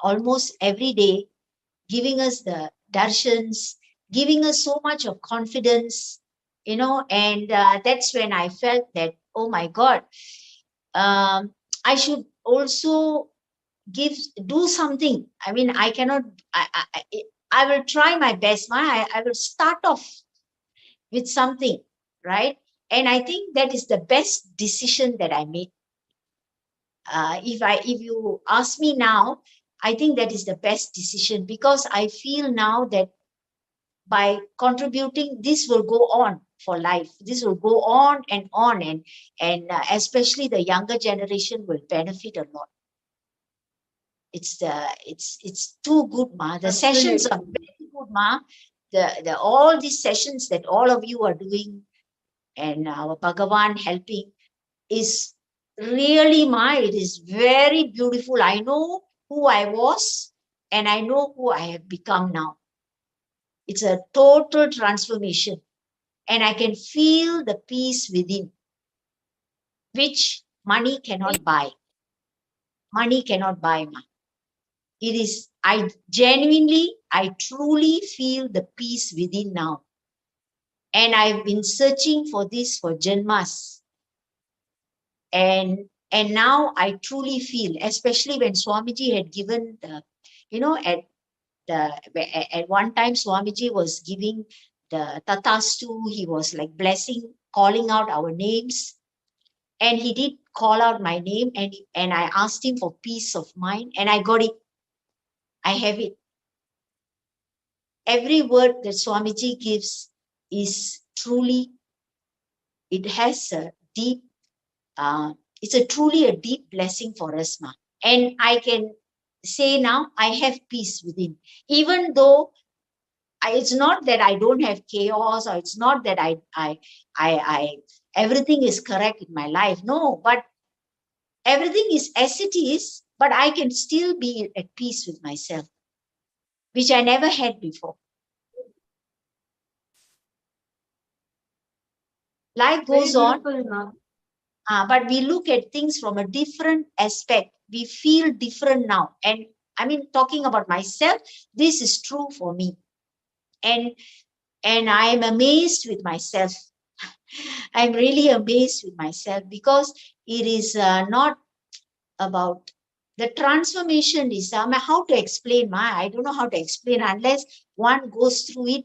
almost every day, giving us the darshans, giving us so much of confidence, and that's when I felt that, oh my God, I should also do something. I mean, I cannot, I will try my best. I will start off with something, right? And I think that is the best decision that I made. If you ask me now, I think that is the best decision because I feel now that by contributing, this will go on for life. This will go on, and especially the younger generation will benefit a lot. It's too good, ma. The sessions are very good, ma. The all these sessions that all of you are doing, and our Bhagavan helping is really, ma, it is very beautiful. I know who I was and I know who I have become now. It's a total transformation, and I can feel the peace within, which money cannot buy. Money cannot buy, ma. It is, I truly feel the peace within now. And I've been searching for this for Janmas. And now I truly feel, especially when Swamiji had given the, at one time Swamiji was giving the Tatastu, he was like blessing, calling out our names. And he did call out my name, and I asked him for peace of mind, and I got it. I have it. Every word that Swamiji gives is truly, it has a deep, it's truly a deep blessing for us, ma. And I can say now, I have peace within. Even though it's not that I don't have chaos, or it's not that I everything is correct in my life. No, but everything is as it is, but I can still be at peace with myself, which I never had before. Life Very goes on, beautiful, ma'am. but we look at things from a different aspect. We feel different now. And I mean, talking about myself, this is true for me. And I am amazed with myself. I'm really amazed with myself because it is not about the transformation is how to explain. I don't know how to explain unless one goes through it,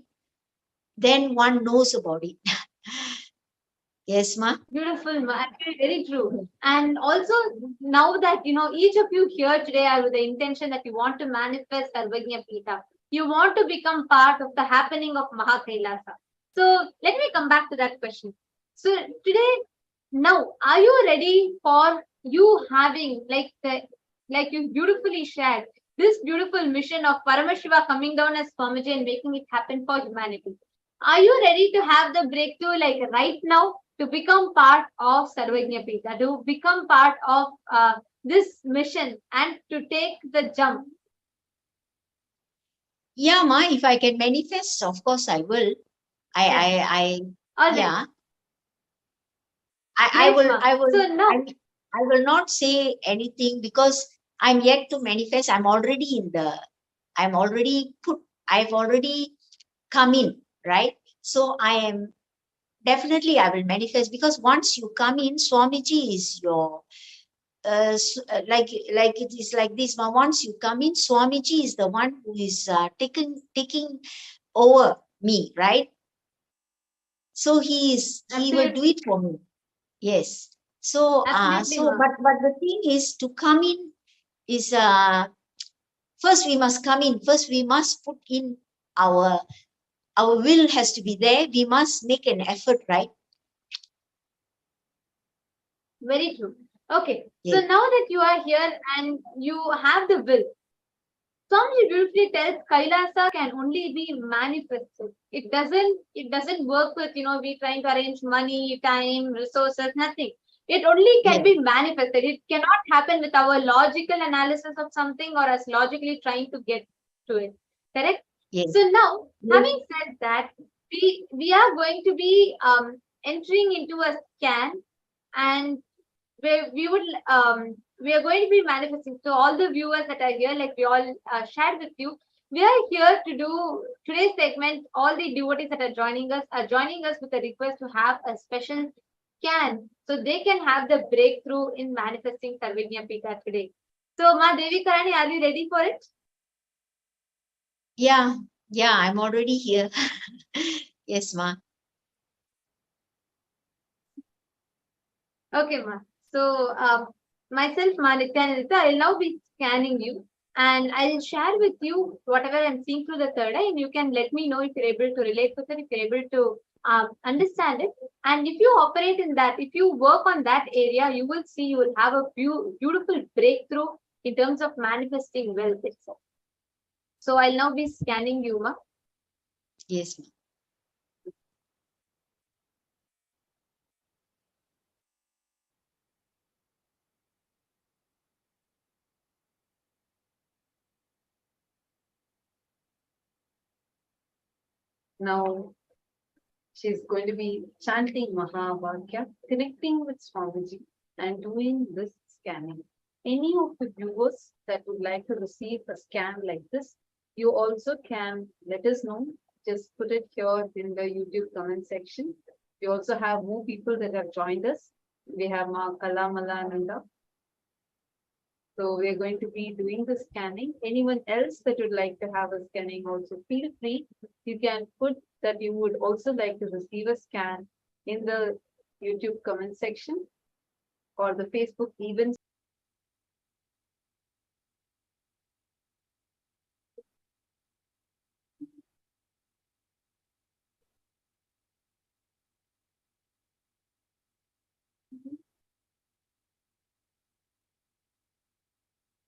then one knows about it. Yes, ma. Beautiful, ma. Actually, very true. And also, now that each of you here today are with the intention that you want to manifest Sarvagnya Pita, you want to become part of the happening of Mahakailasa. So let me come back to that question. So today, now, are you ready for you having like you beautifully shared this beautiful mission of Paramashiva coming down as Swamiji and making it happen for humanity? Are you ready to have the breakthrough like right now to become part of Sarvagnya Pita, to become part of this mission and to take the jump? Yeah, ma, if I can manifest, of course I will. I yeah. I will not say anything because I'm yet to manifest. I've already come in, right? So I will manifest because once you come in, Swamiji is your like it is like this. Now, once you come in, Swamiji is the one who is taking over me, right? So he will do it for me. Yes. So but the thing is to come in is first we must come in. First we must put in our will has to be there. We must make an effort, right? Very true. Okay. Yes. So now that you are here and you have the will, Swamiji beautifully tells Kailasa can only be manifested. It doesn't work with, we trying to arrange money, time, resources, nothing. It only can be manifested. It cannot happen with our logical analysis of something or us logically trying to get to it. Correct? Yes. So now, having said that, we are going to be entering into a scan, and we are going to be manifesting. So all the viewers that are here, like we all shared with you, we are here to do today's segment. All the devotees that are joining us with a request to have a special scan so they can have the breakthrough in manifesting Sarvagnya Pita today. So Ma Devi Karani, are you ready for it? Yeah, I'm already here. Yes, ma. Okay, ma. So myself, Ma Nithyananda, I'll now be scanning you and I'll share with you whatever I'm seeing through the third eye, and you can let me know if you're able to relate with it, if you're able to understand it. And if you operate in that, if you work on that area, you will see you will have a beautiful breakthrough in terms of manifesting wealth itself. So I'll now be scanning you, ma. Yes, ma. Now, she's going to be chanting Mahavakya, connecting with Swamiji and doing this scanning. Any of the viewers that would like to receive a scan like this, you also can let us know. Just put it here in the YouTube comment section. We also have more people that have joined us. We have Ma Kalamalanda. So we're going to be doing the scanning. Anyone else that would like to have a scanning also, feel free. You can put that you would also like to receive a scan in the YouTube comment section or the Facebook events.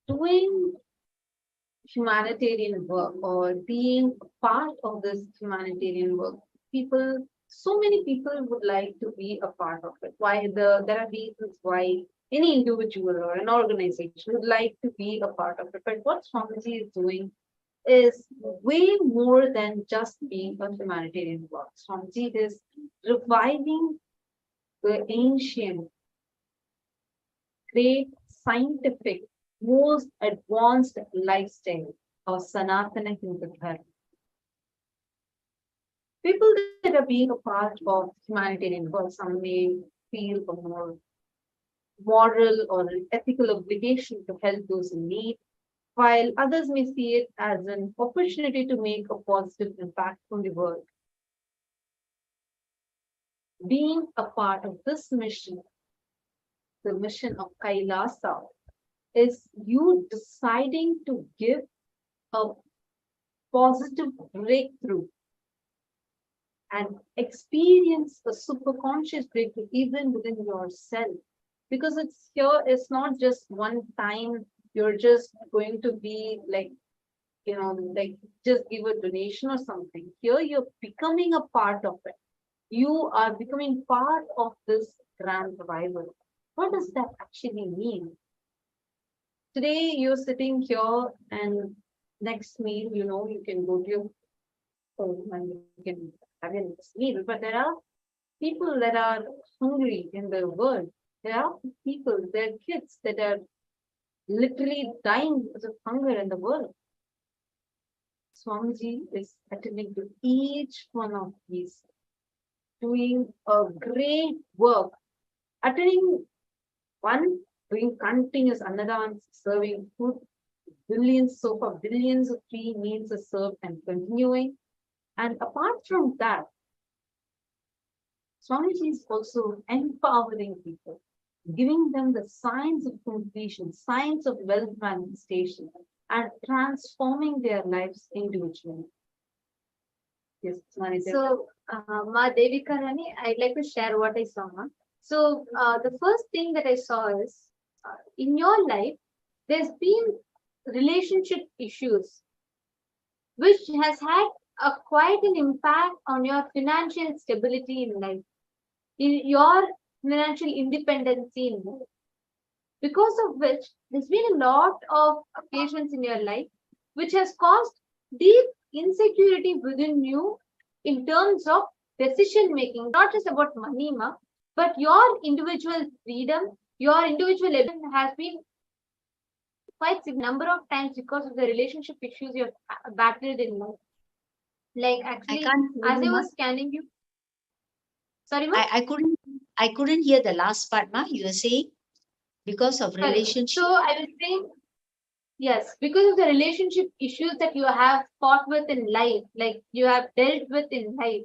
Doing humanitarian work or being part of this humanitarian work, so many people would like to be a part of it. There are reasons why any individual or an organization would like to be a part of it. But what Swamiji is doing is way more than just being a humanitarian work. Swamiji is reviving the ancient, great scientific, most advanced lifestyle of Sanatana Hindu Dharma. People that are being a part of humanitarian work, some may feel a more moral or ethical obligation to help those in need, while others may see it as an opportunity to make a positive impact on the world. Being a part of this mission, the mission of Kailasa, is you deciding to give a positive breakthrough and experience the superconscious breakthrough even within yourself. Because it's not just one time you're just going to be like, like just give a donation or something. Here you're becoming a part of it. You are becoming part of this grand revival. What does that actually mean? Today you're sitting here and next meal, you can go to your home and you can have your next meal. But there are people that are hungry in the world. There are people, there are kids that are literally dying because of hunger in the world. Swamiji is attending to each one of these, doing a great work, attending one, doing continuous annadans, serving food, billions of free meals are served and continuing. And apart from that, Swamiji is also empowering people, giving them the signs of completion, signs of wealth manifestation, and transforming their lives individually. Yes, Marita. So, Ma Devika Rani, I'd like to share what I saw. Ma. So, the first thing that I saw is in your life, there's been relationship issues, which has had quite an impact on your financial stability in life, in your financial independence in life. Because of which, there's been a lot of occasions in your life which has caused deep insecurity within you in terms of decision making, not just about money, ma, but your individual freedom, your individual ability has been quite a number of times because of the relationship issues you've battled in life. Like actually, as I was scanning you, sorry, ma? I couldn't hear the last part, ma. You were saying because of relationship. So I was saying, yes, because of the relationship issues that you have fought with in life, like you have dealt with in life,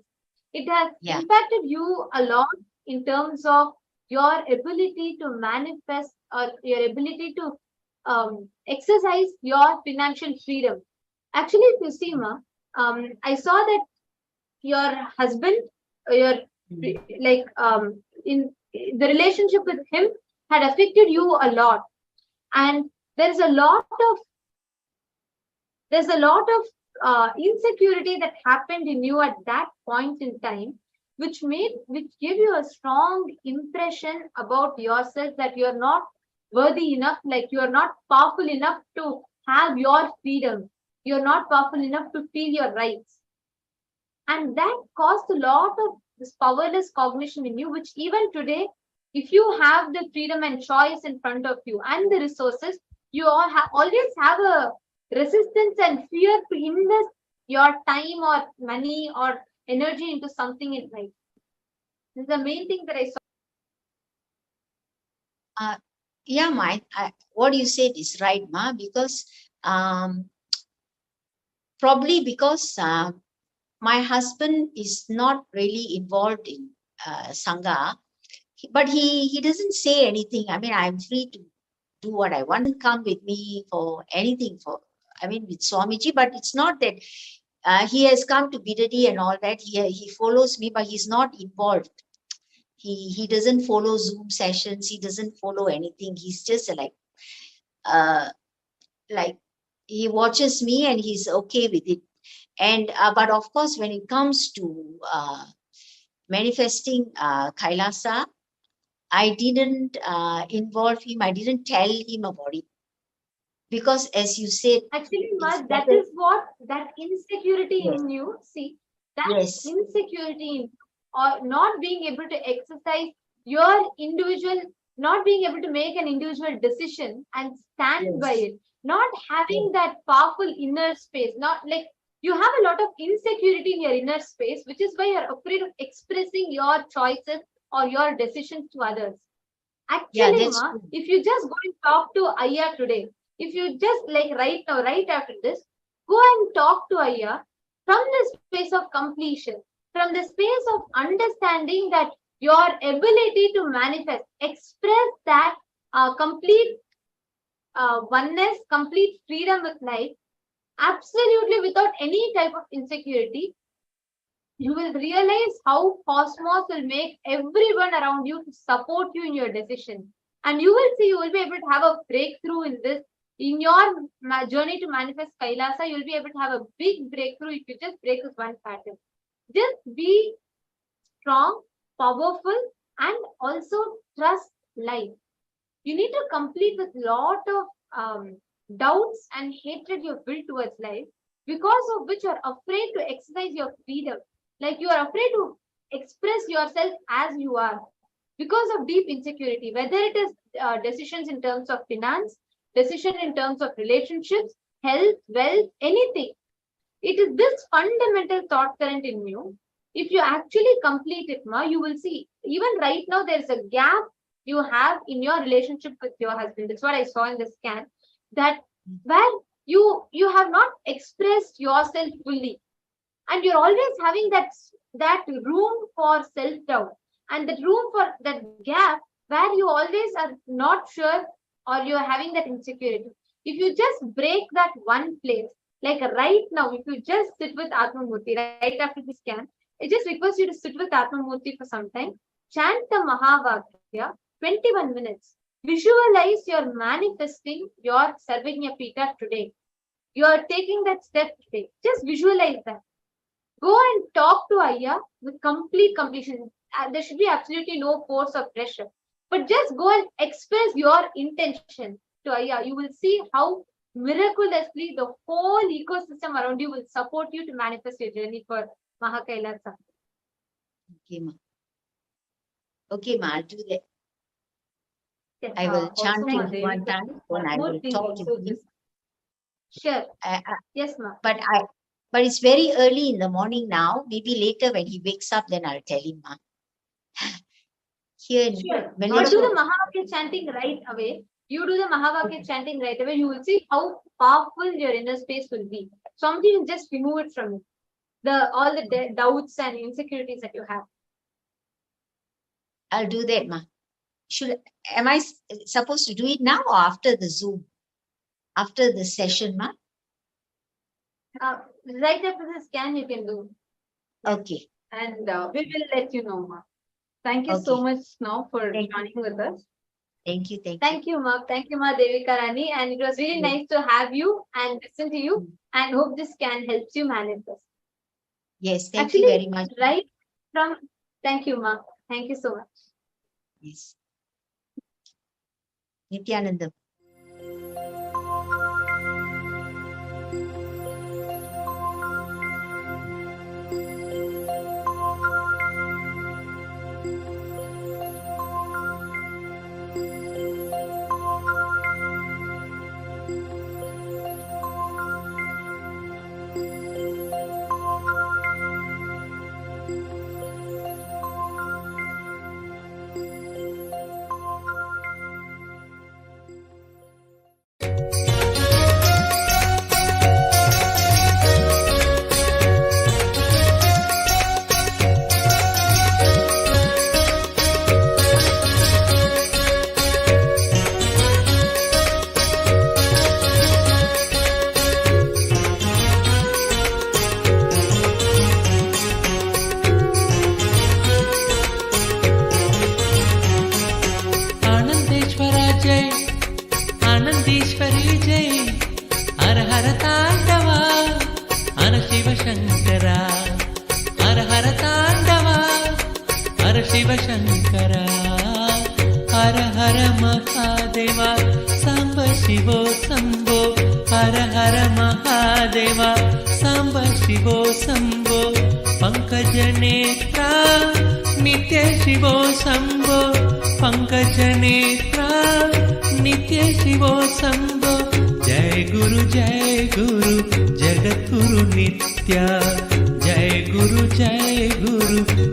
it has impacted you a lot in terms of your ability to manifest or your ability to exercise your financial freedom. Actually, if you see, ma, I saw that your husband, in the relationship with him had affected you a lot, and there's a lot of insecurity that happened in you at that point in time, which gave you a strong impression about yourself that you're not worthy enough, like you're not powerful enough to have your freedom, you're not powerful enough to feel your rights, and that caused a lot of this powerless cognition in you, which even today, if you have the freedom and choice in front of you and the resources, you always have a resistance and fear to invest your time or money or energy into something in life. This is the main thing that I saw. Yeah, ma, what you said is right, ma, because probably because my husband is not really involved in Sangha, but he doesn't say anything. I mean, I'm free to do what I want, to come with me for anything with Swamiji, but it's not that he has come to Bidadi and all that. He follows me, but he's not involved. He doesn't follow Zoom sessions. He doesn't follow anything. He's just like he watches me and he's okay with it. And but of course, when it comes to manifesting Kailasa, I didn't involve him. I didn't tell him about it. Because as you said, actually, that is what that insecurity in you, see, that insecurity or not being able to exercise your individual, not being able to make an individual decision and stand by it, not having that powerful inner space, not like you have a lot of insecurity in your inner space, which is why you're afraid of expressing your choices or your decisions to others. Actually, Ma, if you just go and talk to Ayya today, if you just like right now, right after this, go and talk to Ayya from the space of completion, from the space of understanding that your ability to manifest, express that complete oneness, complete freedom with life, absolutely without any type of insecurity, you will realize how cosmos will make everyone around you to support you in your decision. And you will see, you will be able to have a breakthrough in this. In your journey to manifest Kailasa, you'll be able to have a big breakthrough if you just break this one pattern. Just be strong, powerful, and also trust life. You need to complete with lot of doubts and hatred you've built towards life, because of which you're afraid to exercise your freedom. Like you are afraid to express yourself as you are because of deep insecurity, whether it is decisions in terms of finance, decision in terms of relationships, health, wealth, anything. It is this fundamental thought current in you. If you actually complete it, Ma, you will see, even right now, there's a gap you have in your relationship with your husband. That's what I saw in the scan, that where you have not expressed yourself fully. And you're always having that room for self-doubt and that room for that gap where you always are not sure or you're having that insecurity. If you just break that one place, like right now, if you just sit with Atma Murthy right after the scan, I just request you to sit with Atma Murthy for some time, chant the Mahavakya, 21 minutes. Visualize you're manifesting your Sarvajna Pita today. You are taking that step today. Just visualize that. Go and talk to Ayya with complete completion. There should be absolutely no force or pressure. But just go and express your intention to Ayya. You will see how miraculously the whole ecosystem around you will support you to manifest your journey for Mahakailasa. Okay, Ma. Okay, Ma, I'll do that. Yes, I will chant it one time and I will talk to him. Sure. Yes, Ma. But it's very early in the morning now. Maybe later when he wakes up, then I'll tell him, Ma. Here, sure. Or do the Mahavakya chanting right away. You do the Mahavakya chanting right away. You will see how powerful your inner space will be. Something will just remove it from you. All the doubts and insecurities that you have. I'll do that, Ma. Am I supposed to do it now or after the Zoom? After the session, Ma? Right after the scan, you can do. Okay. And we will let you know, Ma. Thank you so much now for joining with us. Thank you. Thank you, Ma. Thank you, Ma Devika Rani. And it was really nice to have you and listen to you. And hope this scan helps you manifest. Yes, thank you very much. Right from, thank you, Ma. Thank you so much. Yes. Nithyananda. नित्य शिवो शंभो पंकज नेत्रा नित्य शिवो शंभो जय गुरु जगद्गुरु नित्य जय गुरु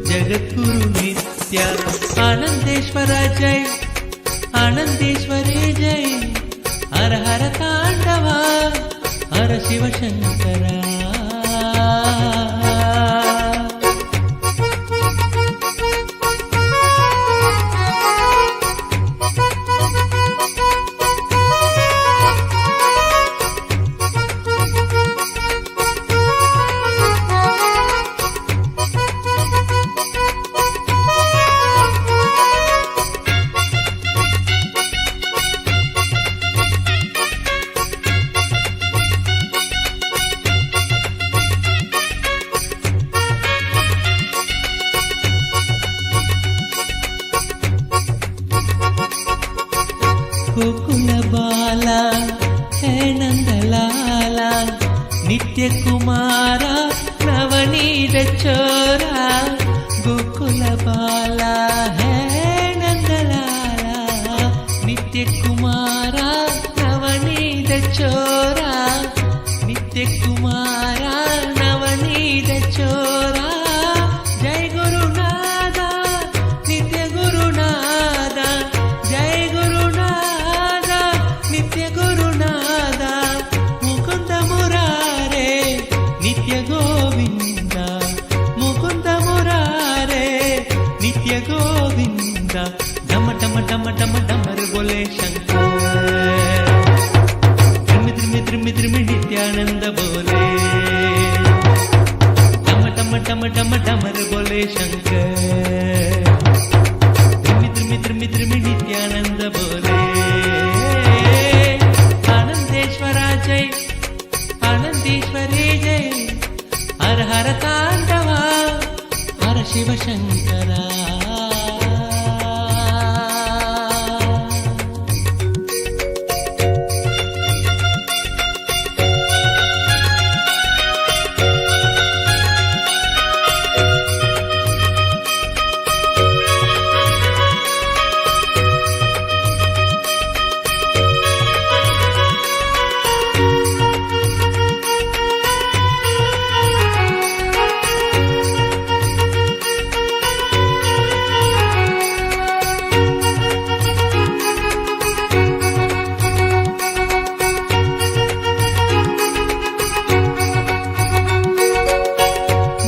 जगद्गुरु नित्य आनंदेश्वर आनंदेश्वरी जय हर हर तांडवा हर शिव शंकरा गोकुल बाला है नंदलाला नित्य कुमारा नवनीत चोरा गोकुल बाला है नंदलाला नित्य कुमारा नवनीत चोरा नित्य कुमारा नवनीत चोरा जय गुरुनादा नित्य गुरुनादा जय गुरुनादा नित्य गुरुनादा मुकुंद मुरारे नित्य गोविंद मुकुंद मुरारे नित्य गोविंद डम डम डम डम डमर बोले शंकर द्रिमि द्रिमि नित्यानंद बोले डम डम डम डम डमर बोले शंकर द्रिमि द्रिमि नित्यानंद बोले आनंदेश्वरा जय आनंदेश्वरी जय हर हर तांडवा हर शिव शंकरा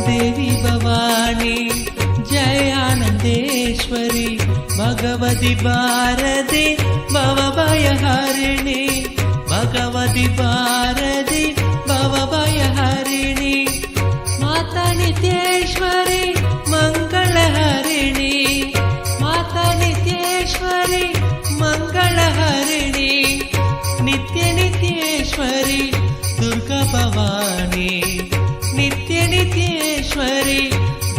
देवी भवानी जय आनंदेश्वरी भगवती भारती भवभयहरिणी भगवती भारती भवभयहरिणी माता नित्येश्वरी मंगलहरिणी माता नित्येश्वरी मंगलहरिणी नित्य नित्येश्वरी दुर्गा भवानी नित्य नित्येश्वरी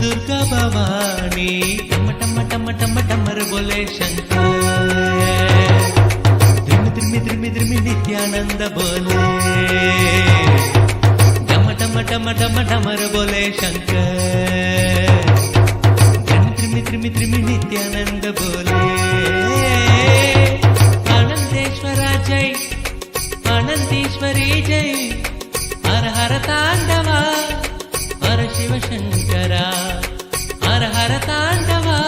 दुर्गा भवानी टम टम टम टम टमर बोले शंकर द्रिमि द्रिमि द्रिमि नित्यानंद बोले डम टम टम टम टमर बोले शंकर द्रिमि द्रिमि द्रिमि नित्यानंद बोले आनंदेश्वरा जय आनंदेश्वरी जय हर हर तांडवा हर शिव शंकरा हर हर तांडवा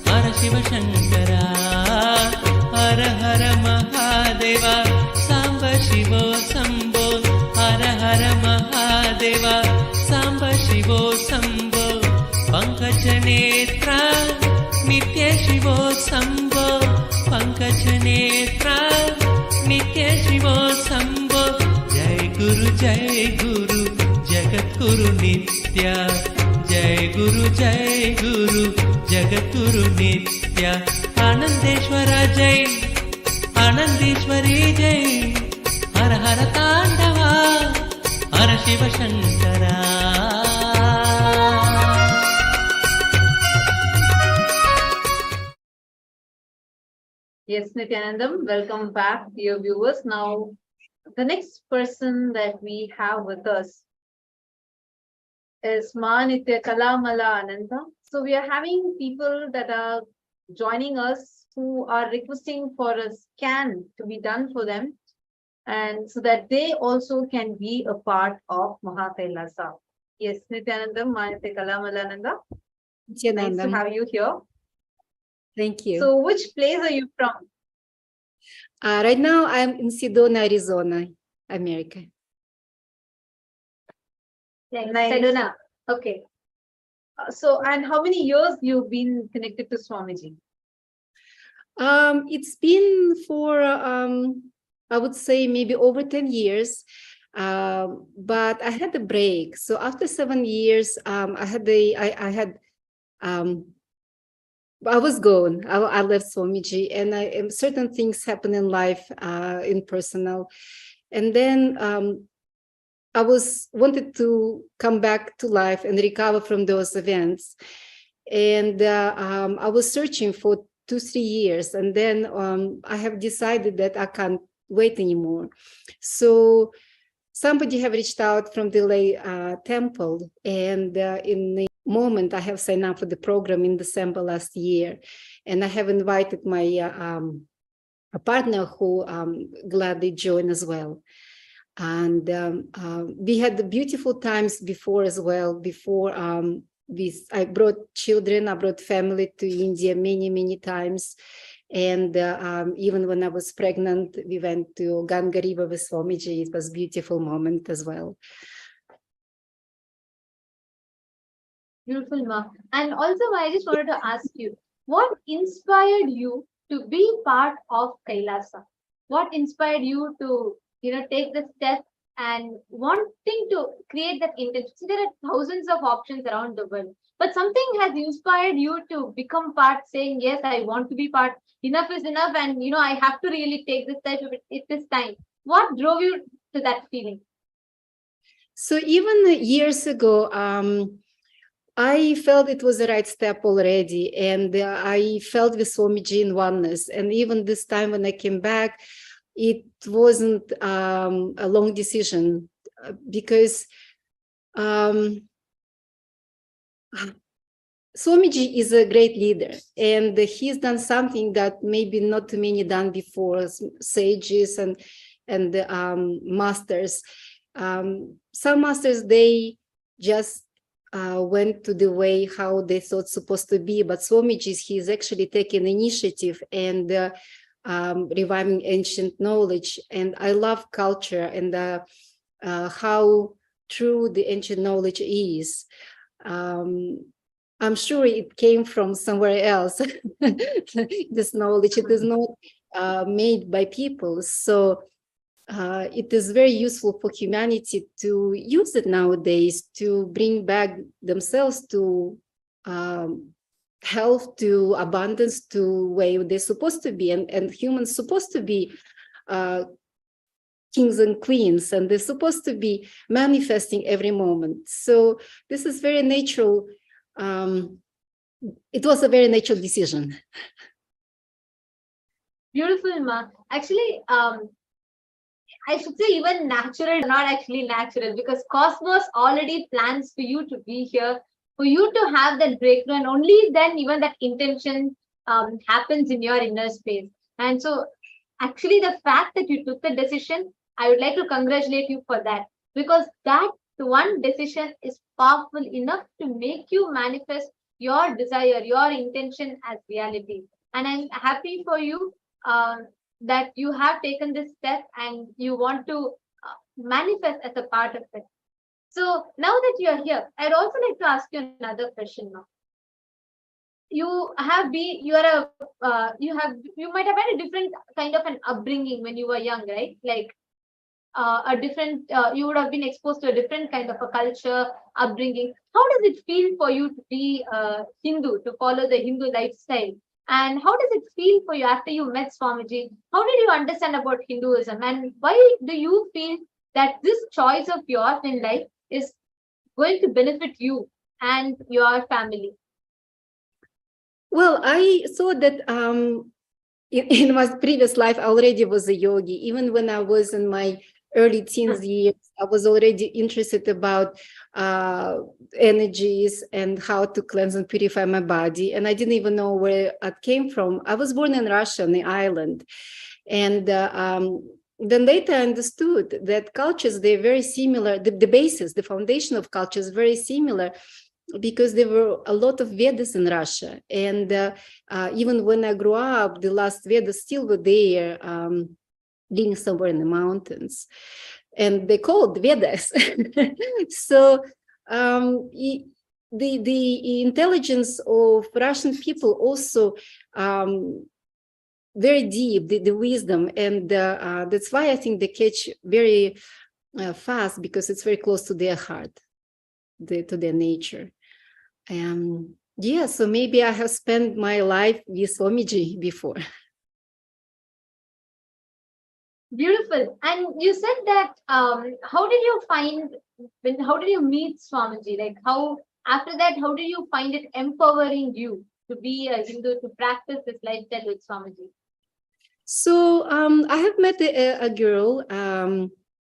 हर शिव शंकरा हर हर महादेवा सांब शिवो शंभो हर हर महादेवा सांब शिवो शंभो पंकज नेत्रा नित्य शिवो शंभो पंकज नेत्रा नित्य शिवो शंभो जय गुरु जगद्गुरु नित्य जय गुरु जगद्गुरु नित्य आनंदेश्वरा जय आनंदेश्वरी जय हर हर तांडवा हर Shiv Shankara Yes, Nithyanandam, welcome back, dear viewers. Now, the next person that we have with us is Ma Nitya Kalamala Ananta. So we are having people that are joining us who are requesting for a scan to be done for them, and so that they also can be a part of Mahakailasa. Yes, Nithyananda, Mayate Kalamalananda. Nice to have you here. Thank you. So which place are you from? Right now, I'm in Sedona, Arizona, America. Nice. Sedona. Okay. So, and how many years you've been connected to Swamiji? It's been for, I would say maybe over 10 years, but I had a break. So after 7 years, I was gone. I left Swamiji, and certain things happen in life, in personal. And then I wanted to come back to life and recover from those events. And I was searching for 2-3 years, and then I have decided that I can't wait anymore. So somebody have reached out from the lay temple, and in the moment I have signed up for the program in December last year, and I have invited my a partner who gladly joined as well. And we had beautiful times before as well. Before I brought children, I brought family to India many times. And even when I was pregnant, we went to Ganga River with Swamiji. It was a beautiful moment as well. Beautiful, Ma. And also, I just wanted to ask you, what inspired you to be part of Kailasa? What inspired you to, take the step and wanting to create that intention? See, there are thousands of options around the world, but something has inspired you to become part, saying, yes, I want to be part. Enough is enough, and I have to really take this step. It is time. What drove you to that feeling? So even years ago, I felt it was the right step already, and I felt with Swamiji in oneness. And even this time when I came back, it wasn't a long decision, because Swamiji is a great leader, and he's done something that maybe not too many done before, sages and masters. Some masters, they just went to the way how they thought supposed to be, but Swamiji, he's actually taking initiative and reviving ancient knowledge. And I love culture and how true the ancient knowledge is. I'm sure it came from somewhere else. This knowledge, it is not made by people. So it is very useful for humanity to use it nowadays to bring back themselves to health, to abundance, to where they're supposed to be. And humans supposed to be kings and queens, and they're supposed to be manifesting every moment. So this is very natural. It was a very natural decision. Beautiful, Ma. Actually, I should say even natural, not actually natural, because Cosmos already plans for you to be here, for you to have that breakthrough, and only then even that intention happens in your inner space. And so actually the fact that you took the decision, I would like to congratulate you for that, because that one decision is powerful enough to make you manifest your desire, your intention as reality. And I'm happy for you that you have taken this step and you want to manifest as a part of it. So now that you are here, I'd also like to ask you another question now. You might have had a different kind of an upbringing when you were young, right? Like you would have been exposed to a different kind of a culture, upbringing. How does it feel for you to be a Hindu, to follow the Hindu lifestyle? And how does it feel for you after you met Swamiji? How did you understand about Hinduism? And why do you feel that this choice of yours in life is going to benefit you and your family? Well, I saw that in my previous life, I already was a yogi. Even when I was in my early teens years, I was already interested about energies and how to cleanse and purify my body. And I didn't even know where it came from. I was born in Russia, on the island. And then later I understood that cultures, they're very similar. The basis, the foundation of culture is very similar, because there were a lot of Vedas in Russia. And even when I grew up, the last Vedas still were there, living somewhere in the mountains. And they called Vedas. So the intelligence of Russian people also very deep, the wisdom. And that's why I think they catch very fast, because it's very close to their heart, to their nature. Yeah, so maybe I have spent my life with Swamiji before. Beautiful. And you said that, how did you meet Swamiji? Like after that, how did you find it empowering you to be a Hindu, to practice this lifestyle with Swamiji? So I have met a girl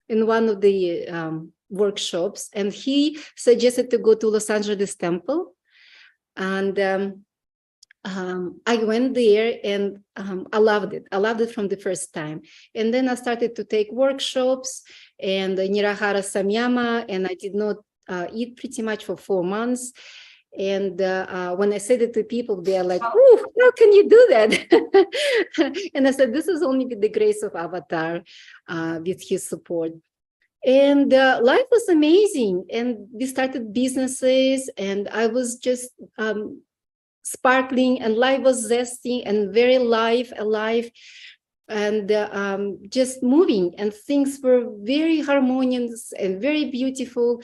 in one of the workshops, and he suggested to go to Los Angeles temple. And I went there, and I loved it. I loved it from the first time. And then I started to take workshops and Nirahara Samyama, and I did not eat pretty much for 4 months. And when I said it to people, they are like, "Oh, how can you do that?" And I said, "This is only with the grace of Avatar, with his support." And life was amazing. And we started businesses, and I was just sparkling, and life was zesty and very alive, and just moving. And things were very harmonious and very beautiful.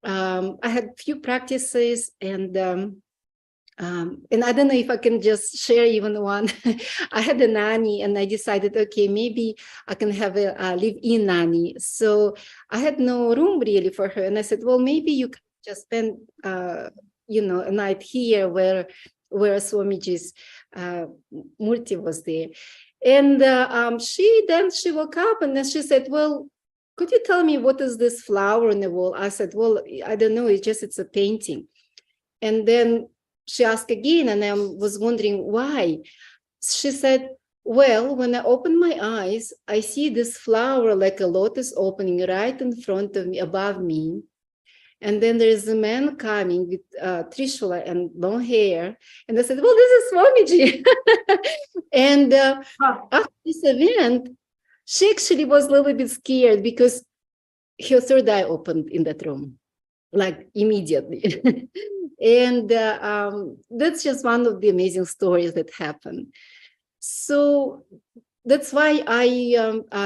I had few practices, and I don't know if I can just share even one. I had a nanny, and I decided, okay, maybe I can have a live-in nanny. So I had no room really for her, and I said, well, maybe you can just spend, a night here where Swamiji's Murthy was there. And she woke up, and then she said, well, could you tell me what is this flower on the wall? I said, well, I don't know. It's a painting. And then she asked again, and I was wondering why. She said, well, when I open my eyes, I see this flower like a lotus opening right in front of me, above me. And then there's a man coming with trishula and long hair. And I said, well, this is Swamiji. And after this event, she actually was a little bit scared, because her third eye opened in that room, like immediately. And that's just one of the amazing stories that happened. So that's why I,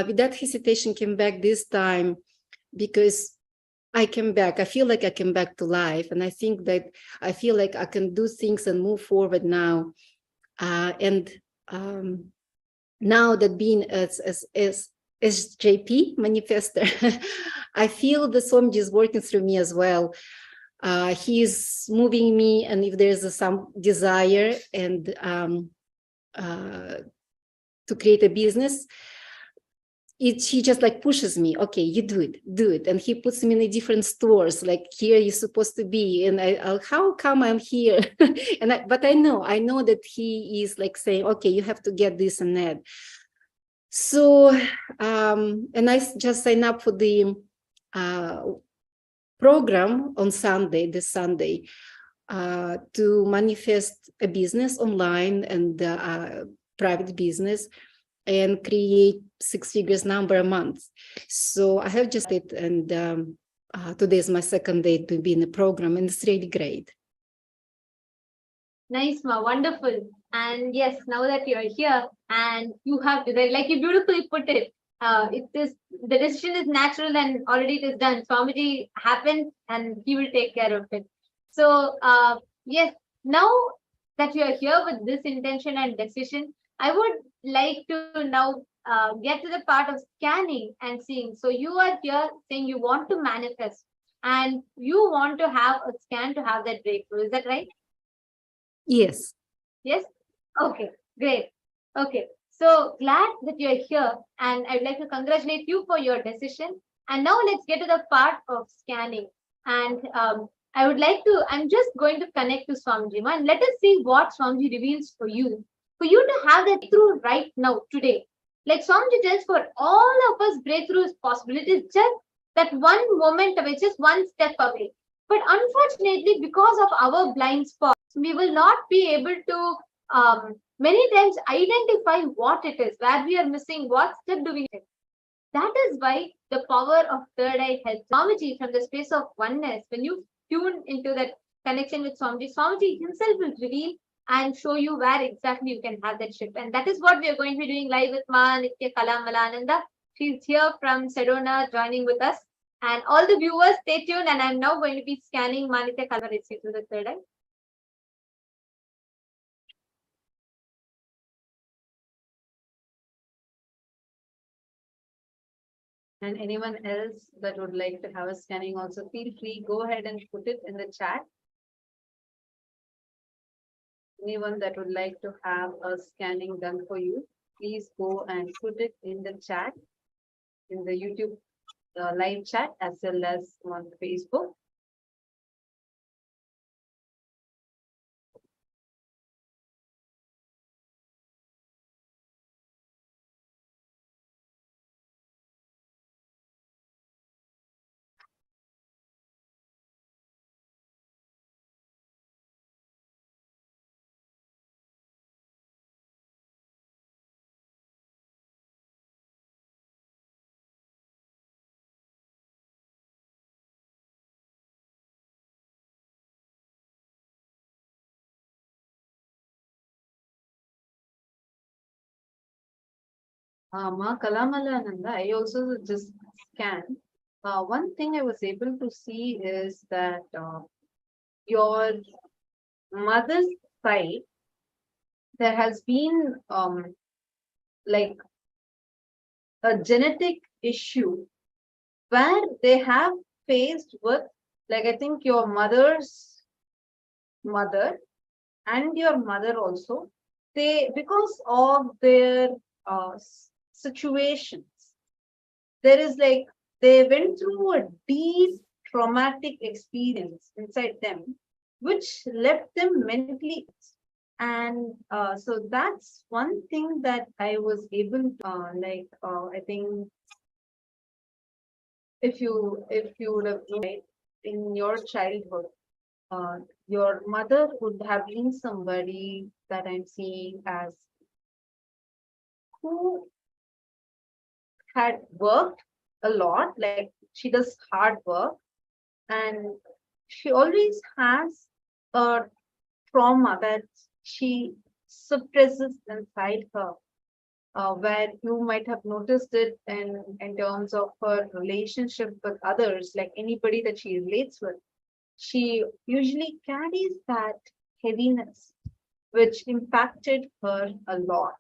with that hesitation, came back this time, because I came back. I feel like I came back to life. And I think that I feel like I can do things and move forward now. Now that being as JP manifester, I feel the Swamiji is working through me as well. He's moving me, and if there's some desire and to create a business, he just like pushes me. Okay, you do it, and he puts me in a different stores. Like, here you're supposed to be, and how come I'm here? But I know that he is like saying, okay, you have to get this and that. So, and I just signed up for the program on this Sunday, to manifest a business online and private business, and create 6 figures number a month. So I have just it, and today is my second day to be in the program, and it's really great. Nice, Ma, wonderful. And yes, now that you're here and you have, like you beautifully put it, the decision is natural and already it is done. Swamiji happened and he will take care of it. So yes, now that you are here with this intention and decision, I would like to now get to the part of scanning and seeing. So you are here saying you want to manifest and you want to have a scan to have that breakthrough. Is that right? Yes. Yes? Okay, great. Okay. So glad that you're here, and I'd like to congratulate you for your decision. And now let's get to the part of scanning. And I'm just going to connect to Swamiji, and let us see what Swamiji reveals for you to have that breakthrough right now, today. Like Swamiji tells, for all of us, breakthrough is possible. It is just that one moment away, just one step away. But unfortunately, because of our blind spots, we will not be able to many times identify what it is, where we are missing, what step do we take. That is why the power of third eye helps. Swamiji, from the space of oneness, when you tune into that connection with Swamiji, Swamiji himself will reveal and show you where exactly you can have that shift. And that is what we are going to be doing live with Ma Nitya Kalamalananda. She's here from Sedona joining with us. And all the viewers, stay tuned. And I'm now going to be scanning Ma Nitya Kalamalananda through the third eye. And anyone else that would like to have a scanning also, feel free, go ahead and put it in the chat. Anyone that would like to have a scanning done for you, please go and put it in the chat, in the YouTube live chat, as well as on Facebook. Ma Kalamalananda, I also just scanned. One thing I was able to see is that your mother's side, there has been like a genetic issue where they have faced with, like, I think your mother's mother and your mother also, they, because of their situations, there is like, they went through a deep traumatic experience inside them, which left them mentally. And so that's one thing that I was able to, I think if you would have known in your childhood, your mother would have been somebody that I'm seeing as who had worked a lot, like she does hard work, and she always has a trauma that she suppresses inside her, where you might have noticed it in terms of her relationship with others, like anybody that she relates with. She usually carries that heaviness, which impacted her a lot.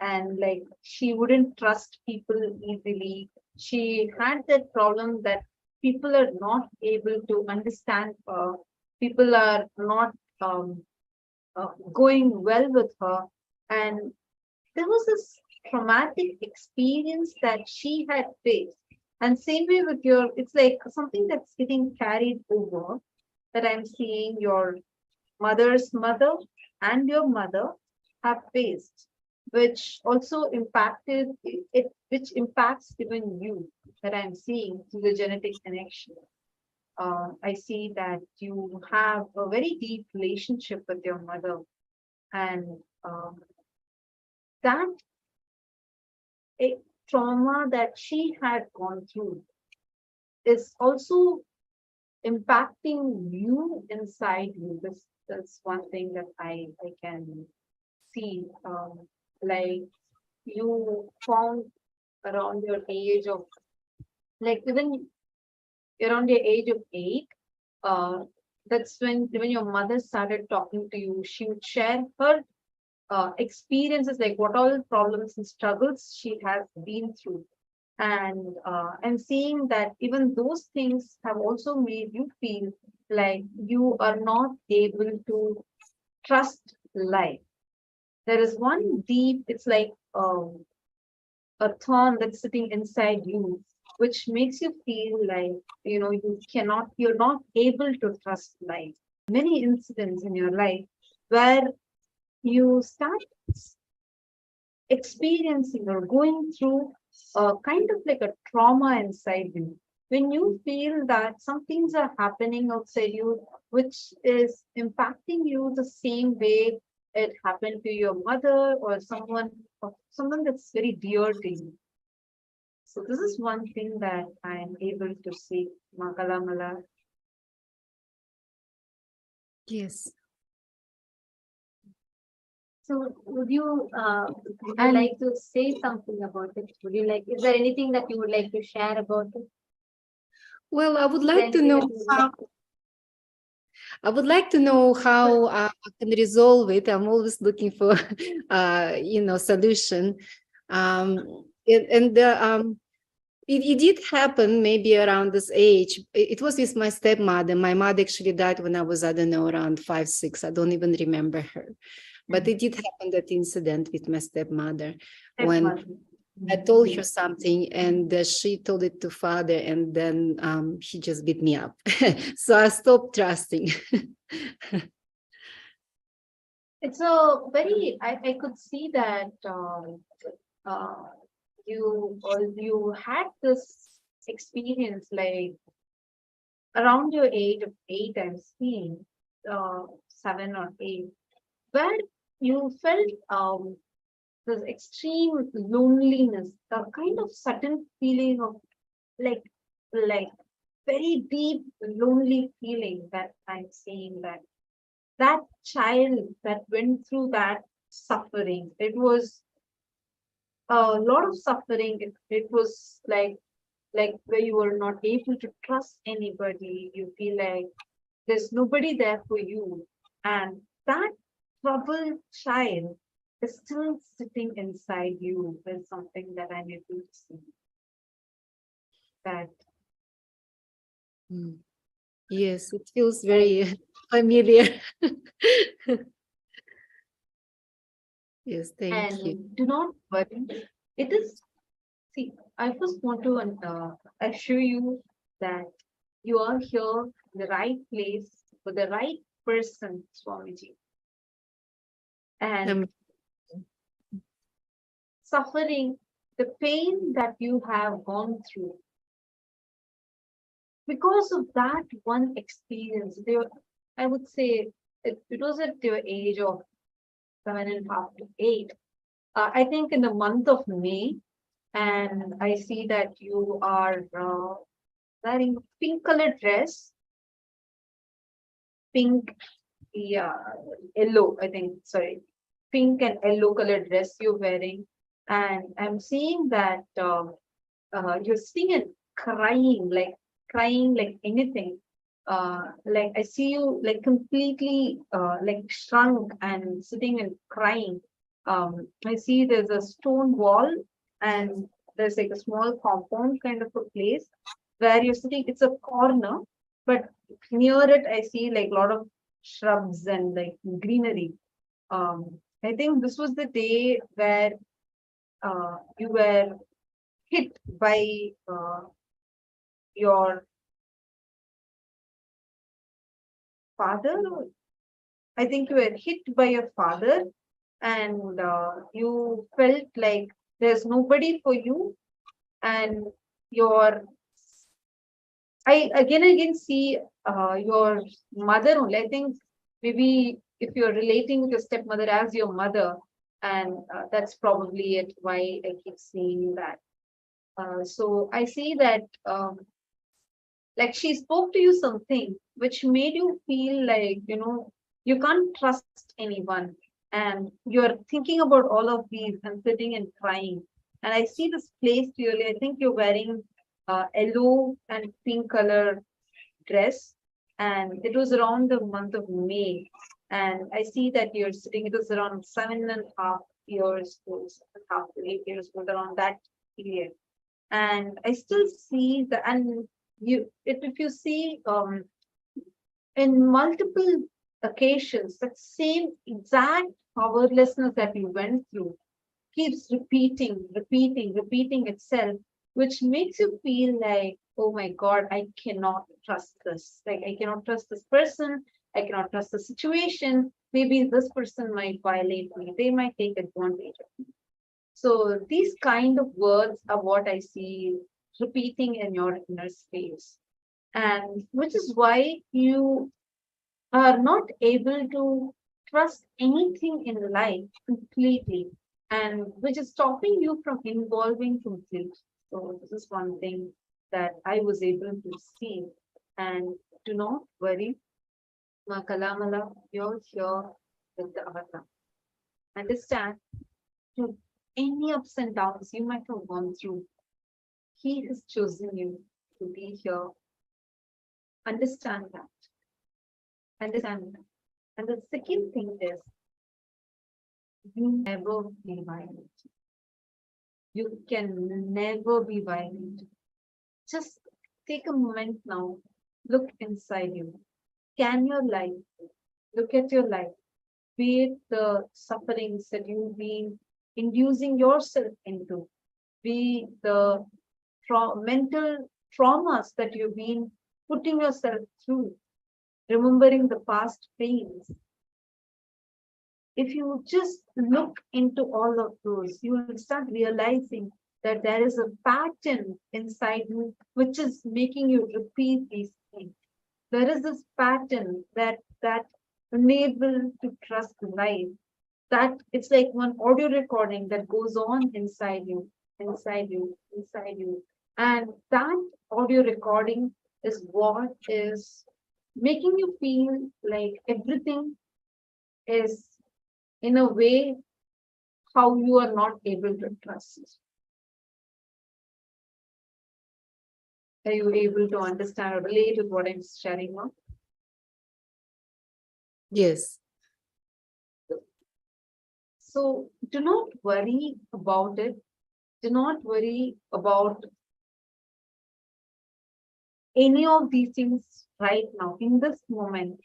And like she wouldn't trust people easily. She had that problem that people are not able to understand her. People are not going well with her. And there was this traumatic experience that she had faced. And same way with your, it's like something that's getting carried over, that I'm seeing your mother's mother and your mother have faced, which also impacted it, which impacts even you, that I'm seeing through the genetic connection. I see that you have a very deep relationship with your mother, and that a trauma that she had gone through is also impacting you inside you. That's one thing that I can see. Like you found around your age of, like even around the age of 8, that's when your mother started talking to you. She would share her experiences, like what all problems and struggles she has been through. And seeing that even those things have also made you feel like you are not able to trust life. there is one deep, it's like a thorn that's sitting inside you, which makes you feel like, you're not able to trust life. Many incidents in your life where you start experiencing or going through a kind of like a trauma inside you. When you feel that some things are happening outside you, which is impacting you the same way it happened to your mother or someone that's very dear to you. So this is one thing that I am able to see, Mala. Yes. So would you like to say something about it? Is there anything that you would like to share about it? Well, I would like to know how. I would like to know how I can resolve it. I'm always looking for, solution. It did happen maybe around this age. It was with my stepmother. My mother actually died when I was, I don't know, around 5, 6. I don't even remember her. But it did happen, that incident with my stepmother, when I told her something and she told it to father, and then he just beat me up. So I stopped trusting. It's a very, I could see that you had this experience like around your age of 8, I'm seeing 7 or 8, where you felt this extreme loneliness, a kind of sudden feeling of like very deep lonely feeling that I'm seeing, that child that went through that suffering. It was a lot of suffering. It was like where you were not able to trust anybody. You feel like there's nobody there for you, and that troubled child is still sitting inside you is something that I'm able to see. That Yes, it feels very familiar. Yes, thank and you. do not worry. It is, see, I first want to assure you that you are here in the right place for the right person, Swamiji. And suffering, the pain that you have gone through, because of that one experience, I would say it was at your age of 7.5 to 8. I think in the month of May, and I see that you are wearing pink colored dress, pink, yeah, yellow, I think, sorry, pink and yellow colored dress you're wearing. And I'm seeing that you're sitting and crying like anything. Like I see you like completely like shrunk and sitting and crying. I see there's a stone wall and there's like a small compound kind of a place where you're sitting. It's a corner, but near it I see like a lot of shrubs and like greenery. I think this was the day where you were hit by your father. I think you were hit by your father, and you felt like there's nobody for you, and I again see your mother only. I think maybe if you're relating with your stepmother as your mother, and that's probably it why I keep seeing that. So I see that like she spoke to you something which made you feel like, you can't trust anyone. And you're thinking about all of these and sitting and crying. And I see this place clearly. I think you're wearing yellow and pink color dress. And it was around the month of May. And I see that you're sitting, it was around 7.5 years old, 7.5 to 8 years old, around that period. And I still see the, and if you see in multiple occasions, that same exact powerlessness that you went through keeps repeating itself, which makes you feel like, oh my God, I cannot trust this. Like, I cannot trust this person. I cannot trust the situation. Maybe this person might violate me. They might take advantage of me. So these kind of words are what I see repeating in your inner space. And which is why you are not able to trust anything in life completely, and which is stopping you from involving completely. So this is one thing that I was able to see. And do not worry, Makalamala, you're here with the avatar. Understand, through any ups and downs you might have gone through, he has chosen you to be here. Understand that. Understand that. And the second thing is, you never be violent. You can never be violent. Just take a moment now, look inside you. Scan your life, look at your life, be it the sufferings that you've been inducing yourself into, be the mental traumas that you've been putting yourself through, remembering the past pains. If you just look into all of those, you will start realizing that there is a pattern inside you which is making you repeat these things. There is this pattern that unable to trust life. That it's like one audio recording that goes on inside you. And that audio recording is what is making you feel like everything is in a way how you are not able to trust. Are you able to understand or relate with what I'm sharing now? Yes. So do not worry about it. Do not worry about any of these things right now. In this moment,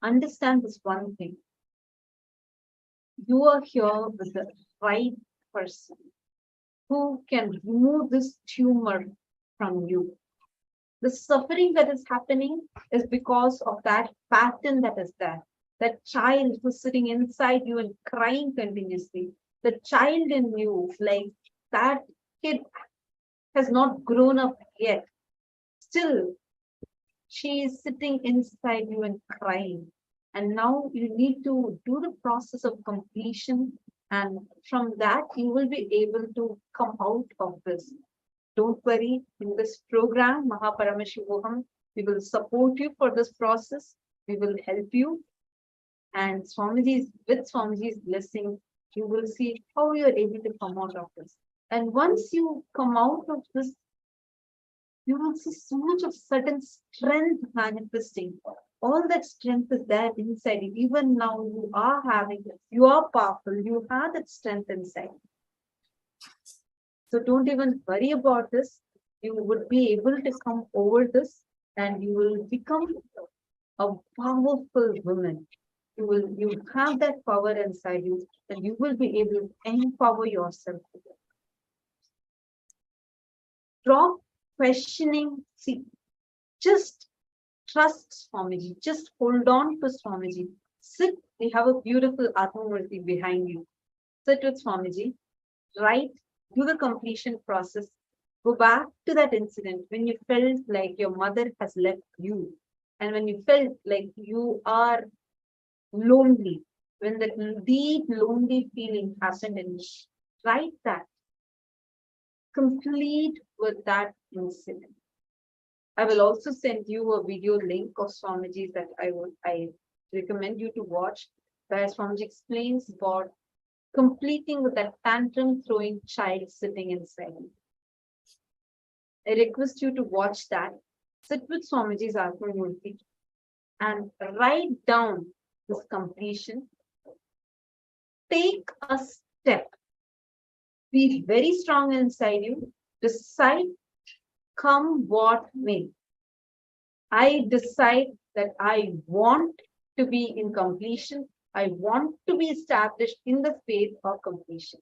understand this one thing. You are here with the right person who can remove this tumor from you. The suffering that is happening is because of that pattern that is there. That child who's sitting inside you and crying continuously. The child in you, like that kid has not grown up yet. Still, she is sitting inside you and crying. And now you need to do the process of completion. And from that, you will be able to come out of this. Don't worry, in this program, Paramashivam, we will support you for this process. We will help you. And with Swamiji's blessing, you will see how you are able to come out of this. And once you come out of this, you will see so much of sudden strength manifesting. All that strength is there inside you. Even now you are having it. You are powerful. You have that strength inside. So don't even worry about this. You would be able to come over this and you will become a powerful woman. You have that power inside you and you will be able to empower yourself. Drop questioning. See, just trust Swamiji. Just hold on to Swamiji. Sit. We have a beautiful Murthy behind you. Sit with Swamiji. Write. Do the completion process. Go back to that incident when you felt like your mother has left you. And when you felt like you are lonely. When the deep lonely feeling happened in you. Write that. Complete with that incident. I will also send you a video link of Swamiji that I recommend you to watch, where Swamiji explains about completing with that tantrum throwing child sitting inside you. I request you to watch that. Sit with Swamiji's Murthy and write down this completion. Take a step. Be very strong inside you. Decide, come what may. I decide that I want to be in completion. I want to be established in the faith of completion.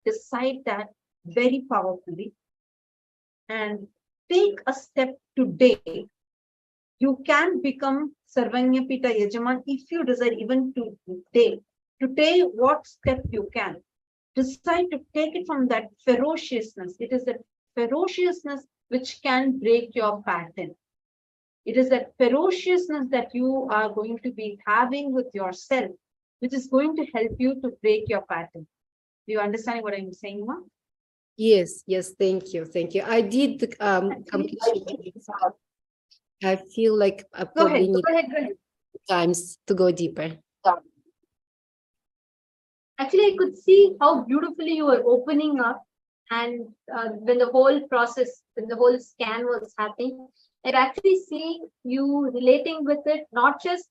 Decide that very powerfully and take a step today. You can become Sarvanyapita Yajaman if you desire, even today. Today, what step you can. Decide to take it from that ferociousness. It is that ferociousness which can break your pattern. It is that ferociousness that you are going to be having with yourself, which is going to help you to break your pattern. Do you understand what I'm saying, Ma? Yes, yes, thank you, thank you. I did completely. I feel like I probably need go ahead. times to go deeper. Actually, I could see how beautifully you were opening up, and when the whole process, when the whole scan was happening, I actually see you relating with it, not just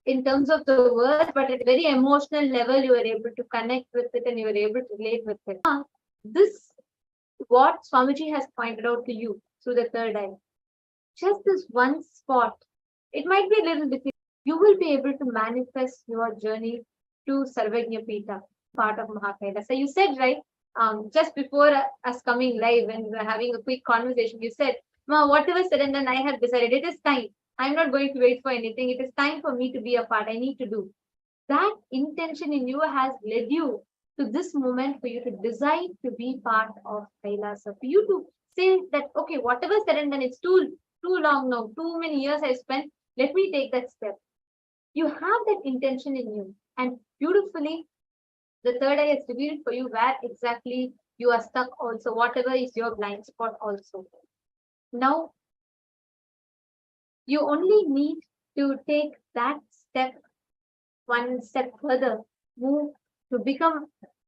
in terms of the words, but at a very emotional level, you were able to connect with it and you were able to relate with it. This, what Swamiji has pointed out to you through the third eye, just this one spot, it might be a little bit, you will be able to manifest your journey to Sarvajñapita, part of Mahakaila. So you said, right, just before us coming live and we were having a quick conversation, you said, Ma, whatever said and done, I have decided it is time. I'm not going to wait for anything. It is time for me to be a part. I need to do. That intention in you has led you to this moment for you to decide to be part of Kailasa. For you to say that, okay, whatever said and done, it's too long now, too many years I spent. Let me take that step. You have that intention in you. And beautifully, the third eye has revealed for you where exactly you are stuck also, whatever is your blind spot also. Now, you only need to take that step, one step further, move to become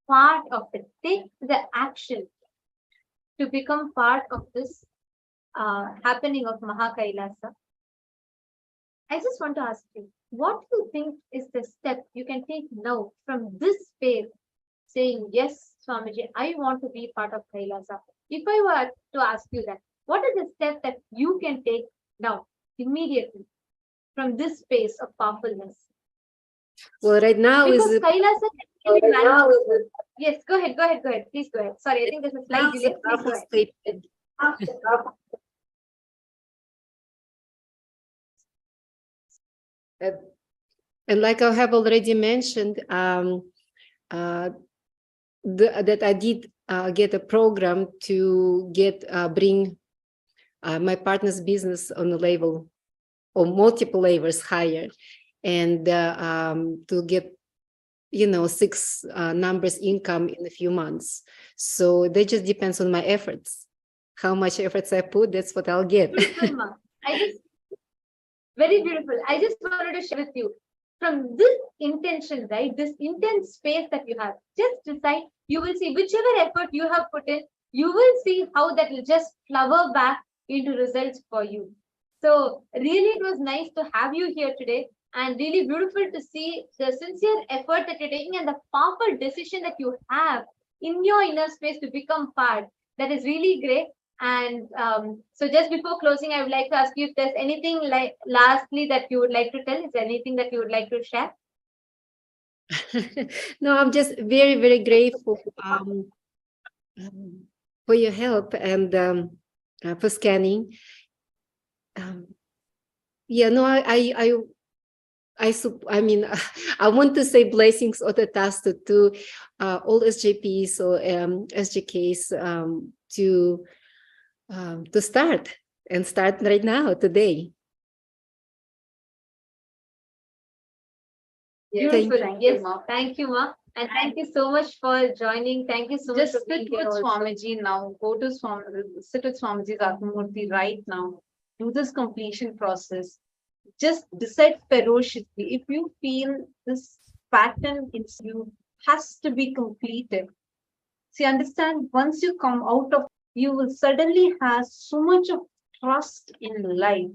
part of it. Take the action to become part of this happening of Mahakailasa. I just want to ask you, what do you think is the step you can take now from this space, saying, yes, Swamiji, I want to be part of Kailasa? If I were to ask you that, what is the step that you can take now, immediately, from this space of powerfulness? Well, right now because is Kailasa can be manifested. Yes, go ahead. Please go ahead. Sorry, I think there's a slight delay. Please go ahead. And like I have already mentioned, that I did get a program to bring my partner's business on a level or multiple levels higher, and to get 6 numbers income in a few months. So that just depends on my efforts. How much efforts I put, that's what I'll get. Very beautiful. I just wanted to share with you, from this intention, right, this intense space that you have, just decide, you will see whichever effort you have put in, you will see how that will just flower back into results for you. So really, it was nice to have you here today, and really beautiful to see the sincere effort that you're taking and the powerful decision that you have in your inner space to become part. That is really great. And so just before closing, I would like to ask you if there's anything lastly that you would like to tell. Is there anything that you would like to share? No, I'm just very, very grateful for your help and for scanning. I mean, I want to say blessings or the task to all SJPs or SJKs to start right now, today. Beautiful. Yes, thank you, Ma. And thank you so much for joining. Thank you so much. Just sit with Swamiji now. Go to Swamiji, sit with Swamiji's Atmamurti right now. Do this completion process. Just decide ferociously. If you feel this pattern in you has to be completed. See, understand, once you come out of, you will suddenly have so much of trust in life.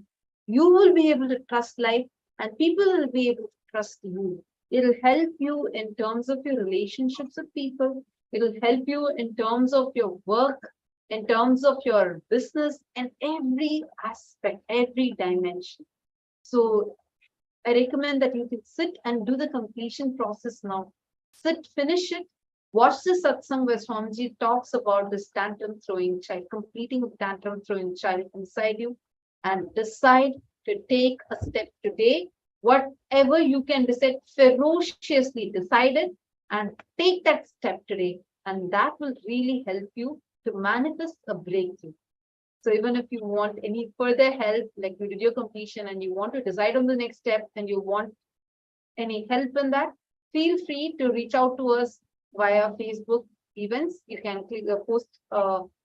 You will be able to trust life, and people will be able to trust you. It'll help you in terms of your relationships with people. It'll help you in terms of your work, in terms of your business, and every aspect, every dimension. So I recommend that you can sit and do the completion process now. Sit, finish it, watch the satsang where Swamiji talks about this tantrum throwing child, completing the tantrum throwing child inside you, and decide to take a step today. Whatever you can decide, ferociously decide it and take that step today. And that will really help you to manifest a breakthrough. So even if you want any further help, like you did your completion and you want to decide on the next step and you want any help in that, feel free to reach out to us via Facebook events. You can click the post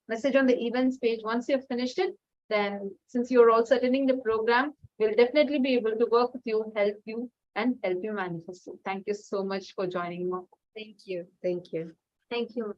message on the events page. Once you've finished it, then since you're also attending the program, we'll definitely be able to work with you, help you manifest. So thank you so much for joining me. Thank you. Thank you. Thank you.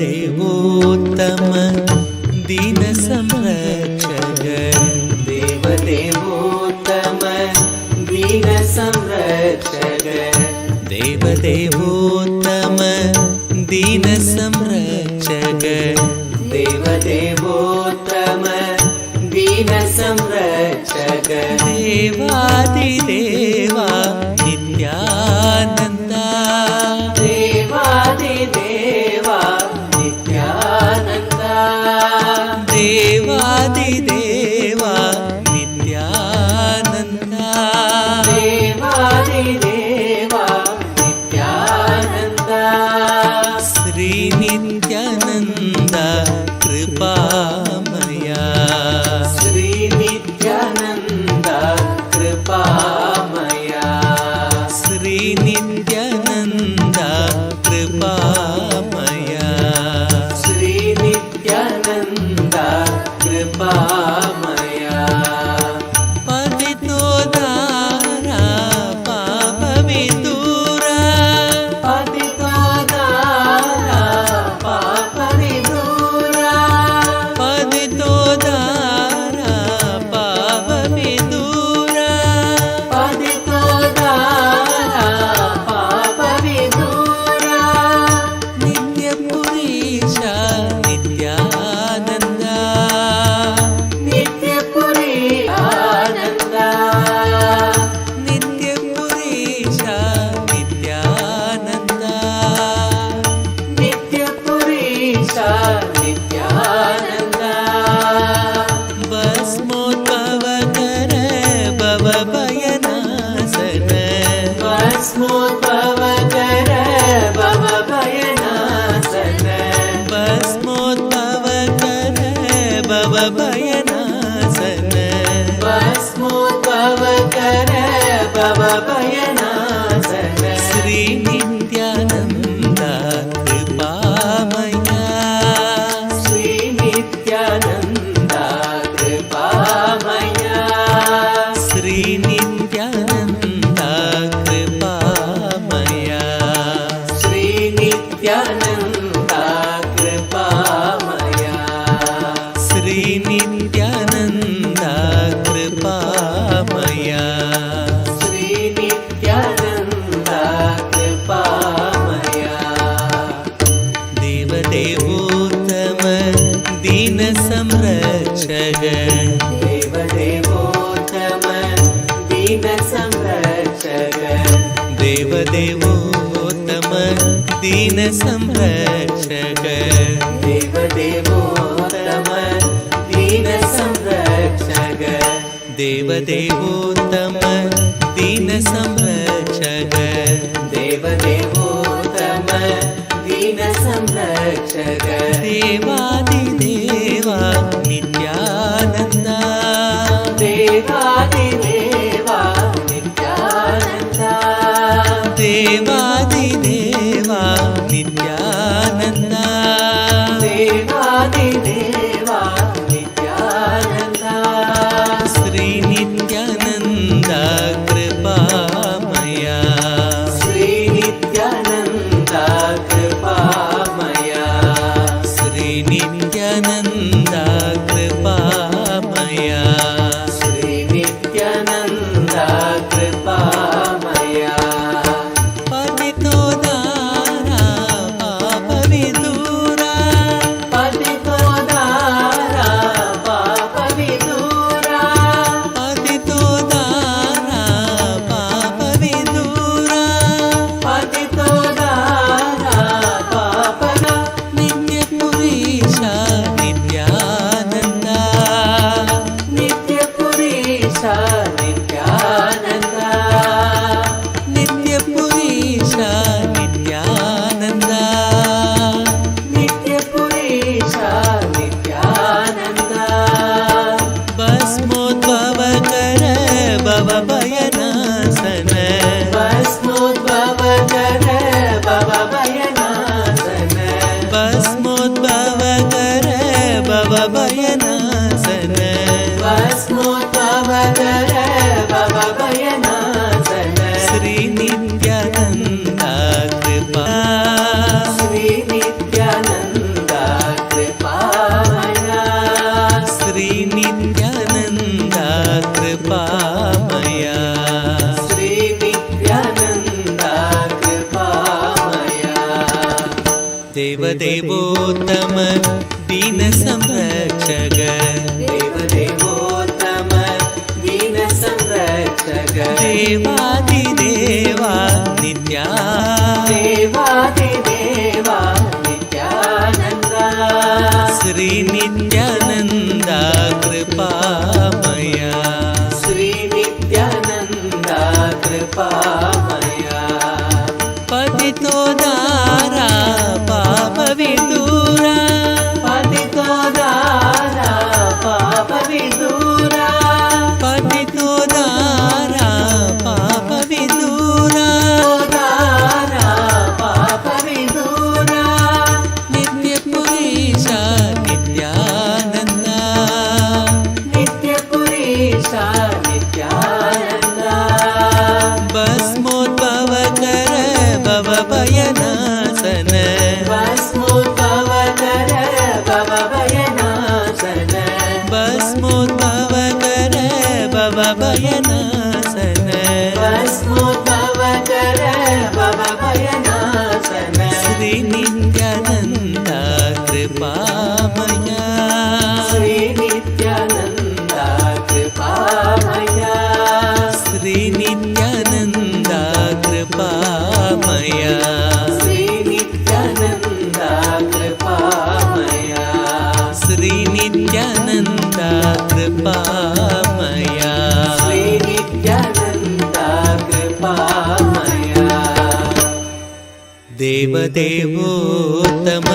देवदेवोत्तम दीन संरक्षक देवदेवोत्तम दीन संरक्षक देवदेवोत्तम दीन संरक्षक देवदेवोत्तम दीन संरक्षक देवादिदेवा नित्यानन्दा देवादिदेवा नित्यानन्दा देवादिदेवा नित्यानन्दा देवादिदेवा नित्यानन्दा श्री नित्यानन्दा कृपामया श्री नित्यानन्दा कृपामया श्री नित्यानन्दा कृपामया श्री नित्यानन्दा कृपामया पतितोद्धारा पापविदूरा पतितोद्धारा पापविदूरा पतितोद्धारा पापविदूरा पतितोद्धारा पापविदूरा नित्यपुरीशा नित्यानन्दा नित्यपुरी आनन्दा नित्यपुरीशा नित्यानन्दा नित्यपुरीशा नित्यानन्दा भस्मोद्भवकर भवभयनाशन भस्मोद्भवकर भवभयनाशन भस्मोद्भवकर भवभयनाशन भस्मोद्भवकर भवभयनाशन श्री नित्यानन्दा कृपामया श्री नित्यानन्दा कृपामया श्री नित्यानन्दा कृपामया श्री नित्यानन्दा कृपामया श्री नित्यानन्दा कृपामया श्री नित्यानन्दा कृपामया देवदेवोत्तम दीन संरक्षक देवदेवोत्तम दीन संरक्षक देवदेवोत्तम दीन संरक्षक देवदेवोत्तम दीन संरक्षक देवदेवोत्तम दीन संरक्षक देवदेवोत्तम दीन संरक्षक देवादिदेवा नित्यानन्दा देवादिदेवा नित्यानन्दा देवादिदेवा नित्यानन्दा देवादिदेवा नित्यानन्दा श्री नित्यानन्दा कृपामया श्री नित्यानन्दा नित्यानन्द कृपामया श्री नित्यानन्द कृपामया पतितोदारा पापविदूरा पतितोदारा पापविदूरा पतितोदारा पापविदूरा पतितोदारा पापना नित्यपुरीशा नित्यानन्दा नित्यपुरीशा नित्यानन्दा नित्यपुरीशा नित्यानन्दा नित्यपुरीशा नित्यानन्दा भस्मोद्भवकर भवभयनाशन भस्मोद्भवकर भवभयनाशन भस्मोद्भवकर भवभयनाशन भस्मोद्भवकर भवभयनाशन श्री नित्यानन्द कृपा श्री नित्यानन्द कृपामया श्री नित्यानन्द कृपामया श्री नित्यानन्द कृपामया देवदेवोत्तम दीन संरक्षक देवदेवोत्तम दीन संरक्षक देवादिदेवा नित्या देवादिदेवा नित्यानन्द श्री नित्यानन्द कृपामया श्री नित्यानन्द कृपामया पतितोदारा पापविदूरा पतितोदारा पापविदूरा पतितोदारा पापविदूरा दारा पापविदूरा नित्यपुरीशा नित्यानन्दा नित्यपुरीशा नित्यानन्दा भस्मोद्भवकर भवभयनाशन भस्मोद्भवकर भवभयनाशन भस्मोद्भवकर भवभयनाशन भस्मोद्भवकर भवभयनाशन श्री नित्यानन्द कृपामया श्री नित्यानन्द कृपामया श्री नित्यानन्द कृपामया श्री नित्यानन्द कृपामया श्री नित्यानन्द कृपामया श्री नित्यानन्द कृपामया देवदेवोत्तम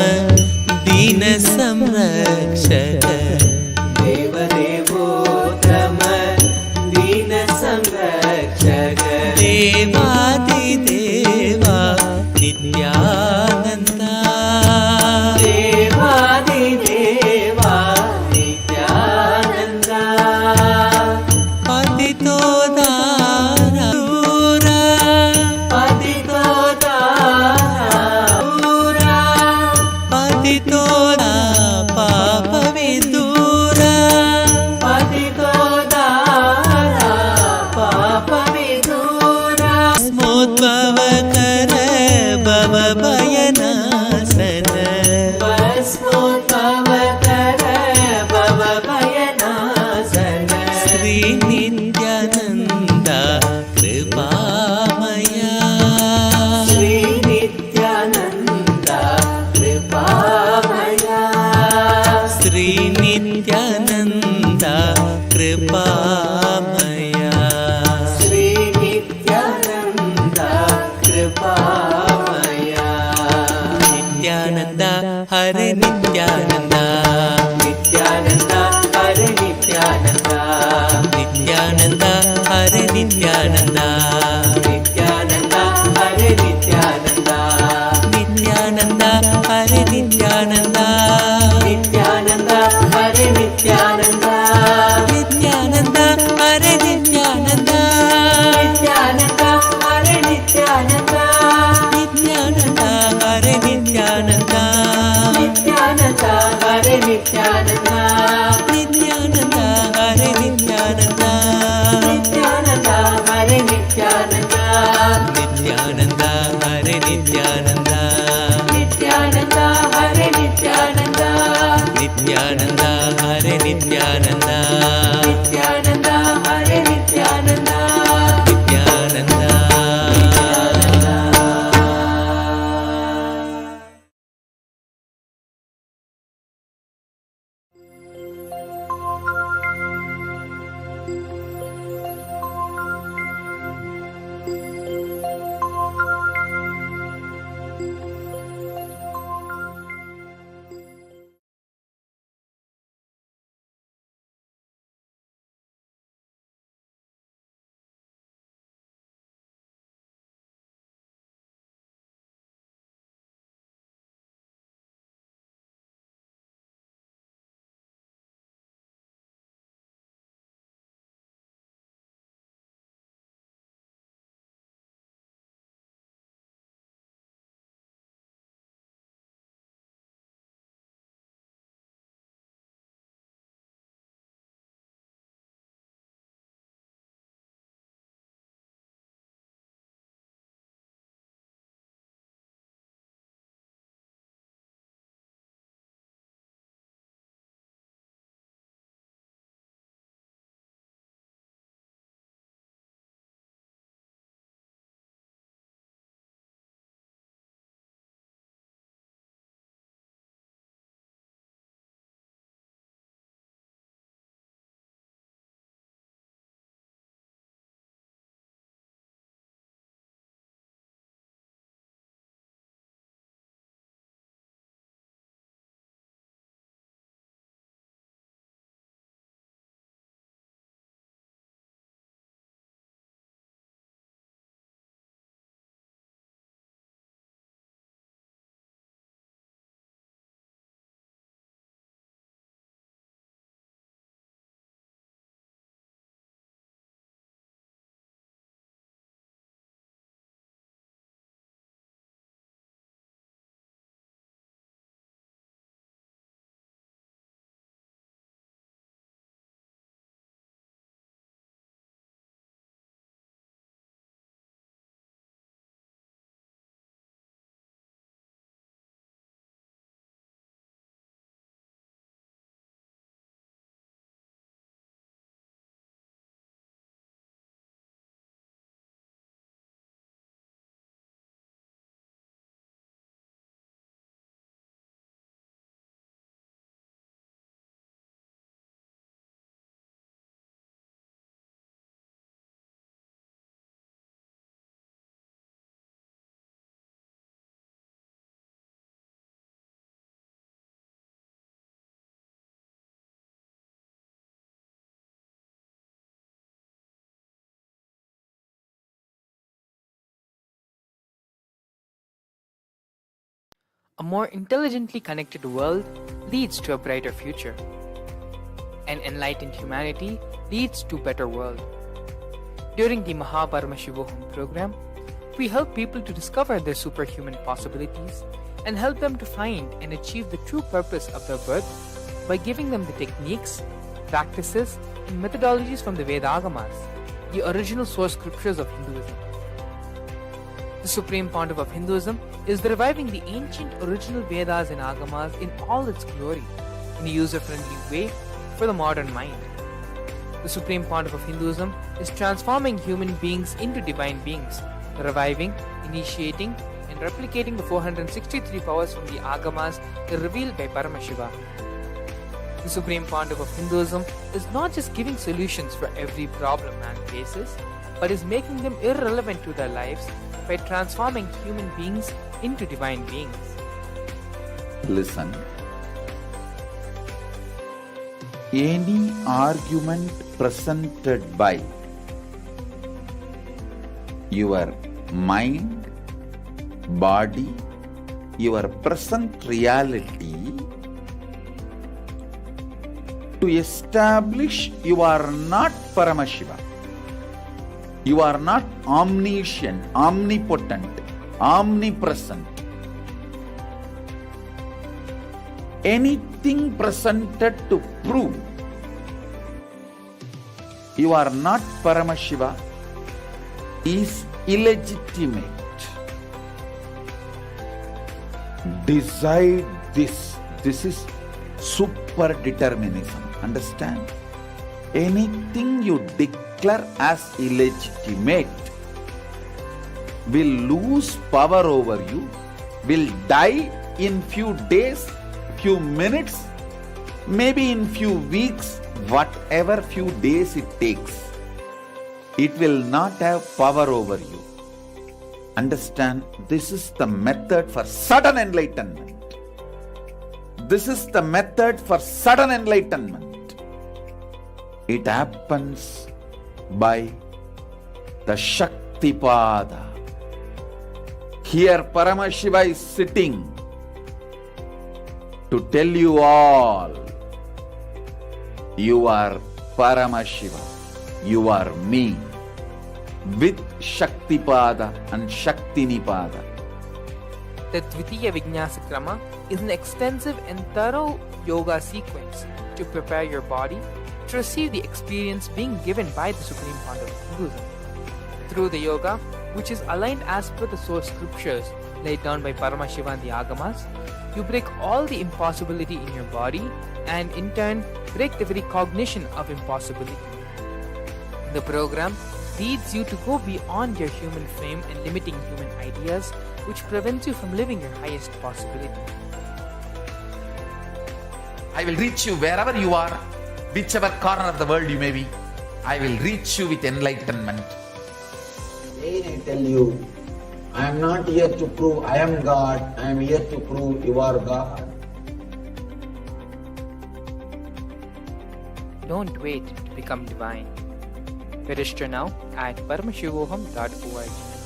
दीन संरक्षक देवदेवोत्तम दीन संरक्षक देवादिदेवा नित्यानन्दा देवादिदेवा नित्यानन्दा पतितोदारा दूरा पतितोदारा दूरा पतितोदा पापविदूरा पतितोदारा पापविदूरा स्मोद्भवकर भवभयनाशन भस्मोद्भवकर भवभयनाशन श्री नित्यानन्द कृपामया श्री नित्यानन्द कृपामया श्री नित्यानन्द कृपामया श्री नित्यानन्द कृपामया नित्यानन्द हरे नित्यानन्द नित्यानन्द हरे नित्यानन्द नित्यानन्द हरे नित्यानन्द नित्यानन्द हरे नित्यानन्द नित्यानन्द हरे नित्यानन्द नित्यानन्द हरे नित्यानन्द नित्यानन्द हरे नित्यानन्द नित्यानन्द हरे नित्यानन्द नित्यानन्द हरे नित्यानन्द नित्यानन्द हरे Nithyananda, Nithyananda, Hare Nithyananda, Nithyananda, Hare Nithyananda, Nithyananda, Hare Nithyananda, Nithyananda, Hare Nithyananda, Nithyananda, Hare Nithyananda, Nithyananda, Hare Nithyananda, Nithyananda. A more intelligently connected world leads to a brighter future. An enlightened humanity leads to a better world. During the Paramashivam program, we help people to discover their superhuman possibilities and help them to find and achieve the true purpose of their birth by giving them the techniques, practices, and methodologies from the Vedagamas, the original source scriptures of Hinduism. The Supreme Pontiff of Hinduism is reviving the ancient original Vedas and Agamas in all its glory, in a user-friendly way for the modern mind. The Supreme Pontiff of Hinduism is transforming human beings into divine beings, reviving, initiating, and replicating the 463 powers from the Agamas revealed by Paramashivam. The Supreme Pontiff of Hinduism is not just giving solutions for every problem man faces, but is making them irrelevant to their lives by transforming human beings into divine beings. Listen. Any argument presented by your mind, body, your present reality to establish you are not Paramashivam. You are not omniscient, omnipotent, omnipresent. Anything anything presented to prove you are not Paramashiva is illegitimate. Decide this. This is super determinism. Understand? Anything you declare as illegitimate will lose power over you, will die in few days, few minutes, maybe in few weeks, whatever few days it takes. It will not have power over you. Understand? This is the method for sudden enlightenment. This is the method for sudden enlightenment. It happens by the Shaktipada. Here Paramashiva is sitting to tell you all, you are Paramashiva, you are me, with Shaktipada and Shaktinipada. The Dvitiya Vijnasa Krama is an extensive and thorough yoga sequence to prepare your body to receive the experience being given by the Supreme Founder of Hinduism. Through the yoga, which is aligned as per the source scriptures laid down by Paramashiva and the Agamas, you break all the impossibility in your body and in turn break the very cognition of impossibility. The program leads you to go beyond your human frame and limiting human ideas, which prevents you from living your highest possibility. I will reach you wherever you are, whichever corner of the world you may be. I will reach you with enlightenment. Again I tell you, I am not here to prove I am God, I am here to prove you are God. Don't wait to become divine. Register now at paramashivoham.org.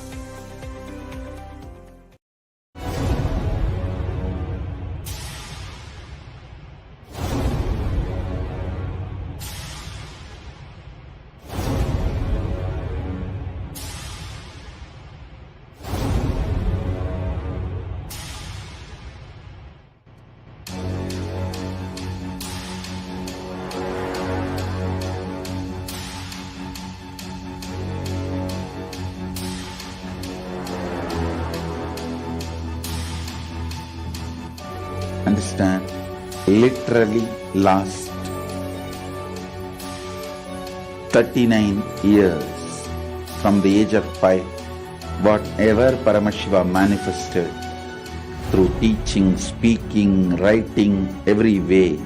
Understand? Literally last 39 years from the age of 5, whatever Paramashiva manifested through teaching, speaking, writing, every way,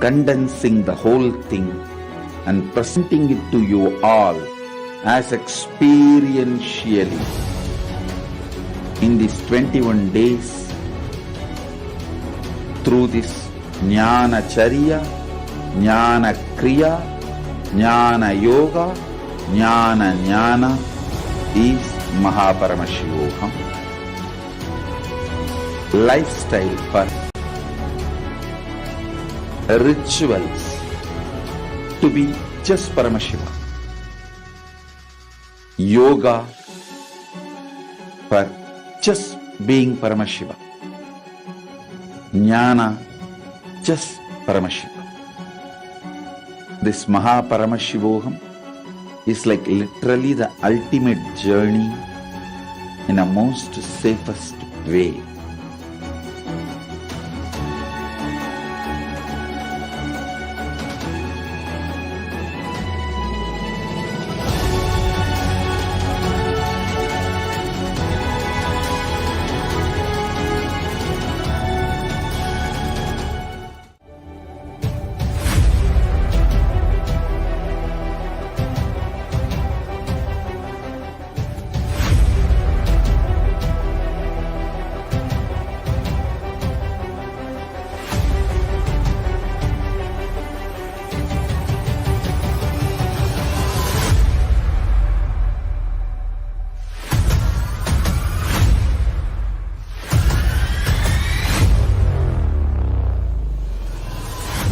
condensing the whole thing and presenting it to you all as experientially in these 21 days through this Jnana Charya, Jnana Kriya, Jnana Yoga, Jnana Jnana is Mahaparamashivoham. Lifestyle for rituals to be just Paramashiva. Yoga for just being Paramashiva. Jnana, just Paramashiva. This Mahaparamashivoham is like literally the ultimate journey in a most safest way.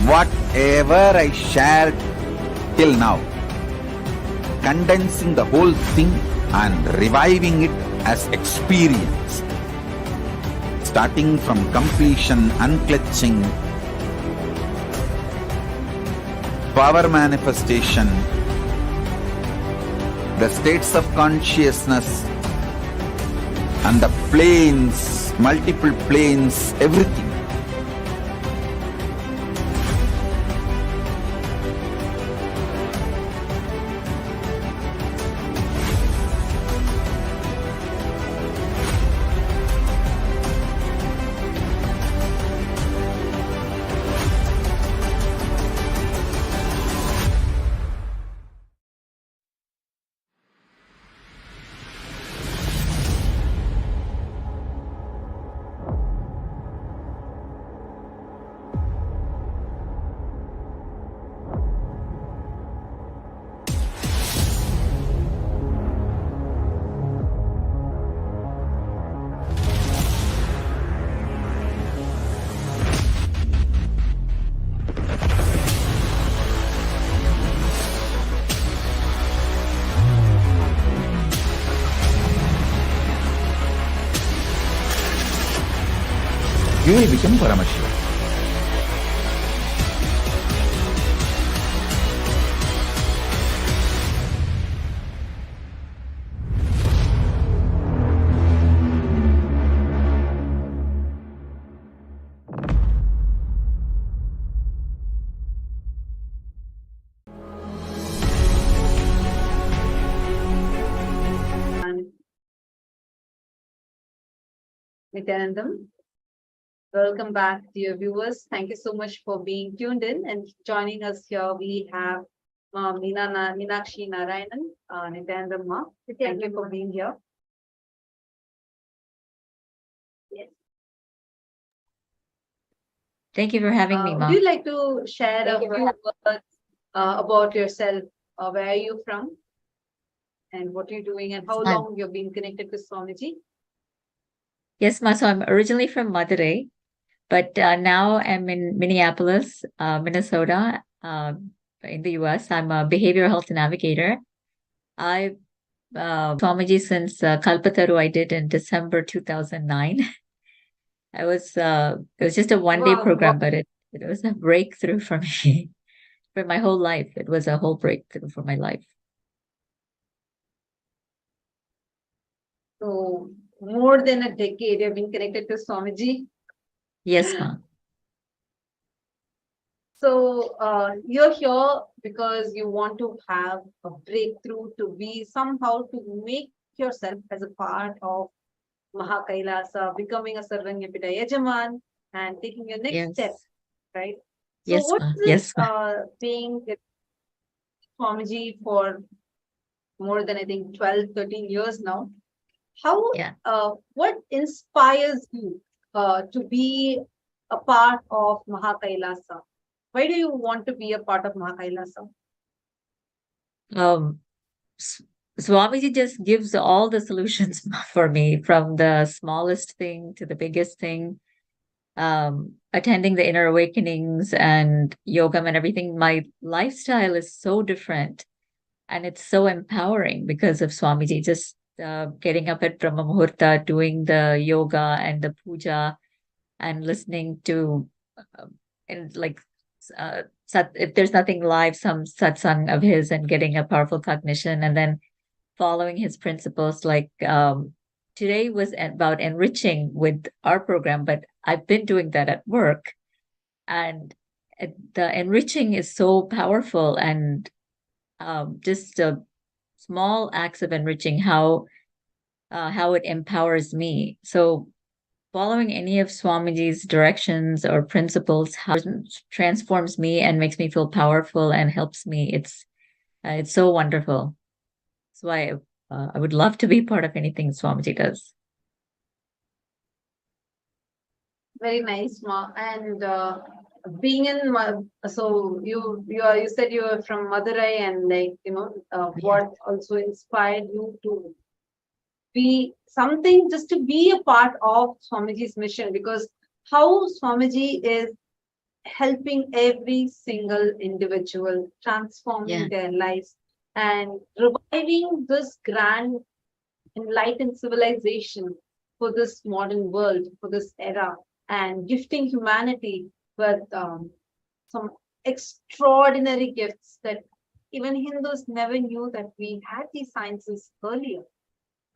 Whatever I shared till now, condensing the whole thing and reviving it as experience. starting from completion, unclutching, power manifestation, the states of consciousness, and the planes, multiple planes, everything. You will become Paramashivam. Nithyanandam. Welcome back, dear viewers. Thank you so much for being tuned in and joining us here. We have Meenakshi Narayanan, Nithyanandam Ma. Thank you for being here. Yes. Thank you for having me, Ma. Would you like to share a few words about yourself? Where are you from? And what are you doing? And how long you've been connected to Swamiji? Yes, Ma. So I'm originally from Madurai, but now I'm in Minneapolis, Minnesota, in the US. I'm a behavioral health navigator. I've Swamiji since Kalpataru I did in December 2009. It was just a one-day program, but it was a breakthrough for me for my whole life. It was a whole breakthrough for my life. So more than a decade you've been connected to Swamiji? Yes, Ma. So you're here because you want to have a breakthrough, to be somehow to make yourself as a part of Mahakailasa, becoming a Sarvanyapita Yajaman and taking your next step, right? So Yes, what Ma. is Yes, being with Swamiji for more than I think 12, 13 years now? How what inspires you to be a part of Mahakailasa? Why do you want to be a part of Mahakailasa? Swamiji just gives all the solutions for me, from the smallest thing to the biggest thing. Attending the inner awakenings and yoga and everything, my lifestyle is so different, and it's so empowering because of Swamiji. Just getting up at Brahma Muhurta, doing the yoga and the puja, and listening to if there's nothing live, some satsang of his, and getting a powerful cognition, and then following his principles. Like today was about enriching with our program, but I've been doing that at work, and the enriching is so powerful, and just small acts of enriching, how it empowers me. So following any of Swamiji's directions or principles, how it transforms me and makes me feel powerful and helps me. It's so wonderful. That's why I would love to be part of anything Swamiji does. Very nice, Ma. And being in so you said you were from Madurai, and what also inspired you to be something, just to be a part of Swamiji's mission, because how Swamiji is helping every single individual, transforming their lives and reviving this grand enlightened civilization for this modern world, for this era, and gifting humanity with some extraordinary gifts that even Hindus never knew that we had these sciences earlier,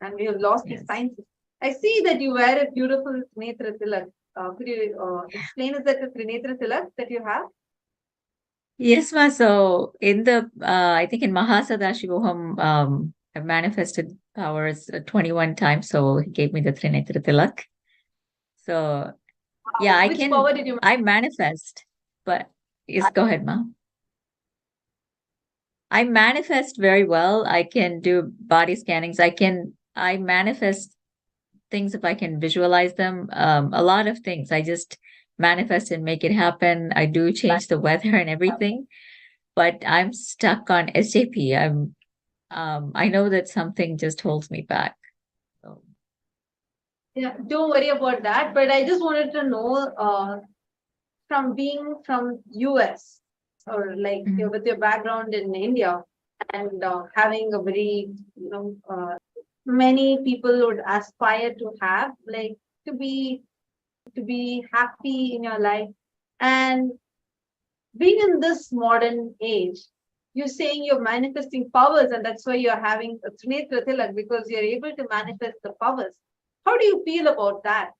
and we have lost these sciences. I see that you wear a beautiful Trinetra Tilak. Could you explain, is that a Trinetra Tilak that you have? Yes, ma. So in the, I think in Mahasadashivoham, I've manifested powers 21 times. So he gave me the Trinetra Tilak. So yeah, Which power did you I manifest, but yes, go ahead, ma. I manifest very well. I can do body scannings. I manifest things if I can visualize them. A lot of things. I just manifest and make it happen. I do change the weather and everything, but I'm stuck on SJP. I know that something just holds me back. So. Yeah, don't worry about that. But I just wanted to know, from being from US, or like with your background in India, and having a very, many people would aspire to have, like to be happy in your life, and being in this modern age, you're saying you're manifesting powers, and that's why you're having a Trinetra Tilak, because you're able to manifest the powers. How do you feel about that?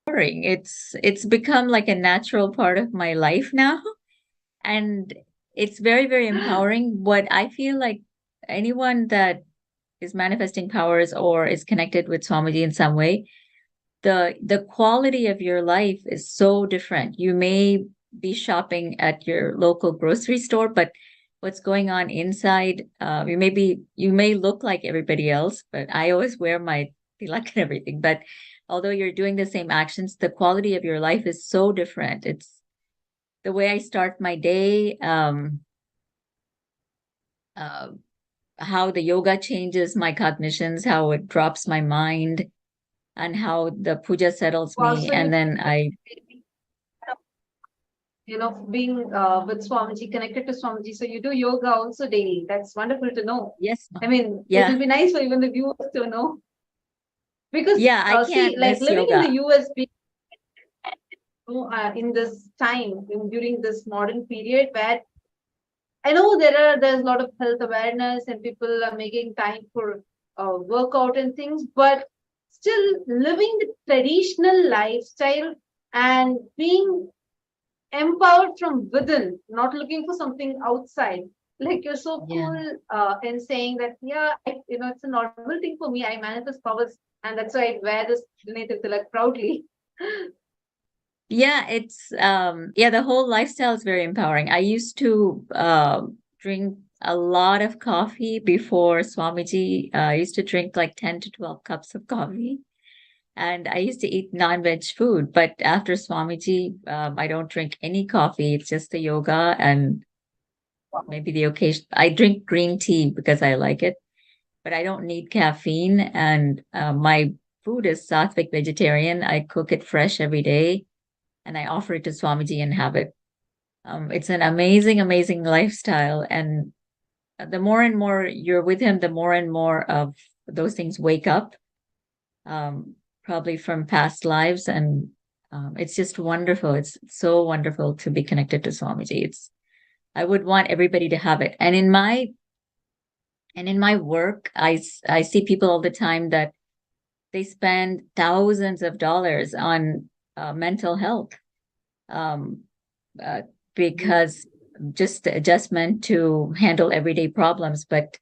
Boring. It's become like a natural part of my life now, and it's very, very empowering. What I feel like anyone that is manifesting powers or is connected with Swamiji in some way, the quality of your life is so different. You may be shopping at your local grocery store, but what's going on inside, you may look like everybody else, but I always wear my tilak and everything. But although you're doing the same actions, the quality of your life is so different. It's the way I start my day, how the yoga changes my cognitions, how it drops my mind, and how the puja settles me. So and then being with Swamiji, connected to Swamiji. So you do yoga also daily. That's wonderful to know. Yes. I mean, yeah. it will be nice for even the viewers to know. Because I can't like miss living yoga. in the US, in this time, during this modern period, where I know there's a lot of health awareness and people are making time for workout and things, but still living the traditional lifestyle and being empowered from within, not looking for something outside. Like you're so cool in saying that, it's a normal thing for me. I manifest powers, and that's why I wear this Trinetra Tilak proudly. Yeah, it's the whole lifestyle is very empowering. I used to drink a lot of coffee before Swamiji. I used to drink like 10 to 12 cups of coffee. And I used to eat non-veg food, but after Swamiji, I don't drink any coffee. It's just the yoga and maybe the occasion. I drink green tea because I like it, but I don't need caffeine. And my food is sattvic vegetarian. I cook it fresh every day, and I offer it to Swamiji and have it. It's an amazing, amazing lifestyle. And the more and more you're with him, the more and more of those things wake up. Probably from past lives, and it's just wonderful. It's so wonderful to be connected to Swamiji. I would want everybody to have it. And in my work, I see people all the time that they spend thousands of dollars on mental health because just meant to handle everyday problems. But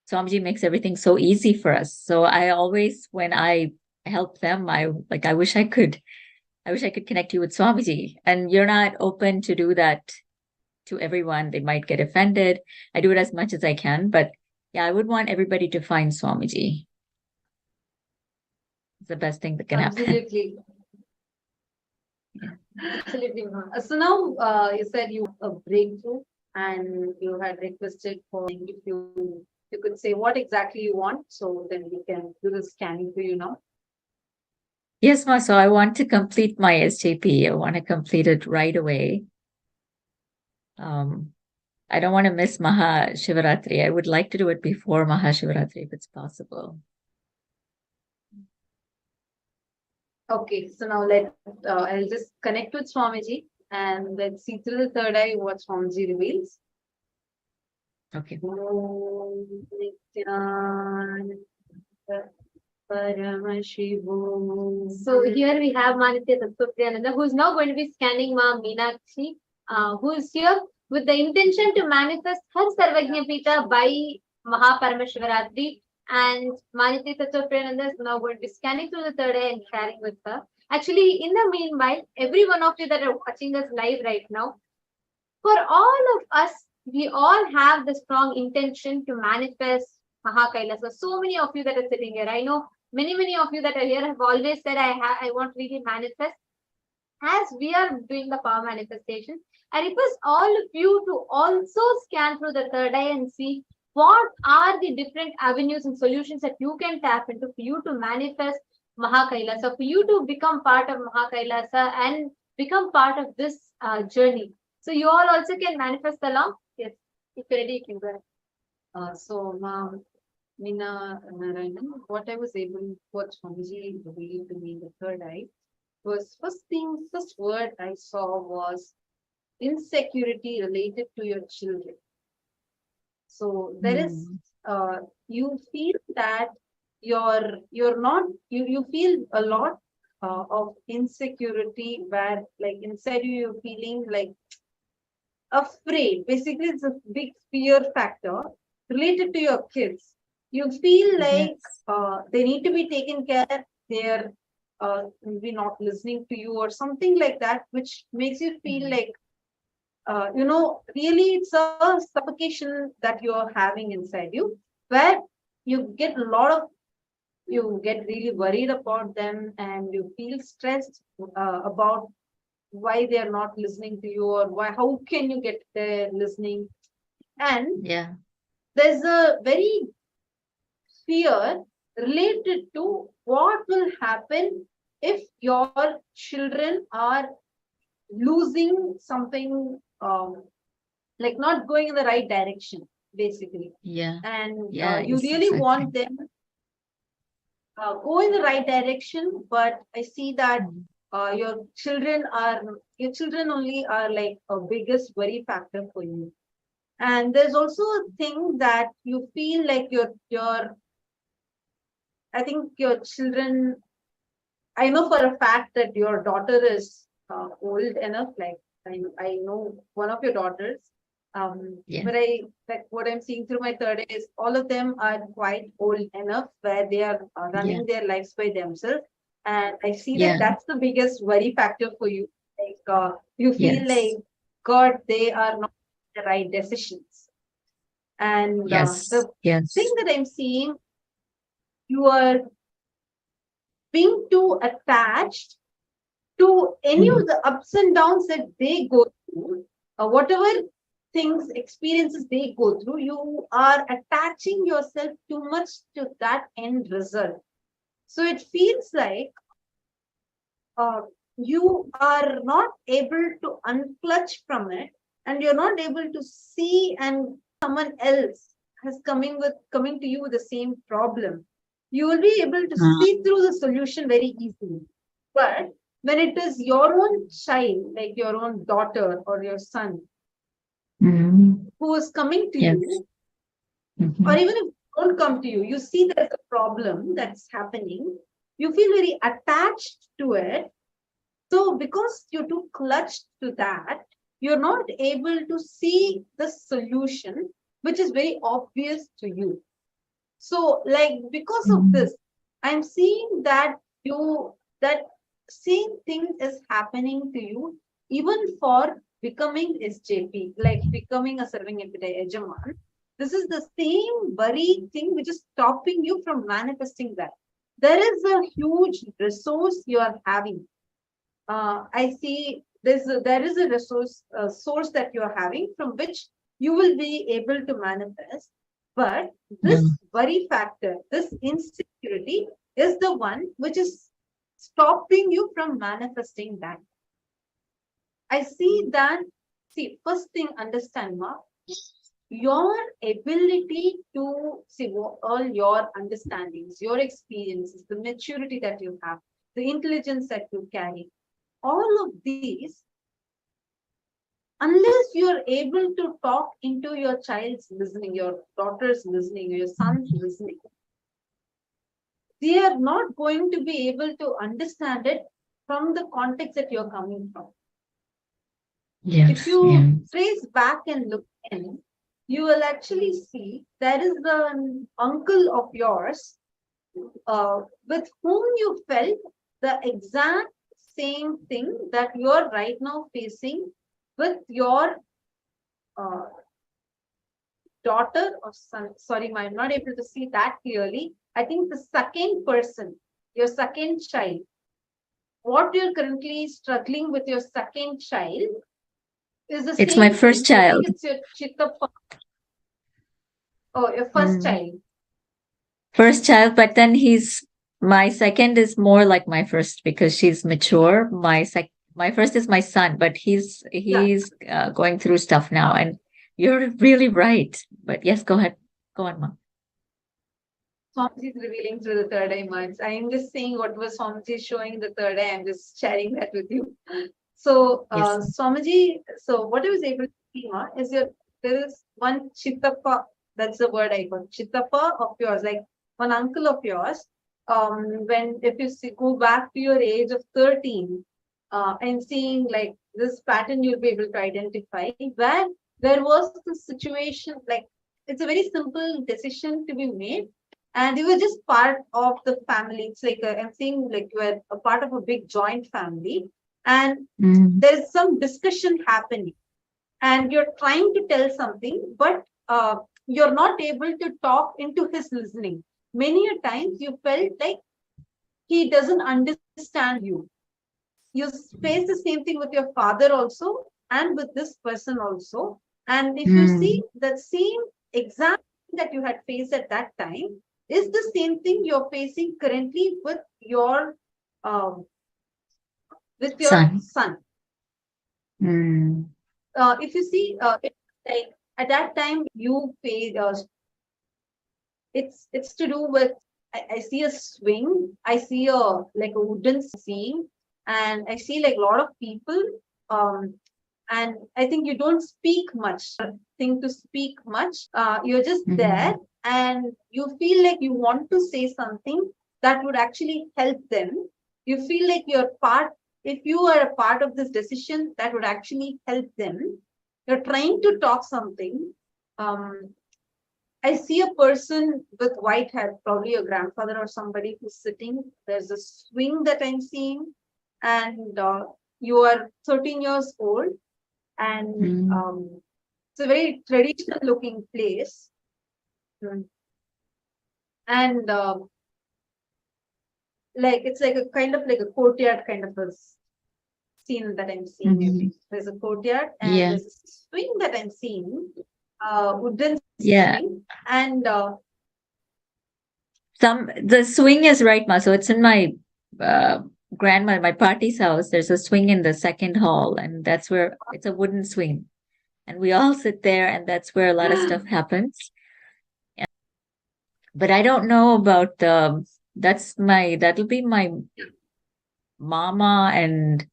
Swamiji makes everything so easy for us. So I always, when I help them, I wish I could connect you with Swamiji. And you're not open to do that to everyone. They might get offended. I do it as much as I can, but yeah, I would want everybody to find Swamiji. It's the best thing that can happen. Absolutely. Absolutely. So now you said you a breakthrough, and you had requested for if you could say what exactly you want, so then we can do the scanning for you now. Yes, ma. So I want to complete my SJP. I want to complete it right away. I don't want to miss Mahashivaratri. I would like to do it before Mahashivaratri if it's possible. Okay, so now I'll just connect with Swamiji and let's see through the third eye what Swamiji reveals. Okay. So here we have Manitya Tattvapriyananda, who is now going to be scanning Ma Meenakshi, who is here with the intention to manifest her Sarvajna Pita by Mahaparamashivaratri. And Manitya Tattvapriyananda is now going to be scanning through the third eye and sharing with her. Actually, in the meanwhile, every one of you that are watching us live right now, for all of us, we all have the strong intention to manifest Mahakailasa. So many of you that are sitting here, I know many of you that are here have always said, I want to really manifest. As we are doing the power manifestation, I request all of you to also scan through the third eye and see what are the different avenues and solutions that you can tap into for you to manifest Mahakailasa, for you to become part of Mahakailasa and become part of this journey. So you all also can manifest along. Yes, if you're ready, you can go ahead. Meena Narayanan, what I was able, what Swamiji revealed to me in the third eye was first word I saw was insecurity related to your children. So there is, you feel that you're not, you feel a lot of insecurity where like inside you're feeling like afraid. Basically, it's a big fear factor related to your kids. You feel like they need to be taken care. They're maybe not listening to you or something like that, which makes you feel like, really it's a suffocation that you're having inside you, where you get really worried about them and you feel stressed about why they're not listening to you or how can you get there listening. And there's a very fear related to what will happen if your children are losing something, like not going in the right direction, basically. And you really want them go in the right direction, but I see that your children only are like a biggest worry factor for you. And there's also a thing that you feel like I think your children, I know for a fact that your daughter is old enough, like I know one of your daughters, but what I'm seeing through my third eye is all of them are quite old enough where they are running their lives by themselves. And I see that that's the biggest worry factor for you. Like you feel like, God, they are not the right decisions. And the thing that I'm seeing, you are being too attached to any of the ups and downs that they go through, whatever experiences they go through, you are attaching yourself too much to that end result. So it feels like you are not able to unclutch from it, and you're not able to see and someone else has coming to you with the same problem. You will be able to see through the solution very easily. But when it is your own child, like your own daughter or your son, who is coming to you, or even if they don't come to you, you see there's a problem that's happening, you feel very attached to it. So because you're too clutched to that, you're not able to see the solution, which is very obvious to you. So like, because of this, I'm seeing that that same thing is happening to you, even for becoming SJP, like becoming a serving epidemic Ejaman. This is the same very thing which is stopping you from manifesting that. There is a huge resource you are having. I see there is a resource source that you are having from which you will be able to manifest. But this worry factor, this insecurity is the one which is stopping you from manifesting that. I see that, first thing, understand, Ma, your ability to see all your understandings, your experiences, the maturity that you have, the intelligence that you carry, all of these, unless you're able to talk into your child's listening, your daughter's listening, your son's listening, they are not going to be able to understand it from the context that you're coming from. Yes. If you trace back and look in, you will actually see there is an uncle of yours with whom you felt the exact same thing that you are right now facing with your daughter or son. Sorry, I'm not able to see that clearly. I think the second person, your second child, what you're currently struggling with your second child is the It's same my first thing. I child. think it's your chittappa. Oh, your first child. First child, but then my second is more like my first because she's mature. My first is my son, but he's going through stuff now, and you're really right. But yes, go ahead. Go on, Mom. Swamiji is revealing through the third eye months. I am just saying what was Swamiji showing in the third eye. I'm just sharing that with you. So, Swamiji, so what I was able to see is there is one chittappa, that's the word I got, chittappa of yours, like one uncle of yours. If you go back to your age of 13, and seeing like this pattern, you'll be able to identify where there was the situation, like it's a very simple decision to be made. And you were just part of the family. It's like I'm saying, like you were a part of a big joint family, and there is some discussion happening, and you're trying to tell something, but you're not able to talk into his listening. Many a times you felt like he doesn't understand you. You face the same thing with your father also, and with this person also. And if you see the same exact thing that you had faced at that time is the same thing you're facing currently with your son. If you see, like at that time you face, it's to do with, I see a swing, I see a wooden swing, and I see like a lot of people, and I think you don't speak much, you're just there, and you feel like you want to say something that would actually help them. You feel like if you are a part of this decision that would actually help them. You're trying to talk something. I see a person with white hair, probably a grandfather or somebody who's sitting. There's a swing that I'm seeing, and you are 13 years old, and it's a very traditional looking place. And like it's like a kind of like a courtyard kind of a scene that I'm seeing. There's a courtyard, and there's a swing that I'm seeing, wooden swing, and the swing is right, Ma. So it's in my my party's house. There's a swing in the second hall, and that's where it's a wooden swing, and we all sit there, and that's where a lot of stuff happens. But I don't know about that'll be my mama and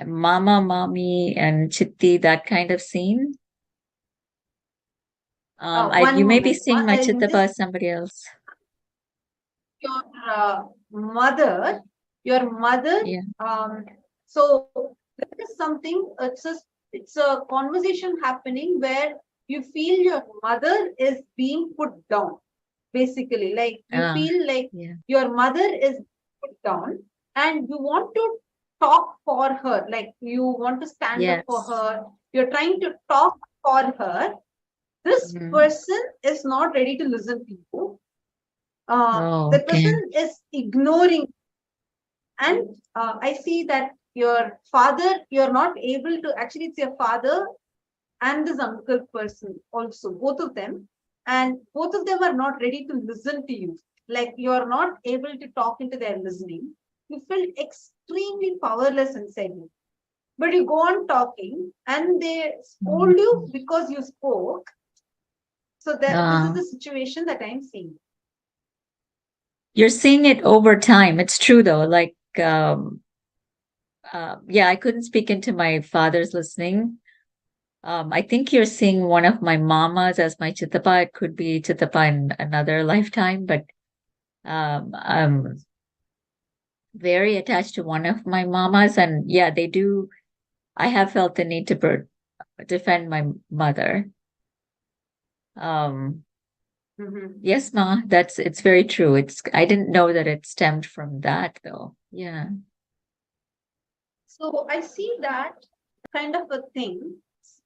mama, mommy, and chitti, that kind of scene. You may be seeing my chittappa as somebody else. Your mother, so there is something, it's a conversation happening where you feel your mother is being put down, basically, like you feel like your mother is put down, and you want to talk for her, like you want to stand up for her, you're trying to talk for her. This person is not ready to listen to you. The person is ignoring, and I see that your father, you're not able to, actually it's your father and this uncle person also, both of them, and both of them are not ready to listen to you. Like you're not able to talk into their listening. You feel extremely powerless inside you. but you go on talking and they scold you because you spoke. So that this is the situation that I'm seeing. You're seeing it over time. It's true though. Like, yeah, I couldn't speak into my father's listening. I think you're seeing one of my mamas as my chittappa. It could be chittappa in another lifetime, but I'm very attached to one of my mamas, and yeah, they do. I have felt the need to defend my mother. Yes, Ma, it's very true. I didn't know that it stemmed from that though. Yeah. So I see that kind of a thing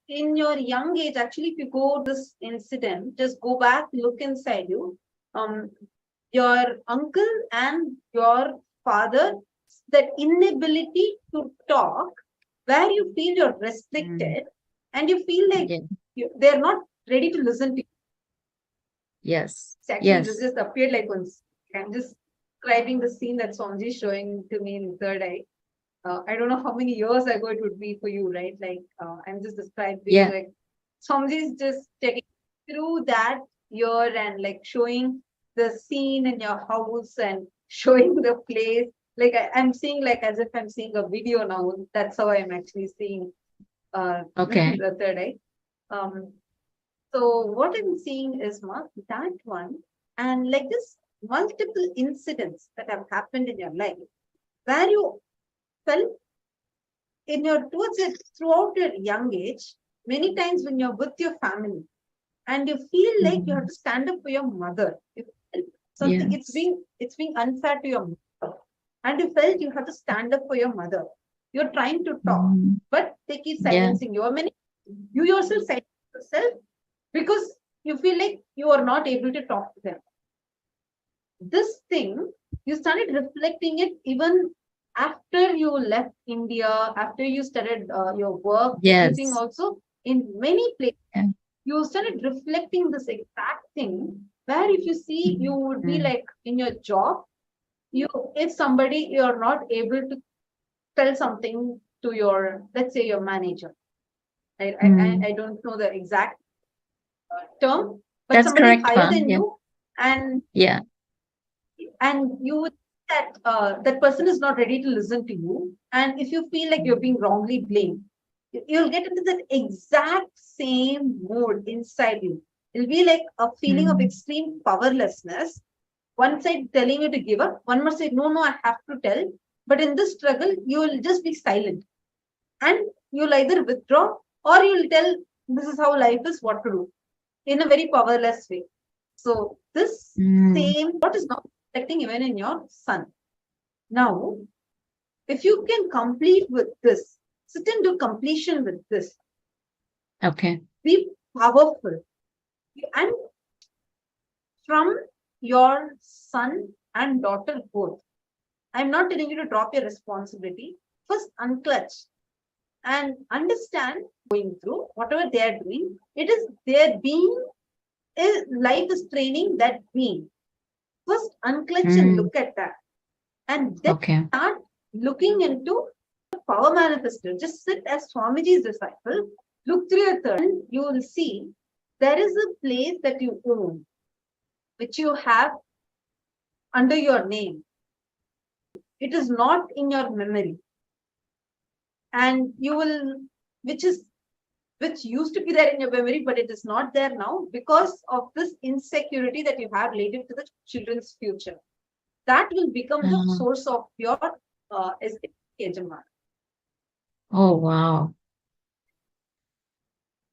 in your young age. Actually, if you go this incident, just go back, look inside you. Your uncle and your father, that inability to talk, where you feel you're restricted and you feel like they're not ready to listen to you. Yes. Actually, this just appeared like once. I'm just describing the scene that Swamiji is showing to me in third eye. I don't know how many years ago it would be for you, right? Like, I'm just describing, like, Swamiji is just checking through that year and like showing the scene in your house and showing the place. Like, I'm seeing like as if I'm seeing a video now. That's how I'm actually seeing the third eye. So what I'm seeing is that one, and like this multiple incidents that have happened in your life, where you felt in your towards it throughout your young age, many times when you're with your family and you feel like you have to stand up for your mother. You feel something it's being unfair to your mother. And you felt you have to stand up for your mother. You're trying to talk, but they keep silencing you. You yourself silence yourself because you feel like you are not able to talk to them. This thing, you started reflecting it even after you left India, after you started your work, everything also, in many places, you started reflecting this exact thing, where if you see, you would be like in your job, if somebody, you're not able to tell something to your, let's say your manager. I don't know the exact term, but that's somebody correct, higher than you, and you would that that person is not ready to listen to you, and if you feel like you're being wrongly blamed, you'll get into that exact same mood inside you. It'll be like a feeling of extreme powerlessness. One side telling you to give up, one more side, no, I have to tell. But in this struggle, you will just be silent, and you'll either withdraw or you'll tell this is how life is, what to do, in a very powerless way. So this same what is not reflecting even in your son. Now, if you can complete with this, sit and do completion with this. Okay. Be powerful. And from your son and daughter both, I'm not telling you to drop your responsibility. First, unclutch and understand going through whatever they are doing. It is their being. Life is training that being. First, unclutch and look at that. And then start looking into power manifestor. Just sit as Swamiji's disciple, look through your third, and you will see there is a place that you own, which you have under your name. It is not in your memory. And you will, which used to be there in your memory, but it is not there now because of this insecurity that you have related to the children's future. That will become the source of your Yajamana. Oh, wow.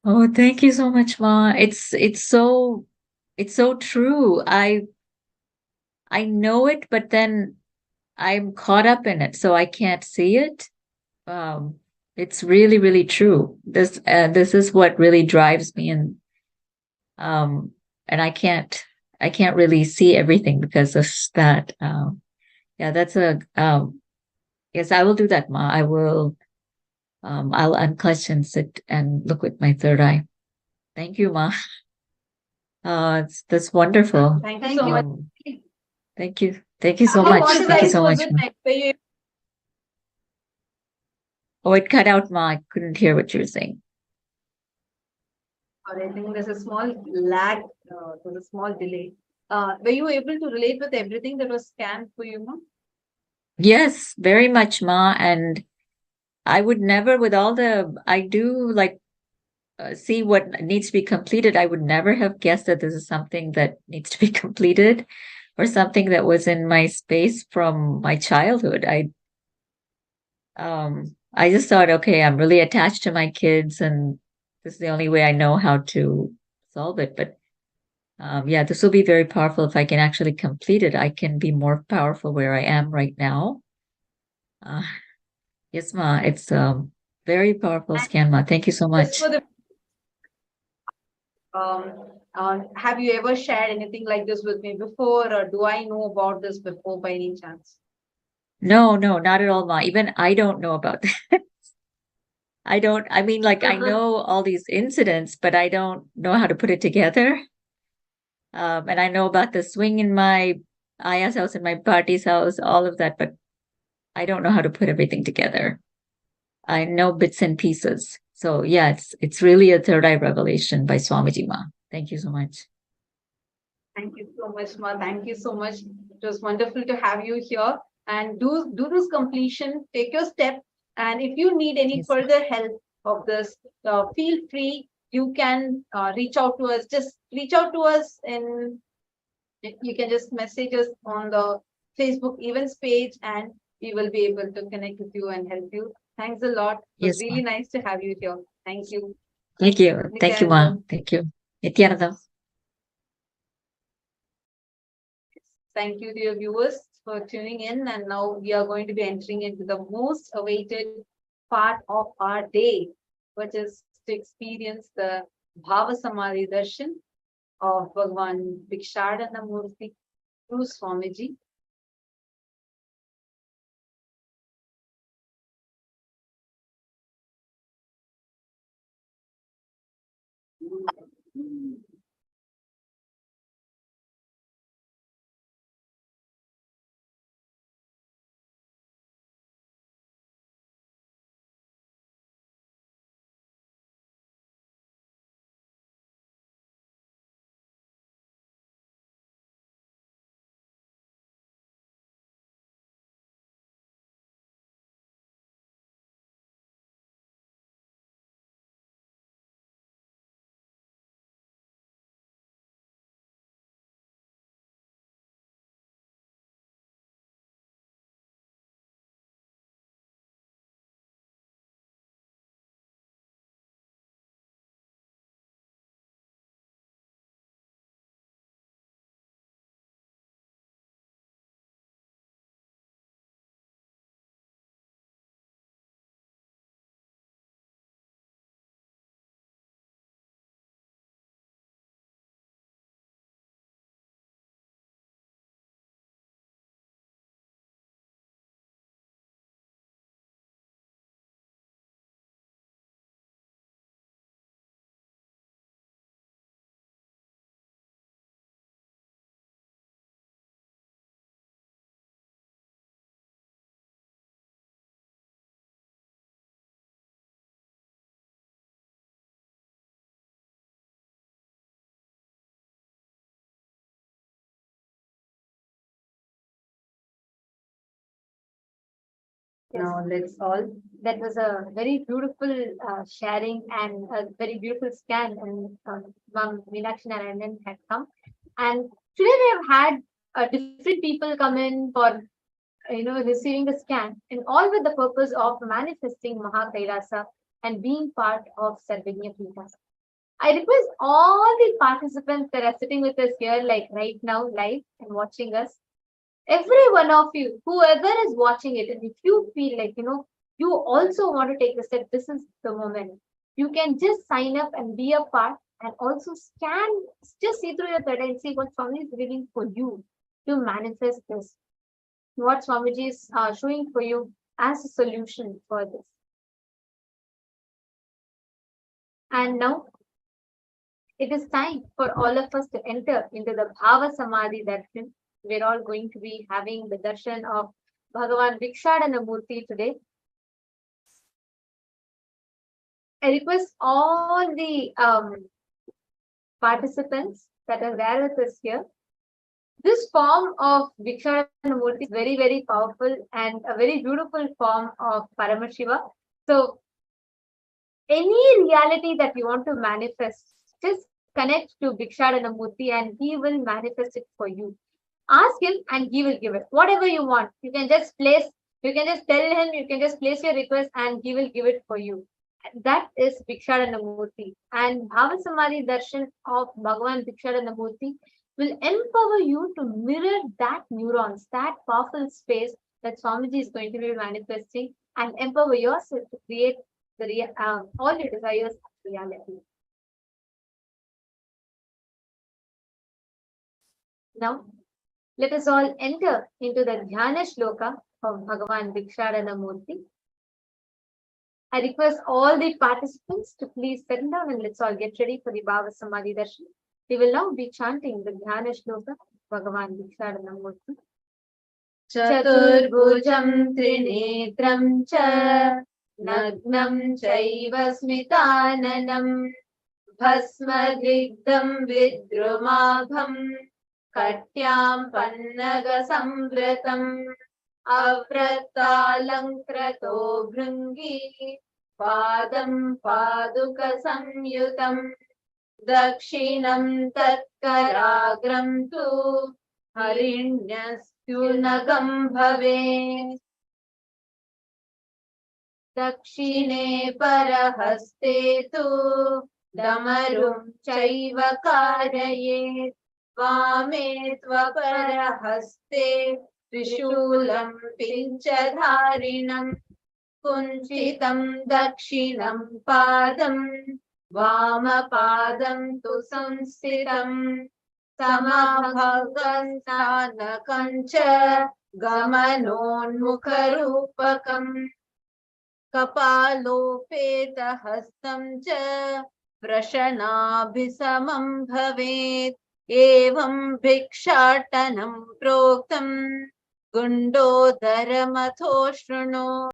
Oh, thank you so much, Ma. It's so true. I know it, but then I'm caught up in it, so I can't see it. It's really, really true. This is what really drives me, and I can't really see everything because of that. That's yes, I will do that, Ma. I will. I'll unclutch and sit and look with my third eye. Thank you, Ma. That's wonderful. Thank you so much. Thank you. Thank you so much. Thank you so much. Oh, it cut out, Ma. I couldn't hear what you were saying. Or I think there's a small lag, there's a small delay. Were you able to relate with everything that was scanned for you, Ma? Yes, very much, Ma. And I would never, with all I do like see what needs to be completed. I would never have guessed that this is something that needs to be completed or something that was in my space from my childhood. I just thought, okay, I'm really attached to my kids and this is the only way I know how to solve it. But yeah, this will be very powerful if I can actually complete it. I can be more powerful where I am right now. Yes, Ma, it's very powerful scan, Ma. Thank you so much. Have you ever shared anything like this with me before, or do I know about this before by any chance? No, not at all, Ma. Even I don't know about that. I know all these incidents, but I don't know how to put it together. And I know about the swing in my Aya's house and my party's house, all of that, but I don't know how to put everything together. I know bits and pieces. So yeah, it's really a third eye revelation by Swamiji, Ma. Thank you so much. Thank you so much, Ma. Thank you so much. It was wonderful to have you here. And do this completion, take your step. And if you need any further help of this, feel free. You can reach out to us. Just reach out to us, and you can just message us on the Facebook events page, and we will be able to connect with you and help you. Thanks a lot. It was really nice to have you here. Thank you. Thank you. Thank you, Ma. Thank you. Nithyananda. Thank you, dear viewers, for tuning in. And now we are going to be entering into the most awaited part of our day, which is to experience the Bhava Samadhi Darshan of Bhagavan Bhikshatana Murthy through Swamiji. Now let's all. That was a very beautiful sharing and a very beautiful scan. And Ma'am Meenakshi Narayanan had come. And today we have had different people come in for receiving the scan, and all with the purpose of manifesting Mahakailasa and being part of Sarvagnya Pita. I request all the participants that are sitting with us here, like right now, live and watching us, every one of you, whoever is watching it, and if you feel like, you also want to take the step, this is the moment. You can just sign up and be a part, and also scan, just see through your thread and see what Swami is willing for you to manifest this. What Swamiji is showing for you as a solution for this. And now, it is time for all of us to enter into the Bhava Samadhi Darshan. We're all going to be having the darshan of Bhagavan Bhikshatana Murthy today. I request all the participants that are there with us here. This form of Bhikshatana Murthy is very, very powerful and a very beautiful form of Paramashiva. So, any reality that you want to manifest, just connect to Bhikshatana Murthy and he will manifest it for you. Ask him and he will give it. Whatever you want, you can just tell him, you can just place your request and he will give it for you. That is Bhikshatana Murthy. And Bhava Samadhi Darshan of Bhagavan Bhikshatana Murthy will empower you to mirror that neurons, that powerful space that Swamiji is going to be manifesting, and empower yourself to create all your desires as reality. Now, let us all enter into the Dhyana Shloka of Bhagavan Bhikshatana Murthy. I request all the participants to please settle down and let's all get ready for the Bhava Samadhi Darshan. We will now be chanting the Dhyana Shloka of Bhagavan Bhikshatana Murthy. Chaturbhujam Trinetram Cha Nagnam Chaiva Smitananam Bhasmadigdam Vidrumabham Katyam Pannaga Samvratam Avrattalankrato Bhringi Padam Paduka Samyutam Dakshinam Tatkaragram Tu Harinyastunagam Bhave Dakshine Parahaste Tu Damarum Chaiva Karayet Vame Tvaparahaste Trishulam Pinchadharinam Kunchitam Dakshinam Padam Vamapadam Tu Samstitam Samabhagasana Kancha Gamanonmukharupakam Kapalopeta Hastam Cha Prashanabhisamam Bhavet Evam Bhikshatanam Proktam Gundodharamatho Shruno